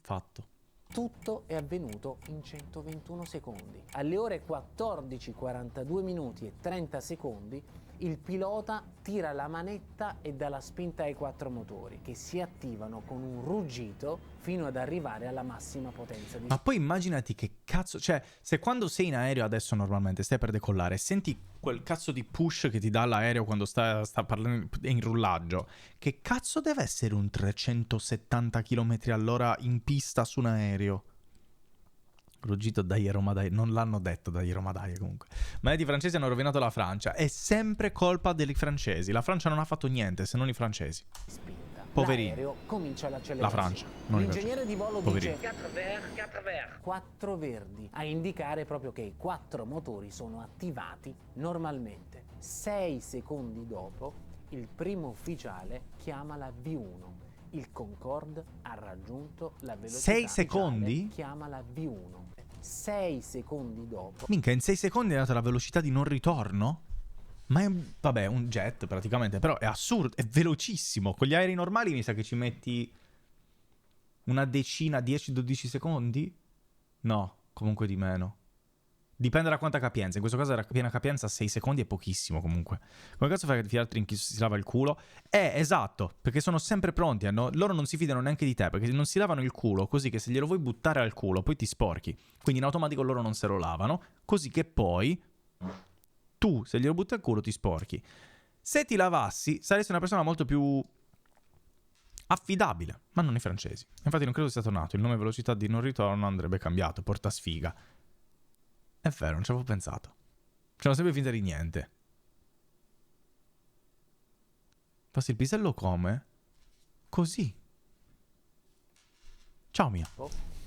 fatto. tutto è avvenuto in 121 secondi. Alle ore 14, 42 minuti e 30 secondi il pilota tira la manetta e dà la spinta ai 4 motori, che si attivano con un ruggito fino ad arrivare alla massima potenza di Ma poi immaginati che cazzo, cioè, se quando sei in aereo adesso normalmente stai per decollare, senti quel cazzo di push che ti dà l'aereo quando sta parlando in rullaggio, che cazzo deve essere un 370 km all'ora in pista su un aereo? Ruggito da Ieromadaie, non l'hanno detto da Ieromadaie comunque. Ma i francesi hanno rovinato la Francia, è sempre colpa dei francesi, la Francia non ha fatto niente se non i francesi. spinta. Poverini. L'aereo comincia La l'accelerazione. Francia, non i L'ingegnere di volo Poverini. dice 4 verts, 4 verts. 4 verdi, a indicare proprio che i 4 motori sono attivati normalmente. 6 secondi dopo, il primo ufficiale chiama la V1. Il Concorde ha raggiunto la velocità 6 ufficiale, secondi? chiama la V1. 6 secondi dopo, Minchia, in 6 secondi è data la velocità di non ritorno? Ma è vabbè, un jet praticamente, però è assurdo, è velocissimo. Con gli aerei normali mi sa che ci metti una decina, 10-12 secondi? No, comunque di meno. Dipende da quanta capienza. In questo caso era piena capienza, 6 secondi è pochissimo comunque. Come cazzo fai a fidarti in chi si lava il culo? Esatto, perché sono sempre pronti. Loro non si fidano neanche di te, perché non si lavano il culo, così che se glielo vuoi buttare al culo, poi ti sporchi. Quindi in automatico loro non se lo lavano, così che poi tu, se glielo butti al culo, ti sporchi. Se ti lavassi, saresti una persona molto più affidabile, ma non i francesi. Infatti non credo sia tornato. Il nome velocità di non ritorno andrebbe cambiato, porta sfiga. È vero, non ci avevo pensato. C'erano sempre finta di niente. Passi il pisello come? Così. Ciao Mia.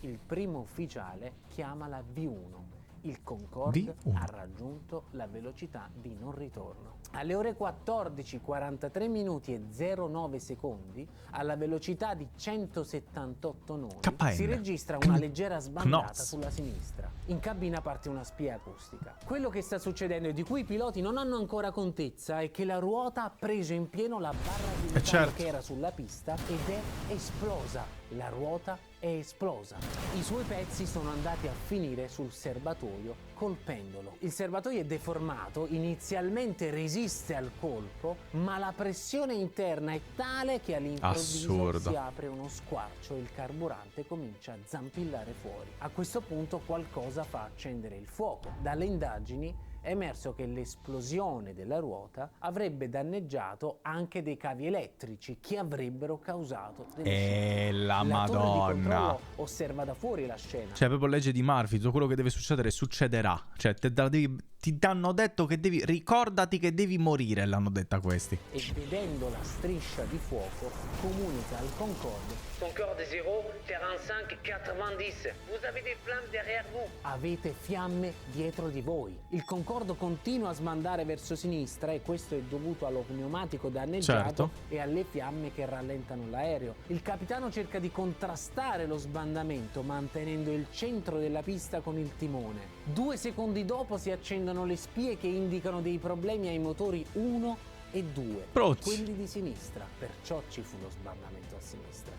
il primo ufficiale chiama la V1. Il Concorde V1. ha raggiunto la velocità di non ritorno. Alle ore 14, 43 minuti e 09 secondi, alla velocità di 178 nodi, KN. si registra una leggera sbandata Knots. sulla sinistra. In cabina parte una spia acustica. Quello che sta succedendo e di cui i piloti non hanno ancora contezza è che la ruota ha preso in pieno la barra di metallo certo. che era sulla pista ed è esplosa. La ruota è esplosa. I suoi pezzi sono andati a finire sul serbatoio colpendolo. Il serbatoio è deformato, inizialmente resiste al colpo, ma la pressione interna è tale che all'improvviso Assurdo. si apre uno squarcio e il carburante comincia a zampillare fuori. A questo punto qualcosa fa accendere il fuoco. Dalle indagini è emerso che l'esplosione della ruota avrebbe danneggiato anche dei cavi elettrici che avrebbero causato delle scene. La Torre di Madonna. controllo osserva da fuori la scena. Cioè, proprio legge di Murphy, tutto quello che deve succedere succederà. Cioè, ti hanno detto che devi... Ricordati che devi morire, l'hanno detta questi. E vedendo la striscia di fuoco comunica al Concorde: Concorde 0, terrain 5, 90. Vous avez des flammes derrière vous. avete fiamme dietro di voi. Il Concorde continua a smandare verso sinistra e questo è dovuto allo pneumatico danneggiato Certo. e alle fiamme che rallentano l'aereo. Il capitano cerca di contrastare lo sbandamento mantenendo il centro della pista con il timone. 2 secondi dopo si accendono le spie che indicano dei problemi ai motori 1 e 2, Pronti. quelli di sinistra, perciò ci fu lo sbandamento a sinistra.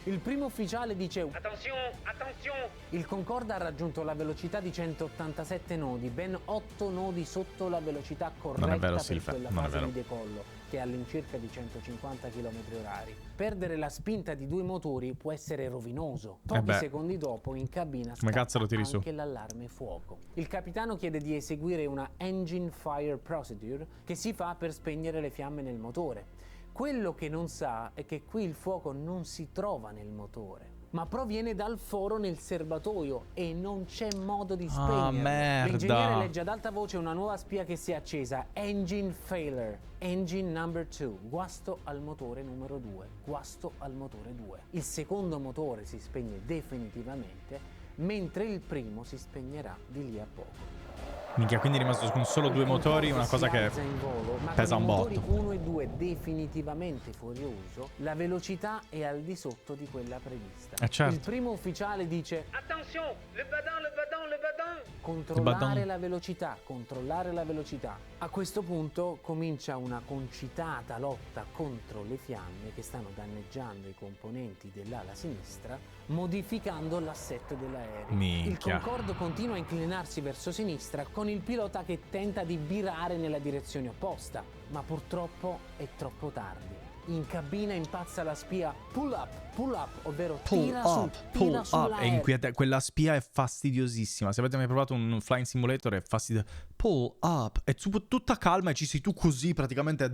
Il primo ufficiale dice: Attention, attention. il Concorde ha raggiunto la velocità di 187 nodi, ben 8 nodi sotto la velocità corretta Non è vero, per Silfe, quella non è fase vero. di decollo, che è all'incirca di 150 km/h. Perdere la spinta di 2 motori può essere rovinoso. Pochi beh. secondi dopo in cabina Come cazzo lo scatta tiri su? anche l'allarme fuoco. Il capitano chiede di eseguire una engine fire procedure che si fa per spegnere le fiamme nel motore. Quello che non sa è che qui il fuoco non si trova nel motore, ma proviene dal foro nel serbatoio e non c'è modo di spegnerlo. merda. L'ingegnere legge ad alta voce una nuova spia che si è accesa: engine failure, engine number 2, guasto al motore numero 2, guasto al motore 2. Il secondo motore si spegne definitivamente, mentre il primo si spegnerà di lì a poco. Minchia, quindi è rimasto con solo 2 motori, una cosa che pesa un botto. Con i motori 1 e 2 definitivamente fuori uso, la velocità è al di sotto di quella prevista. Certo. Il primo ufficiale dice: Attention, le badin, le badin, le badin. controllare la velocità, controllare la velocità. A questo punto comincia una concitata lotta contro le fiamme che stanno danneggiando i componenti dell'ala sinistra, modificando l'assetto dell'aereo. Minchia. Il Concorde continua a inclinarsi verso sinistra con il pilota che tenta di virare nella direzione opposta, ma purtroppo è troppo tardi. In cabina impazza la spia pull up, ovvero tira su, tira È sull'aereo. quella spia è fastidiosissima. Se avete mai provato un flying simulator è fastidioso. Pull up. È tutta calma e ci sei tu così praticamente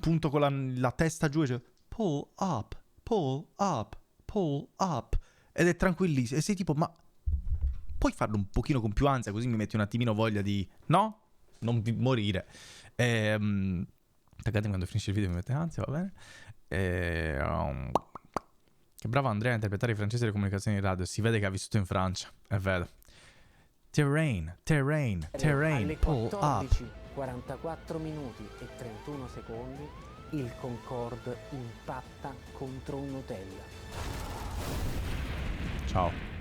punto con la testa giù e dice pull up, pull up, pull up. Ed è tranquillissimo. E sei tipo, ma puoi farlo un pochino con più ansia così mi metti un attimino voglia di... No? Non morire. Tagatemi quando finisce il video mi mette ansia, va bene? Che bravo Andrea a interpretare i francesi e le comunicazioni in radio. Si vede che ha vissuto in Francia. È vero. Terrain, Alle pull up. 14, 44 minuti e 31 secondi il Concorde impatta contro un hotel. Ciao.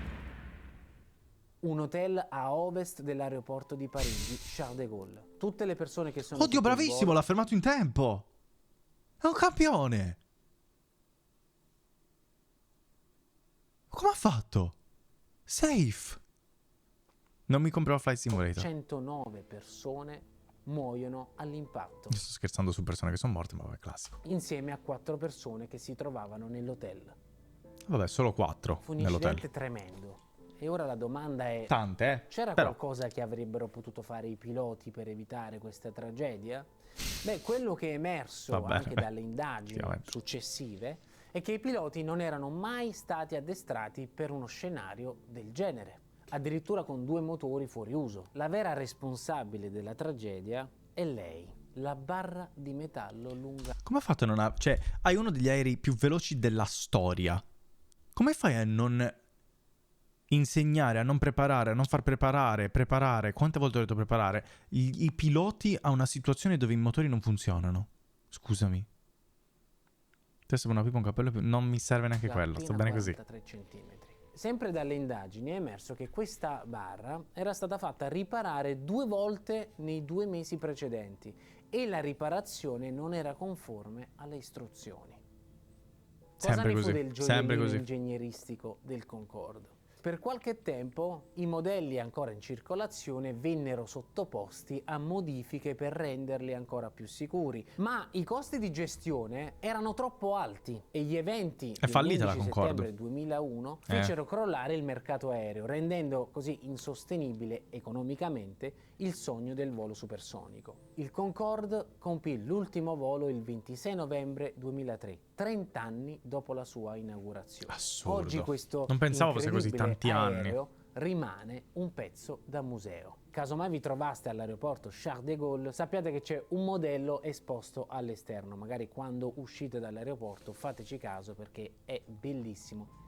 Un hotel a ovest dell'aeroporto di Parigi, Charles de Gaulle. Tutte le persone che sono... Oddio, sotto il bravissimo, volo- l'ha fermato in tempo. È un campione. Come ha fatto? Safe. Non mi comprerò Flight Simulator. 109 persone muoiono all'impatto, Io sto scherzando su persone che sono morte, ma vabbè, classico. insieme a 4 persone che si trovavano nell'hotel. Vabbè, solo 4 Fu un nell'hotel. incidente tremendo. E ora la domanda è: Tante, eh? c'era Però. qualcosa che avrebbero potuto fare i piloti per evitare questa tragedia? Beh, quello che è emerso Vabbè, anche dalle indagini effettivamente. successive è che i piloti non erano mai stati addestrati per uno scenario del genere, addirittura con 2 motori fuori uso. La vera responsabile della tragedia è lei, la barra di metallo lunga. Come ha fatto a non ha... Cioè, hai uno degli aerei più veloci della storia. Come fai a non insegnare, a non preparare, a non far preparare? Quante volte ho detto preparare? I piloti a una situazione dove i motori non funzionano. Scusami. Te sei una pipa, un cappello, non mi serve neanche quello. Sto appena bene così. 43 centimetri. Sempre dalle indagini è emerso che questa barra era stata fatta riparare 2 volte nei 2 mesi precedenti e la riparazione non era conforme alle istruzioni. Cosa Sempre ne fu così, del sempre gioiellino così. ingegneristico del Concorde? Per qualche tempo i modelli ancora in circolazione vennero sottoposti a modifiche per renderli ancora più sicuri, ma i costi di gestione erano troppo alti e gli eventi È fallita la dell'11 Concorde. settembre 2001 fecero crollare il mercato aereo, rendendo così insostenibile economicamente il sogno del volo supersonico. Il Concorde compì l'ultimo volo il 26 novembre 2003, 30 anni dopo la sua inaugurazione. Assurdo. Oggi questo Non pensavo fosse così incredibile tanti anni. aereo rimane un pezzo da museo. Caso mai vi trovaste all'aeroporto Charles de Gaulle, sappiate che c'è un modello esposto all'esterno. Magari quando uscite dall'aeroporto fateci caso perché è bellissimo.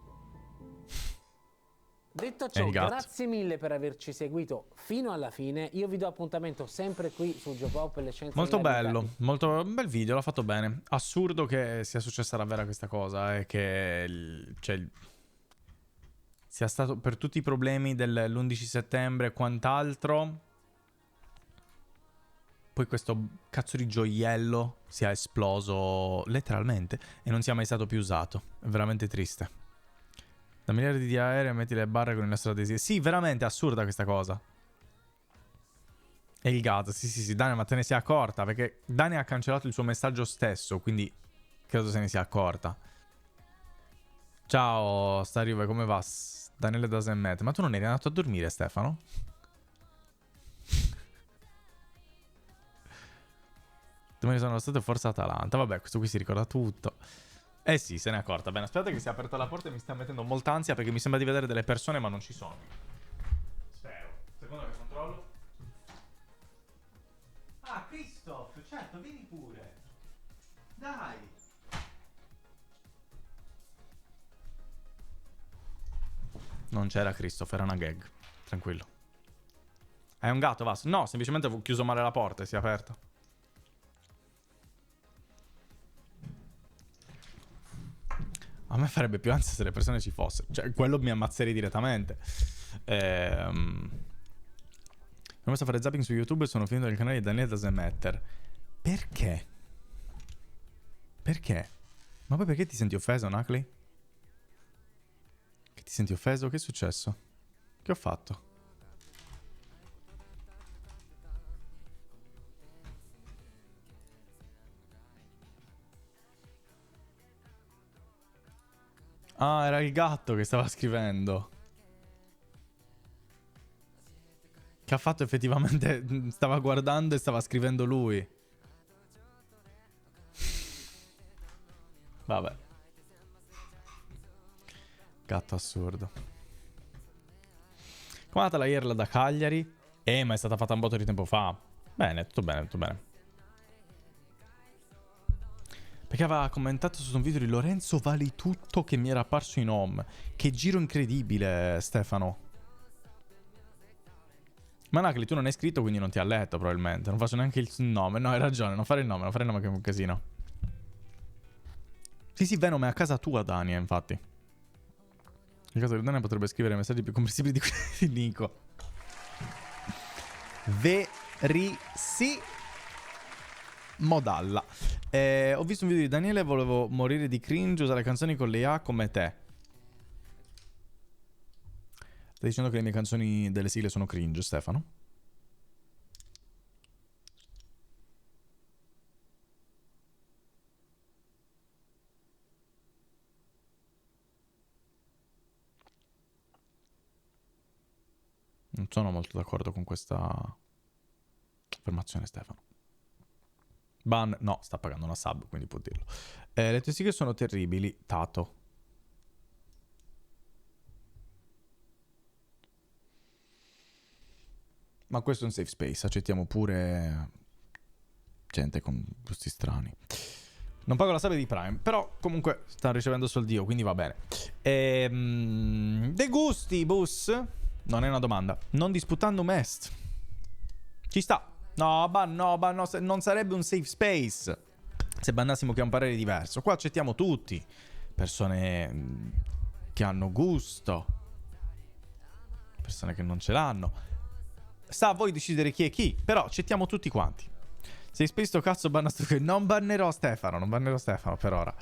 Detto ciò, il gatto. grazie mille per averci seguito fino alla fine. Io vi do appuntamento sempre qui su Geopop e le scienze Molto inarrivabili. bello, molto bel video, l'ha fatto bene. Assurdo che sia successa davvero questa cosa e che sia stato per tutti i problemi dell'11 settembre e quant'altro. Poi questo cazzo di gioiello sia esploso letteralmente e non sia mai stato più usato. È veramente triste. Da miliardi di aerei metti le barre con il nostro adesivo. Sì, veramente assurda questa cosa. E il gatto, sì, Dani, ma te ne sei accorta? Perché Dani ha cancellato il suo messaggio stesso, quindi credo se ne sia accorta. Ciao, Starive, come va? Daniele da Zemmet. Ma tu non eri andato a dormire, Stefano? Domani sono stato forza Atalanta. Vabbè, questo qui si ricorda tutto. Eh sì, se ne è accorta. Bene, aspetta che si è aperta la porta e mi sta mettendo molta ansia perché mi sembra di vedere delle persone ma non ci sono. Spero. Secondo che controllo. Ah, Christoph, certo, vieni pure. Dai. Non c'era Christoph, era una gag. Tranquillo. È un gatto, Vas? No, semplicemente ho chiuso male la porta e si è aperta. A me farebbe più ansia se le persone ci fossero. Cioè, quello mi ammazzerei direttamente. Ho messo a fare zapping su YouTube e sono finito nel canale di Daniele da Zemetter. Perché? Perché? Ma poi perché ti senti offeso, Nacli? Che ti senti offeso? Che è successo? Che ho fatto? Ah, era il gatto che stava scrivendo. Che ha fatto effettivamente... Stava guardando e stava scrivendo lui. Vabbè. Gatto assurdo. Com'è andata la Irla da Cagliari? Ma è stata fatta un botto di tempo fa. Bene, tutto bene, tutto bene. Perché aveva commentato su un video di Lorenzo Vali Tutto che mi era apparso in home. Che giro incredibile, Stefano. Ma Nacli, tu non hai scritto, quindi non ti ha letto probabilmente. Non faccio neanche il nome. No, hai ragione, non fare il nome che è un casino. Sì, Venom è a casa tua, Dani, infatti. In caso di Dani potrebbe scrivere messaggi più comprensibili di quelli di Nico. Sì. Modalla. Ho visto un video di Daniele e volevo morire di cringe usare canzoni con le A come te. Stai dicendo che le mie canzoni delle sigle sono cringe, Stefano? Non sono molto d'accordo con questa affermazione, Stefano. Ban, no, sta pagando una sub, quindi può dirlo. Le tue sigle sono terribili, Tato. Ma questo è un safe space, accettiamo pure gente con gusti strani. Non pago la sub di Prime, però comunque stanno ricevendo soldino, quindi va bene. De gusti, bus? Non è una domanda. Non disputandum est. Ci sta. No, non sarebbe un safe space se bannassimo che ha un parere diverso. Qua accettiamo tutti. Persone che hanno gusto. Persone che non ce l'hanno. Sta a voi decidere chi è chi. Però accettiamo tutti quanti. Safe space sto cazzo banna sto... Non bannerò Stefano per ora.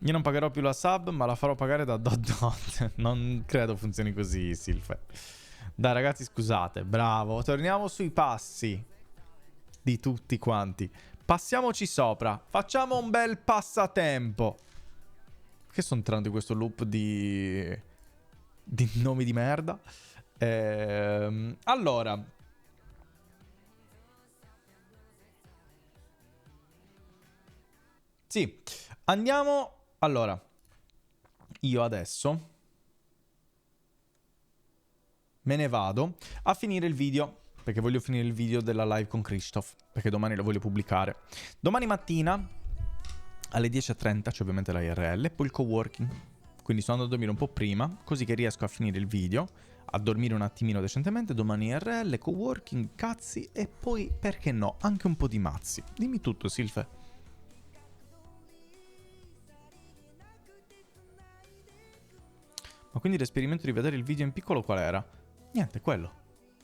Io non pagherò più la sub, ma la farò pagare da Dot. Non credo funzioni così, Silfe. Dai ragazzi, scusate, bravo. Torniamo sui passi di tutti quanti. Passiamoci sopra. Facciamo un bel passatempo. Che sono entrando in questo loop di nomi di merda. Allora. Sì, andiamo. Allora, io adesso me ne vado a finire il video, perché voglio finire il video della live con Christoph, perché domani lo voglio pubblicare. Domani mattina alle 10:30 c'è ovviamente la IRL, poi il coworking, quindi sto andando a dormire un po' prima, così che riesco a finire il video, a dormire un attimino decentemente. Domani IRL, coworking, cazzi e poi, perché no, anche un po' di mazzi. Dimmi tutto, Silfe. Ma quindi l'esperimento di vedere il video in piccolo qual era? Niente, quello.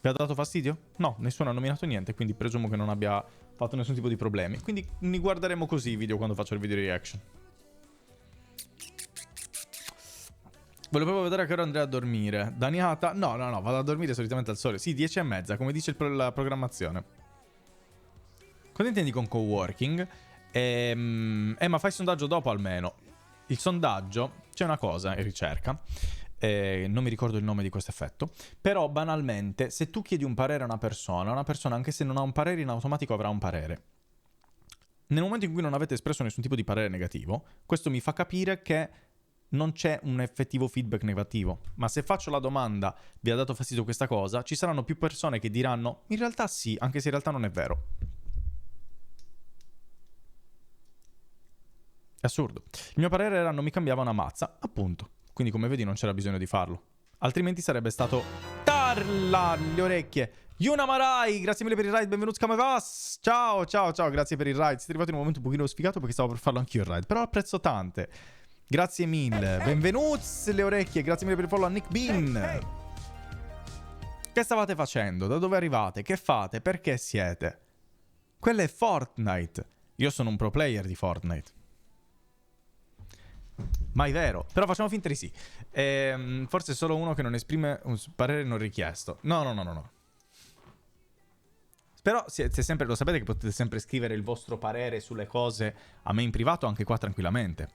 Vi ha dato fastidio? No, nessuno ha nominato niente, quindi presumo che non abbia fatto nessun tipo di problemi. Quindi mi guarderemo così i video quando faccio il video reaction. Volevo proprio vedere a che ora andrei a dormire. Daniata? No, vado a dormire solitamente al sole. Sì, 10:30, come dice la programmazione. Cosa intendi con coworking? Ma fai il sondaggio dopo almeno. Il sondaggio, c'è una cosa in ricerca, non mi ricordo il nome di questo effetto, però banalmente se tu chiedi un parere a una persona anche se non ha un parere in automatico avrà un parere. Nel momento in cui non avete espresso nessun tipo di parere negativo, questo mi fa capire che non c'è un effettivo feedback negativo. Ma se faccio la domanda, vi ha dato fastidio questa cosa, ci saranno più persone che diranno in realtà sì, anche se in realtà non è vero. È assurdo. Il mio parere era non mi cambiava una mazza, appunto. Quindi come vedi non c'era bisogno di farlo. Altrimenti sarebbe stato tarla le orecchie. Yuna Marai, grazie mille per il ride, benvenuti come vas. Ciao, grazie per il ride. Siete arrivati in un momento un pochino sfigato perché stavo per farlo anch'io il ride, però apprezzo tante. Grazie mille. Benvenuti le orecchie, grazie mille per il follow a Nick Bean. Che stavate facendo? Da dove arrivate? Che fate? Perché siete? Quello è Fortnite. Io sono un pro player di Fortnite. Mai vero, però facciamo finta di sì. Forse solo uno che non esprime un parere non richiesto. No. Però siete sempre, lo sapete che potete sempre scrivere il vostro parere sulle cose a me in privato, anche qua tranquillamente.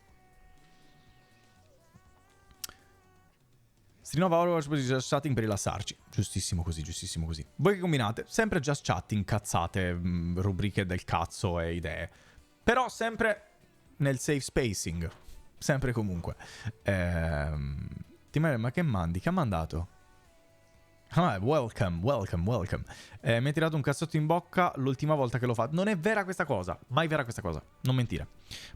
Si rinnova Overwatch per just chatting per rilassarci. Giustissimo così. Voi che combinate? Sempre just chatting, cazzate, rubriche del cazzo e idee. Però sempre nel safe spacing. Sempre comunque. Ma che mandi? Che ha mandato? Ah, welcome. Mi ha tirato un cazzotto in bocca l'ultima volta che l'ho fatto. Non è vera questa cosa. Mai vera questa cosa. Non mentire.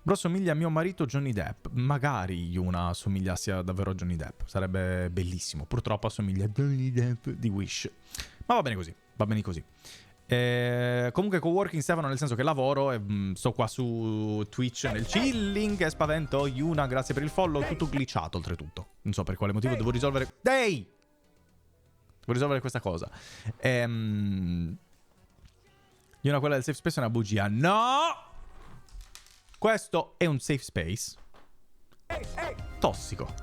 Bro somiglia a mio marito Johnny Depp. Magari Yuna somigliasse davvero a Johnny Depp. Sarebbe bellissimo. Purtroppo assomiglia a Johnny Depp di Wish. Ma va bene così. Comunque coworking Stefano, nel senso che lavoro e sto qua su Twitch nel chilling. Che spavento. Yuna, grazie per il follow. Tutto glitchato oltretutto. Non so per quale motivo. Devo risolvere questa cosa. Yuna, quella del safe space è una bugia. No! Questo è un safe space tossico.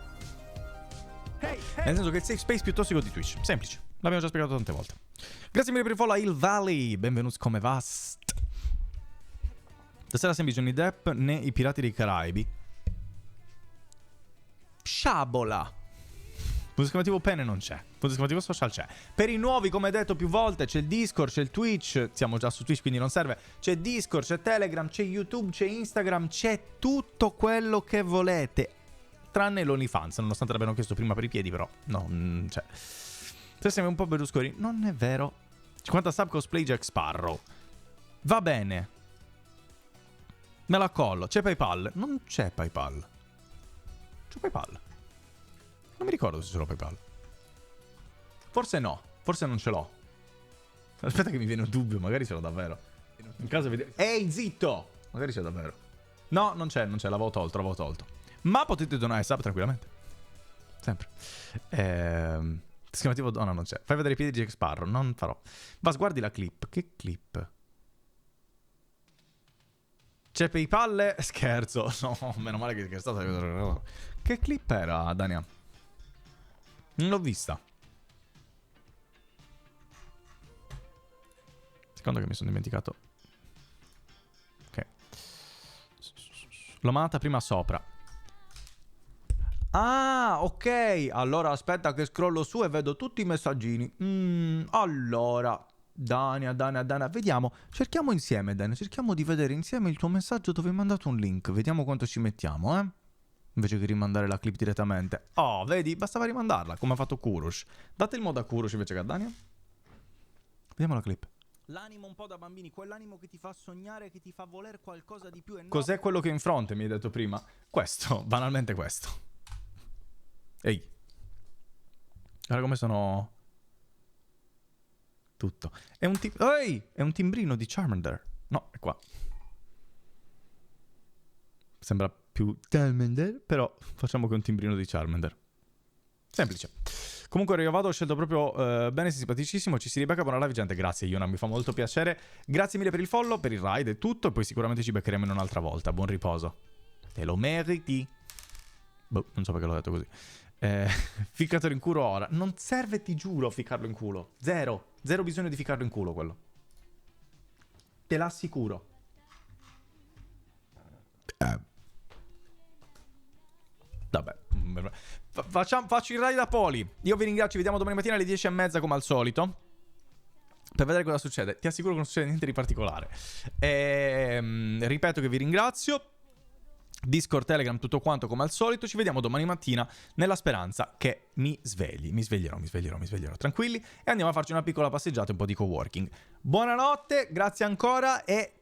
Nel senso che il safe space più tossico di Twitch. Semplice. L'abbiamo già spiegato tante volte. Grazie mille per il follow a Hill Valley. Benvenuti come vast. Stasera sembri Johnny Depp né i Pirati dei Caraibi. Sciabola. Punto esclamativo pene non c'è. Punto esclamativo social c'è. Per i nuovi, come detto più volte, c'è il Discord, c'è il Twitch. Siamo già su Twitch, quindi non serve. C'è Discord, c'è Telegram, c'è YouTube, c'è Instagram. C'è tutto quello che volete. Tranne l'OnlyFans, nonostante l'abbiano chiesto prima per i piedi, però no, c'è. Se sembra un po' Berlusconi. Non è vero. 50 sub cosplay Jack Sparrow. Va bene. Me la collo. C'è PayPal? Non c'è PayPal. C'è PayPal? Non mi ricordo se ce l'ho PayPal. Forse no. Forse non ce l'ho. Aspetta che mi viene un dubbio. Magari ce l'ho davvero. In caso vediamo. Ehi, zitto! Magari c'è davvero. No, non c'è. L'avevo tolto. Ma potete donare sub tranquillamente. Sempre. Schemativo donna non c'è. Fai vedere i piedi di Jack Sparrow. Non farò. Ma sguardi la clip. Che clip? C'è PayPal? Scherzo. No, meno male che scherzato. Che clip era, Dania? Non l'ho vista. Secondo che mi sono dimenticato. Ok. L'ho mandata prima sopra. Ah, ok. Allora aspetta che scrollo su e vedo tutti i messaggini. Allora, Dania, vediamo. Cerchiamo insieme, Dania. Cerchiamo di vedere insieme il tuo messaggio dove hai mandato un link. Vediamo quanto ci mettiamo, invece che rimandare la clip direttamente. Oh, vedi? Bastava rimandarla, come ha fatto Kurush. Date il modo a Kurush invece che a Dania. Vediamo la clip. L'animo un po' da bambini, quell'animo che ti fa sognare, che ti fa voler qualcosa di più e no. Cos'è quello che è in fronte, mi hai detto prima? Questo, banalmente questo. Ehi. Guarda come sono... Tutto. È un Ehi! È un timbrino di Charmander. No, è qua. Sembra più Charmander, però facciamo che è un timbrino di Charmander. Semplice. Comunque io vado, ho scelto proprio bene, sei simpaticissimo, ci si ribecca, buona live gente, grazie Iona, mi fa molto piacere. Grazie mille per il follow, per il ride e tutto, e poi sicuramente ci beccheremo in un'altra volta, buon riposo. Te lo meriti. Boh, non so perché l'ho detto così. Ficcatelo in culo ora. Non serve, ti giuro, ficcarlo in culo. Zero bisogno di ficcarlo in culo quello. Te l'assicuro. Vabbè. Faccio il ride da Poli. Io vi ringrazio, ci vediamo domani mattina alle 10:30 come al solito, per vedere cosa succede. Ti assicuro che non succede niente di particolare. Ripeto che vi ringrazio. Discord, Telegram, tutto quanto come al solito. Ci vediamo domani mattina nella speranza che mi svegli. Mi sveglierò. Tranquilli. E andiamo a farci una piccola passeggiata e un po' di coworking. Buonanotte, grazie ancora e...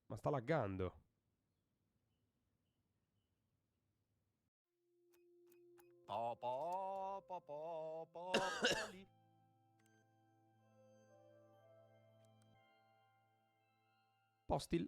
Ma sta laggando. Postil.